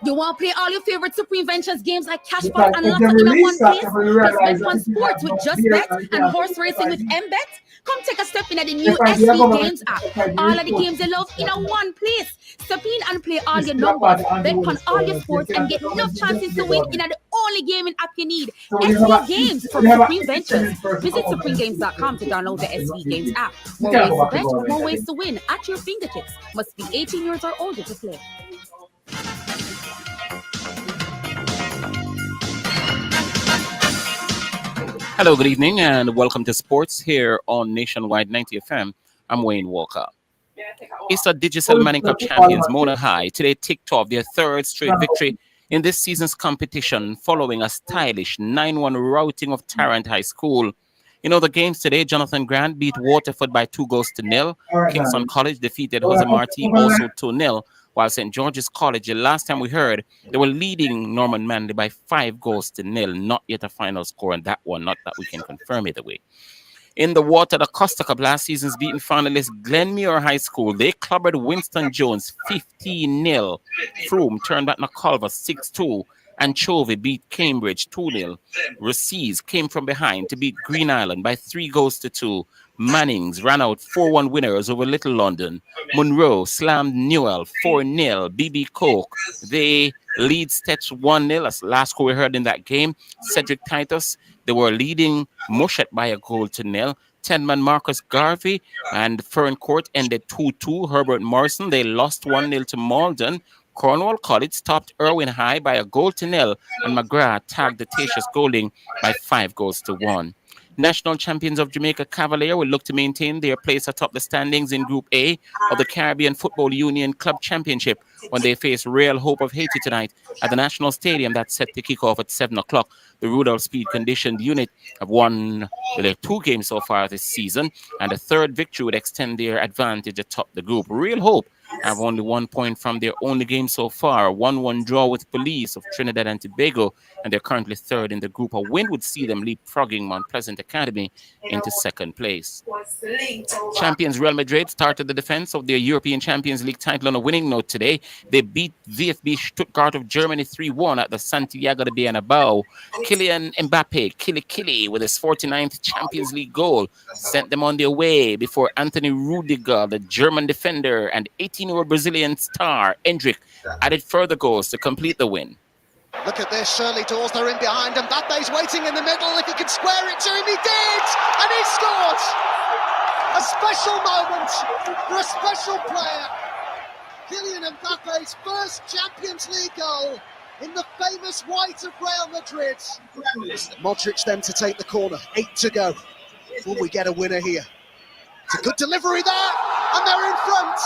You want to play all your favorite Supreme Ventures games like Because Cashback and if Lotto they in a release one that, place? they will Plus realize Bet that on if you Sports have with no Just beer, Bet then you and have Horse to Racing with decide. MBet? Come take a step in at the new Because the SV government Games app. decide All of the report. games you love in a one place. Step in and play all This your is what numbers, bad bet Andrew on is all saying. your You sports, and can't get come enough and chances to investigate win on in it. the only gaming app you need. So we have SV a Games from we have a Supreme Ventures. 57 person Visit comment. supremegames.com to download the SV Games app. You More can't ways go to back to bet, government, more I ways think. to win at your fingertips. Must be 18 years or older to play. Hello, good evening, and welcome to Sports here on Nationwide 90 FM. I'm Wayne Walker. Easter Digital Manning Cup champions Mona High today ticked off their third straight victory in this season's competition following a stylish 9-1 routing of Tarrant High School. In other games today, Jonathan Grant beat Waterford by 2-0. Kingston College defeated Jose Marti also 2-0. While St. George's College, the last time we heard, they were leading Norman Manley by 5-0. Not yet a final score on that one, not that we can confirm either way. In the water, the Costa Cup last season's beaten finalist Glenmuir High School, they clobbered Winston Jones 15-0. Froome turned back McCulver 6-2. Anchovy beat Cambridge 2-0. Recees came from behind to beat Green Island by 3-2. Mannings ran out 4-1 winners over Little London. Monroe slammed Newell 4-0. BB Coke, they lead Stetch 1-0. That's the last score we heard in that game. Cedric Titus, they were leading Mushet by a goal to 0. 10-man Marcus Garvey and Fern Court ended 2-2. Herbert Morrison, they lost 1-0 to Malden. Cornwall College stopped Irwin High by a goal to 0, and McGrath tagged the Tatius Golding by 5-1. National champions of Jamaica Cavalier will look to maintain their place atop the standings in Group A of the Caribbean Football Union Club Championship when they face Real Hope of Haiti tonight at the National Stadium that's set to kick off at 7 o'clock. The Rudolph Speed Conditioned unit have won their 2 games so far this season, and a third victory would extend their advantage atop the group. Real Hope have only 1 point from their only game so far, 1-1 draw with Police of Trinidad and Tobago, and they're currently third in the group. A win would see them leapfrogging Mount Pleasant Academy into second place. Champions Real Madrid started the defense of their European Champions League title on a winning note today. They beat VfB Stuttgart of Germany 3-1 at the Santiago de Bernabeu. Kylian Mbappe, Killy with his 49th Champions League goal, sent them on their way before Anthony Rudiger, the German defender, and 18-year-old Brazilian star Endrick added further goals to complete the win. Look at this, Shirley Dawes, they're in behind, and Mbappe's waiting in the middle. If he could square it to him, he did! And he scored! A special moment for a special player. Kylian Mbappe's first Champions League goal in the famous white of Real Madrid. Modric then to take the corner, 8 to go. Will we get a winner here? It's a good delivery there, and they're in front.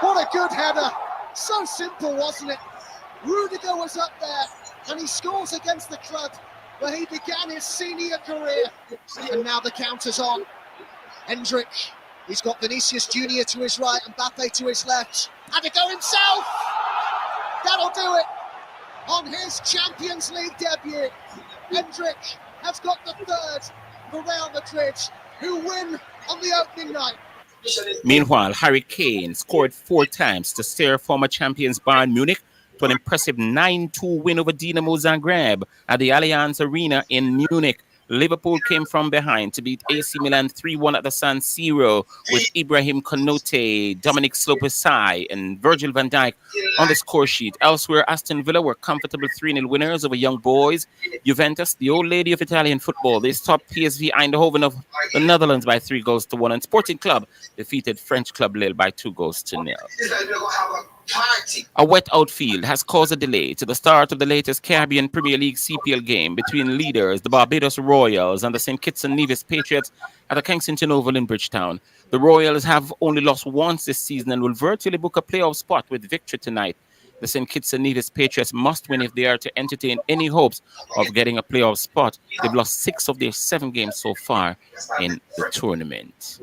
What a good header. So simple, wasn't it? Rudiger was up there, and he scores against the club where he began his senior career. And now the counter's on. Hendrick, he's got Vinicius Junior to his right and Mbappe to his left. Had to go himself. That'll do it on his Champions League debut. Hendrick has got the third for Real Madrid, who win on the opening night. Meanwhile, Harry Kane scored 4 times to steer former champions Bayern Munich to an impressive 9-2 win over Dinamo Zagreb at the Allianz Arena in Munich. Liverpool came from behind to beat AC Milan 3-1 at the San Siro with Ibrahim Konaté, Dominic Szoboszlai, and Virgil van Dijk on the score sheet. Elsewhere, Aston Villa were comfortable 3-0 winners over Young Boys. Juventus, the old lady of Italian football, they stopped PSV Eindhoven of the Netherlands by 3-1, and Sporting Club defeated French club Lille by 2-0. A wet outfield has caused a delay to the start of the latest Caribbean Premier League CPL game between leaders, the Barbados Royals, and the St. Kitts and Nevis Patriots at the Kensington Oval in Bridgetown. The Royals have only lost once this season and will virtually book a playoff spot with victory tonight. The St. Kitts and Nevis Patriots must win if they are to entertain any hopes of getting a playoff spot. They've lost 6 of their 7 games so far in the tournament.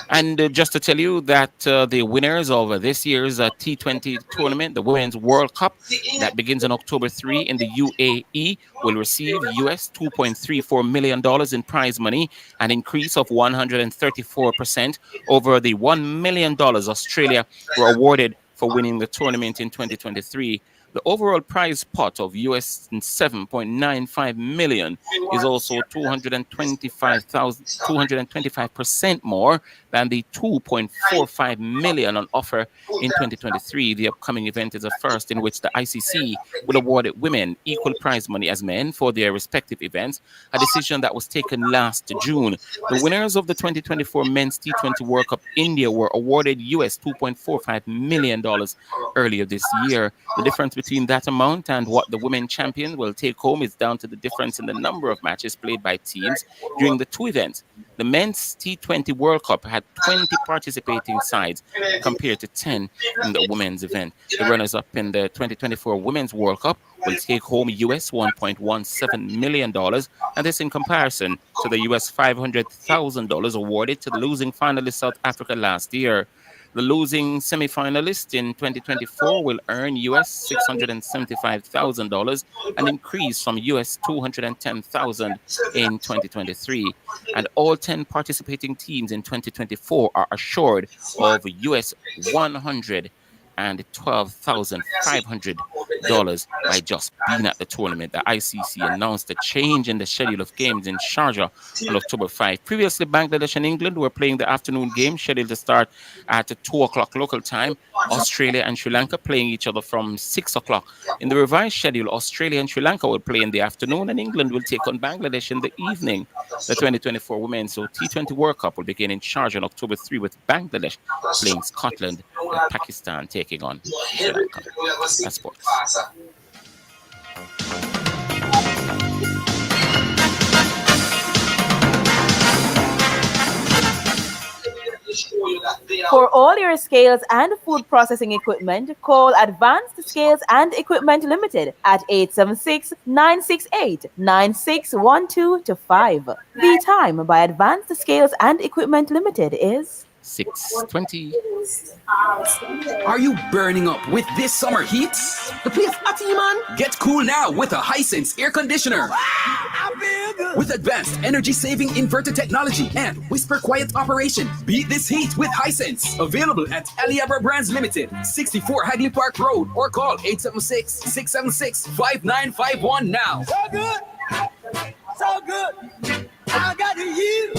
And just to tell you that the winners of this year's T20 tournament, the Women's World Cup, that begins on October 3 in the UAE, will receive US $2.34 million in prize money, an increase of 134% over the $1 million Australia were awarded for winning the tournament in 2023. The overall prize pot of US $7.95 million is also 225% more than the $2.45 million on offer in 2023. The upcoming event is the first in which the ICC will award women equal prize money as men for their respective events, a decision that was taken last June. The winners of the 2024 Men's T20 World Cup India were awarded US $2.45 million earlier this year. The difference between that amount and what the women champion will take home is down to the difference in the number of matches played by teams during the 2 events. The Men's T20 World Cup had 20 participating sides compared to 10 in the women's event. The runners-up in the 2024 Women's World Cup will take home US $1.17 million, and this in comparison to the US $500,000 awarded to the losing finalist South Africa last year. The losing semi-finalist in 2024 will earn US $675,000, an increase from US $210,000 in 2023. And all 10 participating teams in 2024 are assured of US $112,500 by just being at the tournament. The ICC announced a change in the schedule of games in Sharjah on October 5. Previously, Bangladesh and England were playing the afternoon game scheduled to start at 2 o'clock local time. Australia and Sri Lanka playing each other from 6 o'clock. In the revised schedule, Australia and Sri Lanka will play in the afternoon, and England will take on Bangladesh in the evening. The 2024 Women's T20 World Cup will begin in Sharjah on October 3 with Bangladesh playing Scotland and Pakistan taking on Sri Lanka. That's sports. For all your scales and food processing equipment, call Advanced Scales and Equipment Limited at 876-968-9612-5. The time by Advanced Scales and Equipment Limited is 6:20. Are you burning up with this summer heat? The place hot, man. Get cool now with a Hisense air conditioner. With advanced energy-saving inverter technology and whisper quiet operation, beat this heat with Hisense. Available at Aliabra Brands Limited, 64 Hagley Park Road, or call 876-676-5951 now. So good. So good. I got you.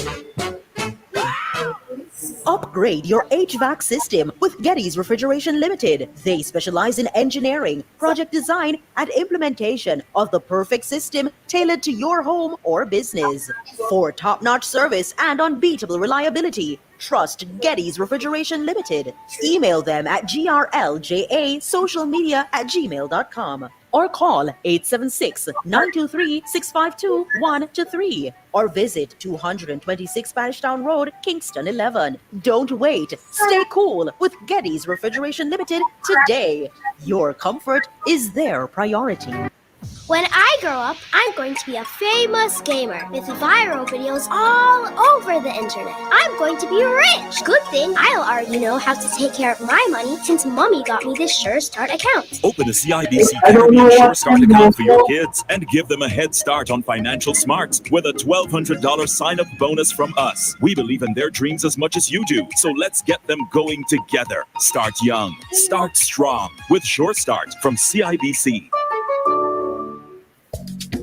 Upgrade your HVAC system with Getty's Refrigeration Limited. They specialize in engineering, project design, and implementation of the perfect system tailored to your home or business. For top-notch service and unbeatable reliability, trust Getty's Refrigeration Limited. Email them at grljasocialmedia@gmail.com or call 876-923-652-123 or visit 226 Spanish Town Road, Kingston 11. Don't wait. Stay cool with Getty's Refrigeration Limited today. Your comfort is their priority. When I grow up, I'm going to be a famous gamer with viral videos all over the internet. I'm going to be rich. Good thing I'll already know how to take care of my money since Mommy got me this Sure Start account. Open a CIBC Caribbean Sure Start account for your kids and give them a head start on financial smarts with a $1,200 sign-up bonus from us. We believe in their dreams as much as you do, so let's get them going together. Start young, start strong with Sure Start from CIBC.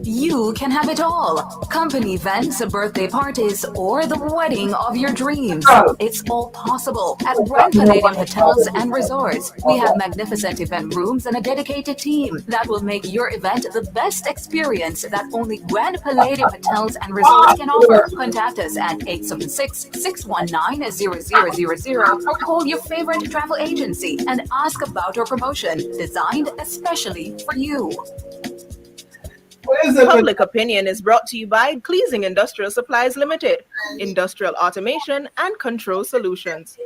You can have it all. Company events, birthday parties, or the wedding of your dreams. It's all possible at Grand Palladium Hotels and Resorts. We have magnificent event rooms and a dedicated team that will make your event the best experience that only Grand Palladium Hotels and Resorts can offer. Contact us at 876-619-0000 or call your favorite travel agency and ask about our promotion designed especially for you. Public Opinion is brought to you by Gleasing Industrial Supplies Limited, Industrial Automation and Control Solutions.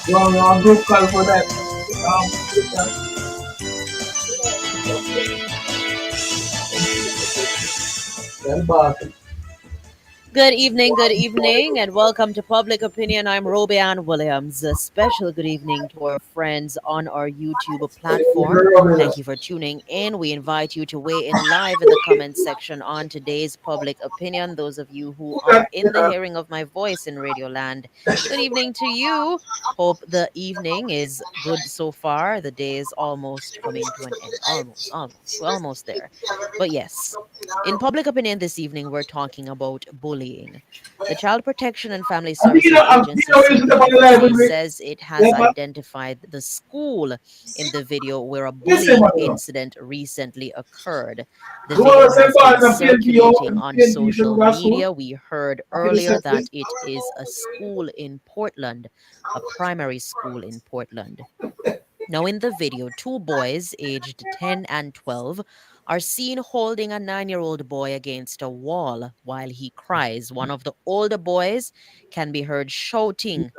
Group call for that. Good evening, and welcome to Public Opinion. I'm Robianne Williams. A special good evening to our friends on our YouTube platform. Thank you for tuning in. We invite you to weigh in live in the comment section on today's Public Opinion. Those of you who are in the hearing of my voice in Radio Land, good evening to you. Hope the evening is good so far. The day is almost coming to an end. We're almost there. But yes, in Public Opinion this evening, we're talking about bullying. The Child Protection and Family Services Agency CPFC says it has identified the school in the video where a bullying incident recently occurred. The video has been circulating on social media. We heard earlier that it is a school in Portland, a primary school in Portland. Now, in the video, two boys aged 10 and 12 are seen holding a 9-year-old boy against a wall while he cries. One of the older boys can be heard shouting,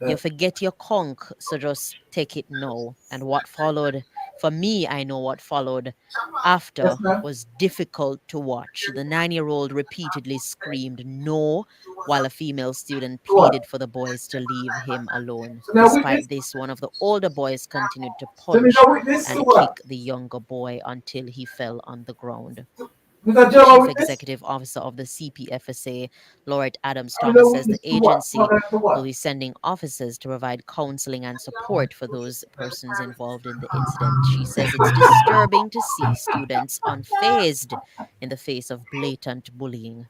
"You forget your conch, so just take it now." And what followed, for me, I know what followed after was difficult to watch. The 9-year-old repeatedly screamed "no," while a female student pleaded for the boys to leave him alone. Despite this, one of the older boys continued to punch and kick the younger boy until he fell on the ground. The Chief Executive Officer of the CPFSA, Lord Adams Thomas, says the agency will be sending officers to provide counseling and support for those persons involved in the incident. She says it's disturbing to see students unfazed in the face of blatant bullying.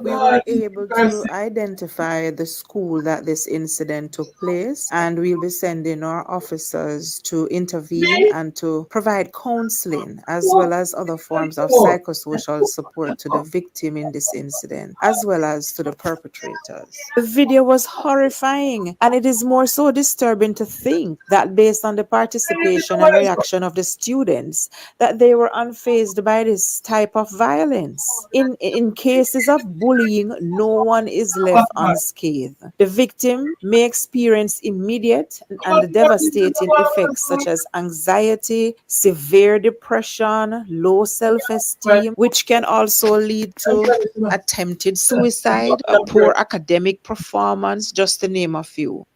We were able to identify the school that this incident took place, and we'll be sending our officers to intervene and to provide counseling as well as other forms of psychosocial support to the victim in this incident, as well as to the perpetrators. The video was horrifying, and it is more so disturbing to think that based on the participation and reaction of the students, that they were unfazed by this type of violence. In cases of bullying, no one is left unscathed. The victim may experience immediate and devastating effects such as anxiety, severe depression, low self-esteem, which can also lead to attempted suicide, poor academic performance, just to name a few.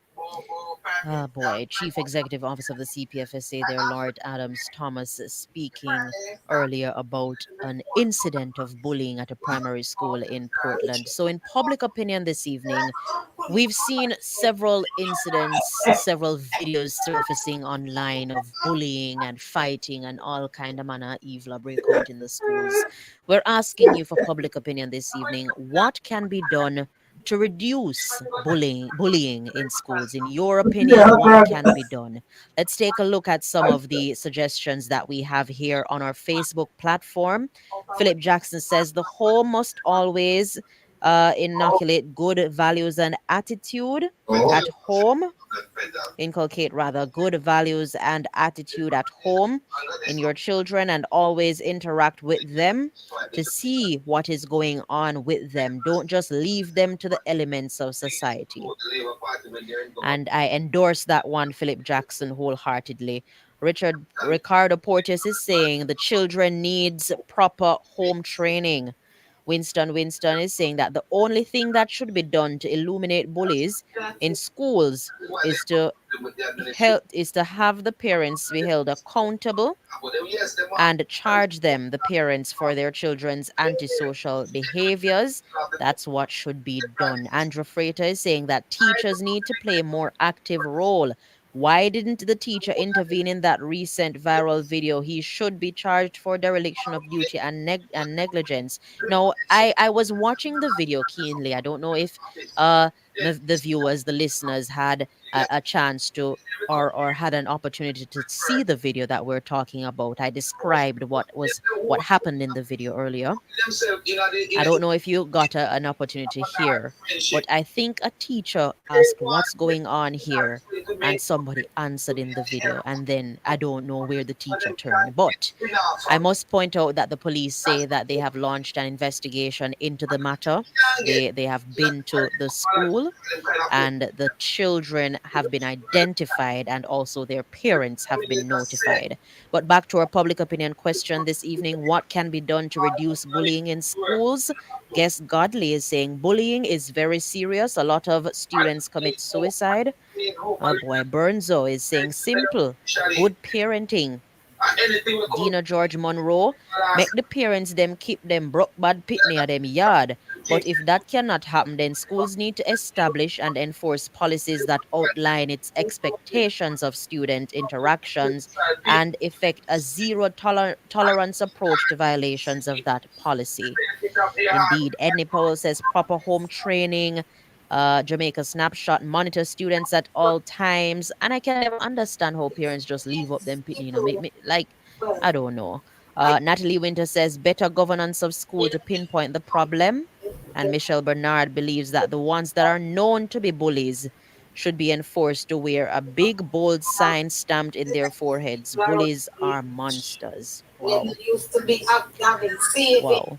Oh boy, Chief Executive Officer of the CPFSA there, Lord Adams Thomas, speaking earlier about an incident of bullying at a primary school in Portland. So in Public Opinion this evening, we've seen several incidents, several videos surfacing online of bullying and fighting and all kind of manner evil break out in the schools. We're asking you for Public Opinion this evening, what can be done to reduce bullying in schools? In your opinion, what can be done? Let's take a look at some of the suggestions that we have here on our Facebook platform. Philip Jackson says the home must always inculcate good values and attitude at home. Inculcate rather good values and attitude at home in your children, and always interact with them to see what is going on with them. Don't just leave them to the elements of society. And I endorse that one, Philip Jackson, wholeheartedly. Ricardo Portes is saying the children needs proper home training. Winston is saying that the only thing that should be done to eliminate bullies in schools is to have the parents be held accountable and charge them, the parents, for their children's antisocial behaviors. That's what should be done. Andrew Frater is saying that teachers need to play a more active role. Why didn't the teacher intervene in that recent viral video? He should be charged for dereliction of duty and negligence. Now, I was watching the video keenly. I don't know if the viewers, the listeners, had a chance to or had an opportunity to see the video that we're talking about. I described what happened in the video earlier. I don't know if you got an opportunity to hear, but I think a teacher asked what's going on here, and somebody answered in the video, and then I don't know where the teacher turned. But I must point out that the police say that they have launched an investigation into the matter. They have been to the school school, and the children have been identified and also their parents have been notified. But back to our public opinion question this evening: what can be done to reduce bullying in schools? Guest Godly is saying bullying is very serious. A lot of students commit suicide. Oh boy, Burnzo is saying simple, good parenting. Dina George Monroe, make the parents them keep them broke bad pitney at them yard. But if that cannot happen, then schools need to establish and enforce policies that outline its expectations of student interactions and effect a zero tolerance approach to violations of that policy. Indeed, Edney Powell says proper home training, Jamaica Snapshot, monitor students at all times. And I can never understand how parents just leave up them, make me like, I don't know. Natalie Winter says better governance of school to pinpoint the problem. And Michelle Bernard believes that the ones that are known to be bullies should be enforced to wear a big, bold sign stamped in their foreheads. Bullies are monsters. Wow. Wow.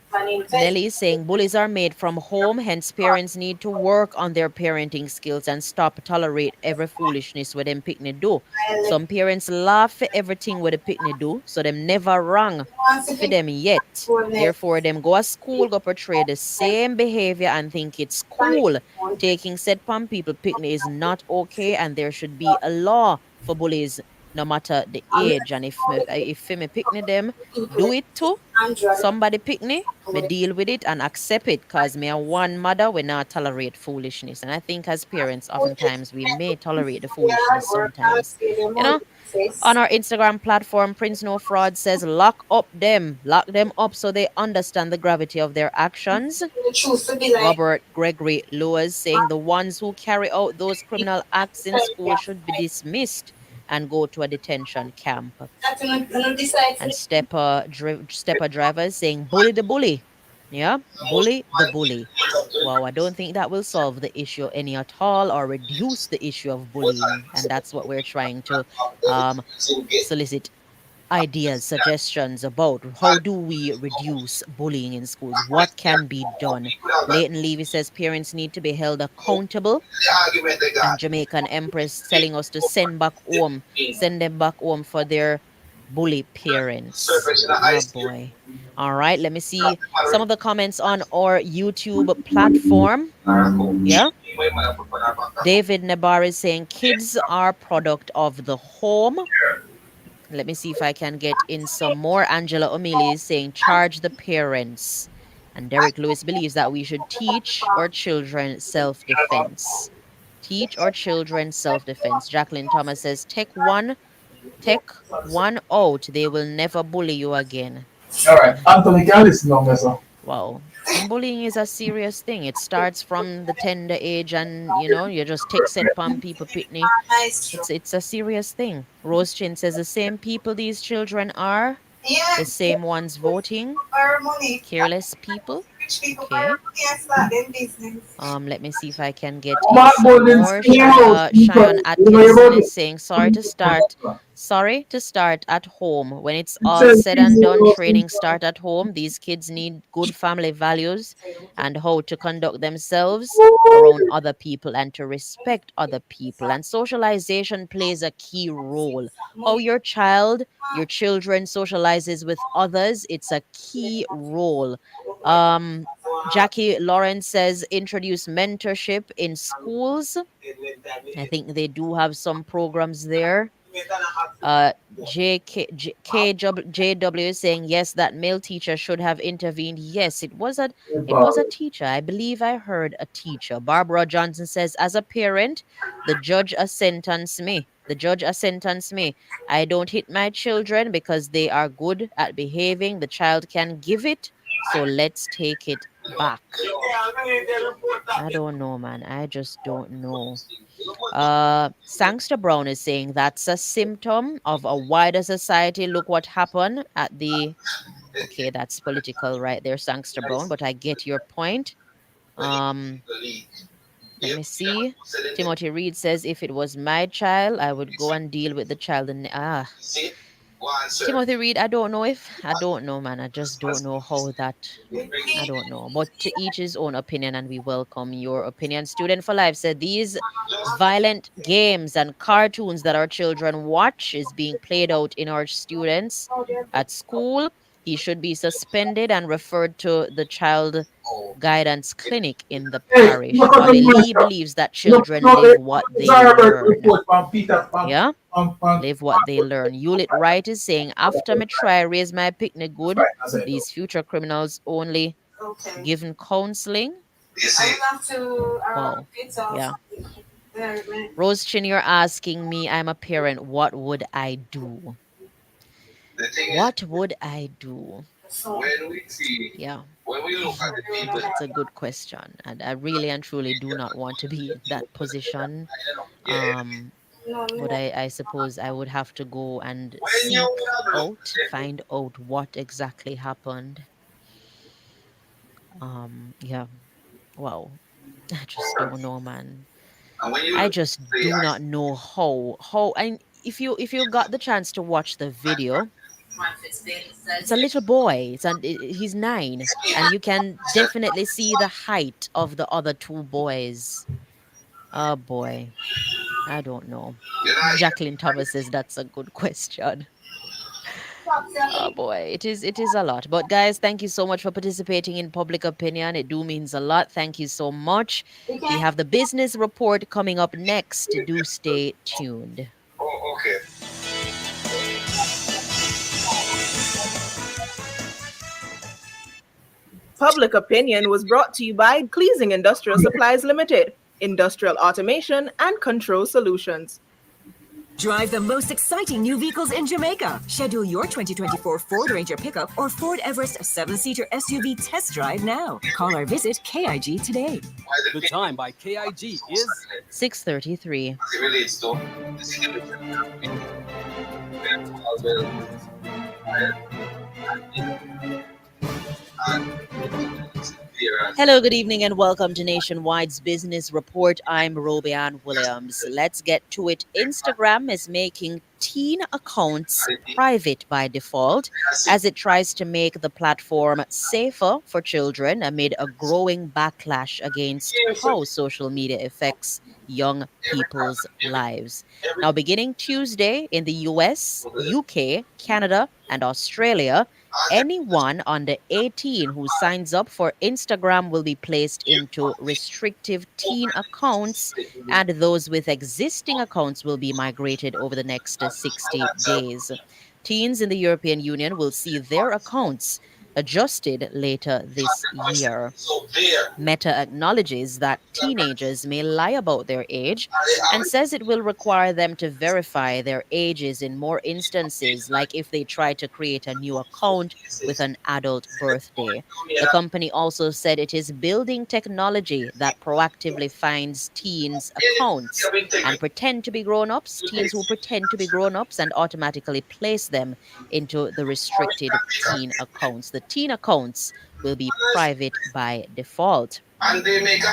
Nelly is saying bullies are made from home, hence parents need to work on their parenting skills and stop tolerate every foolishness with them picnic do. Some parents laugh at everything with the picnic do, so them never wrong for them yet. Therefore, them go to school, go portray the same behavior and think it's cool. Taking said palm people picnic is not okay, and there should be a law for bullies no matter the age. And if me picnic them, do it too. Somebody picnic, me deal with it and accept it, because me a one mother, we not tolerate foolishness. And I think as parents, oftentimes we may tolerate the foolishness sometimes. You know, on our Instagram platform, Prince No Fraud says lock them up so they understand the gravity of their actions. Robert Gregory Lewis saying the ones who carry out those criminal acts in school should be dismissed and go to a detention camp. And Stepper Driver is saying bully the bully. Yeah, bully the bully. Wow, I don't think that will solve the issue any at all or reduce the issue of bullying. And that's what we're trying to solicit ideas, suggestions about how do we reduce bullying in schools? What can be done? Leighton Levy says parents need to be held accountable. And Jamaican Empress telling us to send them back home for their bully parents. Oh boy. All right, let me see some of the comments on our YouTube platform. Yeah. David Nabar is saying kids are product of the home. Let me see if I can get in some more. Angela O'Malley is saying charge the parents. And Derek Lewis believes that we should teach our children self-defense. Teach our children self-defense. Jacqueline Thomas says take one out. They will never bully you again. All right, Anthony Gallis number, sir. Wow. And bullying is a serious thing. It starts from the tender age, and you just take set palm people pitney. It's a serious thing. Rose Chin says the same people these children are, the same ones voting, careless people. Okay. Let me see if I can get more. Cheyenne Atkinson is saying sorry to start at home. When it's all said and done, training start at home. These kids need good family values and how to conduct themselves around other people and to respect other people. And socialization plays a key role. How your children socializes with others, it's a key role. Jackie Lawrence says introduce mentorship in schools. I think they do have some programs there. JW is saying yes, that male teacher should have intervened. Yes, it was a teacher. I believe I heard a teacher. Barbara Johnson says as a parent, the judge sentenced me. I don't hit my children because they are good at behaving. The child can give it, so let's take it back. I don't know, man. I just don't know. Sangster Brown is saying that's a symptom of a wider society. Look what happened at the... Okay, that's political right there, Sangster Brown, but I get your point. Let me see. Timothy Reed says if it was my child, I would go and deal with the child. Timothy Reed, I don't know, man. I just don't know how that. I don't know. But to each his own opinion, and we welcome your opinion. Student for Life said these violent games and cartoons that our children watch is being played out in our students at school. He should be suspended and referred to the child guidance clinic in the parish. Lee believes that children live what they learn. Yeah? Live what they learn. Hewlett Wright is saying, after me try raise my picnic good, these future criminals only given counseling. Wow. Yeah. Rose Chin, you're asking me, I'm a parent, what would I do? What would I do? Yeah. That's a good question. And I really and truly do not want to be in that position. But I suppose I would have to go and find out what exactly happened. Yeah. Wow. I just don't know, man. I just do not know how. And if you got the chance to watch the video, it's a little boy. He's 9, and you can definitely see the height of the other 2 boys. Oh boy, I don't know. Jacqueline Thomas says that's a good question. Oh boy, it is a lot. But guys, thank you so much for participating in Public Opinion. It do means a lot. Thank you so much. We have the business report coming up next. Do stay tuned. Oh, okay. Public Opinion was brought to you by Cleasing Industrial Supplies Limited, industrial automation and control solutions. Drive the most exciting new vehicles in Jamaica. Schedule your 2024 Ford Ranger pickup or Ford Everest 7-seater SUV test drive now. Call or visit KIG today. The time by KIG is 6:33. Hello, good evening, and welcome to Nationwide's Business Report. I'm Robian Williams. Let's get to it. Instagram is making teen accounts private by default as it tries to make the platform safer for children amid a growing backlash against how social media affects young people's lives. Now, beginning Tuesday in the US, UK, Canada, and Australia, anyone under 18 who signs up for Instagram will be placed into restrictive teen accounts, and those with existing accounts will be migrated over the next 60 days. Teens in the European Union will see their accounts adjusted later this year. Meta acknowledges that teenagers may lie about their age and says it will require them to verify their ages in more instances, like if they try to create a new account with an adult birthday. The company also said it is building technology that proactively finds teens' accounts and pretend to be grown-ups, teens who pretend to be grown-ups, and automatically place them into the restricted teen accounts. The teen accounts will be private by default.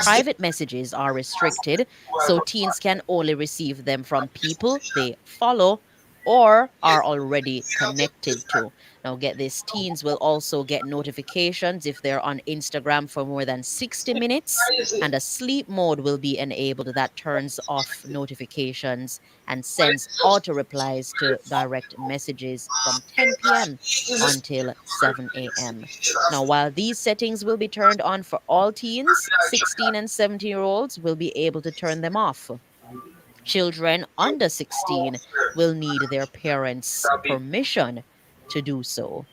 Private messages are restricted, so teens can only receive them from people they follow or are already connected to. Now get this, teens will also get notifications if they're on Instagram for more than 60 minutes, and a sleep mode will be enabled that turns off notifications and sends auto replies to direct messages from 10 p.m. until 7 a.m. Now, while these settings will be turned on for all teens, 16 and 17-year-olds will be able to turn them off. Children under 16 will need their parents' permission to do so.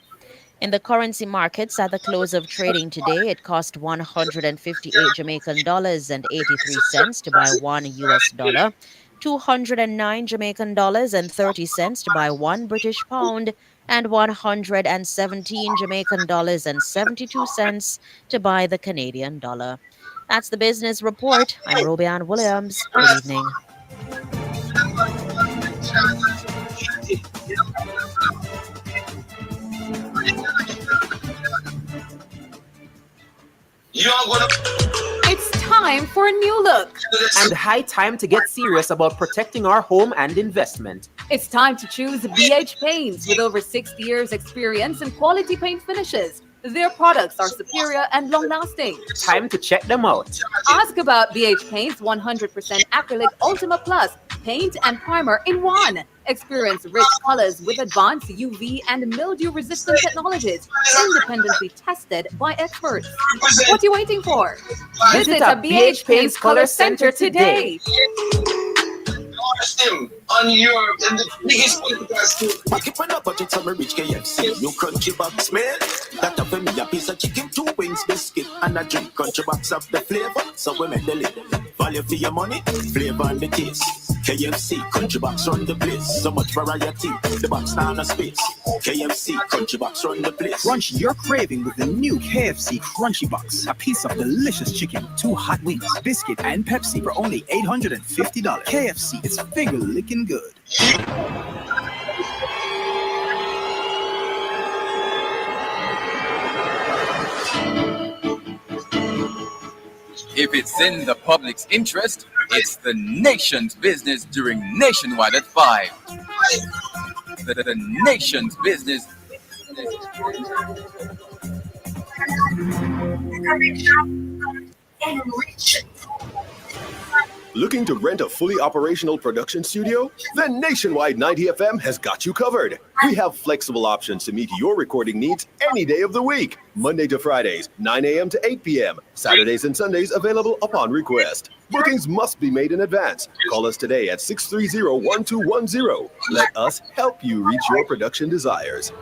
In the currency markets at the close of trading today, it cost 158 Jamaican dollars and 83 cents to buy $1 US, 209 Jamaican dollars and 30 cents to buy $1 British pound, and 117 Jamaican dollars and 72 cents to buy the Canadian dollar. That's the business report. I'm Robian Williams. Good evening. It's time for a new look and high time to get serious about protecting our home and investment. It's time to choose BH Paints with over 60 years experience in quality paint finishes. Their products are superior and long-lasting. Time to check them out. Ask about BH Paint's 100% acrylic Ultima Plus paint and primer in one. Experience rich colors with advanced UV and mildew-resistant technologies, independently tested by experts. What are you waiting for? Visit a BH Paints Color Center today. On your in the biggest podcast. Keep on up, budget summer rich KFC. New crunchy box, man. That up for me a piece of chicken, 2 wings, biscuit, and a drink. Crunchy box of the flavor, so we make the lid. Value for your money, flavor and the taste. KFC, crunchy box run the place. So much variety, the box down a space. KFC, crunchy box run the place. Crunch your craving with the new KFC Crunchy Box. A piece of delicious chicken, 2 hot wings, biscuit, and Pepsi for only $850. KFC is finger licking good. If it's in the public's interest, it's the nation's business during Nationwide at 5. The nation's business. Looking to rent a fully operational production studio? Then Nationwide 90 FM has got you covered. We have flexible options to meet your recording needs any day of the week. Monday to Fridays, 9 a.m. to 8 p.m. Saturdays and Sundays available upon request. Bookings must be made in advance. Call us today at 630-1210. Let us help you reach your production desires.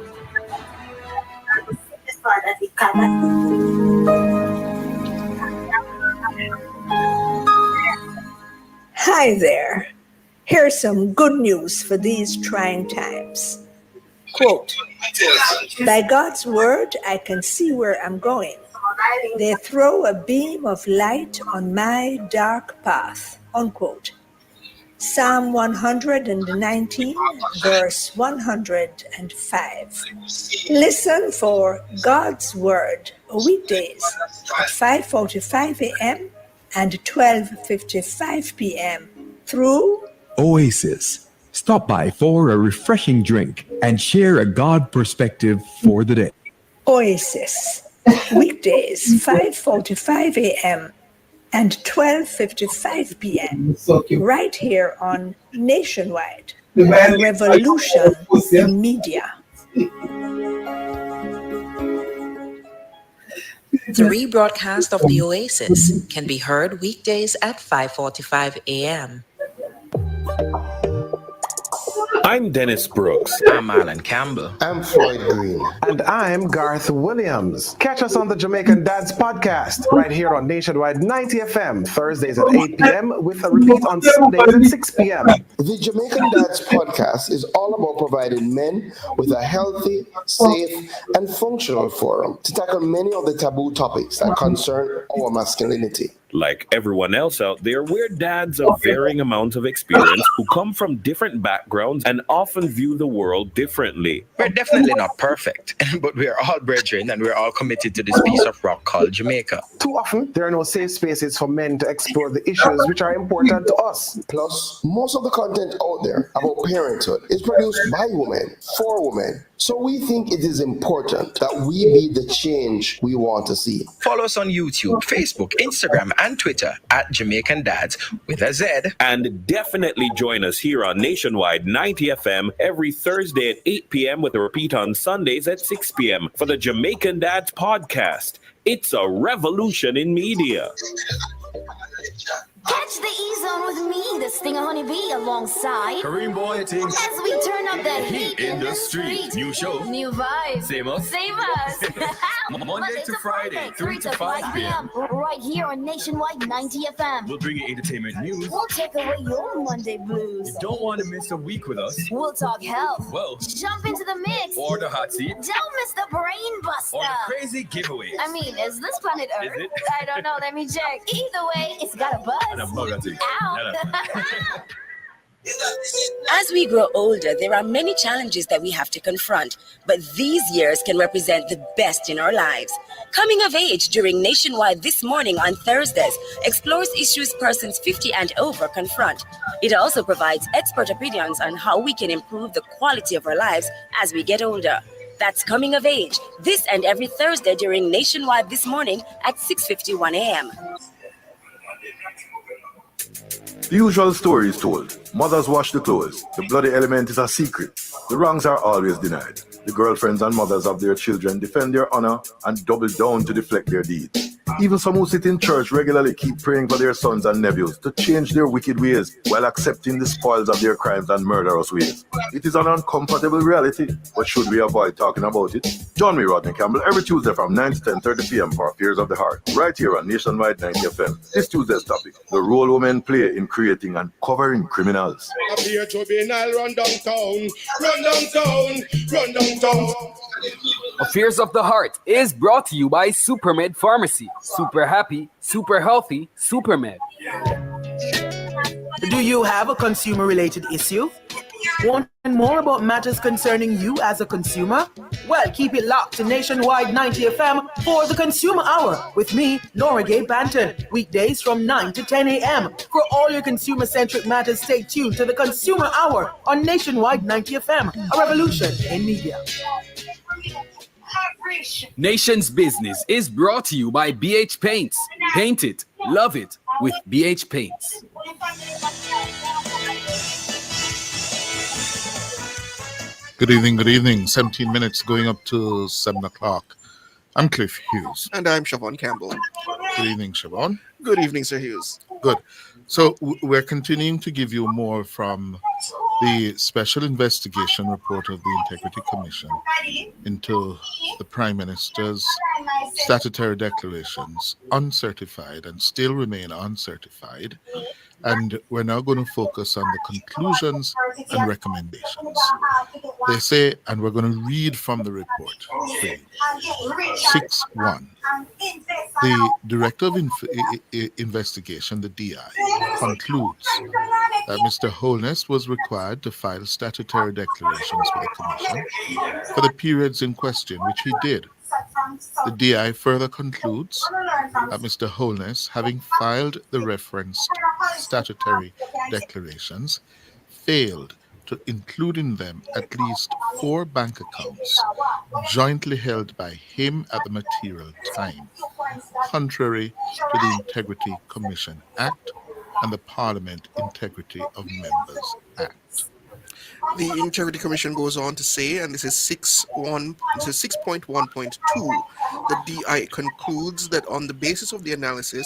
Hi there. Here's some good news for these trying times. Quote, by God's word, I can see where I'm going. They throw a beam of light on my dark path. Unquote. Psalm 119, verse 105. Listen for God's word weekdays at 5:45 a.m. and 12:55 p.m. through Oasis. Stop by for a refreshing drink and share a God perspective for the day. Oasis. Weekdays 5:45 a.m. and 12:55 p.m. right here on Nationwide, a revolution in media. The rebroadcast of the Oasis can be heard weekdays at 5:45 a.m. I'm Dennis Brooks. I'm Alan Campbell. I'm Floyd Green. And I'm Garth Williams. Catch us on the Jamaican Dads podcast right here on Nationwide 90 FM, Thursdays at 8 p.m. with a repeat on Sundays at 6 p.m. The Jamaican Dads podcast is all about providing men with a healthy, safe, and functional forum to tackle many of the taboo topics that concern our masculinity. Like everyone else out there, we're dads of varying amounts of experience who come from different backgrounds and often view the world differently. We're definitely not perfect, but we are all brethren and we're all committed to this piece of rock called Jamaica. Too often, there are no safe spaces for men to explore the issues which are important to us. Plus, most of the content out there about parenthood is produced by women, for women. So we think it is important that we be the change we want to see. Follow us on YouTube, Facebook, Instagram, and Twitter at Jamaican Dads with a Z. And definitely join us here on Nationwide 90 FM every Thursday at 8 p.m. with a repeat on Sundays at 6 p.m. for the Jamaican Dads podcast. It's a revolution in media. Catch the E-Zone with me, the Stinger Honeybee, alongside Kareem Boy Things. As we turn up the heat in the street. New show. New vibes. Same us. Same us. Monday to Friday, 3 to 5 p.m. Right here on Nationwide 90 FM. We'll bring you entertainment news. We'll take away your Monday blues. You don't want to miss a week with us. We'll talk health. Well, jump into the mix. Or the hot seat. Don't miss the brain buster. Or the crazy giveaways. I mean, is this planet Earth? Is it? I don't know. Let me check. Either way, it's got a buzz. And a bug, I think. Ow. As we grow older, there are many challenges that we have to confront, but these years can represent the best in our lives. Coming of Age during Nationwide This Morning on Thursdays explores issues persons 50 and over confront. It also provides expert opinions on how we can improve the quality of our lives as we get older. That's Coming of Age, this and every Thursday during Nationwide This Morning at 6:51 a.m. The usual story is told. Mothers wash the clothes. The bloody element is a secret. The wrongs are always denied. The girlfriends and mothers of their children defend their honor and double down to deflect their deeds. Even some who sit in church regularly keep praying for their sons and nephews to change their wicked ways while accepting the spoils of their crimes and murderous ways. It is an uncomfortable reality, but should we avoid talking about it? Join me, Rodney Campbell, every Tuesday from 9 to 10:30 p.m. for Affairs of the Heart, right here on Nationwide 90 FM. This Tuesday's topic, the role women play in creating and covering criminals. Appear to be now run downtown, run downtown, run downtown. Affairs of the Heart is brought to you by Supermed Pharmacy. Super happy, super healthy, Supermed. Do you have a consumer-related issue? Want more about matters concerning you as a consumer? Well, keep it locked to Nationwide 90 FM for the Consumer Hour with me, Nora Gay Banton, weekdays from 9 to 10 a.m. For all your consumer-centric matters, stay tuned to the Consumer Hour on Nationwide 90 FM, a revolution in media. Nation's Business is brought to you by BH Paints. Paint it, love it with BH Paints. Good evening. 17 minutes going up to 7 o'clock. I'm Cliff Hughes. And I'm Siobhan Campbell. Good evening, Siobhan. Good evening, Sir Hughes. Good. So we're continuing to give you more from the special investigation report of the Integrity Commission into the Prime Minister's statutory declarations, uncertified and still remain uncertified. And we're now going to focus on the conclusions and recommendations. They say, and we're going to read from the report, 6.1. The Director of Investigation, the DI, concludes that Mr. Holness was required to file statutory declarations for the Commission for the periods in question, which he did. The DI further concludes that Mr. Holness, having filed the referenced statutory declarations, failed to include in them at least 4 bank accounts jointly held by him at the material time, contrary to the Integrity Commission Act and the Parliament Integrity of Members Act. The Integrity Commission goes on to say, and this is 6.1.2, the DI concludes that on the basis of the analysis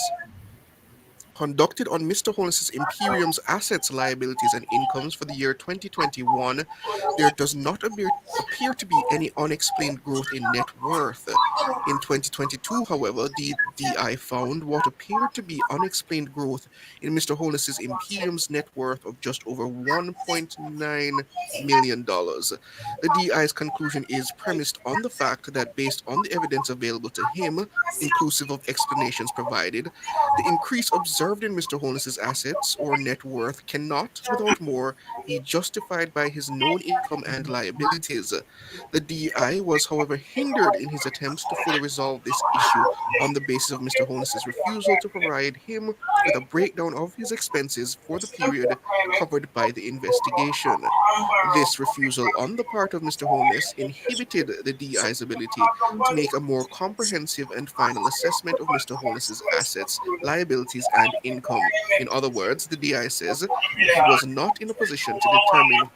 conducted on Mr. Holness's Imperium's assets, liabilities, and incomes for the year 2021, there does not appear to be any unexplained growth in net worth. In 2022, however, the DI found what appeared to be unexplained growth in Mr. Holness's Imperium's net worth of just over $1.9 million. The DI's conclusion is premised on the fact that based on the evidence available to him, inclusive of explanations provided, the increase observed in Mr. Holness's assets or net worth cannot, without more, be justified by his known income and liabilities. The DI was, however, hindered in his attempts to fully resolve this issue on the basis of Mr. Holness's refusal to provide him with a breakdown of his expenses for the period covered by the investigation. This refusal on the part of Mr. Holness inhibited the DI's ability to make a more comprehensive and final assessment of Mr. Holness's assets, liabilities, and income. In other words, the DI says he was not in a position to determine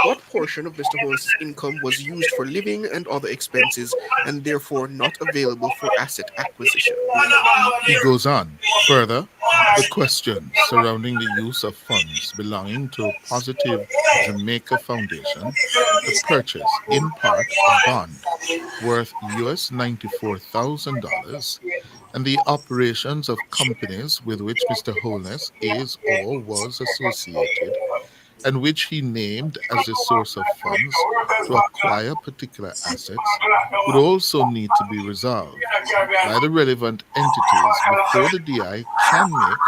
what portion of Mr. Holness's income was used for living and other expenses, and therefore not available for asset acquisition. He goes on. Further, the question surrounding the use of funds belonging to Positive Jamaica Foundation to purchase, in part, a bond worth US $94,000 and the operations of companies with which Mr. Holness is or was associated and which he named as a source of funds to acquire particular assets would also need to be resolved by the relevant entities before the DI can make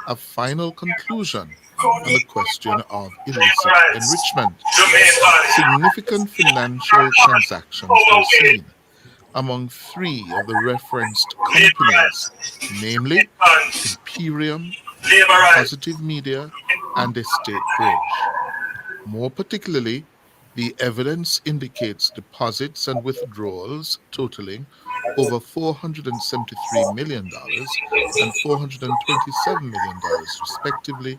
a final conclusion on the question of illicit enrichment. Significant financial transactions were seen among three of the referenced companies, namely Imperium, Positive Media, and Estate Bridge. More particularly, the evidence indicates deposits and withdrawals totaling over $473 million and $427 million, respectively,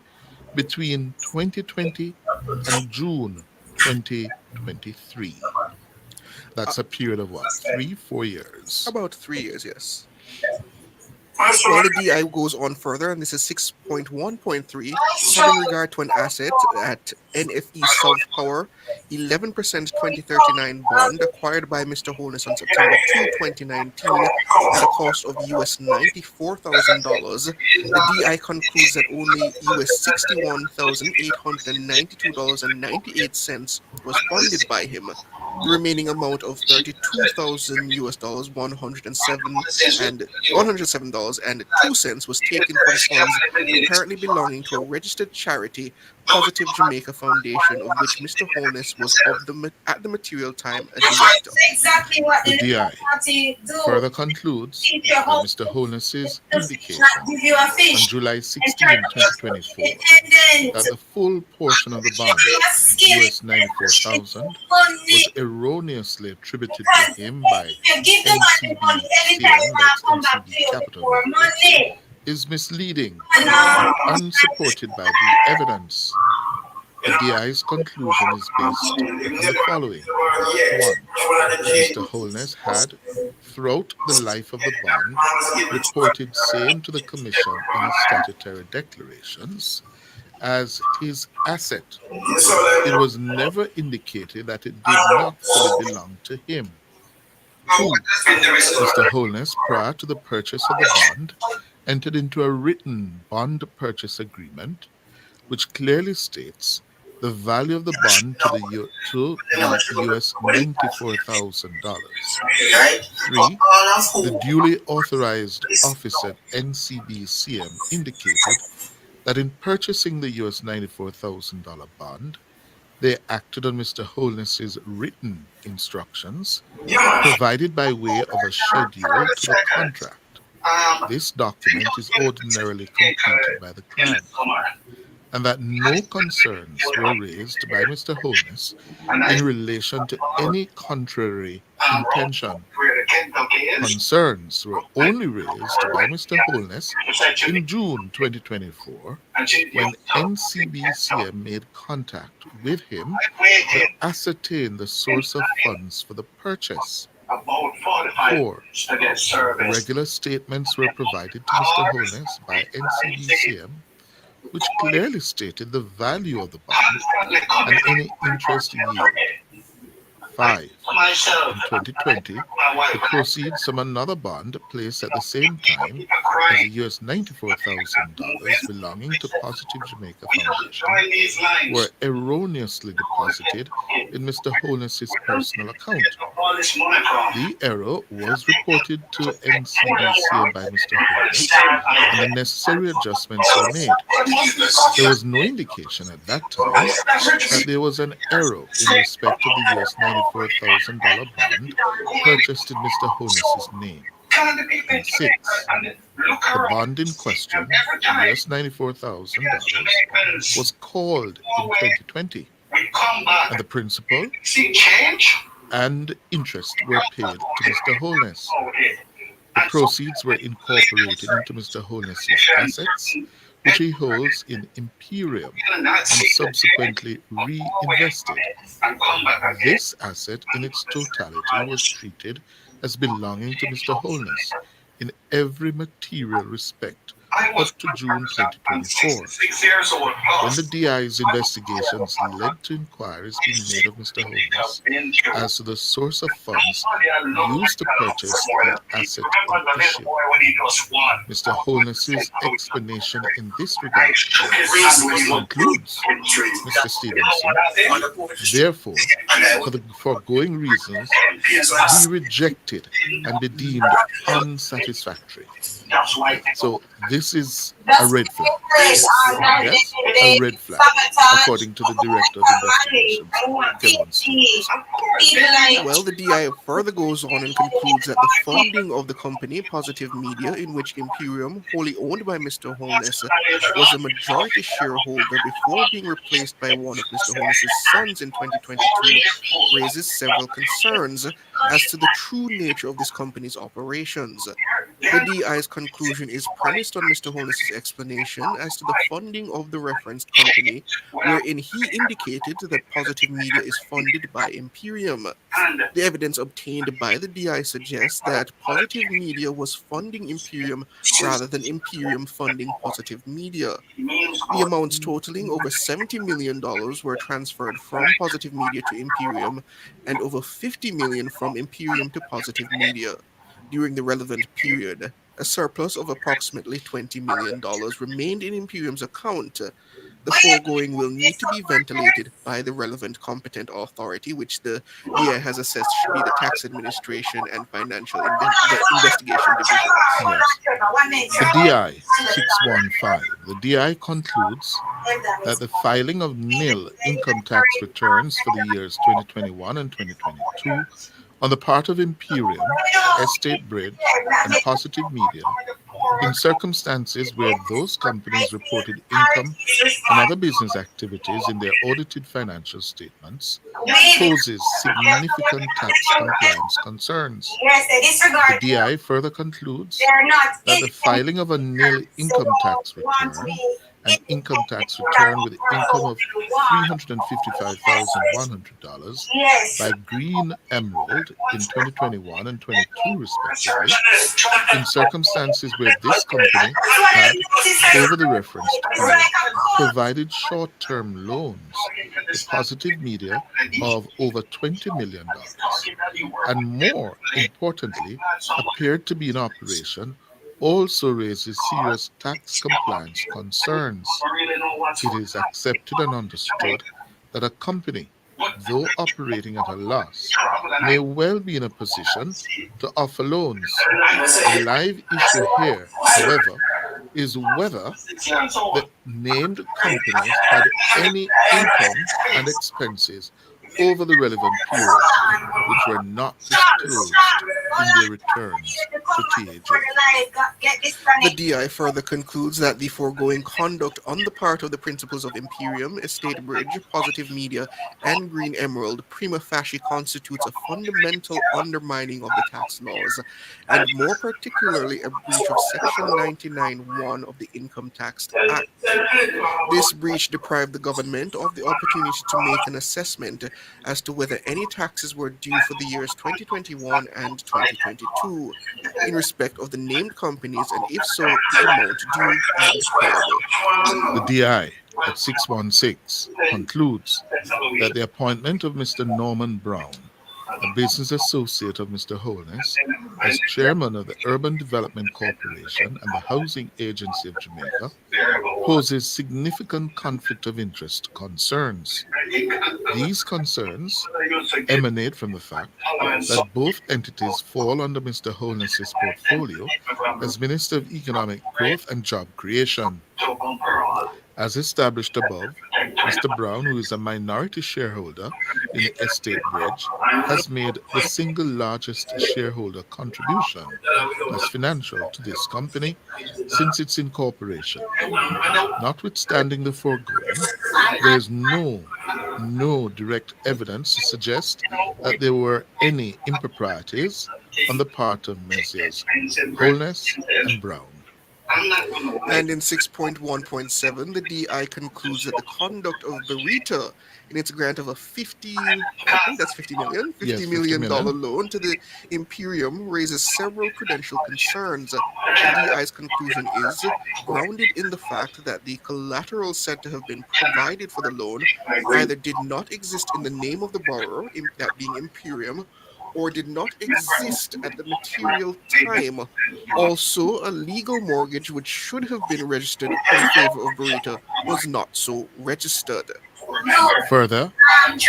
between 2020 and June 2023. That's a period of what, 3-4 years? About 3 years, yes. Well, the DI goes on further, and this is 6.1.3, having regard to an asset at NFE South Power, 11% 2039 bond acquired by Mr. Holness on September 2, 2019 at a cost of US $94,000. The DI concludes that only US $61,892.98 was funded by him. The remaining amount of $32,000 was taken from funds apparently belonging to a registered charity, Positive Jamaica Foundation, of which Mr. Holness was at the material time a director. The DI further concludes that Mr. Holness's indication on July 16, 2024, that the full portion of the bond, US $94,000, was erroneously attributed to him by NCB Capital Markets, is misleading and unsupported by the evidence. The DI's conclusion is based on the following. 1. Mr. Holness had, throughout the life of the bond, reported same to the Commission in his statutory declarations as his asset. It was never indicated that it did not fully belong to him. 2. Mr. Holness, prior to the purchase of the bond, entered into a written bond purchase agreement which clearly states the value of the bond to the US $94,000. 3. The duly authorized officer NCBCM indicated that in purchasing the US $94,000 bond, they acted on Mr. Holness's written instructions provided by way of a schedule to the contract. This document is ordinarily completed by the client, and that no concerns were raised by Mr. Holness in relation to any contrary intention. Concerns were only raised by Mr. Holness in June 2024 when NCBCM made contact with him to ascertain the source of funds for the purchase. 4. Regular statements were provided to Mr. Holness by NCBCM which clearly stated the value of the bond and any interest yield. 5. In 2020, the proceeds from another bond placed at the same time as the US $94,000 belonging to Positive Jamaica Foundation were erroneously deposited in Mr. Holness's personal account. The error was reported to NCBCM by Mr. Holness, and the necessary adjustments were made. There was no indication at that time that there was an error in respect of the US $94,000 bond purchased in Mr. Holness's name. And 6. The bond in question, US $94,000, was called in 2020, and the principal and interest were paid to Mr. Holness. The proceeds were incorporated into Mr. Holness's assets, which he holds in Imperium and subsequently reinvested. This asset in its totality was treated as belonging to Mr. Holness in every material respect up to June 2024, when the DI's investigations led to inquiries being made of Mr. Holness as to the source of funds used to purchase the asset in issue. Mr. Holness's explanation in this regard concludes, Mr. Stevenson, therefore, for the foregoing reasons, be rejected and be deemed unsatisfactory. So this is a red flag. Yes, a red flag, according to the Director of Investigations, Kevin Stevens. Well, the DI further goes on and concludes that the funding of the company, Positive Media, in which Imperium, wholly owned by Mr. Holness, was a majority shareholder before being replaced by one of Mr. Holness's sons in 2022, raises several concerns as to the true nature of this company's operations. The DI's conclusion is premised on Mr. Holness's explanation as to the funding of the referenced company, wherein he indicated that Positive Media is funded by Imperium. The evidence obtained by the DI suggests that Positive Media was funding Imperium rather than Imperium funding Positive Media. The amounts totaling over $70 million were transferred from Positive Media to Imperium and over $50 million from Imperium to Positive Media. During the relevant period, a surplus of approximately $20 million remained in Imperium's account. The foregoing will need to be ventilated by the relevant competent authority, which the DI has assessed should be the Tax Administration and Financial Investigation Division. Yes. The DI 615. The DI concludes that the filing of nil income tax returns for the years 2021 and 2022 on the part of Imperium, Estate Bridge, and Positive Media, in circumstances where those companies reported income and other business activities in their audited financial statements, poses significant tax compliance concerns. The DI further concludes that the filing of a nil income tax return, an income tax return with income of $355,100 by Green Emerald in 2021 and 22 respectively, in circumstances where this company had, over the referenced period, provided short-term loans to Positive Media of over $20 million, and more importantly, appeared to be in operation, also raises serious tax compliance concerns. It is accepted and understood that a company, though operating at a loss, may well be in a position to offer loans. The live issue here, however, is whether the named companies had any income and expenses over the relevant period, which were not disclosed in their returns to TAJ. The DI further concludes that the foregoing conduct on the part of the principals of Imperium, Estate Bridge, Positive Media, and Green Emerald prima facie constitutes a fundamental undermining of the tax laws, and more particularly a breach of Section 99(1) of the Income Tax Act. This breach deprived the government of the opportunity to make an assessment as to whether any taxes were due for the years 2021 and 2022 in respect of the named companies, and if so, the amount due and payable. The DI at 616 concludes that the appointment of Mr. Norman Brown, a business associate of Mr. Holness, as chairman of the Urban Development Corporation and the Housing Agency of Jamaica, poses significant conflict of interest concerns. These concerns emanate from the fact that both entities fall under Mr. Holness's portfolio as Minister of Economic Growth and Job Creation. As established above, Mr. Brown, who is a minority shareholder in the Estate Bridge, has made the single largest shareholder contribution as financial to this company since its incorporation. Notwithstanding the foregoing, there is no direct evidence to suggest that there were any improprieties on the part of Messrs. Holness and Brown. And in 6.1.7, the DI concludes that the conduct of Berita in its grant of a $50 million loan to the Imperium raises several prudential concerns. The DI's conclusion is grounded in the fact that the collateral said to have been provided for the loan either did not exist in the name of the borrower, that being Imperium, or did not exist at the material time. Also, a legal mortgage which should have been registered in favor of Berita was not so registered. Further,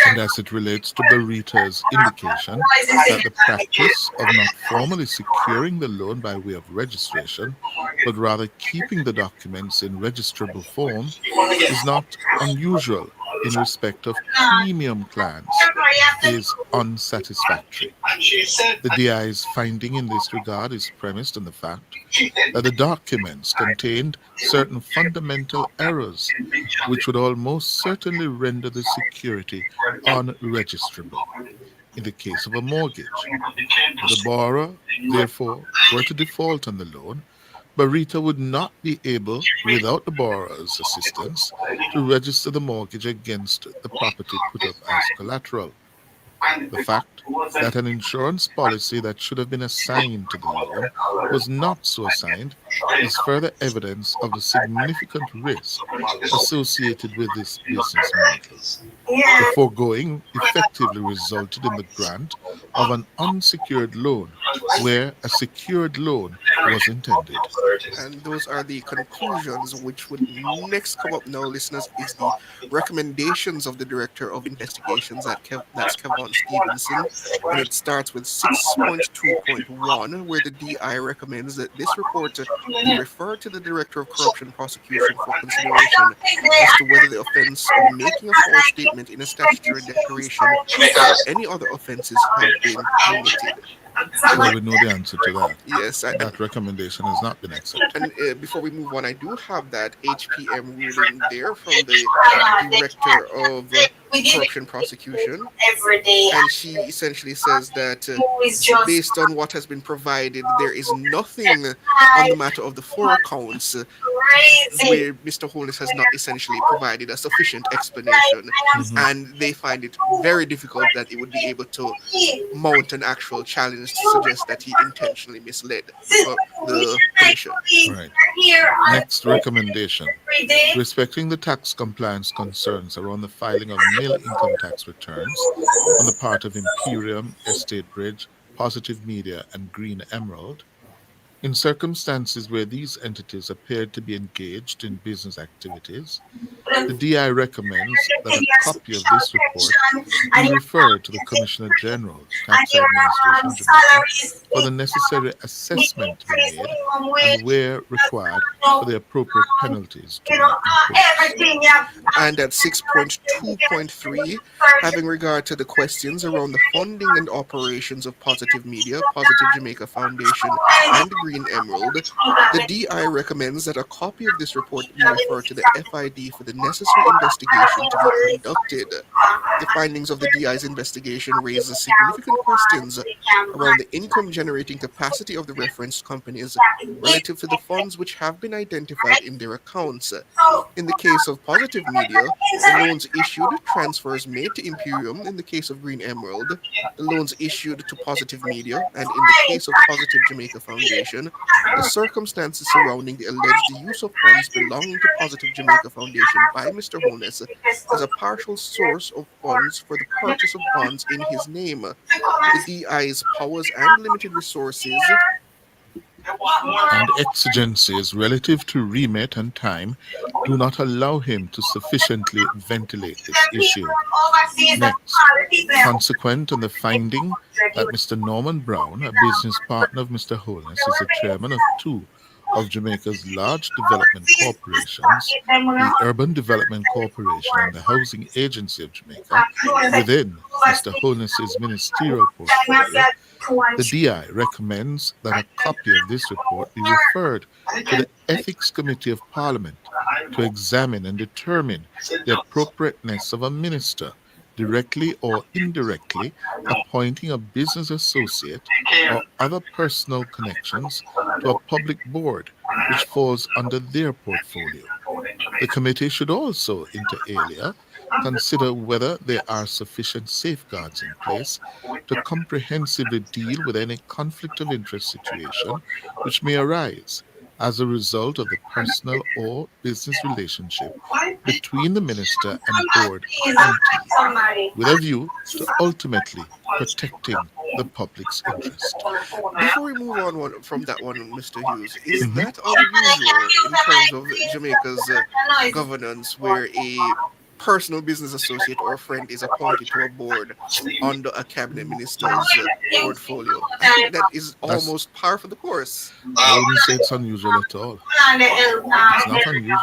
and as it relates to Barita's indication that the practice of not formally securing the loan by way of registration, but rather keeping the documents in registrable form, is not unusual in respect of premium clients, is unsatisfactory. The DI's finding in this regard is premised on the fact that the documents contained certain fundamental errors which would almost certainly render the security unregistrable in the case of a mortgage. If the borrower, therefore, were to default on the loan, Barita would not be able, without the borrower's assistance, to register the mortgage against the property put up as collateral. The fact that an insurance policy that should have been assigned to the loan was not so assigned is further evidence of the significant risk associated with this business model. The foregoing effectively resulted in the grant of an unsecured loan where a secured loan was intended. And those are the conclusions which would next come up now, listeners, is the recommendations of the Director of Investigations, that's Kevon Stevenson. And it starts with 6.2.1, where the DI recommends that this report be referred to the Director of Corruption Prosecution for consideration as to whether the offense of making a false statement in a statutory declaration or any other offenses have been committed. Well, we know the answer to that. Yes. That recommendation has not been accepted. And before we move on, I do have that HPM ruling there from the Director of Corruption Prosecution. And she essentially says that based on what has been provided, there is nothing on the matter of the 4 counts where Mr. Holness has not essentially provided a sufficient explanation. And they find it very difficult that he would be able to mount an actual challenge to suggest that he intentionally misled the commission. Right. Next recommendation. Respecting the tax compliance concerns around the filing of nil income tax returns on the part of Imperium, Estate Bridge, Positive Media, and Green Emerald, in circumstances where these entities appeared to be engaged in business activities, the DI recommends that a copy of this report be referred to the Commissioner General, Tax Administration, Jamaica, for the necessary assessment to be made and, where required, for the appropriate penalties to be imposed. And at 6.2.3, having regard to the questions around the funding and operations of Positive Media, Positive Jamaica Foundation, and Green Emerald, the DI recommends that a copy of this report be referred to the FID for the necessary investigation to be conducted. The findings of the DI's investigation raise significant questions around the income-generating capacity of the referenced companies relative to the funds which have been identified in their accounts. In the case of Positive Media, the loans issued, transfers made to Imperium. In the case of Green Emerald, the loans issued to Positive Media, and in the case of Positive Jamaica Foundation, the circumstances surrounding the alleged use of funds belonging to Positive Jamaica Foundation by Mr. Holness as a partial source of funds for the purchase of bonds in his name. The DI's powers and limited resources and exigencies relative to remit and time do not allow him to sufficiently ventilate this issue. Next, consequent on the finding that Mr. Norman Brown, a business partner of Mr. Holness, is the chairman of 2 of Jamaica's large development corporations, the Urban Development Corporation and the Housing Agency of Jamaica, within Mr. Holness's ministerial portfolio, the DI recommends that a copy of this report be referred to the Ethics Committee of Parliament to examine and determine the appropriateness of a minister directly or indirectly appointing a business associate or other personal connections to a public board which falls under their portfolio. The committee should also, inter alia, consider whether there are sufficient safeguards in place to comprehensively deal with any conflict of interest situation which may arise as a result of the personal or business relationship between the minister and board entity, with a view to ultimately protecting the public's interest. Before we move on from that one, Mr. Hughes, is that unusual in terms of Jamaica's governance, where a personal business associate or friend is appointed to a board under a cabinet minister's portfolio. I think that is almost par for the course. I wouldn't say it's unusual at all. It's not unusual.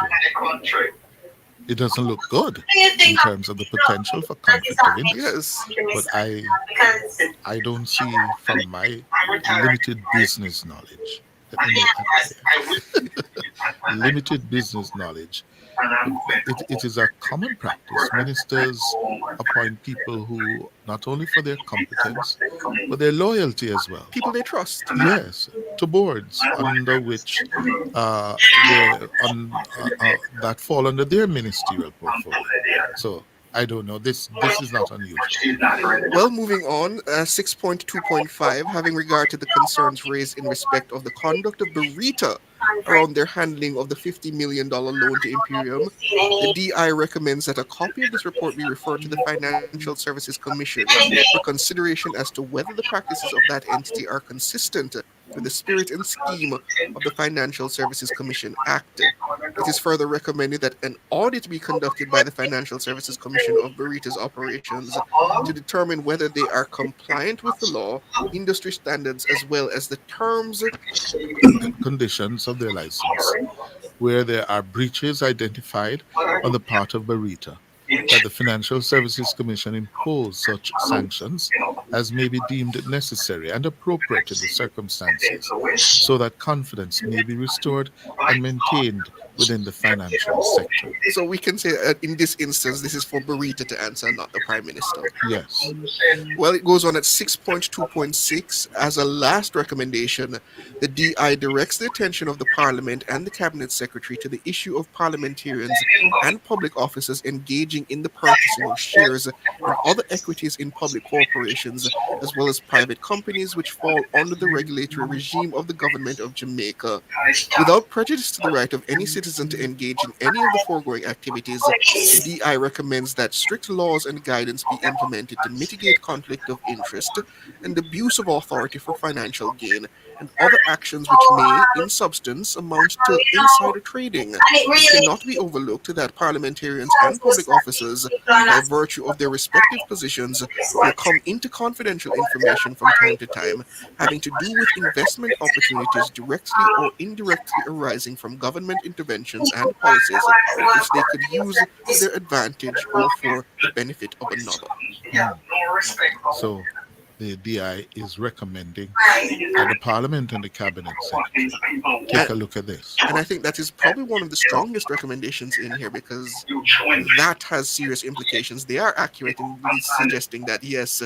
It doesn't look good in terms of the potential for conflict of interest. But I don't see from my limited business knowledge, let me make that clear. Limited business knowledge. It is a common practice. Ministers appoint people who, not only for their competence, but their loyalty as well. People they trust. Yes, to boards under which that fall under their ministerial portfolio. So I don't know. This is not unusual. Well, moving on, 6.2.5, having regard to the concerns raised in respect of the conduct of Berita around their handling of the $50 million loan to Imperium, the DI recommends that a copy of this report be referred to the Financial Services Commission for consideration as to whether the practices of that entity are consistent with the spirit and scheme of the Financial Services Commission Act. It is further recommended that an audit be conducted by the Financial Services Commission of Berita's operations to determine whether they are compliant with the law, industry standards, as well as the terms and conditions of their license, where there are breaches identified on the part of Berita, that the Financial Services Commission impose such sanctions as may be deemed necessary and appropriate in the circumstances, so that confidence may be restored and maintained within the financial sector. So we can say in this instance, this is for Berita to answer, not the Prime Minister. Yes. Well, it goes on at 6.2.6. As a last recommendation, the DI directs the attention of the Parliament and the Cabinet Secretary to the issue of parliamentarians and public officers engaging in the purchasing of shares and other equities in public corporations, as well as private companies which fall under the regulatory regime of the government of Jamaica. Without prejudice to the right of any citizen to engage in any of the foregoing activities, the DI recommends that strict laws and guidance be implemented to mitigate conflict of interest and abuse of authority for financial gain and other actions which may, in substance, amount to insider trading. It cannot be overlooked that parliamentarians and public officers, by virtue of their respective positions, will come into confidential information from time to time, having to do with investment opportunities directly or indirectly arising from government interventions and policies which they could use to their advantage or for the benefit of another. So the DI is recommending that the Parliament and the Cabinet take a look at this. And I think that is probably one of the strongest recommendations in here, because that has serious implications. They are accurate in suggesting that, yes,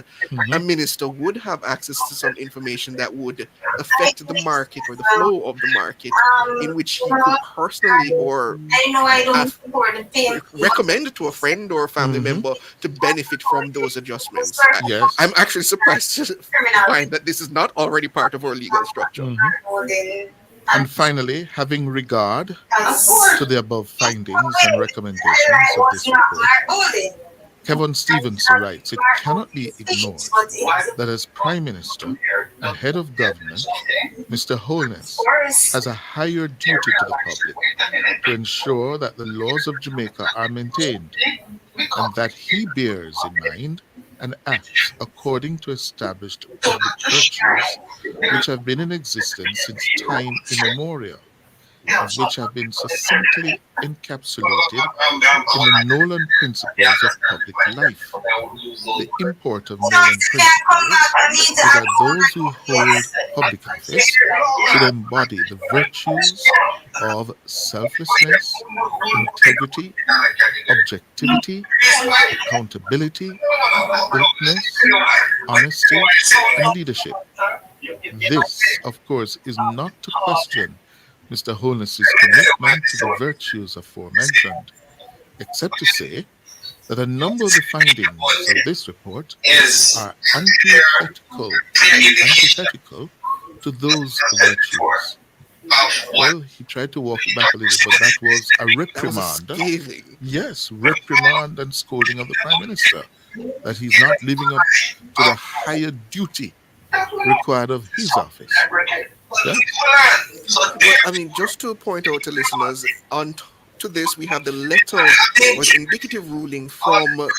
a minister would have access to some information that would affect the market or the flow of the market, in which he could personally or recommend to a friend or a family member to benefit from those adjustments. Yes. I'm actually surprised to find that this is not already part of our legal structure. And finally, having regard to the above findings and recommendations of this report, Kevin Stevenson writes, it cannot be ignored that as Prime Minister and Head of Government, Mr. Holness has a higher duty to the public to ensure that the laws of Jamaica are maintained, and that he bears in mind and acts according to established public virtues which have been in existence since time immemorial, and which have been succinctly encapsulated in the Nolan principles of public life. The import of Nolan principles is that those who hold public office should embody the virtues of selflessness, integrity, objectivity, accountability, openness, honesty, and leadership. This, of course, is not to question Mr. Holness's commitment to the virtues aforementioned, except to say that a number of the findings of this report are antithetical to those virtues. Well, he tried to walk it back a little, but that was a reprimand. Yes, reprimand and scolding of the Prime Minister, that he's not living up to the higher duty required of his office. Yeah? Well, I mean, just to point out to listeners, to this, we have the letter or the indicative ruling from the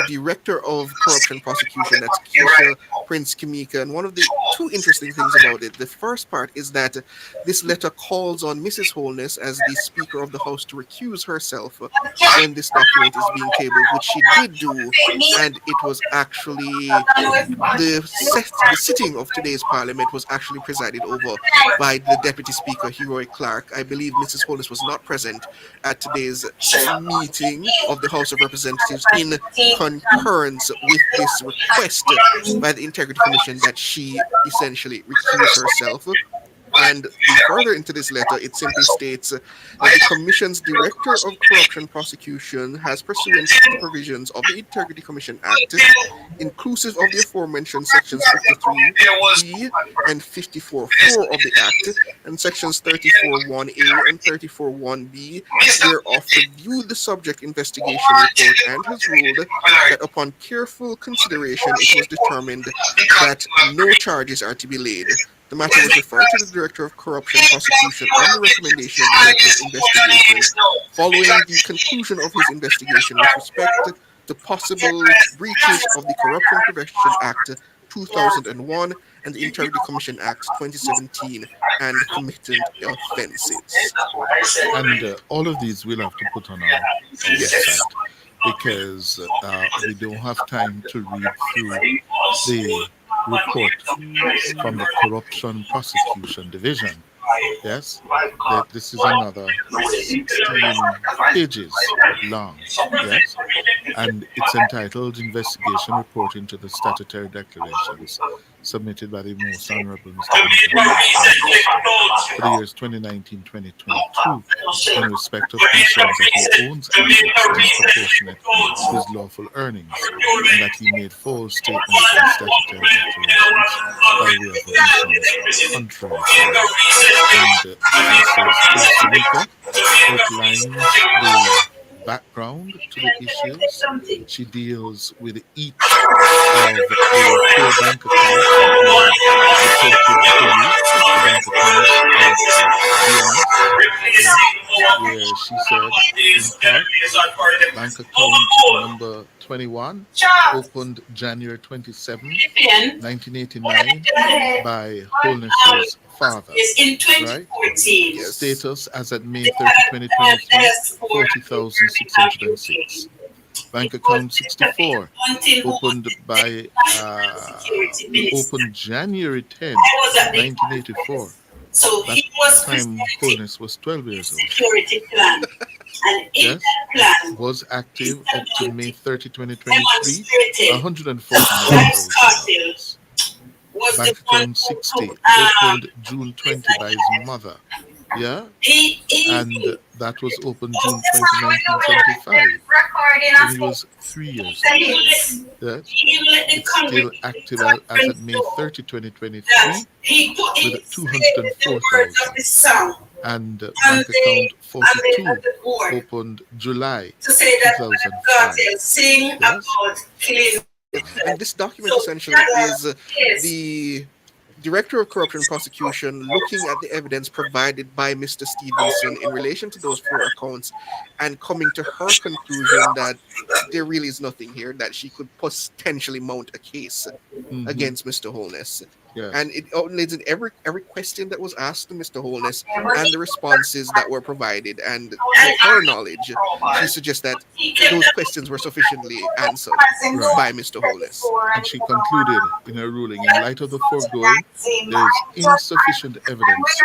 Director of Corruption Prosecution, that's Keisha Prince Kimika. And one of the two interesting things about it, the first part is that this letter calls on Mrs. Holness as the Speaker of the House to recuse herself when this document is being tabled, which she did do, and it was actually the sitting of today's Parliament was actually presided over by the Deputy Speaker, Heroy Clark. I believe Mrs. Holness was not present at today's meeting of the House of Representatives in concurrence with this request by the Integrity Commission that she essentially recuse herself. And further into this letter, it simply states that the Commission's Director of Corruption Prosecution has, pursuant to the provisions of the Integrity Commission Act, inclusive of the aforementioned sections 53B and 54.4 of the Act, and sections 34.1A and 34.1B, thereof reviewed the subject investigation report and has ruled that upon careful consideration it was determined that no charges are to be laid. The matter was referred to the Director of Corruption Prosecution on the recommendation of the Director of Investigation following the conclusion of his investigation with respect to possible breaches of the Corruption Prevention Act 2001 and the Integrity Commission Act 2017 and committed offences. And all of these we'll have to put on our website because we don't have time to read through the report from the Corruption Prosecution Division. Yes, this is another 16 pages long. Yes, and it's entitled Investigation Report into the Statutory Declarations submitted by the Most Honorable Mr. for the years 2019-2022 in respect of concerns that he owns assets disproportionate to his lawful earnings and that he made false statements in statutory declarations by way of omissions contrary to and Mrs. Kimika outlines the background to the issues. She deals with each of the four bank accounts that were reported to the bank accounts where she said, in part, bank account number 21 opened January 27, 1989 by Holness's father, right? Status as at May 30, 2023, 40,606. Bank account 64 opened January 10, 1984. That time Holness was 12 years old. Yes, was active up to May 30, 2023, 149,000. Bank account 60 opened June 20 by his mother. Yeah, and that was opened June 20, 1975 when he was 3 years old. Yes, it's still active as of May 30, 2023 with 204,000. And bank account 42 opened July 2005. Yes. And this document essentially is the Director of Corruption Prosecution looking at the evidence provided by Mr. Stevenson in relation to those four accounts and coming to her conclusion that there really is nothing here, that she could potentially mount a case against Mr. Holness. Yes. And it outlines in every question that was asked to Mr. Holness and the responses that were provided. And to her knowledge, she suggests that those questions were sufficiently answered by Mr. Holness. And she concluded in her ruling, in light of the foregoing, there is insufficient evidence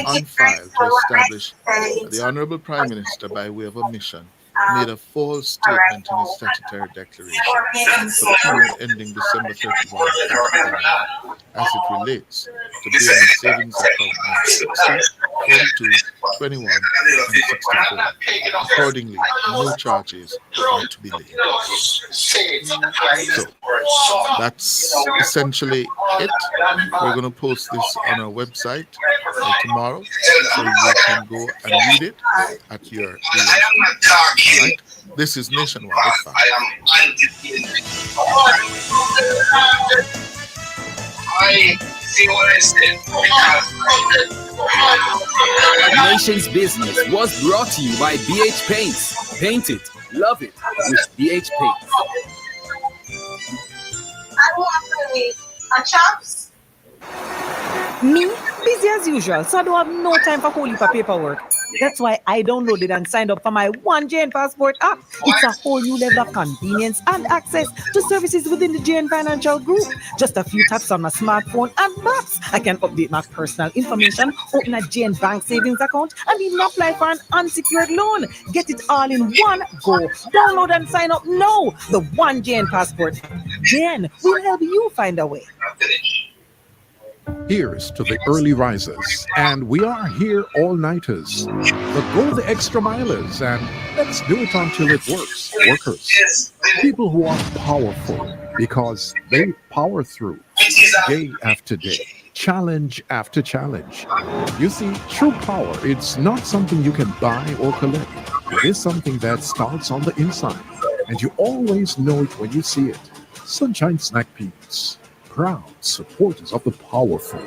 on file to establish that the Honorable Prime Minister, by way of omission, made a false statement in his statutory declaration for the period ending December 31, as it relates to bail savings account 60, 42, 21, and 64. Accordingly, no charges are to be laid. So, that's essentially it. We're going to post this on our website tomorrow, so you can go and read it at your leisure. All right? This is Nationwide at 5. Nation's Business was brought to you by BH Paints. Paint it, love it with BH Paints. Chops? Me? Busy as usual, so I don't have no time for whole heap of paperwork. That's why I downloaded and signed up for my One JN Passport app. It's a whole new level of convenience and access to services within the JN Financial Group. Just a few taps on my smartphone and maps. I can update my personal information, open a JN Bank savings account, and even apply for an unsecured loan. Get it all in one go. Download and sign up now. The One JN Passport. JN will help you find a way. Here's to the early risers, and we are here all-nighters, the go the extra milers, and let's do it until it works. Workers, people who are powerful because they power through day after day, challenge after challenge. You see, true power, it's not something you can buy or collect. It is something that starts on the inside, and you always know it when you see it. Sunshine Snack Peanuts. Proud supporters of the powerful.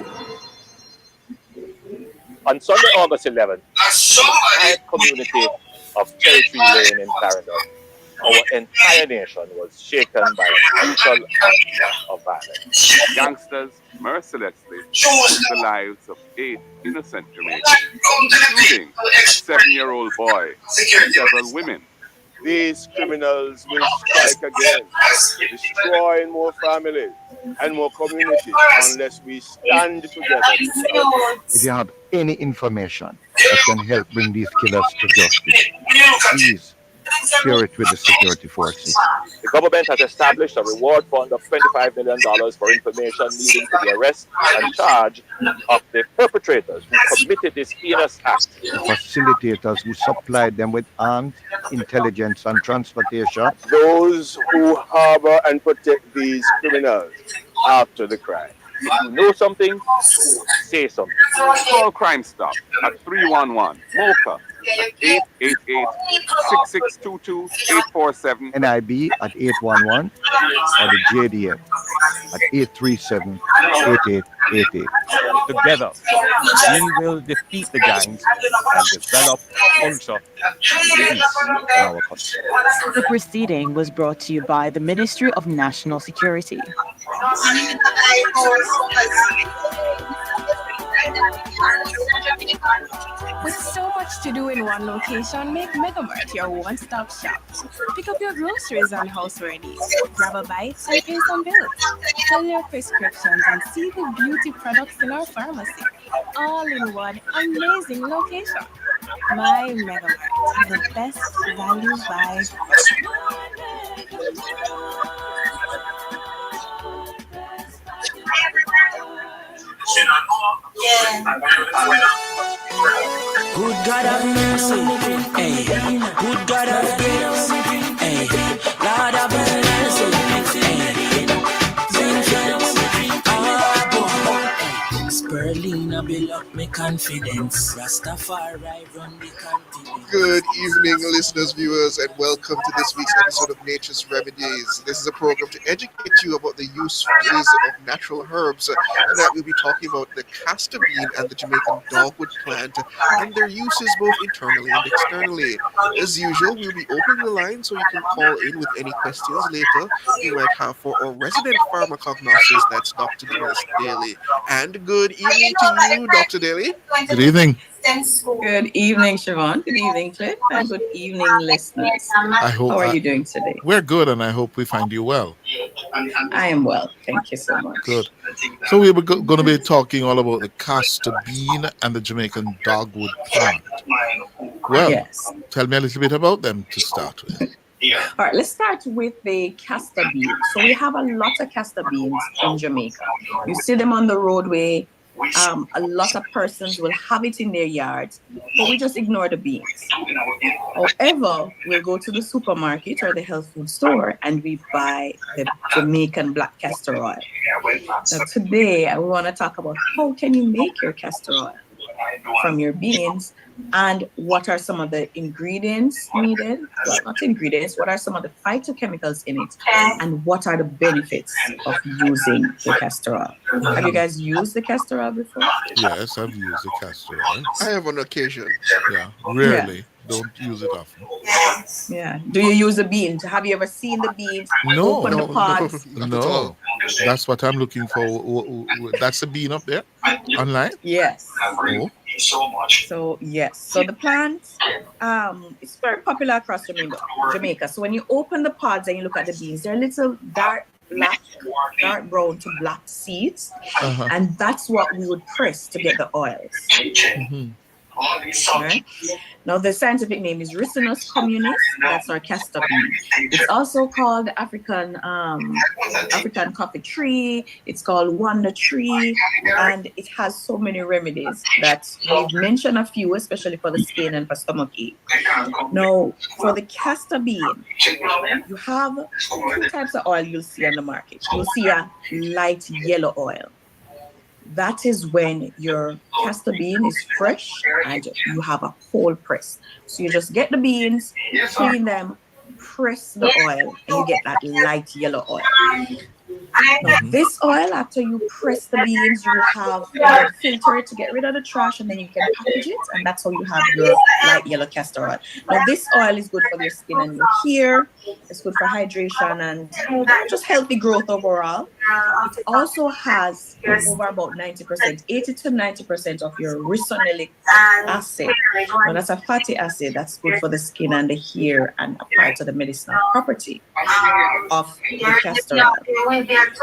On Sunday, August 11th, the entire community of Territory Lane in Clarendon, our entire nation was shaken by a brutal act of violence. Gangsters mercilessly took the lives of 8 innocent Jamaicans, including a 7-year-old boy and several women. These criminals will strike again, destroying more families and more communities unless we stand together. If you have any information that can help bring these killers to justice, please share it with the security forces. The government has established a reward fund of $25 million for information leading to the arrest and charge of the perpetrators who committed this heinous act. Facilitators who supplied them with arms, intelligence, and transportation. Those who harbor and protect these criminals after the crime. If you know something, say something. Call Crime Stop at 311 MOCA at 888-6622-847. NIB at 811 or the JDF at 837-8888. Together, we will defeat the gangs and develop culture of peace in our country. The proceeding was brought to you by the Ministry of National Security. With so much to do in one location, make Megamart your one-stop shop. Pick up your groceries and houseware needs, grab a bite and pay some bills, fill your prescriptions and see the beauty products in our pharmacy, all in one amazing location. My Megamart, the best value by... Good God of mercy, hey. Good God of grace, hey. Lord of mercy, hey. Spurlina build up my confidence. Rastafari run the continent. Good evening, listeners, viewers, and welcome to this week's episode of Nature's Remedies. This is a program to educate you about the uses of natural herbs. Tonight we'll be talking about the castor bean and the Jamaican dogwood plant and their uses both internally and externally. As usual, we'll be opening the line so you can call in with any questions later you might have for our resident pharmacognosist, that's Dr. Dennis Daly. And good evening to you, Dr. Daly. Good evening. Good evening, Siobhan. Good evening, Cliff. And good evening, listeners. How are you doing today? We're good, and I hope we find you well. I am well. Thank you so much. Good. So we were going to be talking all about the castor bean and the Jamaican dogwood plant. Well, yes. Tell me a little bit about them to start with. All right, let's start with the castor bean. So we have a lot of castor beans in Jamaica. You see them on the roadway. A lot of persons will have it in their yards, but we just ignore the beans. However, we'll go to the supermarket or the health food store and we buy the Jamaican black castor oil. Now today, I want to talk about how can you make your castor oil. from your beans, and what are some of the ingredients needed? Well, not ingredients, what are some of the phytochemicals in it, and what are the benefits of using the castor oil? Have you guys used the castor oil before? Yes, I've used the castor oil. I have on occasion. Yeah, rarely. Don't use it often. Yeah. Do you use the beans? Have you ever seen the beans? No, Open the pods? no. That's what I'm looking for. That's a bean up there online? Yes. Oh. So yes, so the plant, it's very popular across Jamaica. So when you open the pods and you look at the beans, they're little dark brown to black seeds, and that's what we would press to get the oils. Right? Now the scientific name is Ricinus communis. That's our castor bean. It's also called the African coffee tree. It's called wonder tree, and it has so many remedies that we've mentioned a few, especially for the skin and for stomach ache. Now for the castor bean, you have two types of oil you'll see on the market. You'll see a light yellow oil. That is when your castor bean is fresh and you have a whole press. So you just get the beans, clean them, press the oil, and you get that light yellow oil. Now, this oil, after you press the beans, you have to filter it to get rid of the trash, and then you can package it, and that's how you have your light yellow castor oil. Now, this oil is good for your skin and your hair. It's good for hydration and just healthy growth overall. It also has over about 90%, 80 to 90% of your ricinoleic acid. Now, that's a fatty acid that's good for the skin and the hair and a part of the medicinal property of the castor oil.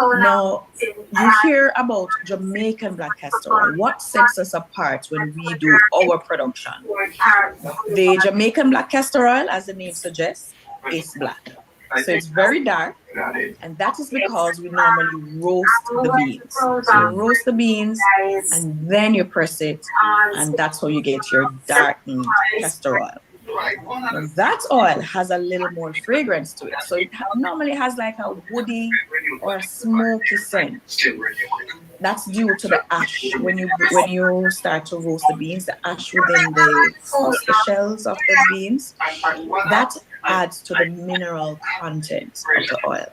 Now, you hear about Jamaican black castor oil. What sets us apart when we do our production? The Jamaican black castor oil, as the name suggests, is black. So it's very dark, and that is because we normally roast the beans. So you roast the beans, and then you press it, and that's how you get your darkened castor oil. Now, that oil has a little more fragrance to it. So it normally has like a woody or a smoky scent. That's due to the ash. When you start to roast the beans, the ash within the shells of the beans, that adds to the mineral content of the oil.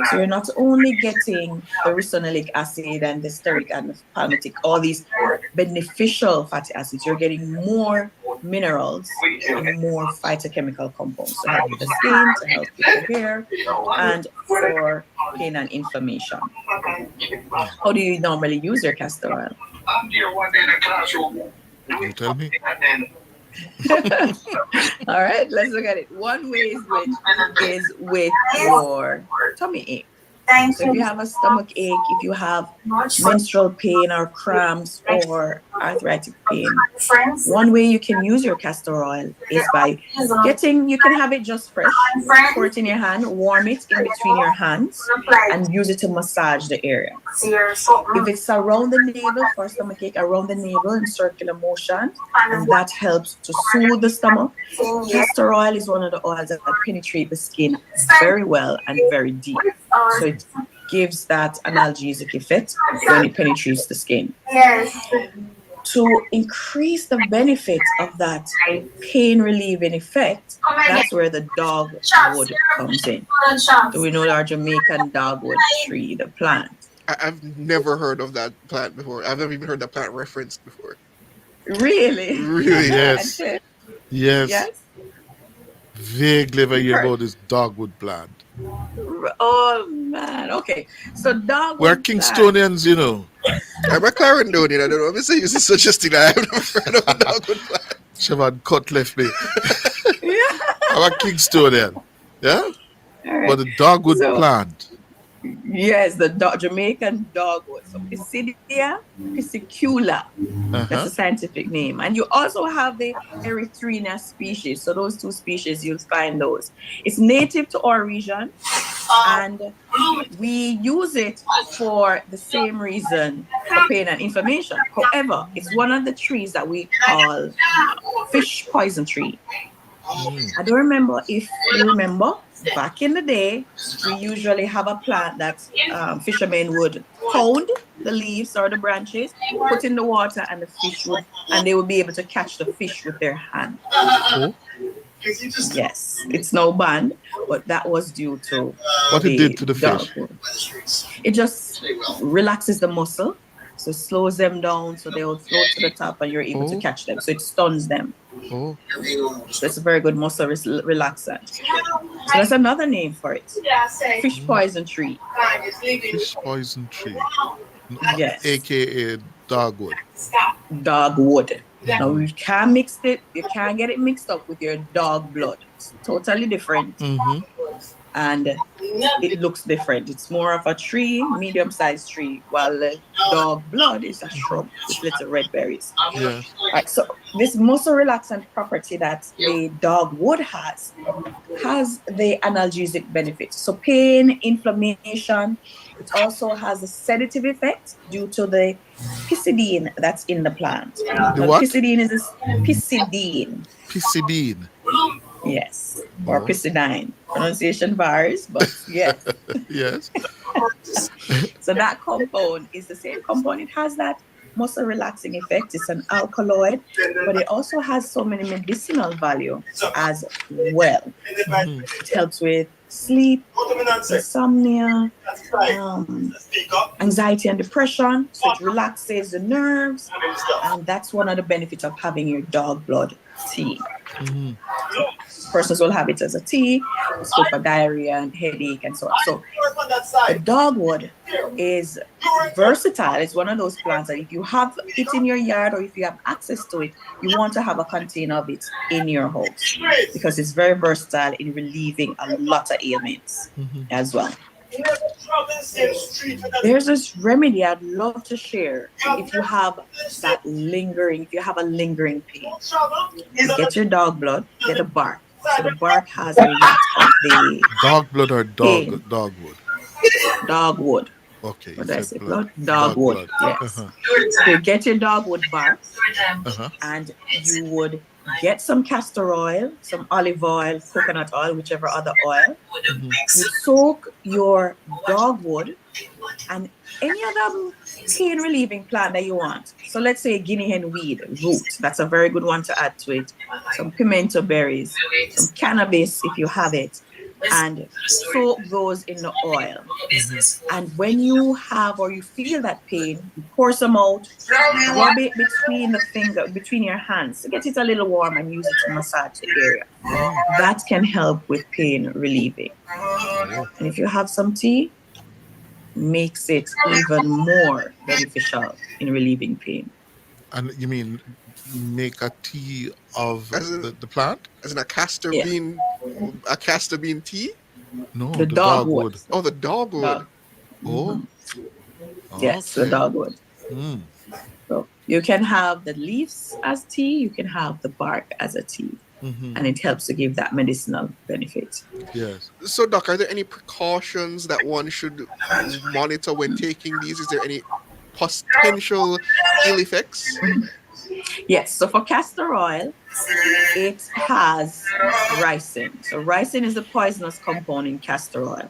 So you're not only getting the ricinoleic acid and the stearic and the palmitic, all these beneficial fatty acids, you're getting more minerals and more phytochemical compounds to help with the skin, to help with the hair, and for pain and inflammation. How do you normally use your castor oil? You tell me. All right, let's look at it. One way is with your tummy ache. So if you have a stomach ache, if you have menstrual pain or cramps or arthritic pain, one way you can use your castor oil is by you can have it just fresh, pour it in your hand, warm it in between your hands, and use it to massage the area. If it's around the navel, for stomach ache, around the navel in circular motion, and that helps to soothe the stomach. Castor oil is one of the oils that penetrate the skin very well and very deep. So it gives that analgesic effect when it penetrates the skin. To increase the benefit of that pain relieving effect, that's where the dogwood comes in. So we know our Jamaican dogwood tree, the plant. I've never heard of that plant before. I've never even heard that plant referenced before. Really? Really? Yes. Yes. Vaguely ever hear about this dogwood plant. Oh man, okay. So dogwood. We're Kingstonians, you know. I'm a Clarendonian. I don't know. I'm saying this is such a thing. I have never heard of a dogwood plant. Siobhan cut left me. Yeah. I'm a Kingstonian. Yeah? Right. But the dogwood plant. Yes, the Jamaican dogwood. So Pisidia piscicula. That's the scientific name. And you also have the Erythrina species. So those two species, you'll find those. It's native to our region, and we use it for the same reason, for pain and inflammation. However, it's one of the trees that we call fish poison tree. I don't remember if you remember. Back in the day, we usually have a plant that fishermen would pound the leaves or the branches, put in the water, and the fish would, and they would be able to catch the fish with their hand. Yes, it's no banned, but that was due to what it did to the fish. It just relaxes the muscle, so it slows them down, so they will float to the top, and you're able to catch them. So it stuns them. So it's a very good muscle relaxant. So that's another name for it. Fish poison tree. Fish poison tree. Yes. AKA dogwood. Dogwood. Now you can't mix it. You can't get it mixed up with your dog blood. It's totally different. And it looks different. It's more of a tree, medium-sized tree, while the dog blood is a shrub with little red berries. Yeah. Right, so this muscle relaxant property that the dogwood has the analgesic benefits. So pain, inflammation. It also has a sedative effect due to the pisidine that's in the plant. The what? Pisidine is this pisidine. Pisidine. Yes, or pisidine. Pronunciation varies, but yes. Yes. So that compound is the same compound. It has that muscle relaxing effect. It's an alkaloid, but it also has so many medicinal value as well. It helps with sleep, insomnia, anxiety and depression. So it relaxes the nerves, and that's one of the benefits of having your dog blood tea. Persons will have it as a tea. It's good for diarrhea and headache and so on. So the dogwood is versatile. It's one of those plants that if you have it in your yard or if you have access to it, you want to have a container of it in your house because it's very versatile in relieving a lot of ailments as well. There's this remedy I'd love to share if you have that lingering, if you have a lingering pain. Get your dog blood, get a bark. So the bark has a lot of the dog blood or dogwood? Dogwood. Okay. What did I say? Dogwood. Yes. So you get your dogwood bark and you would get some castor oil, some olive oil, coconut oil, whichever other oil. You soak your dogwood and any other pain relieving plant that you want. So let's say guinea hen weed root. That's a very good one to add to it. Some pimento berries, some cannabis if you have it. And soak those in the oil. And when you have or you feel that pain, you pour some out, rub it between your hands to get it a little warm and use it to massage the area. That can help with pain relieving. And if you have some tea, makes it even more beneficial in relieving pain. And you mean make a tea of the plant? As in a castor bean tea? No, the dogwood. Oh, the dogwood. Yes, the dogwood. So you can have the leaves as tea, you can have the bark as a tea. And it helps to give that medicinal benefit. Yes. So, Doc, are there any precautions that one should monitor when taking these? Is there any potential ill effects? Yes. So for castor oil, it has ricin. So ricin is the poisonous compound in castor oil.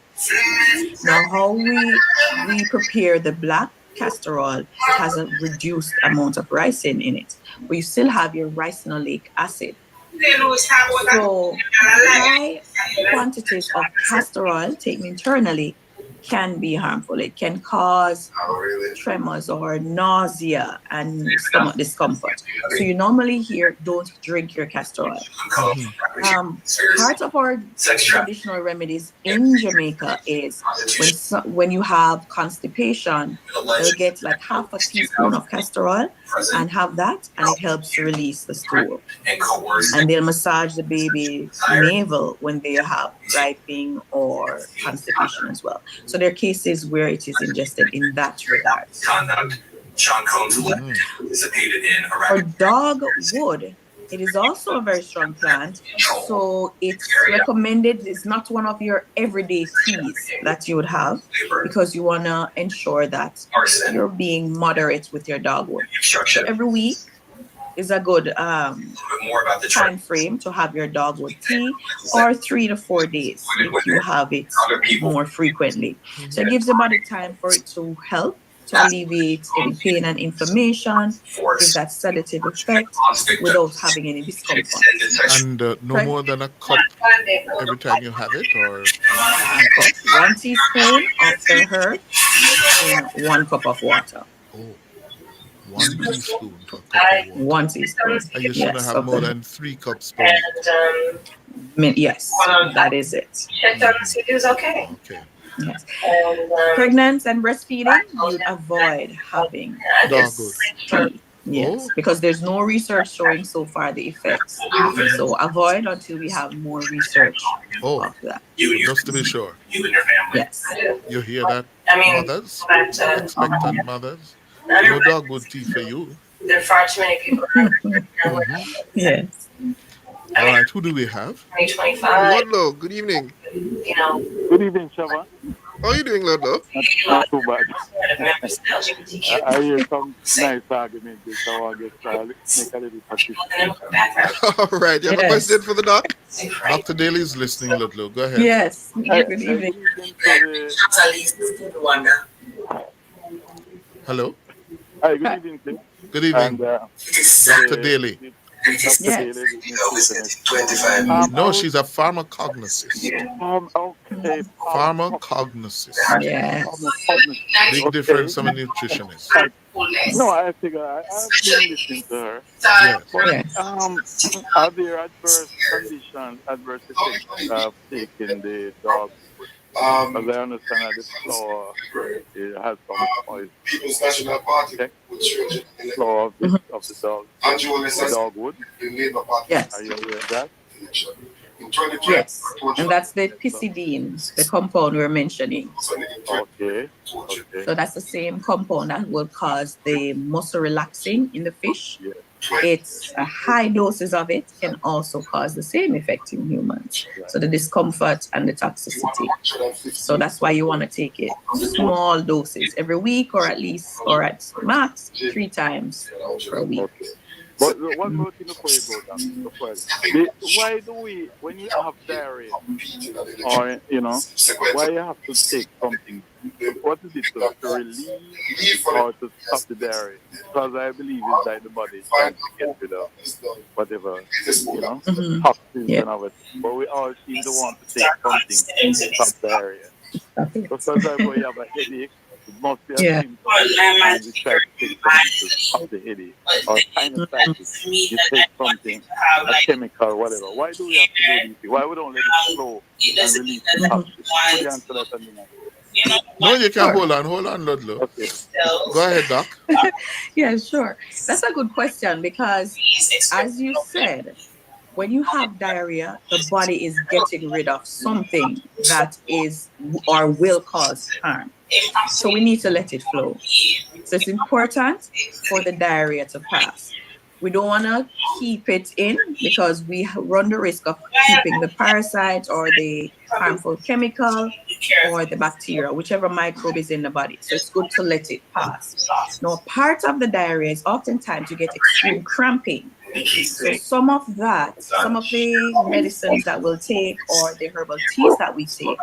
Now, how we prepare the black castor oil, it has a reduced amount of ricin in it, but you still have your ricinoleic acid. So high quantities of castor oil taken internally can be harmful. It can cause tremors or nausea and stomach discomfort. So you normally hear, don't drink your castor oil. Part of our traditional remedies in Jamaica is when you have constipation, they'll get like half a teaspoon of castor oil and have that, and it helps to release the stool. And they'll massage the baby's navel when they have griping or constipation as well. So there are cases where it is ingested in that regard. For dogwood, it is also a very strong plant, so it's recommended. It's not one of your everyday teas that you would have because you want to ensure that you're being moderate with your dogwood. So every week is a good time frame to have your dogwood tea, or 3 to 4 days if you have it more frequently. So it gives the body time for it to help to alleviate any pain and inflammation, give that sedative effect without having any discomfort. And no more than a cup every time you have it, or 1 teaspoon of the herb in 1 cup of water. 1 teaspoon to a cup of water. 1 teaspoon. And you shouldn't have more than 3 cups per week. Yes, that is it. Checked on the CD was okay. Okay. Yes. Pregnant and breastfeeding, you'd avoid having this tea. Yes, because there's no research showing so far the effects. So avoid until we have more research of that. Just to be sure. Yes. You hear that, mothers? Expectant mothers? I No mean, dogwood tea for you. there are far too many people. Yes. All right, who do we have? 2025. Ludlow, good evening. You know, Good evening, Shava. How are you doing, Ludlow? Not too bad. I hear some nice argument which I want to get make a little participation. All right, you have a question for the doc? Dr. Daly is listening, Ludlow. Go ahead. Yes. Good evening. Hello? Hi, good evening, Cliff. Good evening. Dr. Daly. No, she's a pharmacognosist. Okay. Pharmacognosist. Big Okay. difference from a nutritionist. No, I figure I've been listening to her. Yes. But, are there adverse conditions, adverse effects of taking the dog? As I understand that the floor it has some poison. People's National Party. Okay. Floor of the dog. The dogwood. Yes. Are you aware of that? Yes. And that's the piscidine, the compound we're mentioning. Okay. So that's the same compound that will cause the muscle relaxing in the fish. It's high doses of it can also cause the same effect in humans. So the discomfort and the toxicity. So that's why you want to take it small doses every week, or at least, or at max 3 times per week. But one more thing before you go down, why do we, when you have diarrhea, or why you have to take something? What is it to relieve or to stop the diarrhea? Because I believe it's like the body is trying to get rid of whatever, toxins and everything. But we all seem to want to take something to stop diarrhea. So sometimes when you have a headache, it must be a symptom. And you try to take something to stop the headache. Or sinusitis, you take something, a chemical, whatever. Why do we have to do this? Why we don't let it flow and release the toxins? Could you answer that a minute? No, you can hold on, Ludlow. Okay. Go ahead, Doc. Yeah, sure. That's a good question because, as you said, when you have diarrhea, the body is getting rid of something that is or will cause harm. So we need to let it flow. So it's important for the diarrhea to pass. We don't want to keep it in because we run the risk of keeping the parasite or the harmful chemical or the bacteria, whichever microbe is in the body. So it's good to let it pass. Now, part of the diarrhea is oftentimes you get extreme cramping. So some of the medicines that we'll take or the herbal teas that we take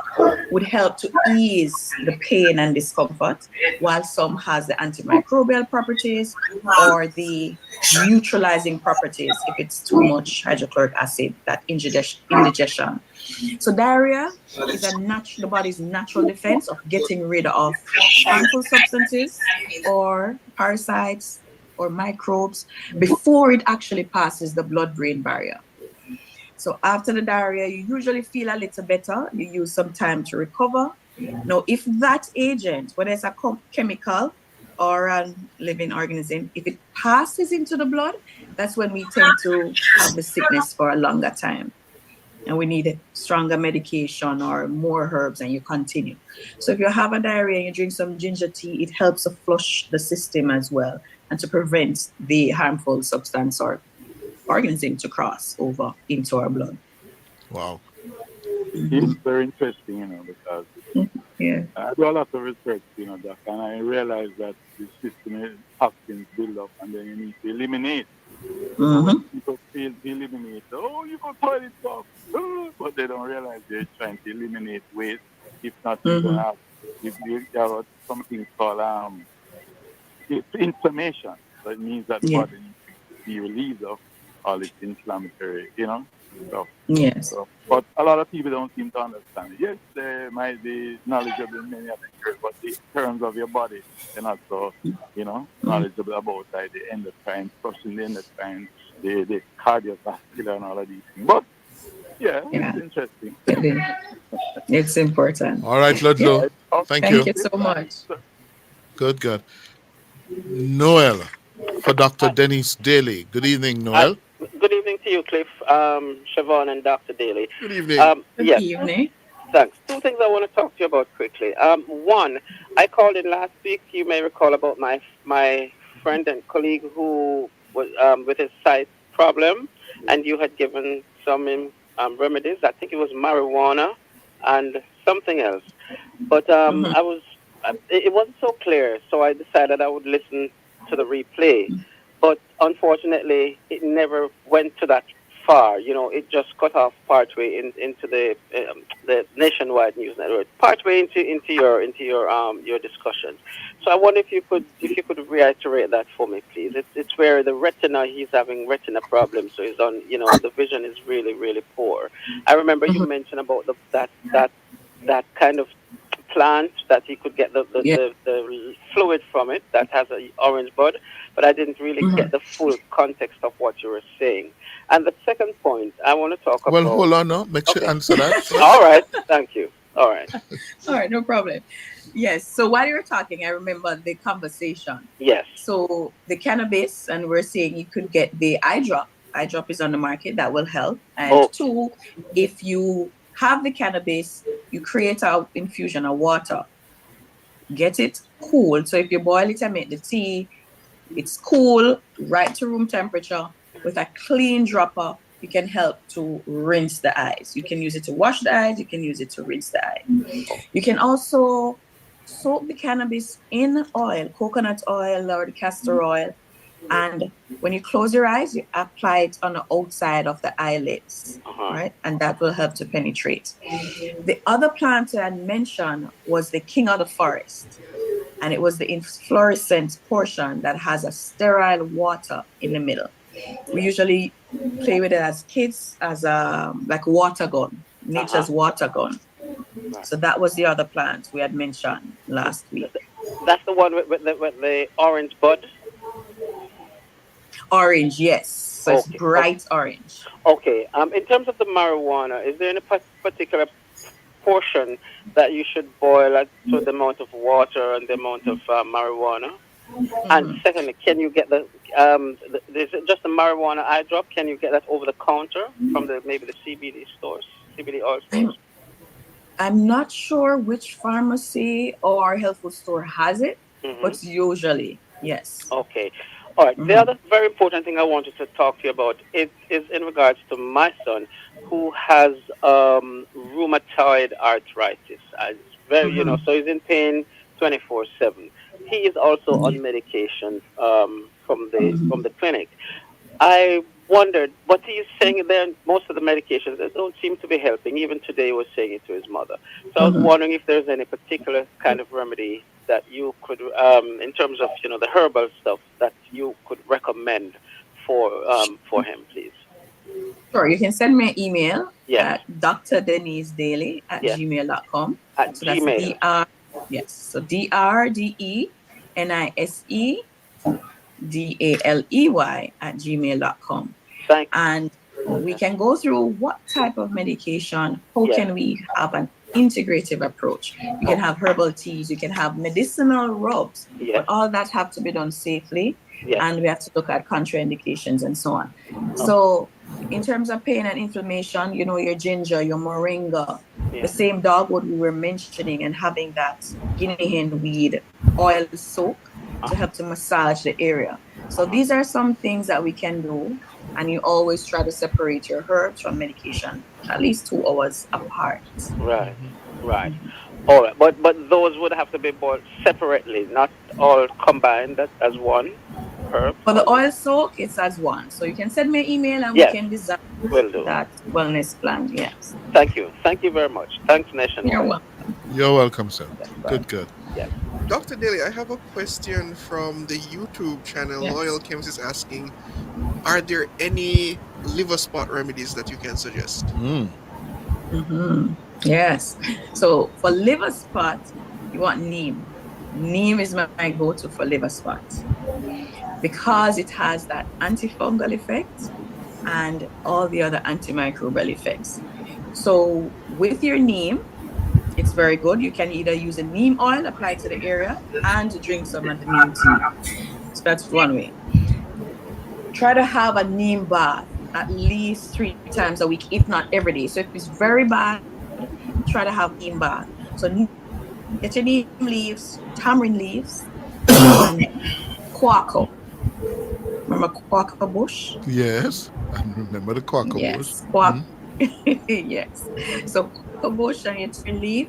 would help to ease the pain and discomfort, while some has the antimicrobial properties or the neutralizing properties if it's too much hydrochloric acid, that indigestion. So diarrhea is the body's natural defense of getting rid of harmful substances or parasites or microbes before it actually passes the blood-brain barrier. So after the diarrhea, you usually feel a little better. You use some time to recover. Now, if that agent, whether it's a chemical or a living organism, if it passes into the blood, that's when we tend to have the sickness for a longer time. And we need a stronger medication or more herbs, and you continue. So if you have a diarrhea and you drink some ginger tea, it helps to flush the system as well and to prevent the harmful substance or organism to cross over into our blood. Wow. It's very interesting, because I do a lot of research, Doc, and I realize that the system toxins build up and then you need to eliminate. People feel to eliminate, you go toilet talk, but they don't realize they're trying to eliminate waste. If not, you have something called it's inflammation. So it means that the Yeah. body needs to be relieved of all its inflammatory, stuff. Yes. So, but a lot of people don't seem to understand it. Yes, they might be knowledgeable in many other areas, but in terms of your body, they're not so, knowledgeable about like the endocrine, pushing the endocrine, the cardiovascular and all of these things. But yeah, it's interesting. It's important. All right, Ludlow. Thank you. Thank you so much. Good. Noel, for Dr. Dennis Daly. Good evening, Noel. Good evening to you, Cliff, Siobhan, and Dr. Daly. Good evening. Yes. Good evening. Thanks. Two things I want to talk to you about quickly. One, I called in last week. You may recall about my friend and colleague who was with his sight problem, and you had given some remedies. I think it was marijuana and something else. But it wasn't so clear, so I decided I would listen to the replay. But unfortunately, it never went to that far. It just cut off partway into the nationwide news network, partway into your discussions. So I wonder if you could reiterate that for me, please. It's where the retina, he's having retina problems, so he's on. The vision is really, really poor. I remember you mentioned about that kind of plant that he could get the fluid from it that has an orange bud, but I didn't really get the full context of what you were saying. And the second point I want to talk about... Well, hold on now. Make sure you answer that. All right. Thank you. All right. All right, no problem. Yes, so while you were talking, I remember the conversation. Yes. So the cannabis, and we're saying you could get the eye drop. Eye drop is on the market. That will help. And two, if you have the cannabis, you create an infusion of water. Get it cool. So if you boil it and make the tea, it's cool, right to room temperature. With a clean dropper, you can help to rinse the eyes. You can use it to wash the eyes. You can use it to rinse the eye. You can also soak the cannabis in oil, coconut oil or the castor oil. And when you close your eyes, you apply it on the outside of the eyelids, right? And that will help to penetrate. The other plant I mentioned was the king of the forest. And it was the inflorescence portion that has a sterile water in the middle. We usually play with it as kids as like a water gun, nature's water gun. So that was the other plant we had mentioned last week. That's the one with the orange bud? Orange, yes. So it's bright orange. Okay. In terms of the marijuana, is there any particular portion that you should boil at so the amount of water and the amount of marijuana? And secondly, can you get is it just the marijuana eye drop? Can you get that over the counter from maybe the CBD stores, CBD oil stores? I'm not sure which pharmacy or health food store has it, but usually, yes. Okay. All right. The other very important thing I wanted to talk to you about is in regards to my son, who has rheumatoid arthritis. It's very, so he's in pain 24/7. He is also on medication from the clinic. I wondered, but he's saying that most of the medications they don't seem to be helping. Even today, he was saying it to his mother. So I was wondering if there's any particular kind of remedy that you could, in terms of the herbal stuff, that you could recommend for him, please. Sure, you can send me an email at drdenisdaily@gmail.com. At so Gmail. That's yes. So DRDENISEDALEY@gmail.com. Thank you. And we can go through what type of medication, how can we have an integrative approach. You can have herbal teas, you can have medicinal rubs, but all that have to be done safely, and we have to look at contraindications and so on. So in terms of pain and inflammation, your ginger, your moringa, the same dogwood we were mentioning, and having that guinea hen weed oil soak to help to massage the area. So these are some things that we can do, and you always try to separate your herbs from medication at least 2 hours apart. Right. All right, but those would have to be boiled separately, not all combined as one herb. For the oil soak, it's as one. So you can send me an email and we can design that wellness plan. Yes. Thank you very much. Thanks, Nation. You're welcome. You're welcome, sir. Good. Dr. Daly, I have a question from the YouTube channel. Yes. Loyal Chems is asking, are there any liver spot remedies that you can suggest? Yes. So for liver spot, you want neem. Neem is my go-to for liver spot because it has that antifungal effect and all the other antimicrobial effects. So with your neem, it's very good. You can either use a neem oil, apply to the area, and drink some of the neem tea. So that's one way. Try to have a neem bath at least 3 times a week, if not every day. So if it's very bad, try to have neem bath. So get your neem leaves, tamarind leaves, and quaco. Remember quaco bush? Yes, I remember the quaco Yes, bush. yes. So quaco bush and your tamarind leaf,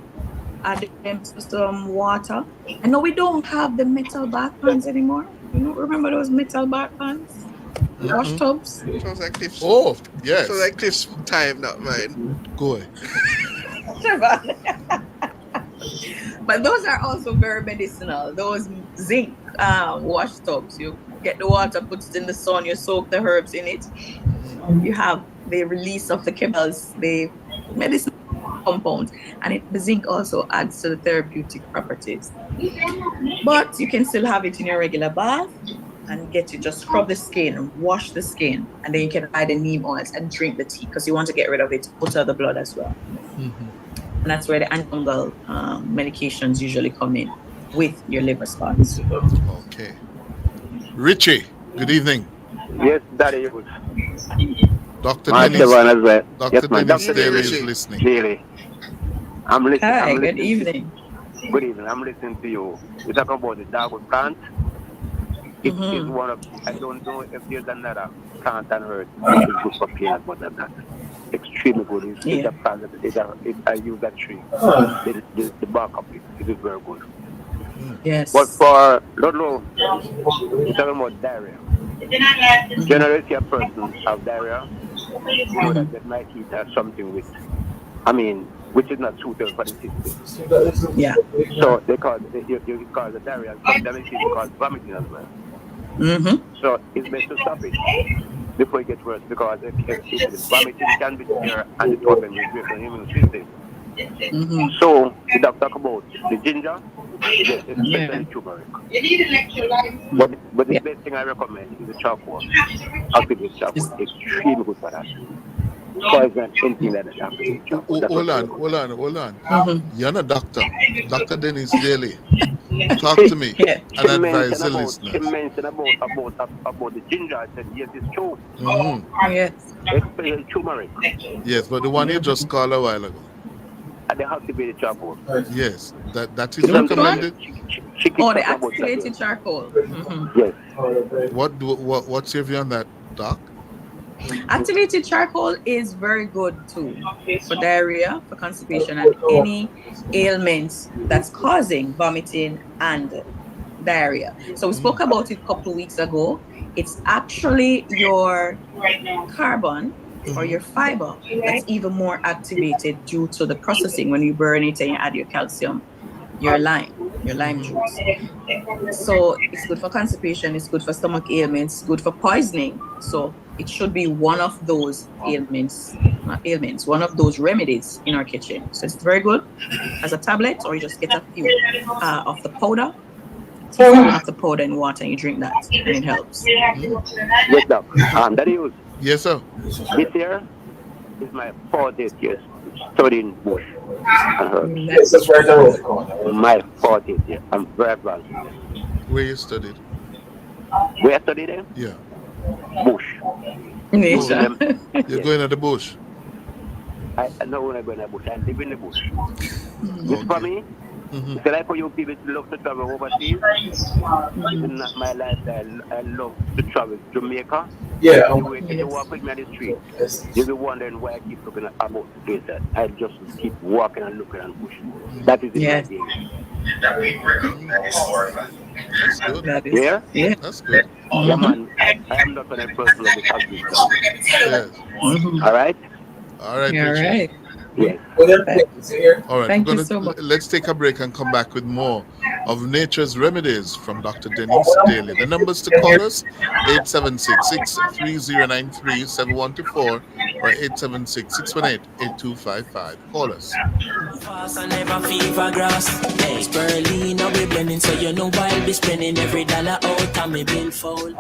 add them to some water. I know we don't have the metal bath pans anymore. You know, remember those metal bath pans? Wash tubs? Sounds like Cliff's. Oh, yes. Sounds like Cliff's time, not mine. Go ahead. But those are also very medicinal. Those zinc wash tubs, you get the water, put it in the sun, you soak the herbs in it. You have the release of the chemicals, the medicinal compounds, and the zinc also adds to the therapeutic properties. But you can still have it in your regular bath and just scrub the skin, wash the skin, and then you can add the neem oils and drink the tea because you want to get rid of it, put out the blood as well. And that's where the antifungal medications usually come in with your liver spots. Okay. Richie, good evening. Yes, Daddy. Dr. My Dennis, Stefan as well. Dr. Yes, man. Dennis Dr. Daly Richie. is listening. Daly. I'm listening. Hi, I'm good listening. evening. Good evening. I'm listening to you. You talk about the dogwood plant. It is one of, I don't know if there's another plant on earth that is good for peanut butter. That's extremely good. It's a plant that I use that tree. The bark of it. It is very good. Yes. But for, don't know, you're talking about diarrhea. Generally, see a person have diarrhea, you know that they might eat something with, which is not suitable for the system. Yeah. So they call you call the diarrhea. Sometimes it's called vomiting as well. So it's best to stop it before it gets worse because if the vomiting can be there and the problem is with the immune system. So we talk about the ginger, especially turmeric. But the best thing I recommend is the charcoal. Activate charcoal. It's extremely good for that. Poison, anything like that. Hold on. You're not a doctor. Dr. Dennis Daly. Talk to me and advise the listeners. She mentioned about the ginger. I said, yes, it's true. Yes. Especially turmeric. Yes, but the one you just called a while ago. And the activated charcoal. Yes, that is recommended. The activated charcoal. Yes. What's your view on that, Doc? Activated charcoal is very good too for diarrhea, for constipation, and any ailments that's causing vomiting and diarrhea. So we spoke about it a couple of weeks ago. It's actually your carbon or your fiber that's even more activated due to the processing when you burn it and you add your calcium, your lime juice. So it's good for constipation, it's good for stomach ailments, good for poisoning. So it should be one of those one of those remedies in our kitchen. So it's very good as a tablet, or you just get a few of the powder. Teaspoon of the powder in water and you drink that, and it helps. Yes, Doc. That is. Yes, sir. This year is my 40th year studying bush and herbs. That's My 40th year. I'm very proud. Where you studied? Where I studied them? Yeah. Bush. Nature. You're going to the bush? I know when I go in the bush. I live in the bush. This for me. It's like for you people to love to travel overseas. It's not my lifestyle. I love to travel to Jamaica. Yeah. If you walk with me on the street, you'll be wondering why I keep looking about the place that I just keep walking and looking and pushing. That is the idea. Yeah? That's good. Yeah, man. I am not a person of the public. Yes. All right? All right, All Richard. right. Yes. All right, Thank we're you gonna, so much. let's take a break and come back with more of Nature's Remedies from Dr. Denise Daly. The numbers to call us, 876-630-93-7124 or 876-618-8255. Call us. Fast and never fever grass. Hey, Spirulina we blending, so you know I'll be spending every dollar out on me billfold.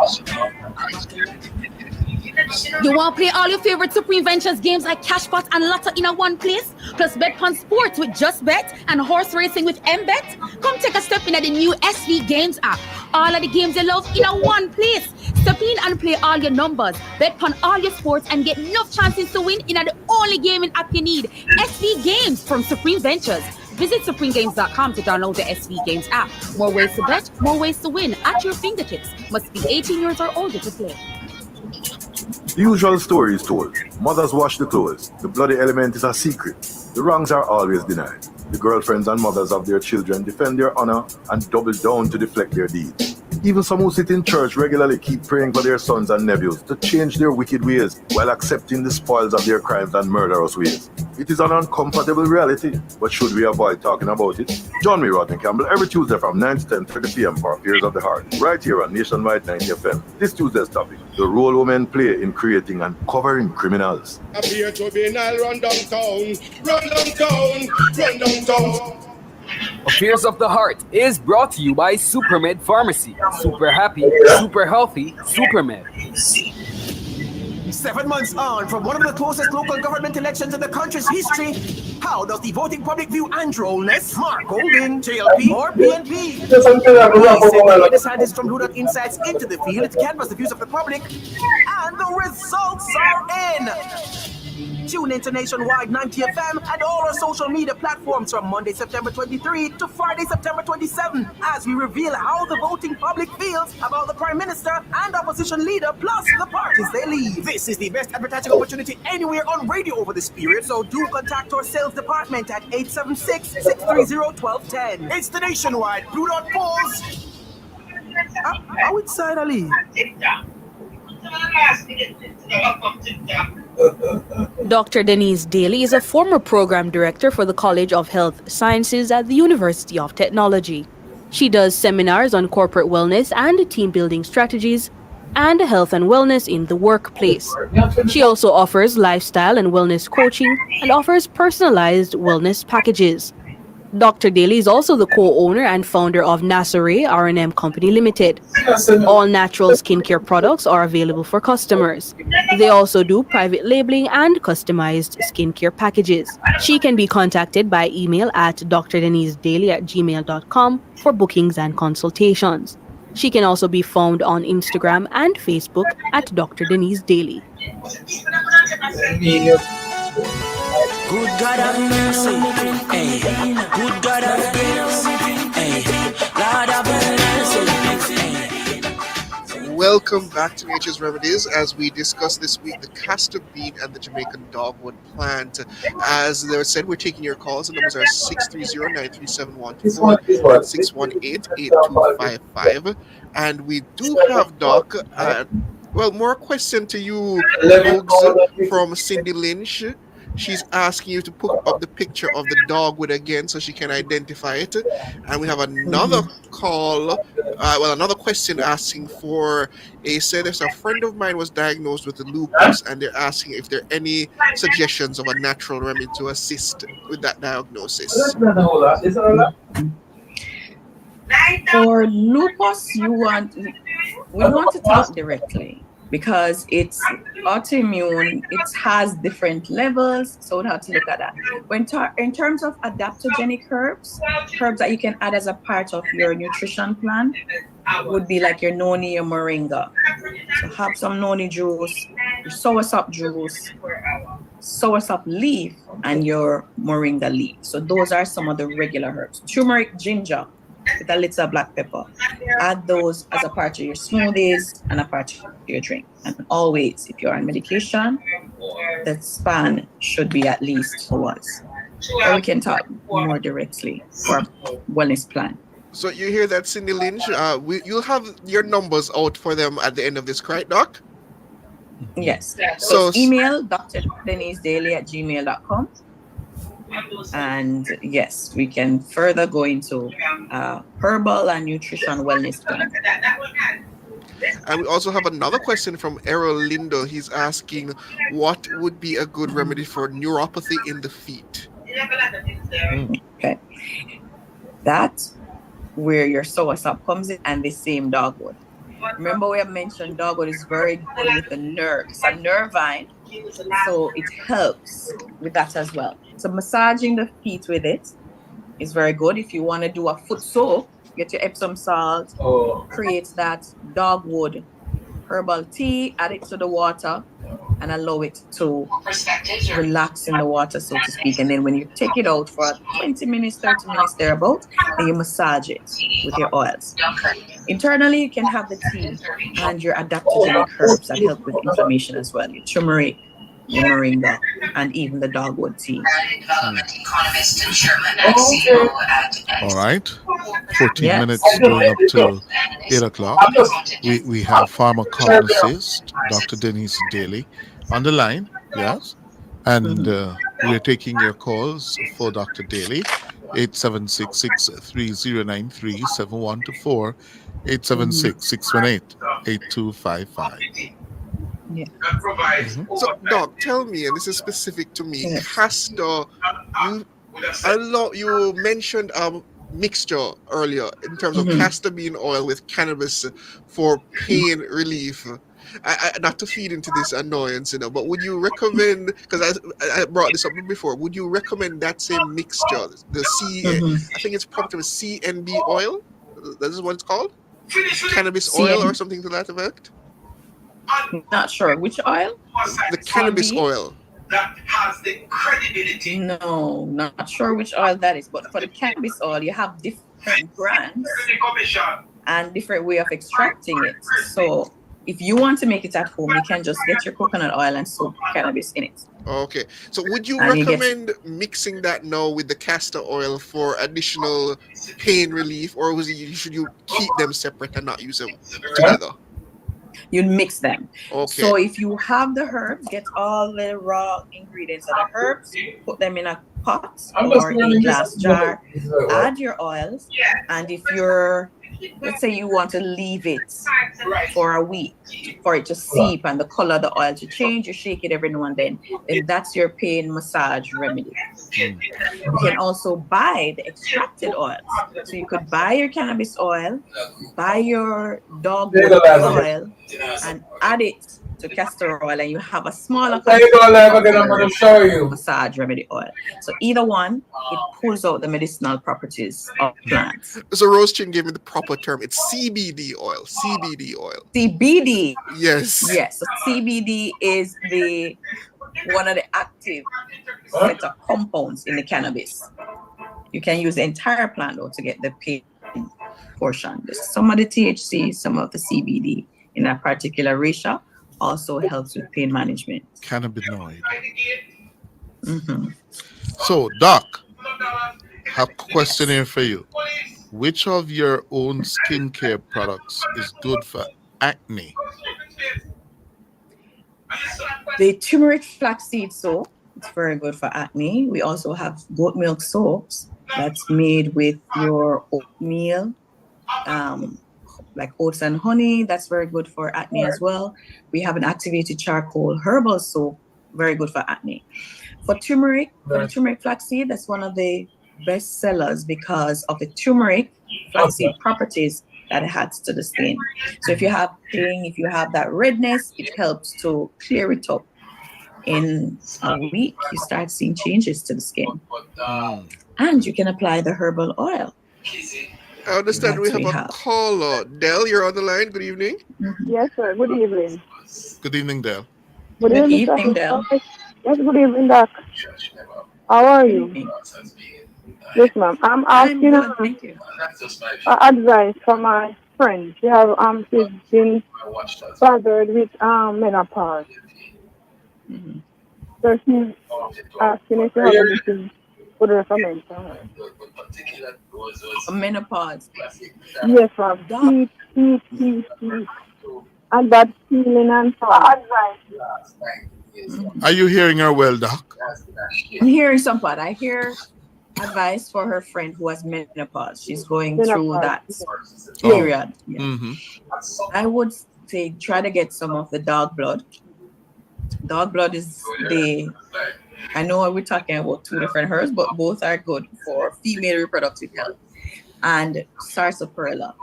You want to play all your favorite Supreme Ventures games like Cashpot and Lotto in a one place? Plus BetPon Sports with Just Bet and horse racing with MBet? Come take a step in at the new SV Games app. All of the games you love in a one place. Step in and play all your numbers. Bet on all your sports and get enough chances to win in the only gaming app you need. SV Games from Supreme Ventures. Visit supremegames.com to download the SV Games app. More ways to bet, more ways to win at your fingertips. Must be 18 years or older to play. The usual story is told. Mothers wash the clothes. The bloody element is a secret. The wrongs are always denied. The girlfriends and mothers of their children defend their honor and double down to deflect their deeds. Even some who sit in church regularly keep praying for their sons and nephews to change their wicked ways while accepting the spoils of their crimes and murderous ways. It is an uncomfortable reality, but should we avoid talking about it? Join me, Rodney Campbell, every Tuesday from 9 to 10:30 p.m. for Affairs of the Heart, right here on Nationwide 90 FM. This Tuesday's topic, the role women play in creating and covering criminals. Appear to be Nile run downtown, run downtown, run downtown. Affairs of the Heart is brought to you by Supermed Pharmacy. Super happy, super healthy, Supermed. 7 months on from one of the closest local government elections in the country's history, how does the voting public view Andrew Holness, Mark Golding, JLP, or PNP? We send DeSantis from Blue Dot Insights into the field to canvass the views of the public, and the results are in. Tune into Nationwide 90 FM and all our social media platforms from Monday, September 23 to Friday, September 27, as we reveal how the voting public feels about the Prime Minister and Opposition Leader, plus the parties they lead. This is the best advertising opportunity anywhere on radio over this period, so do contact our sales department at 876-630-1210. It's the Nationwide Blue Dot Polls. Outside Ali. Dr. Denise Daly is a former program director for the College of Health Sciences at the University of Technology. She does seminars on corporate wellness and team building strategies and health and wellness in the workplace. She also offers lifestyle and wellness coaching and offers personalized wellness packages. Dr. Daly is also the co-owner and founder of Nasare R&M Company Limited. All natural skincare products are available for customers. They also do private labeling and customized skincare packages. She can be contacted by email at drdenisedaily@gmail.com for bookings and consultations. She can also be found on Instagram and Facebook at Dr. Denise Daly. Good God have mercy, hey. Good God have mercy, hey. Lord have mercy, hey. Welcome back to Nature's Remedies as we discuss this week the castor bean and the Jamaican dogwood plant. As they said, we're taking your calls. The numbers are 630-937-124 and 618-8255. And we do have Doc. More question to you, folks, from Cindy Lynch. She's asking you to put up the picture of the dogwood again so she can identify it. And we have another call, another question asking for said if a friend of mine was diagnosed with lupus and they're asking if there are any suggestions of a natural remedy to assist with that diagnosis. For lupus, we want to talk directly, because it's autoimmune, it has different levels, so we'll have to look at that. When in terms of adaptogenic herbs that you can add as a part of your nutrition plan would be like your noni, your moringa. So have some noni juice, your soursop juice, soursop leaf, and your moringa leaf. So those are some of the regular herbs. Turmeric, ginger, with a little black pepper. Add those as a part of your smoothies and a part of your drink. And always, if you're on medication, the span should be at least 2 hours. Or we can talk more directly for a wellness plan. So you hear that, Cindy Lynch? You'll have your numbers out for them at the end of this, correct, Doc? Yes. So email drdenisedaily@gmail.com. And yes, we can further go into herbal and nutrition wellness plan. And we also have another question from Errol Lindo. He's asking, what would be a good remedy for neuropathy in the feet? Okay. That's where your soursop comes in, and the same dogwood. Remember, we have mentioned dogwood is very good with the nerve. It's a nervine, so it helps with that as well. So massaging the feet with it is very good. If you want to do a foot soak, get your Epsom salt, create that dogwood herbal tea, add it to the water, and allow it to relax in the water, so to speak. And then when you take it out for 20 minutes, 30 minutes thereabout, then you massage it with your oils. Internally, you can have the tea and your adaptogenic herbs that help with inflammation as well. Your turmeric, your moringa, and even the dogwood tea. All right. 14 minutes going up to 8 o'clock. We have pharmacologist Dr. Denise Daly on the line. Yes. And we are taking your calls for Dr. Daly. 876-630-937124, 876-618-8255. Yeah. So, Doc, tell me, and this is specific to me, castor, you mentioned mixture earlier in terms of castor bean oil with cannabis for pain relief. I not to feed into this annoyance, but would you recommend, because I brought this up before, would you recommend that same mixture, the I think it's probably CNB oil? That is what it's called? Cannabis oil or something to that effect? Not sure. Which oil? The cannabis oil. That has the credibility. No, not sure which oil that is. But for the cannabis oil, you have different brands and different way of extracting it. So if you want to make it at home, you can just get your coconut oil and soak cannabis in it. Okay. So would you And recommend mixing that now with the castor oil for additional pain relief, or should you keep them separate and not use them together? You mix them. Okay. So if you have the herbs, get all the raw ingredients of the herbs, put them in a pot or in a glass jar, add your oils, and if you're, let's say you want to leave it for a week for it to seep and the color of the oil to change, you shake it every now and then that's your pain massage remedy. You can also buy the extracted oils. So you could buy your cannabis oil, buy your dogwood oil, and add it to castor oil, and you have a smaller massage remedy oil. So either one, it pulls out the medicinal properties of plants. So Rose Chin gave me the proper term. It's CBD oil. CBD oil. CBD. Yes. Yes. So CBD is one of the active set of compounds in the cannabis. You can use the entire plant though to get the pain portion. There's some of the THC, some of the CBD in that particular ratio also helps with pain management. Cannabinoid. So, Doc, I have a question here for you. Which of your own skincare products is good for acne? The turmeric flaxseed soap, it's very good for acne. We also have goat milk soaps that's made with your oatmeal, like oats and honey. That's very good for acne as well. We have an activated charcoal herbal soap, very good for acne. For turmeric, flaxseed, that's one of the best sellers because of the turmeric flaxseed properties that it adds to the skin. So if you have that redness, it helps to clear it up. In a week, you start seeing changes to the skin. And you can apply the herbal oil. I understand we have a caller. Del, you're on the line. Good evening. Yes, sir. Good evening. Good evening, Del. Good evening, Del. Yes, good evening, Doc. How are you? Yes, ma'am. I'm asking advice from my friend. She's been bothered with menopause. So she's asking if you have anything to recommend for her. Menopause. Yes, ma'am. Heat. And that feeling and so advice. Are you hearing her well, Doc? I'm hearing some part. I hear advice for her friend who has menopause. She's going through that period. Yeah. I would say try to get some of the dog blood. Dog blood is I know we're talking about two different herbs, but both are good for female reproductive health. And sarsaparilla.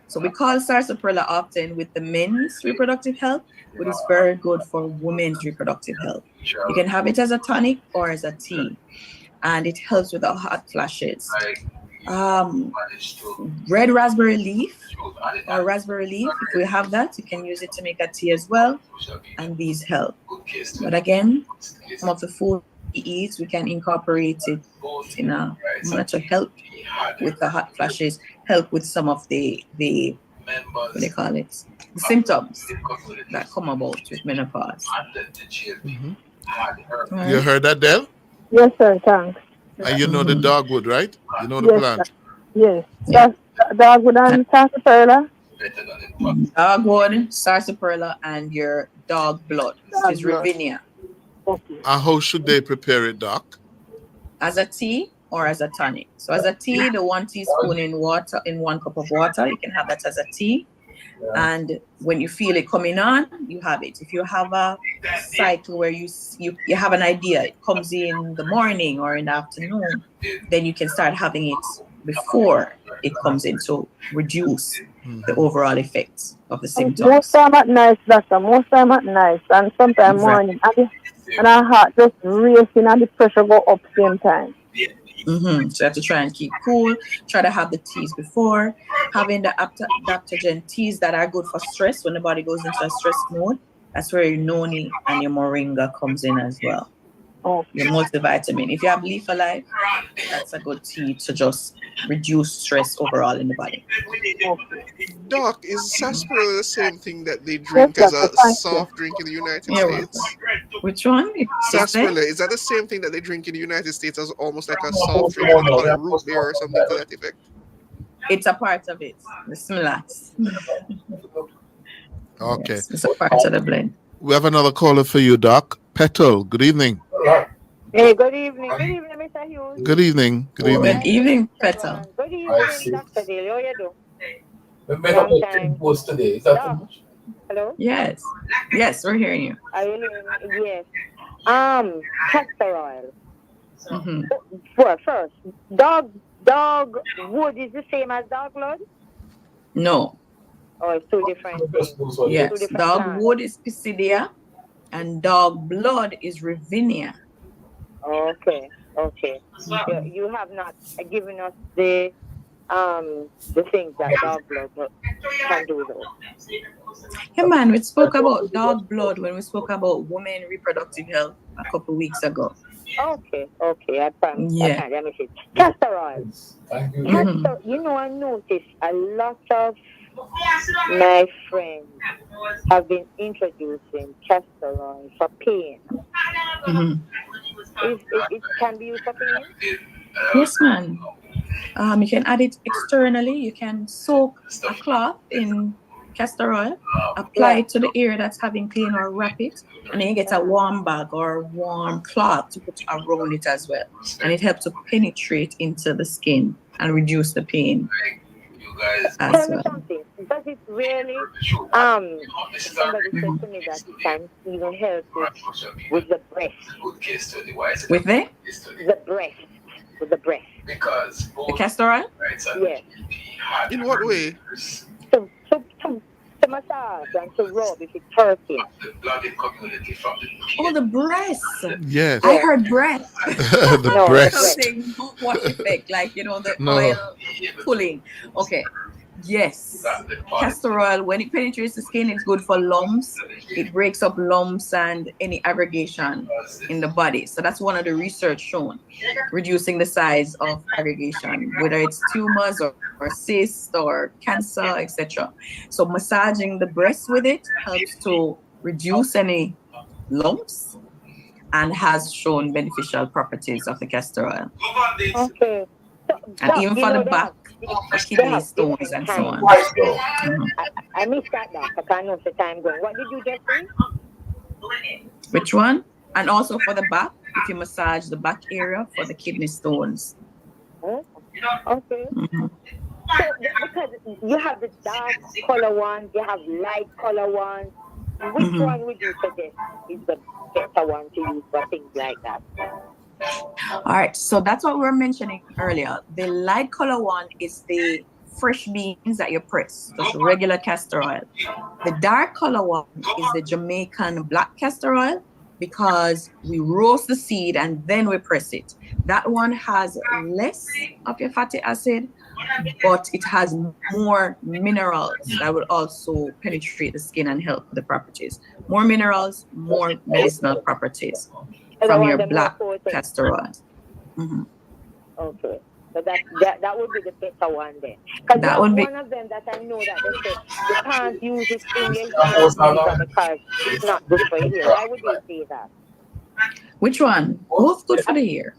So we call sarsaparilla often with the men's reproductive health, but it's very good for women's reproductive health. You can have it as a tonic or as a tea, and it helps with the hot flashes. Red raspberry leaf or raspberry leaf, if we have that, you can use it to make a tea as well, and these help. But again, some of the food we eat, we can incorporate it in a manner to help with the hot flashes, help with some of the what do they call it, the symptoms that come about with menopause. You heard that, Del? Yes, sir. Thanks. And you know the dogwood, right? You know the Yes, plant. sir. Yes. Dogwood and sarsaparilla. Dogwood, sarsaparilla, and your dog blood, which is Ravinia. And how should they prepare it, Doc? As a tea or as a tonic. So as a tea, the 1 teaspoon in water, in 1 cup of water, you can have that as a tea. And when you feel it coming on, you have it. If you have a cycle where you have an idea, it comes in the morning or in the afternoon, then you can start having it before it comes in to reduce the overall effects of the symptoms. Most time at night, doctor. Most time at night, and sometimes morning. And our heart just racing and the pressure go up same time. So you have to try and keep cool. Try to have the teas before. Having the adaptogen teas that are good for stress when the body goes into a stress mode. That's where your noni and your moringa comes in as well. Your multivitamin. If you have Leaf Alive, that's a good tea to just reduce stress overall in the body. Doc, is sarsaparilla the same thing that they drink as a soft drink in the United States? Which one? Sarsaparilla, is that the same thing that they drink in the United States as almost like a soft drink? They call it root beer or something to that effect? It's a part of it. The Smilax. Okay. Yes, it's a part of the blend. We have another caller for you, Doc. Petal, good evening. Hey, good evening. Good evening, Mr. Hughes. Good evening. Good evening. Good evening, Petal. Good evening, Dr. Dale. How you doing? Today. Is that too much? Hello? Yes. Yes, we're hearing you. Are you hearing me? Yes. Castor oil. Well, first, dog wood is the same as dog blood? No. Oh, it's two different things. Yes. Two different Dog plants. wood is Pisidia and dog blood is Ravinia. Okay. You have not given us the things that dog blood can do though. Yeah, man, we spoke about dog blood when we spoke about women reproductive health a couple weeks ago. Okay, I promise. Yeah. Okay, let me see. Castor oil. Thank you. Castor, I noticed a lot of my friends have been introducing castor oil for pain. It can be used for pain? Yes, man. You can add it externally. You can soak a cloth in castor oil, apply it to the area that's having pain or wrap it, and then you get a warm bag or warm cloth to put around it as well. And it helps to penetrate into the skin and reduce the pain. Tell me something. Does it really, somebody said to me that it can even help with the breast. With the? The breast. With the breast. The castor oil? Yes. In what way? To massage and to rub if it's hurting. Oh, the breast. Yes. I heard breath. The breast. Something, what effect? Like, the No. oil pulling. Okay. Yes. Castor oil, when it penetrates the skin, it's good for lumps. It breaks up lumps and any aggregation in the body. So that's one of the research shown, reducing the size of aggregation, whether it's tumors or cysts or cancer, etc. So massaging the breast with it helps to reduce any lumps and has shown beneficial properties of the castor oil. Okay. And even for the back, for kidney stones and so on. I missed that, I can't know the time going. What did you just say? Which one? And also for the back, if you massage the back area for the kidney stones. Okay. So because you have the dark color ones, you have light color ones. Which one would you suggest is the better one to use for things like that? All right, so that's what we were mentioning earlier. The light color one is the fresh beans that you press, just regular castor oil. The dark color one is the Jamaican black castor oil because we roast the seed and then we press it. That one has less of your fatty acid, but it has more minerals that will also penetrate the skin and help the properties. More minerals, more medicinal properties from your black castor oil. Okay. So that would be the better one then. Because that would be one of them that I know that they say you can't use it in your hair because it's not good for your hair. Why would you say that? Which one? Both good for the hair.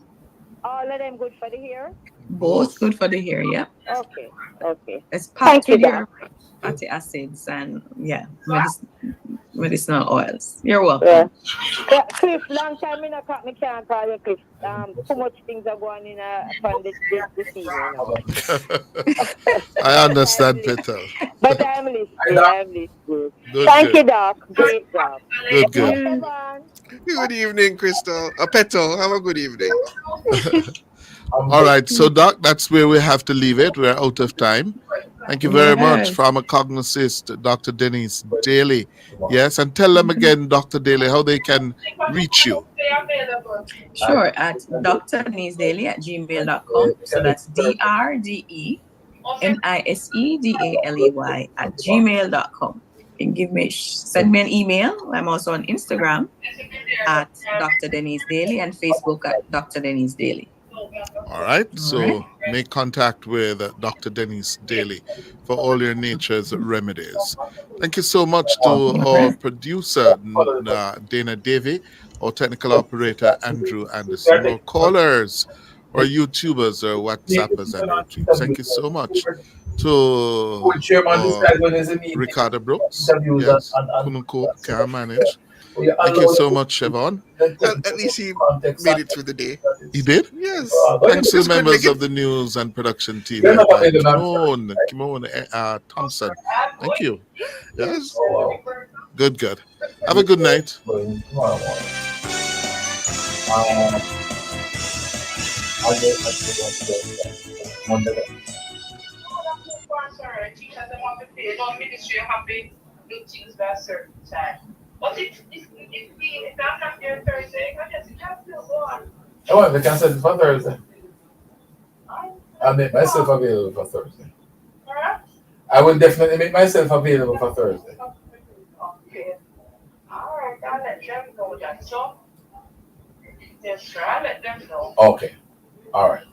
All of them good for the hair? Both good for the hair, yeah. Okay, okay. It's packed with your fatty acids and medicinal oils. You're welcome. Yeah. Cliff, long time in a cut, me can't call you Cliff. Too much things are going in upon this evening. I understand, Peter. But I'm listening. Good, Thank good. you, Doc. Great job. Good. Good evening, Crystal. Petal, have a good evening. All right, so Doc, that's where we have to leave it. We're out of time. Thank you very much, pharmacognosist Dr. Denise Daly. Yes, and tell them again, Dr. Daly, how they can reach you. Sure, at drDeniseDaly@gmail.com. So that's DRDENISEDALEY @gmail.com. You can send me an email. I'm also on Instagram at Dr. Denise Daly and Facebook at Dr. Denise Daly. All right, so make contact with Dr. Denise Daly for all your nature's remedies. Thank you so much to our producer, Dana Davey, our technical operator, Andrew Anderson, our callers, our YouTubers, our WhatsAppers, and our tweets. Thank you so much to Ricardo Brooks. Yes, Kunuko can manage. Thank you so much, Siobhan. At least he made it through the day. He did? Yes. Thanks to members of the news and production team. Kimon Thompson. Thank you. Yes. Good. Have a good night. But if I'm not there Thursday, I just have to go on. Oh, we can set it for Thursday. I'll make myself available for Thursday. I will definitely make myself available for Thursday. Okay. All right, I'll let them know that. So, yes, sir, I'll let them know. Okay. All right.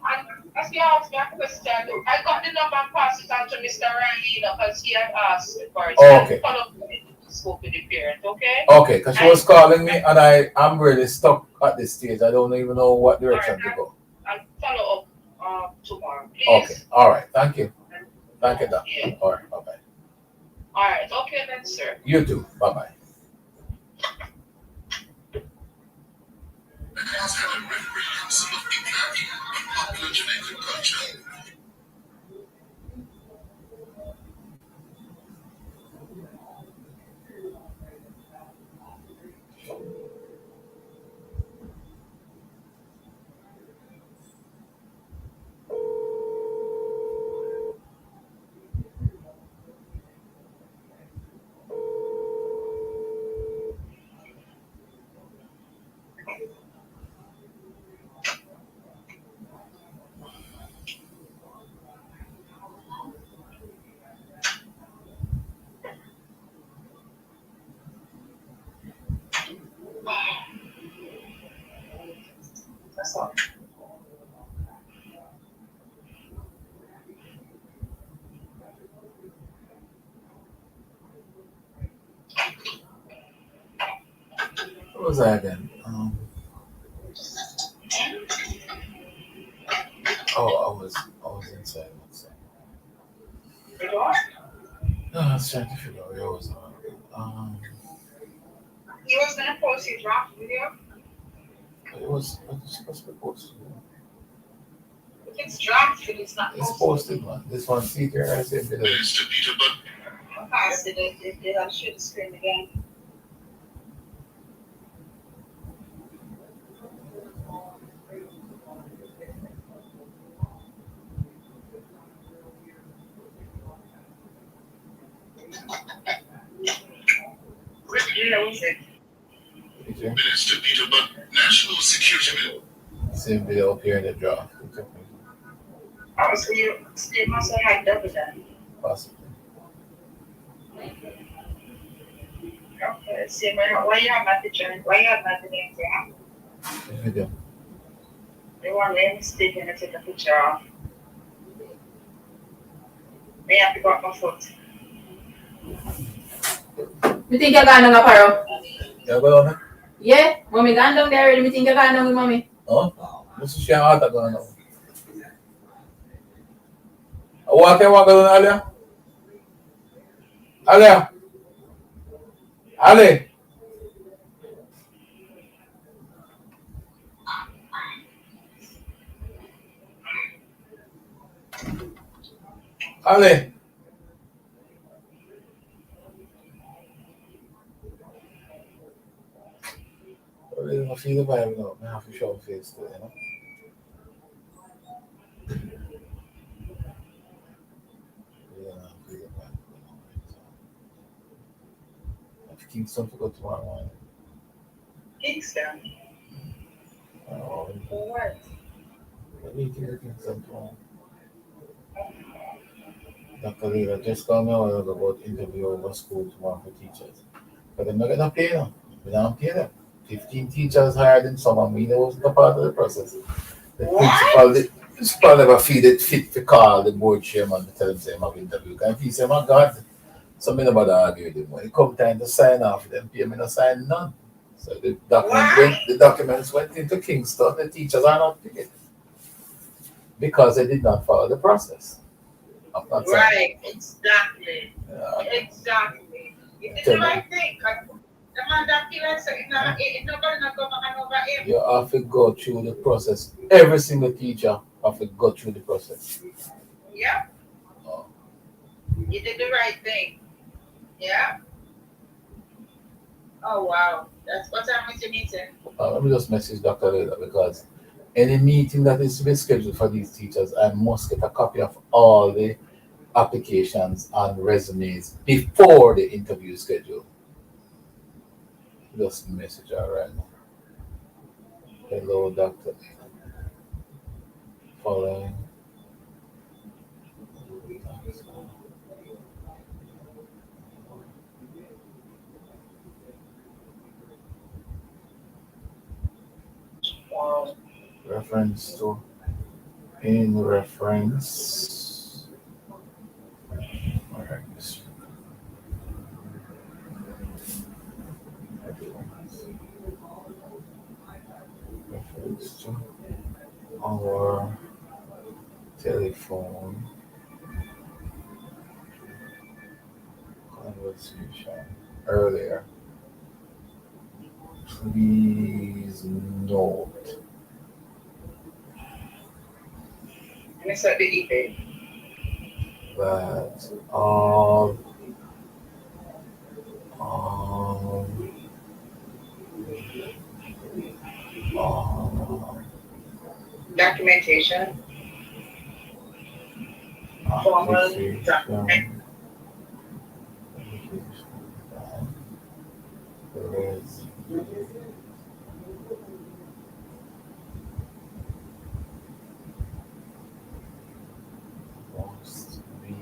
As you asked me a question, I got the number and passed it on to Mr. Riley because he had asked for it. Okay. Spoke with the parent, okay? Okay, because she was calling me and I'm really stuck at this stage. I don't even know what direction to go. I'll follow up tomorrow, please. Okay, all right. Thank you. Thank you, Doc. Yeah. All right, bye-bye. All right, okay then, sir. You too. Bye-bye. That's all. What was I again? I was inside. I was trying to figure out where I was. You was gonna post your draft video? It was supposed to be posted. If it's drafted, it's not It's posted, man. This one, see here, I said, Okay, so I'll shoot the screen again. Minister Peter Buck, National Security. Same video up here in the draft. Oh, so you still must have had double that. Possibly. Okay, see, why you have my picture? Why you have my name there? Video. They want me mistake and take a picture off. May have to go up my foot. You think you're going on a paro? Yeah, go on. Yeah, mommy gone down there already. You think you're going on with mommy? Oh, this is share out going on. What can walk on, Alia? Alia? Ali? Ali? I feel the vibe now. I have to show face to it, you know. Kingston to go tomorrow morning. Kingston? Oh, For what? let me get Kingston tomorrow. Dr. Leela just called me about interview over school tomorrow for teachers. But they're not going to pay them. They don't pay them. 15 teachers hired in summer. Me, that wasn't a part of the process. The principal never feel it fit to call the board chairman to tell him say, I'm have interview. Because he say, my God, something about argue with him. When it come time to sign off, them pay me no sign none. So the documents went into Kingston. The teachers are not paid because they did not follow the process. Right, exactly. Yeah. Exactly. You did the right thing. The man that feels so it's not going to go back over him. You have to go through the process. Every single teacher have to go through the process. Yeah. Oh. You did the right thing. Yeah. Oh wow. That's what time is your meeting? Let me just message Dr. Leda because any meeting that is to be scheduled for these teachers, I must get a copy of all the applications and resumes before the interview schedule. Just message her right now. Hello, Dr. Following. Reference to in reference. Alright, this reference to our telephone conversation earlier. Please note Mr. DDP. that all Documentation. Formal document. Must be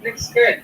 Looks good.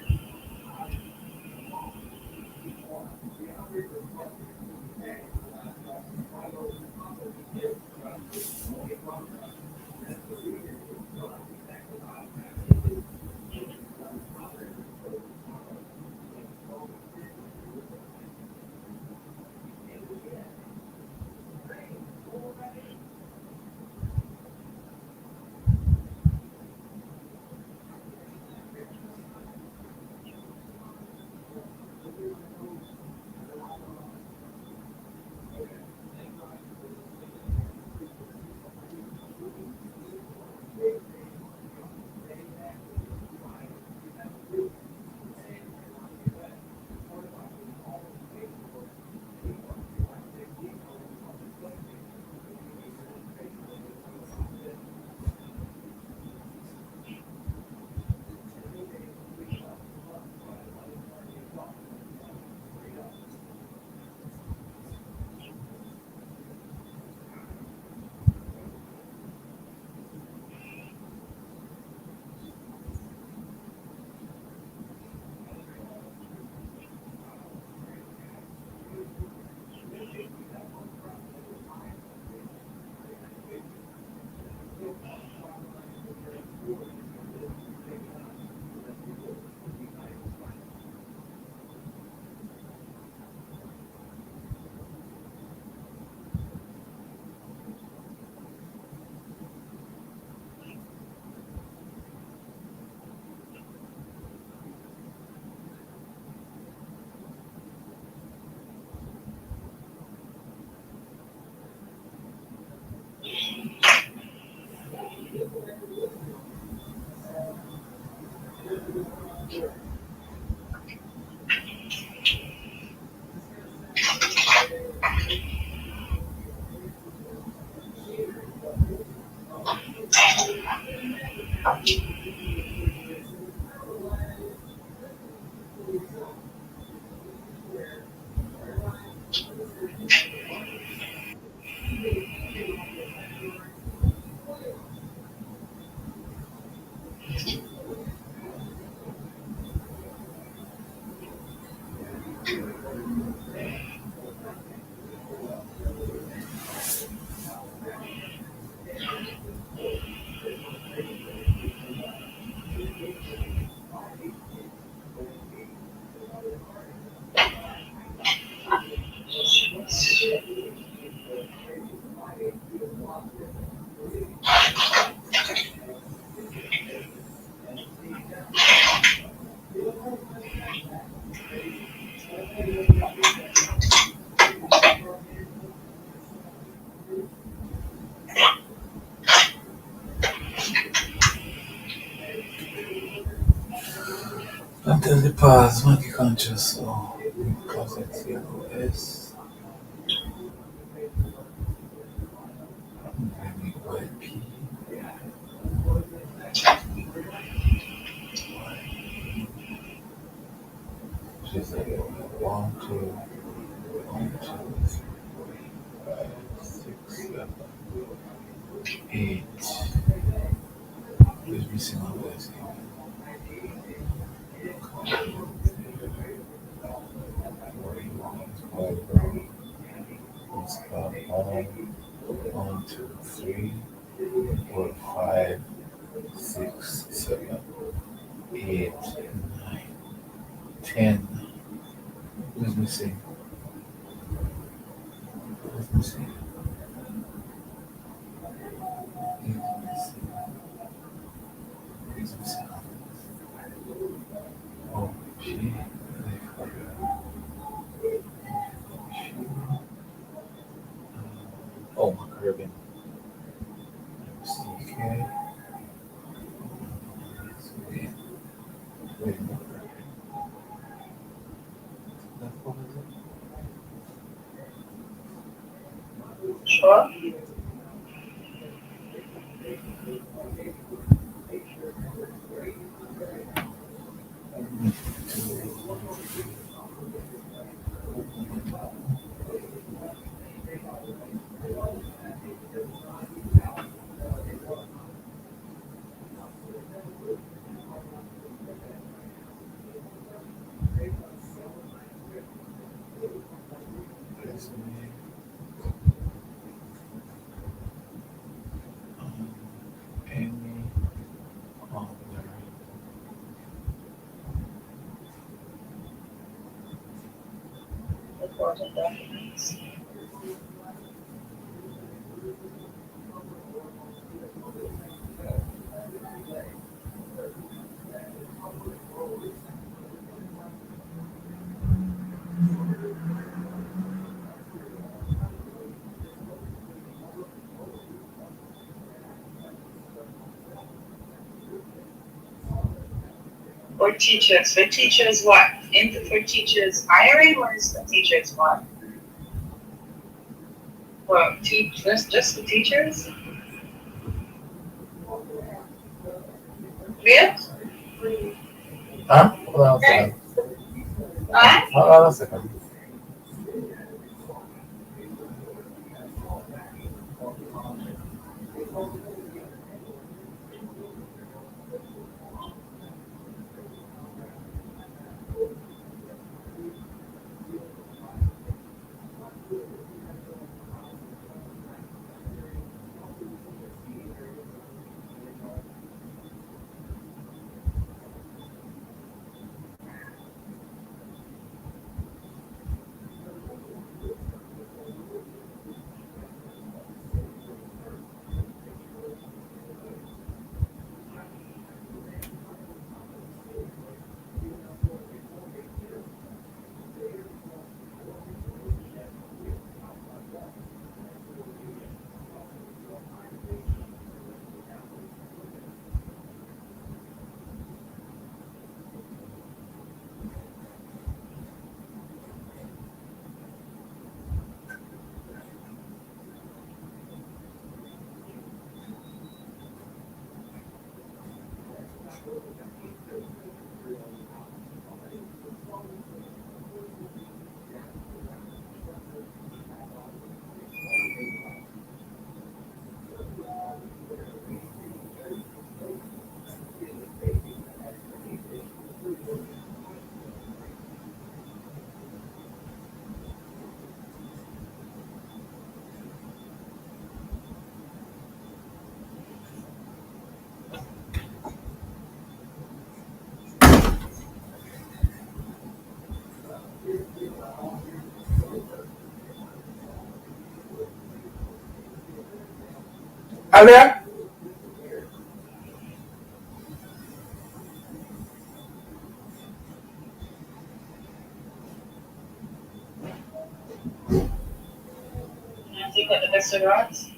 Until the past, monkey conscious. So, closet CLOS. YP. She's like 1, 2, 1, 2, 3, 5, 6, 7, 8. Who's missing on this? One, 2, 3, 4, 5, 6, 7, 8, 9, 10. Who's missing? Who's missing? Who's missing? Oh, she. Oh, my Caribbean. CK. Wait, what is it? Sure. Important documents. For teachers. For teachers what? For teachers hiring or is for teachers what? For teachers, just for teachers? Yeah? Huh? Hold on a second. Hold on a second. Alia? You got the restaurants?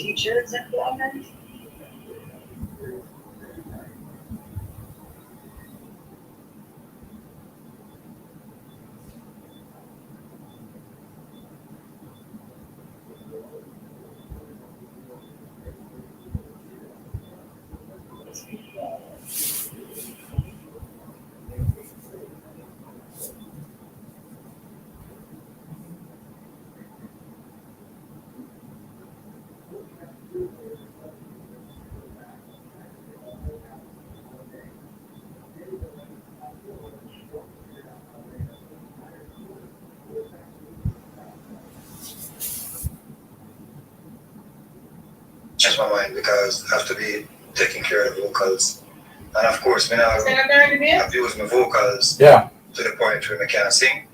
teachers' employment. Change my mind because I have to be taking care of the vocals. And of course, when I abuse my vocals to the point where I can't sing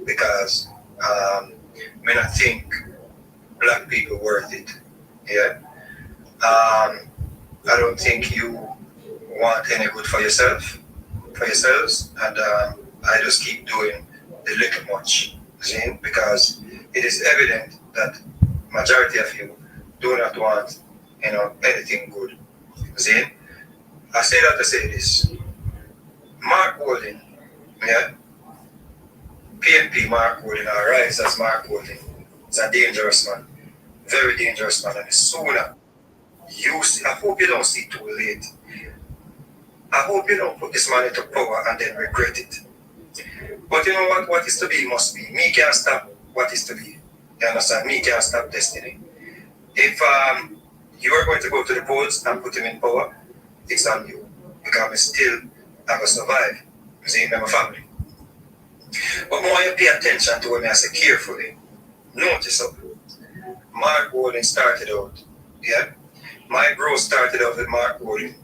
because I not think black people worth it. Yeah. I don't think you want any good for yourselves, and I just keep doing the little much, see? Because it is evident that majority of you do not want, anything good. See? I say that to say this. Mark Golding, yeah, PNP Mark Golding, or Rise as Mark Golding, is a dangerous man, very dangerous man, and sooner you see, I hope you don't see too late. I hope you don't put this man into power and then regret it. But you know what is to be must be. Me can't stop what is to be. You understand? Me can't stop destiny. If you are going to go to the polls and put him in power, it's on you. Because I still have to survive. You see, I'm a family. But more you pay attention to what I say carefully. Notice up. Mark Golding started out. Yeah? My growth started out with Mark Golding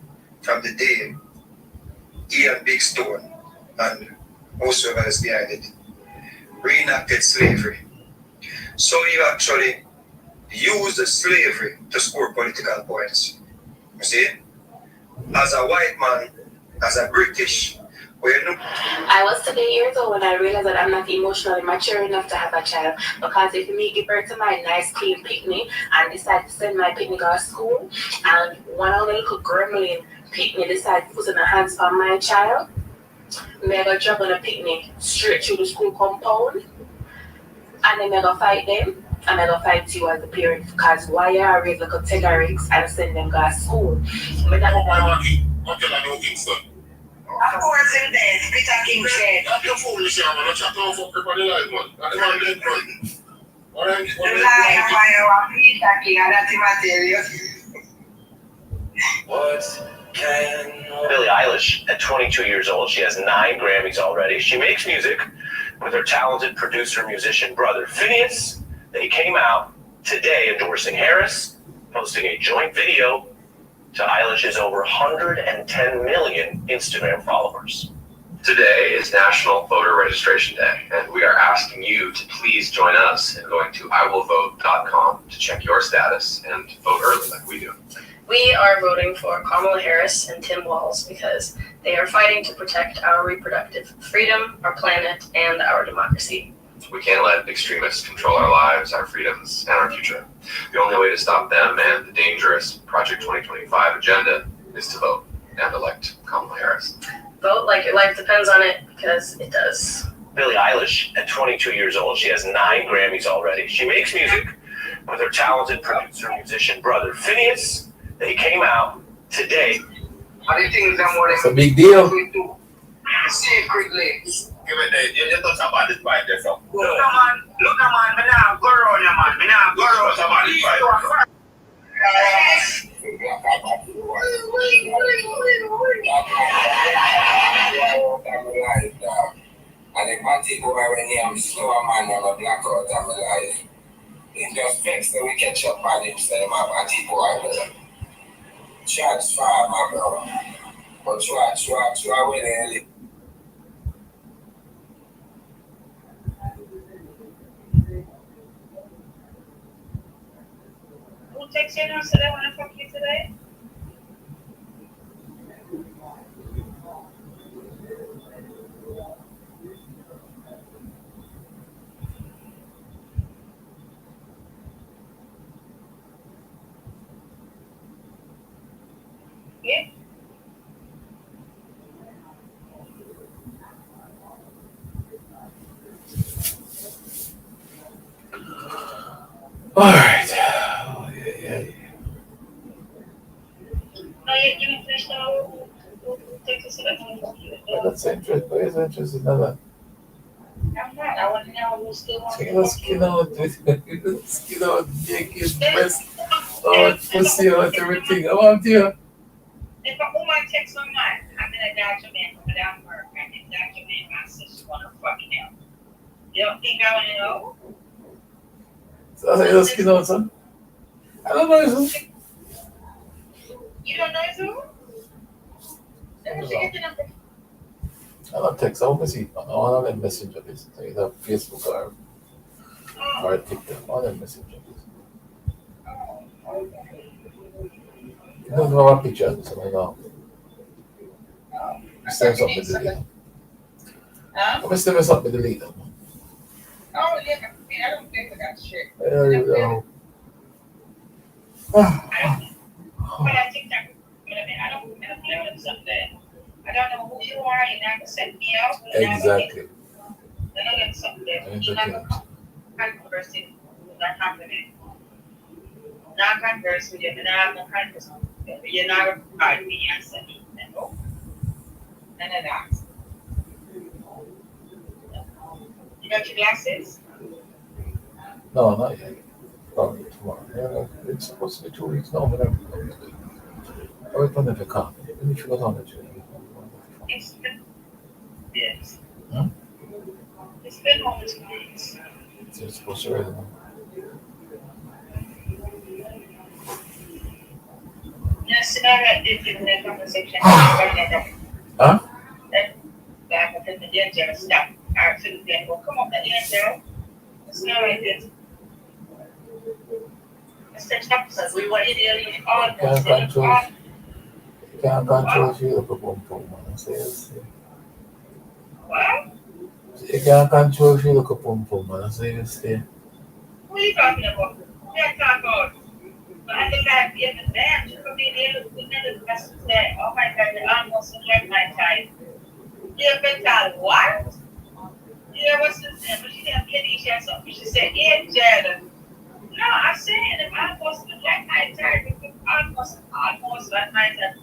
from the day Ian Big Stone and also whoever is behind it reenacted slavery. So he actually used the slavery to score political points. You see? As a white man, as a British, I was 7 years old when I realized that I'm not emotionally mature enough to have a child. Because if me give birth to my nice clean picnic and decide to send my picnic to school, and one of the little gremlin picnic decide to put in the hands of my child, me I go drop on a picnic straight through the school compound, and then I go fight them, and I go fight you as a parent because why you are raised like a terrorist and send them to school. Of course, in there, Peter King said. That's the foolish man. Let's chat off for everybody live, man. That's one dead man. Alright? The liar, fire, Peter King, and that's him I tell you. What can... Billie Eilish, at 22 years old, she has 9 Grammys already. She makes music with her talented producer-musician brother, Phineas. They came out today endorsing Harris, posting a joint video to Eilish's over 110 million Instagram followers. Today is National Voter Registration Day, and we are asking you to please join us in going to iwillvote.com to check your status and vote early like we do. We are voting for Kamala Harris and Tim Walz because they are fighting to protect our reproductive freedom, our planet, and our democracy. We can't let extremists control our lives, our freedoms, and our future. The only way to stop them and the dangerous Project 2025 agenda is to vote and elect Kamala Harris. Vote like your life depends on it, because it does. Billie Eilish, at 22 years old, she has 9 Grammys already. She makes music with her talented producer-musician brother, Phineas. They came out today. It's a big deal. Secretly. Give it there. You just talk about this by yourself. Look, man, me now go around you, man. Me now go around somebody. I think my take over when I'm slower man on a blackout of my life. It just makes that we catch up on him, so my take over. Shots fire, my brother. But try with it. Who takes you notes today when I fuck you today? All right. Oh, yeah. That's interest. Where is interest in that? I'm not. I want to know who's still on Take the skin out. Skin out. Naked breast. Oh, pussy out. Everything. I want you. If a woman takes my mind, I'm in a document from that work. I can document my sister want to fuck him. You don't think I want to know? So that's how you skin out, son? I don't know, son. You don't know who? Let me get the number. I don't text. I want to see. I want to messenger this. So either Facebook or TikTok. I want to messenger this. You don't have a picture, so I know. Send something to delete. I'm going to send something to delete. Oh, yeah. I don't think of that shit. There you go. But I think that, I don't play with something. I don't know who you are. You're not going to set me out. Exactly. Then I get something. You're not going to converse with not happening. Not converse with you. You're not going to converse with you. You're not going to call me and send me. No. None of that. You got your glasses? No, not yet. Probably tomorrow. Yeah, it's supposed to be 2 weeks now, but I'm wait on the car. Let me figure out it. It's been, yes. Huh? It's been over 2 weeks. It's supposed to ready now. Yes, I did in the conversation. Huh? That within the angel stop. I took them. Well, come on, the angel. It's not like this. Mr. Thompson, we were in almost. Can't control if you look a boom boom, man. What? You can't control if you look a boom boom, man. So you stay. What are you talking about? What are you talking about? But I think I'd be in the band. You could be there with the best say, oh my God, you almost like my type. Yeah, but what? Yeah, what's his name? But she didn't get each other something. She said, Angel. No, I'm saying if I almost look like my type, almost like my type.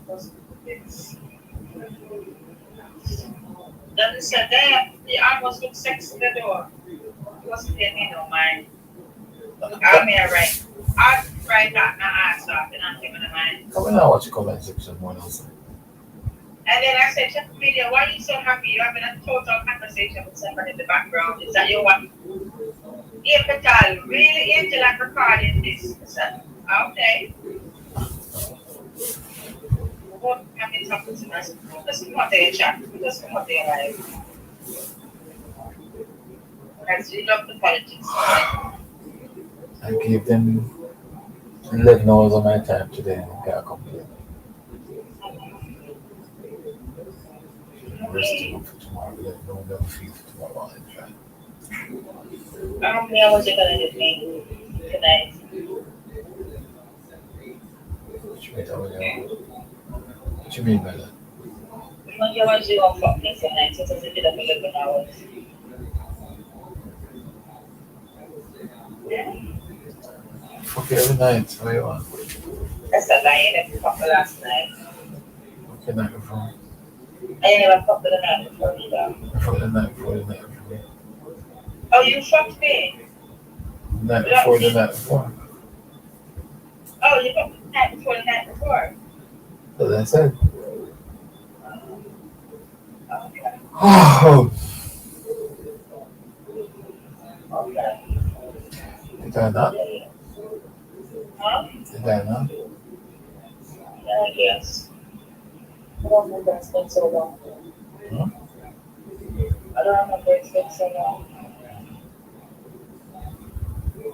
Then said, damn, he almost looked sexy in the door. He wasn't getting me no mind. I'm here, right? I'll write that my ass off and I'm giving the mind. Come on now, watch the comment section more else. And then I said, check the video, why are you so happy? You're having a total conversation with somebody in the background. Is that your one? Yeah, Patal, really into like recording this. I said, okay. What have you talking to us? Let's come out there and chat. Let's come out there live. Because you love the politics. I gave them 11 hours of my time today and I can't complain. Rest for tomorrow, let no one feel for tomorrow morning. How many hours are you going to do me tonight? What you mean by that? How many hours are you going to fuck me tonight? So it's a bit of 11 hours. Yeah. Fuck every night, what you want? That's a lie, I didn't fuck the last night. Okay, night before. I never fucked the night before either. Before the night before. Oh, you fucked me? The night before the night before. Oh, you fucked the night before the night before? That's what I said. Okay. Oh! Okay. You got that? Huh? You got that? Yeah, I guess. I don't remember it's been so long. Huh? I don't remember it's been so long.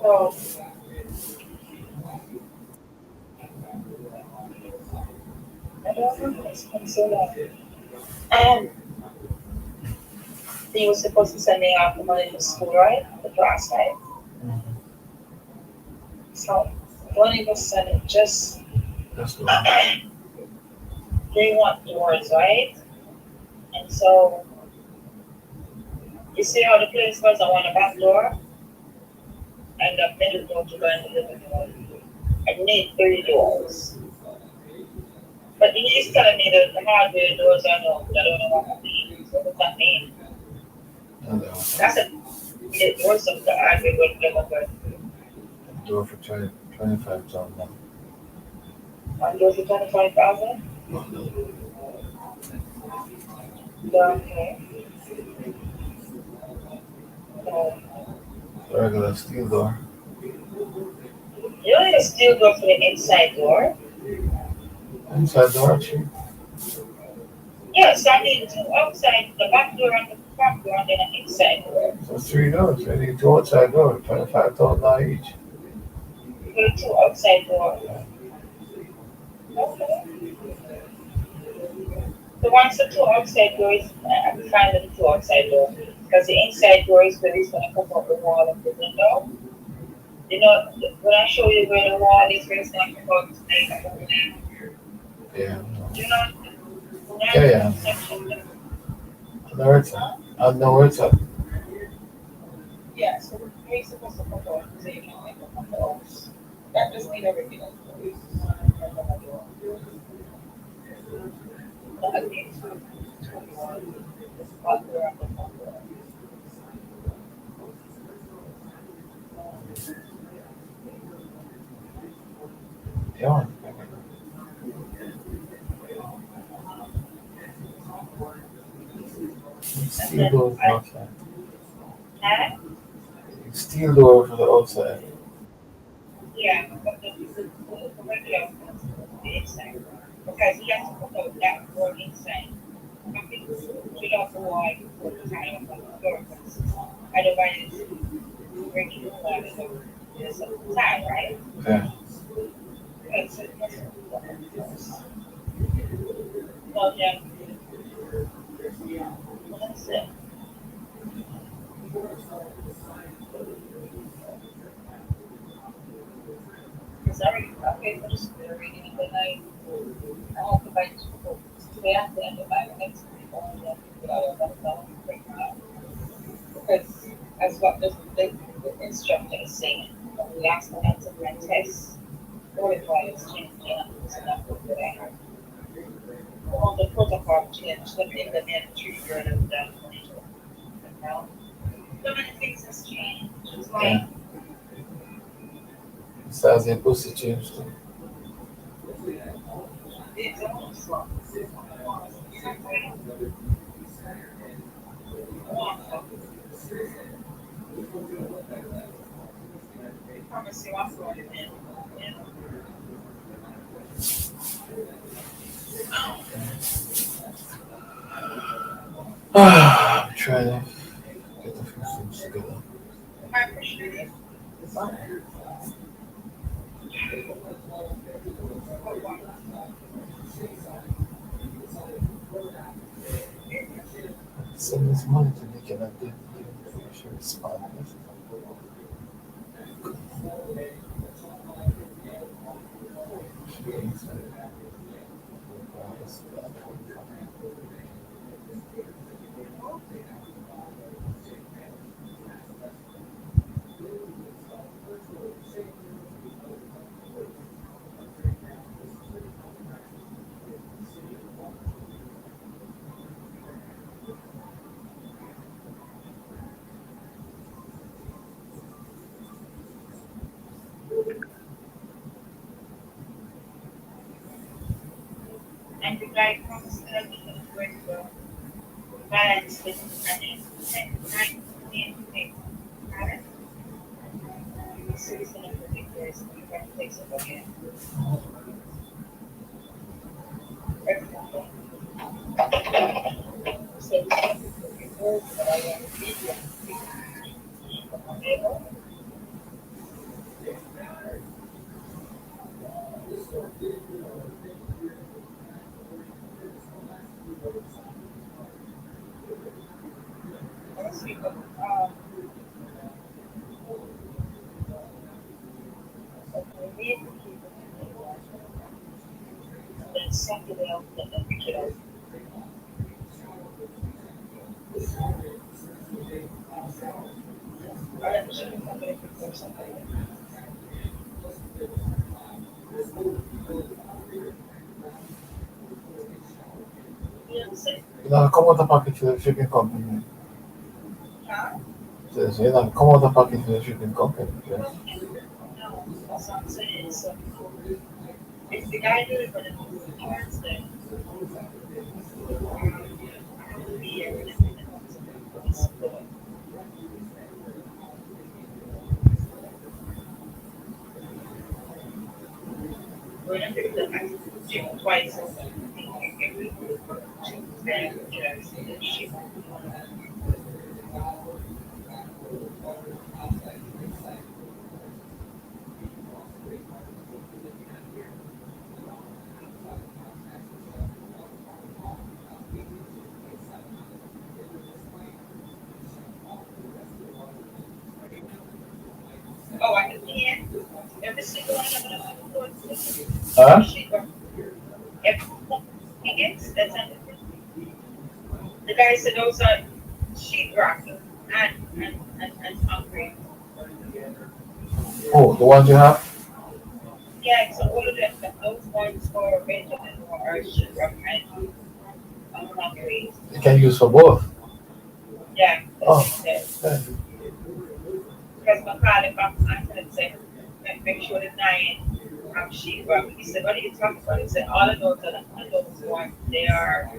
Oh. I don't remember it's been so long. He was supposed to send me off the money to school, right? The class, right? Mm-hmm. So, don't even send it, just they want yours, right? And so, you see how the place goes? I want a back door. I and the middle door to go in the living room. I need 3 doors. But he's telling me that the hardware doors are no. I don't know what that means. What does that mean? That's it was of the hardware would never go. Door for 25,000. One door for 25,000? Okay. Regular steel door. You need a steel door for the inside door? Inside door, actually. Yes, I need 2 outside, the back door and the front door, and then an inside door. So 3 doors. I need 2 outside doors, 25,000 each. You got 2 outside doors. Okay. The ones the 2 outside doors, I'm fine with the 2 outside doors. Because the inside door is where it's going to come up the wall of the window. You know, when I show you where the wall is, where it's going to come out to make a opening. Yeah. You know? Yeah. I know where it's at. I know where it's at. Yeah, so we're supposed to come out so you can make a house. That just means everything else. Yeah. Steel door for the outside. Steel door for the outside. Yeah, but the regular the inside. Because you have to put out that door inside. I think you don't know why you put the tile on the door. Otherwise, break it all. There's a tile, right? Yeah. Well, yeah. That's it. Sorry, okay, for the school reading, but I hope to buy school. Today I have to end up buying next week on the because that's what the instructor is saying. We asked them to run tests. Or it was changing, so that's what they have. All the protocol changed, the thing that they had to treat her and done. Now, so many things has changed. It's like, Size and pussy changed too. it's almost like, promise you I'll throw it in. I'm trying to get the few things together. I appreciate it. Send this money to Nick and I did. I should respond. And the guy promised that he was going to balance with money and right in so he's going to predict this and he's going to fix it again. So he's going to predict this, but I want to be there. Then Saturday I'll put the picture out. You know, come out the package to the shipping company. So you know, come out the package to the shipping company. Yeah. That's what I'm saying. So if the guy did it for the parents, then we're gonna pick the gym twice. Oh, I can. Every single one of them. Huh? That's the guy said those are sheetrock and concrete. Oh, the ones you have? Yeah, so all of them, those ones for Benjamin are sheetrock and concrete. You can use for both. Yeah. Oh. Yeah. Because my father said, make sure the nine have sheetrock. He said, what are you talking about? He said, all of those are those ones. They are, I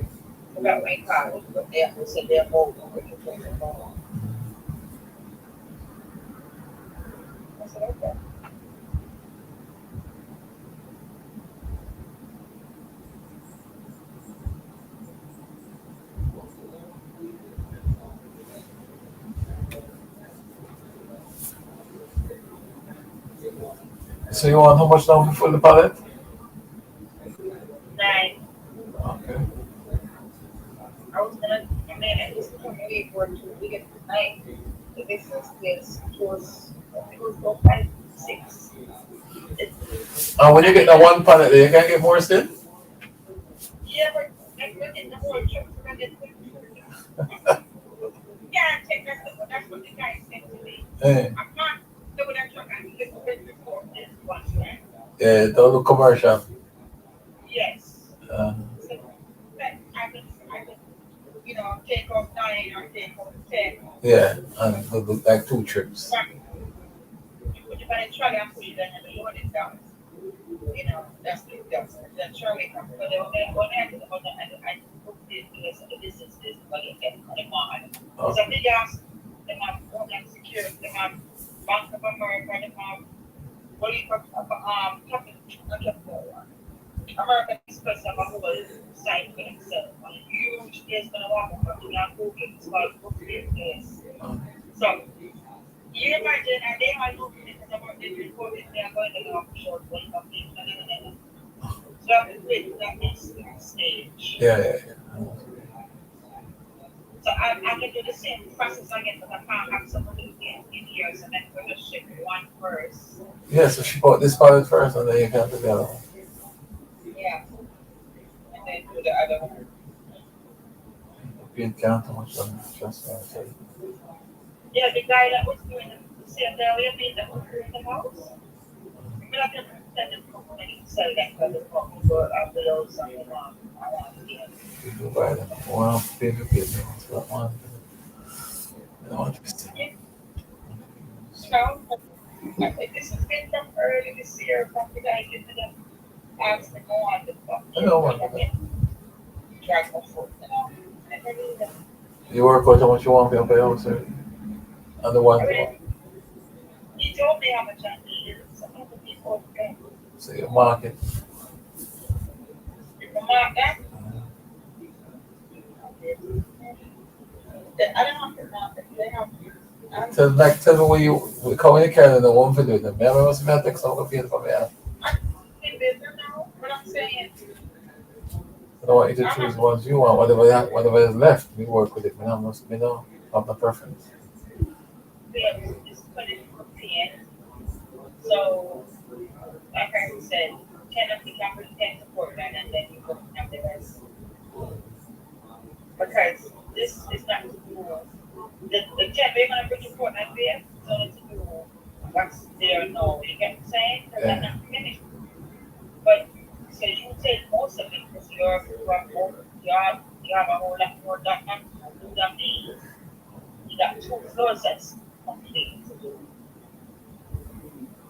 forgot what he called it, but they said they're mobile. I said, okay. So you want how much now for the pallet? 9. Okay. I was gonna, I mean, I just couldn't wait for it to we get to 9. The business is was 5, 6. And when you get that one pallet, you can get more still? Yeah, but we're getting the whole trip. We're gonna get yeah, take that. That's what the guy said to me. Hey. I'm not doing that truck. I need to get before this one. Yeah, it don't look commercial. Yes. So that I can, you know, take off 9 or take off 10. Yeah, and it look like 2 trips. You put your money trolley and put it down and load it down. You know, that's the trolley comes. But when I had to go down, I booked it because the business is going to get money on. Because I did ask them have Homeland Security, they have Bank of America, they have what do you call American Express have a whole site for themselves. And a huge place going to walk up to that Google. It's called Google Place. So, you imagine, and they are looking at about the report, they are going to go up short one of them. So, I have to wait to that next stage. Yeah. So, I can do the same process again, but I can't have somebody in here, so then we're going to ship one first. Yeah, so she bought this pallet first and then you can do the other one. Yeah. And then do the other one. You can't how much on just want to tell you. Yeah, the guy that was doing the same day, we made the hooker in the house. We're not going to send them company to sell that for the company, but I'll below something on. I want to get You do buy them. One baby baby ones, that one. I don't want to be still. So, this has been from early this year, from the guy getting them asked to go on the phone. I know what. Drive my foot. I never knew that. You work out how much you want to pay house, sir? And the one. He told me how much I needed. Some of the people pay. So you market. You can mark that? I don't have to mark it. They have. Tell me where you come in Canada and one for doing them. I must have text some of the for me. In business now, what I'm saying. I don't want you to choose ones you want, whatever is left, we work with it. I don't have no preference. Yeah, it's put in for PN. So, like I said, 10 of the capital 10 to Portland, and then you go have the rest. Because this is not the 10 we're going to bring to Portland there, so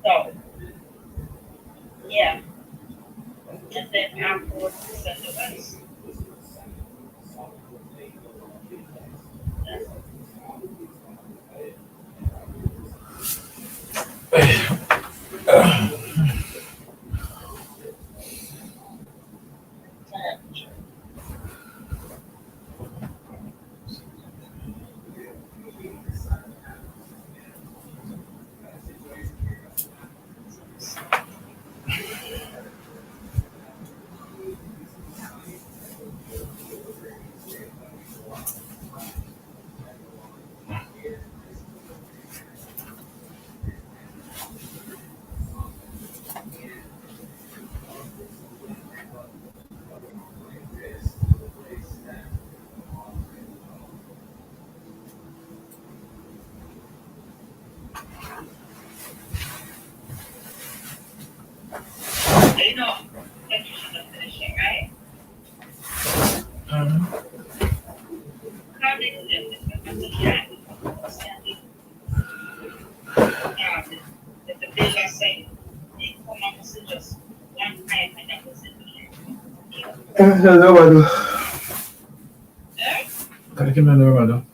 So, yeah. And then afterwards, we send the rest. You know, electrician is finishing, right? How they do this? Because the chat, the bill I say, it come up with just one pipe and that was it. Hello, Can you give me another one?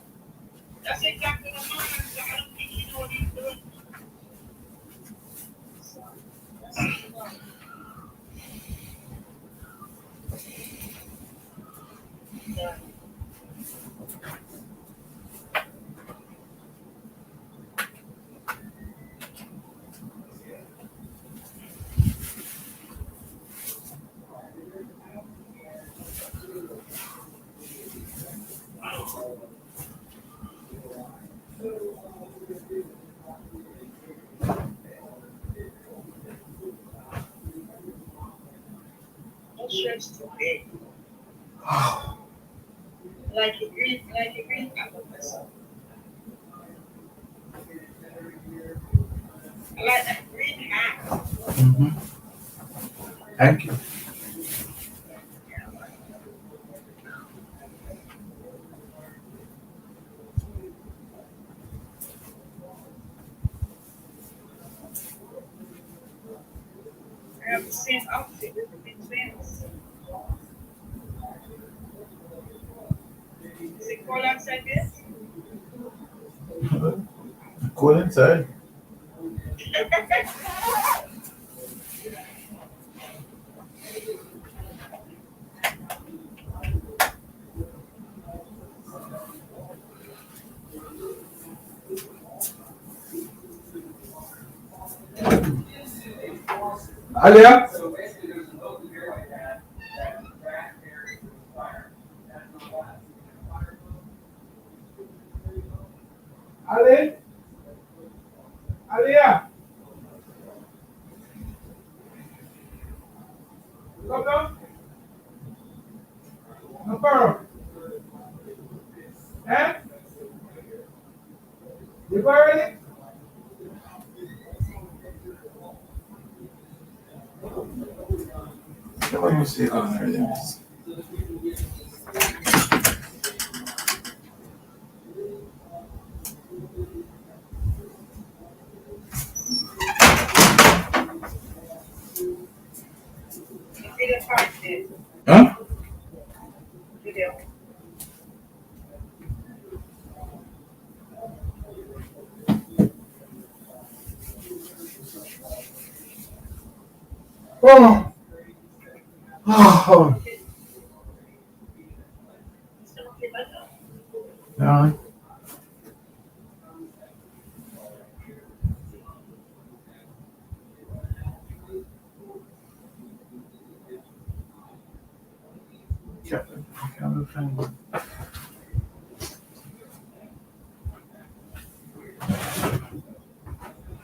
That's exactly what I'm saying. I don't think you know what he's doing. That shirt's too big. Like a green apple myself. I like that green hat. Thank you. I have the same outfit with the big twins. Is it cold outside this? Cool inside. Alia? Ali? Alia? Come down. No problem. Eh? You go already? What do you say on there? Huh? Video. Oh. Oh. No.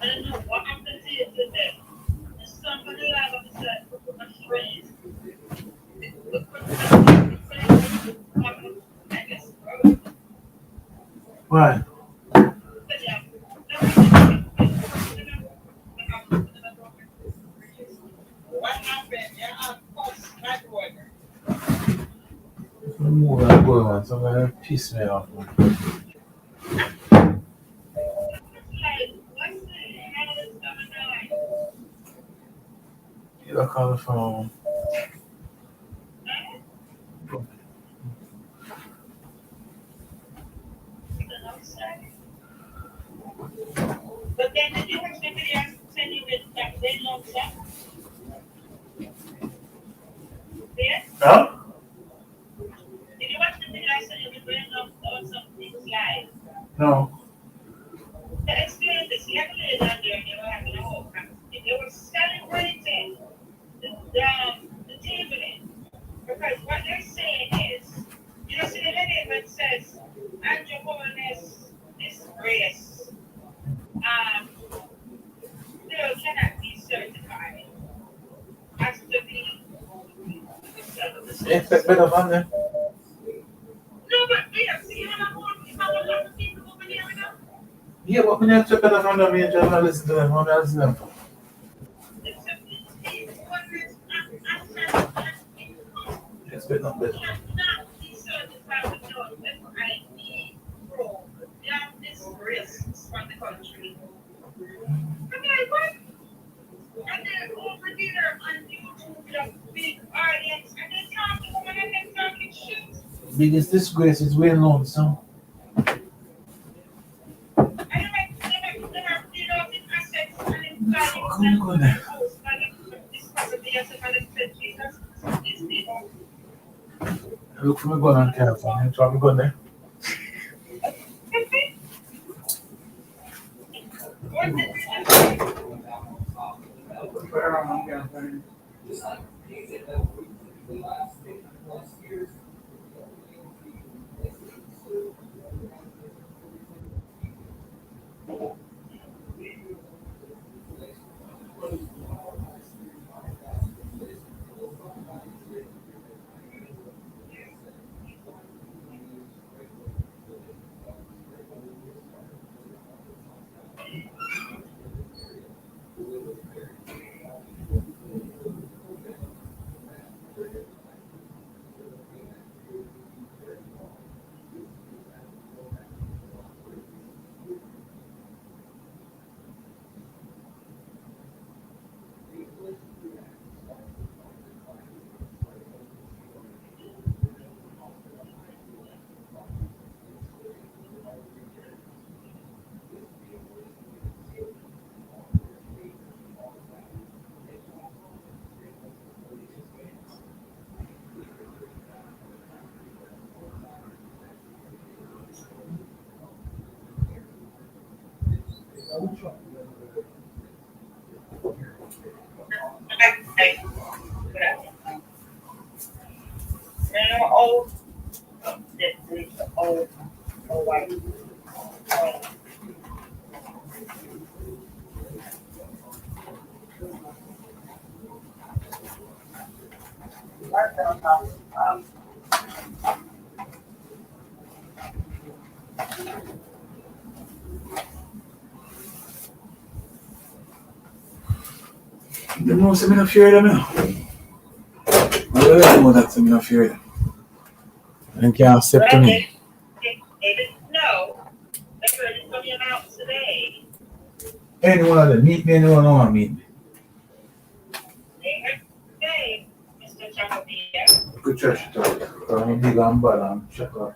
I don't know what I'm going to see today. There's somebody live on the side with my friends. Why? What happened? Yeah, I'm post that one. Move that boy, man. Somebody piss me off, man. Like, what the hell is going on? I call the phone. But then did you watch the video send you with that red long stuff? Yes? Huh? Did you watch the video I sent you with red long or something live? No. To explain this, you have to lay down there and they were having a whole conversation. They were celebrating the tabling. Because what they're saying is, you know, see the lady that says, Andrew Holness disgrace, still cannot be certified as to be. Expect better from them. No, but yeah, see, you have a lot of people over there now. Yeah, but we need to better from them. We just want to listen to them. How to listen to them? Expect not better. From the country. Okay, what? And they're over there on YouTube with a big audience and they're talking women and they're talking shit. Biggest disgrace is well known, so. Come on there. Look for me gun and careful. You try me gun there. The most I'm not fear them now. I don't know that I'm not fear them. And can't accept me. They didn't know. They heard it coming out today. Anyone of them meet me, anyone don't want to meet me. They heard today, Mr. Chakabia. Good church talk. I'm big and bad and check out.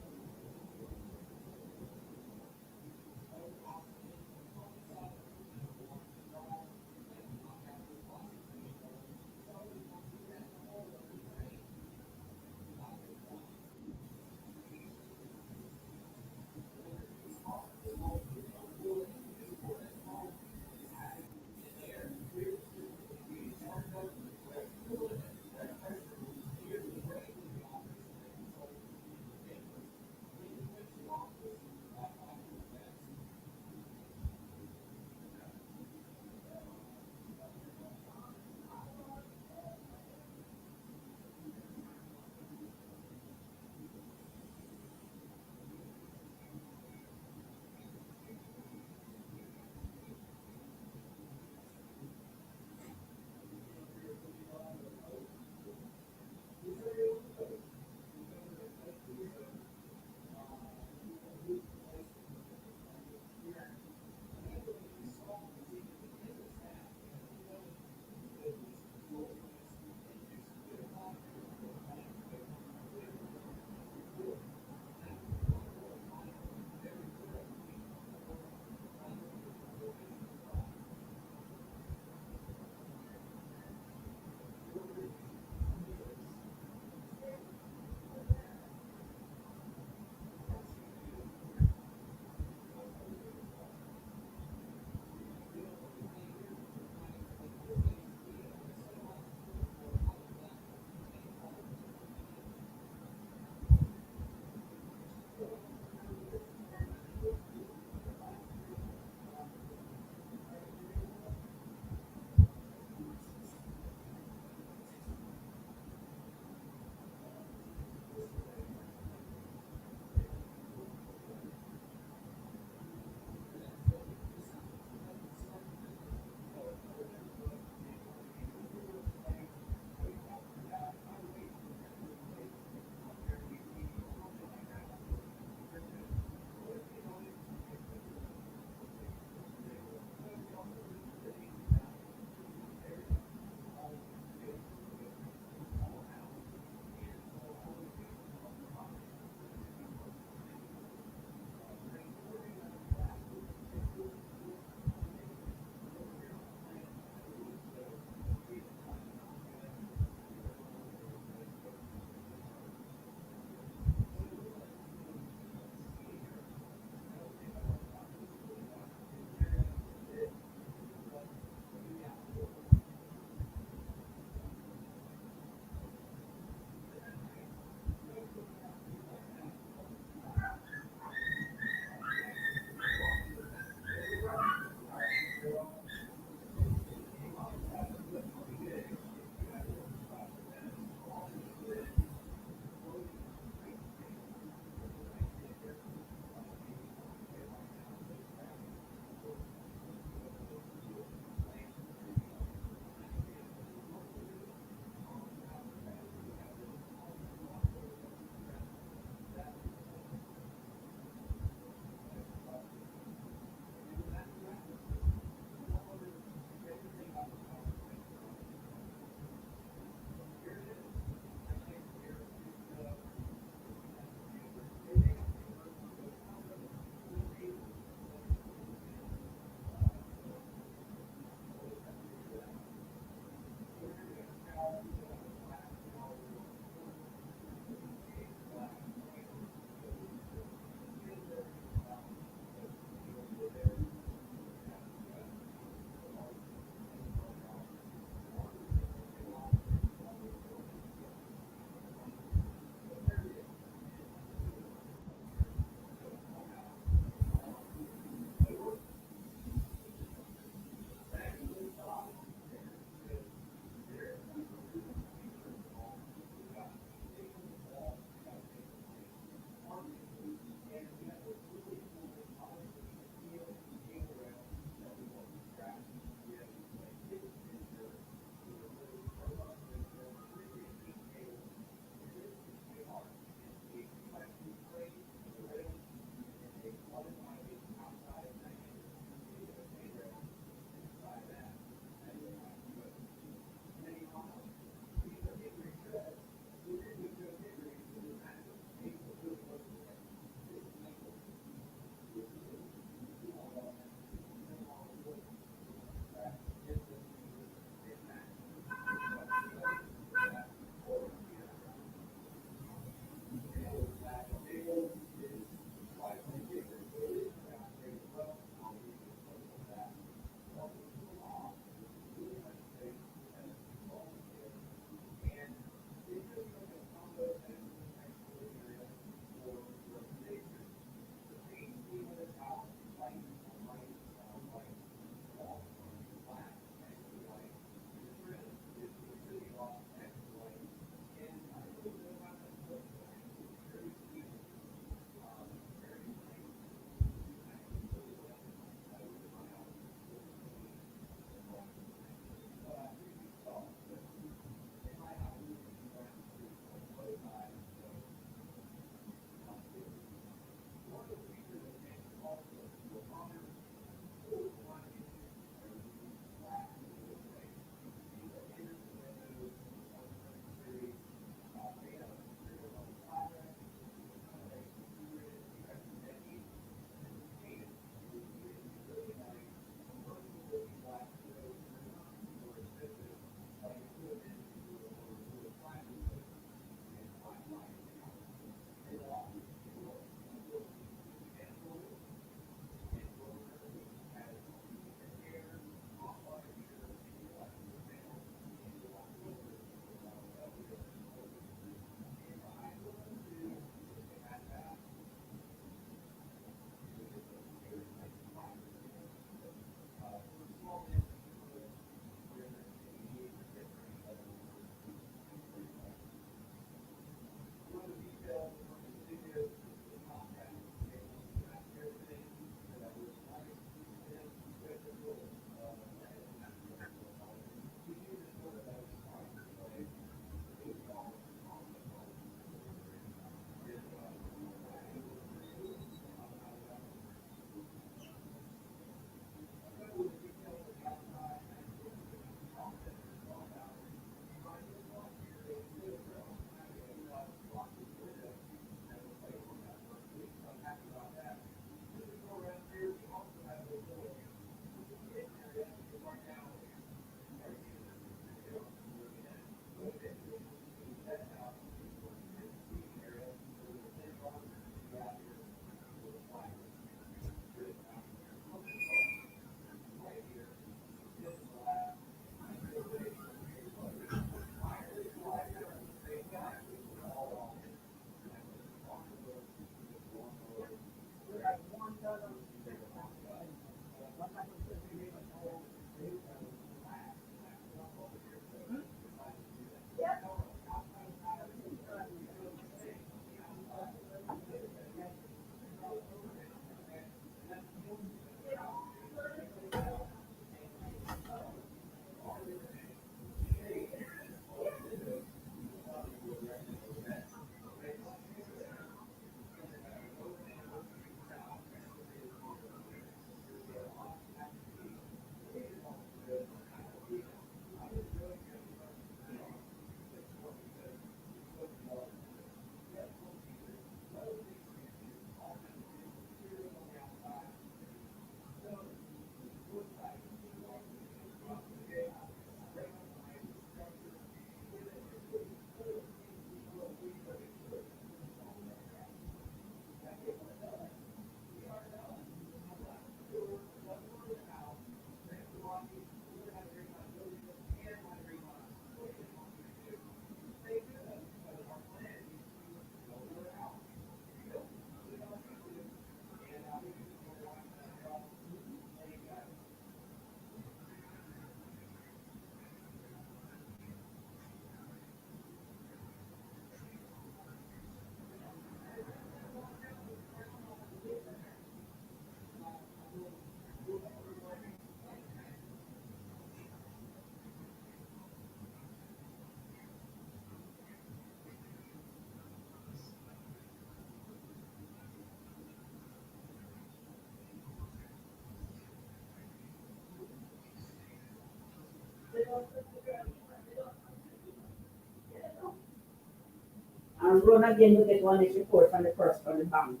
And run again to get one report from the first from the bank.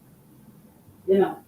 You know.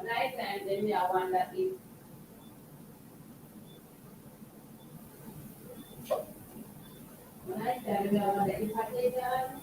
Night time, then me I want that if night time, me I want that if I take that.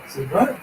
C'est vrai.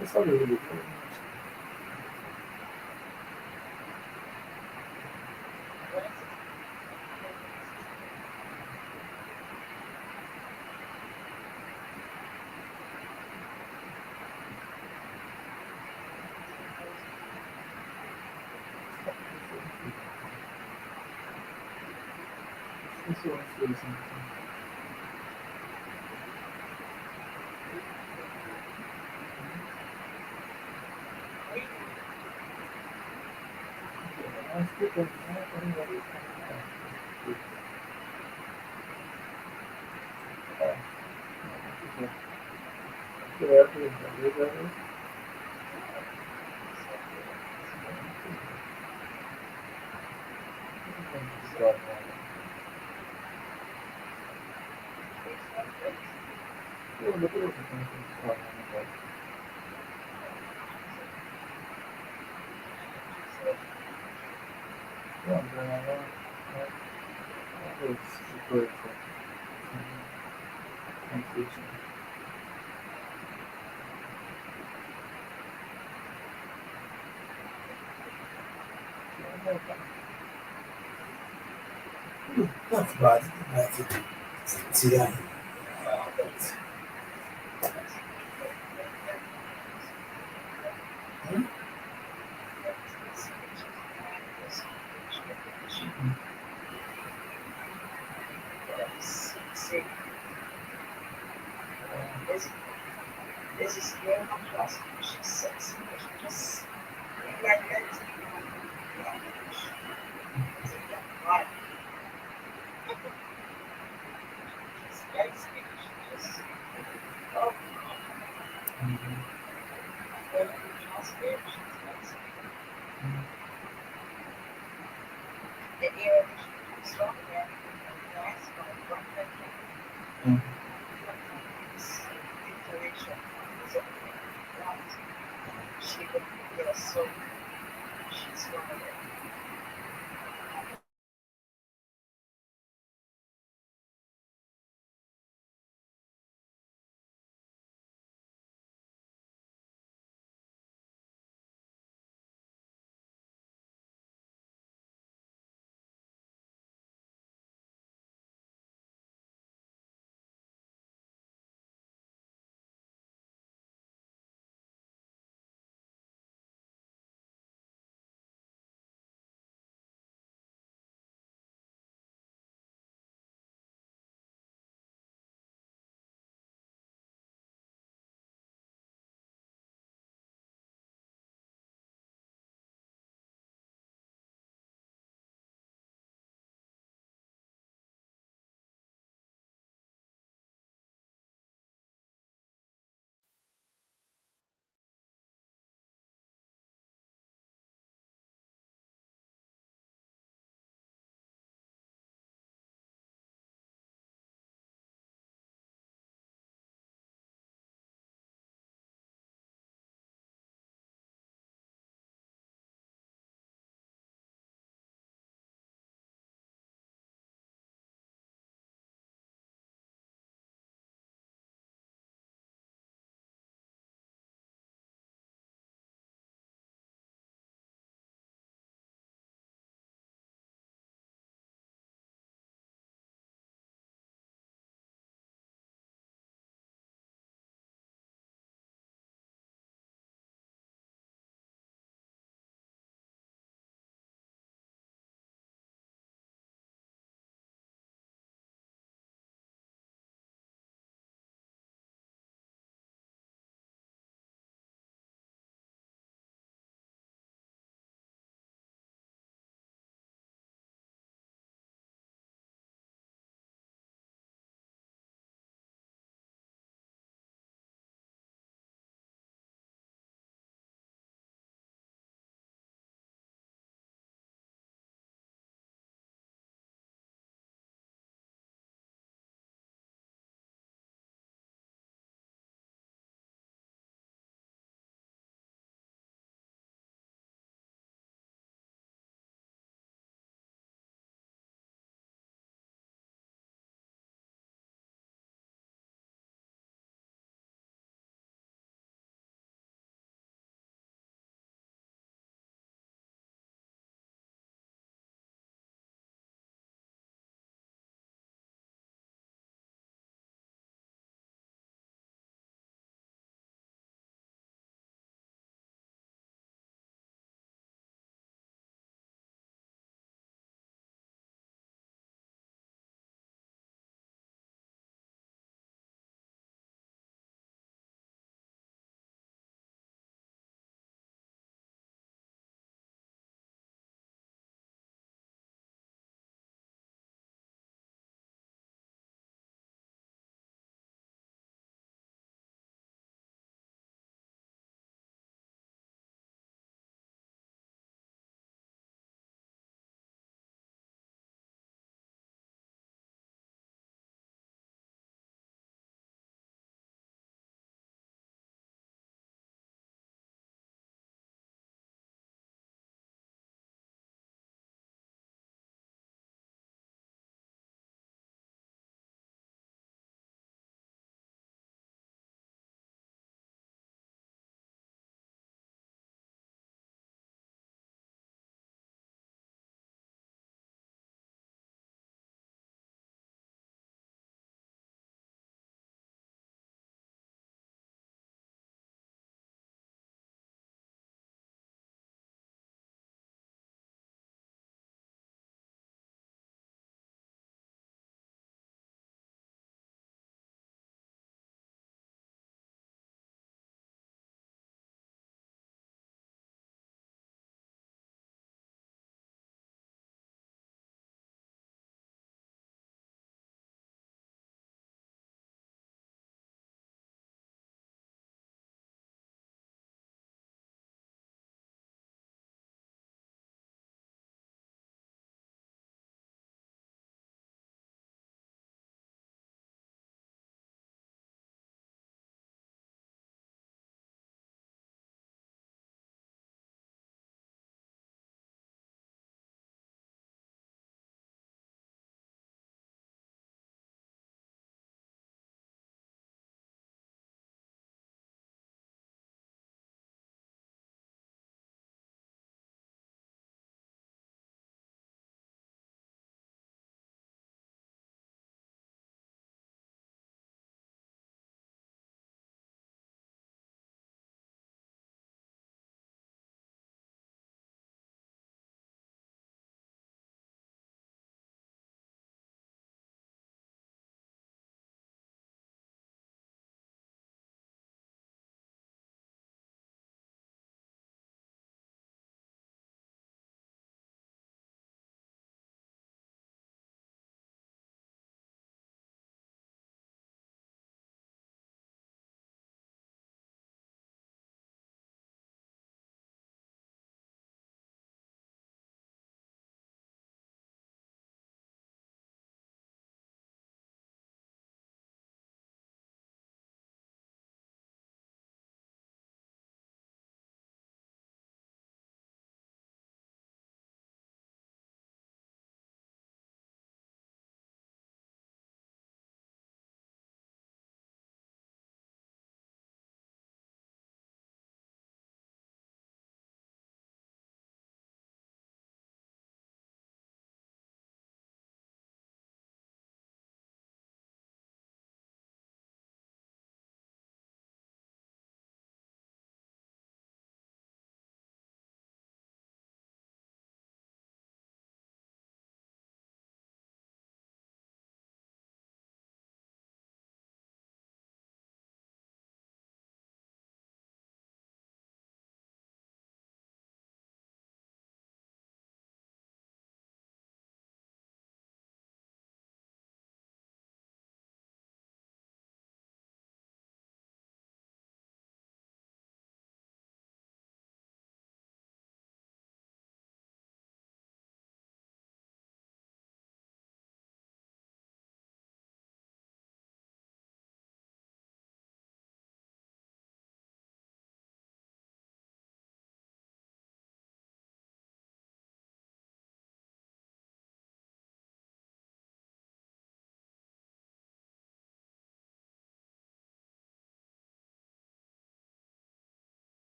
That's not really good. That's bad. That's it. See that? This is your class. She says, just like that. The air is strong there. That's my problem. She would be so she's one of them.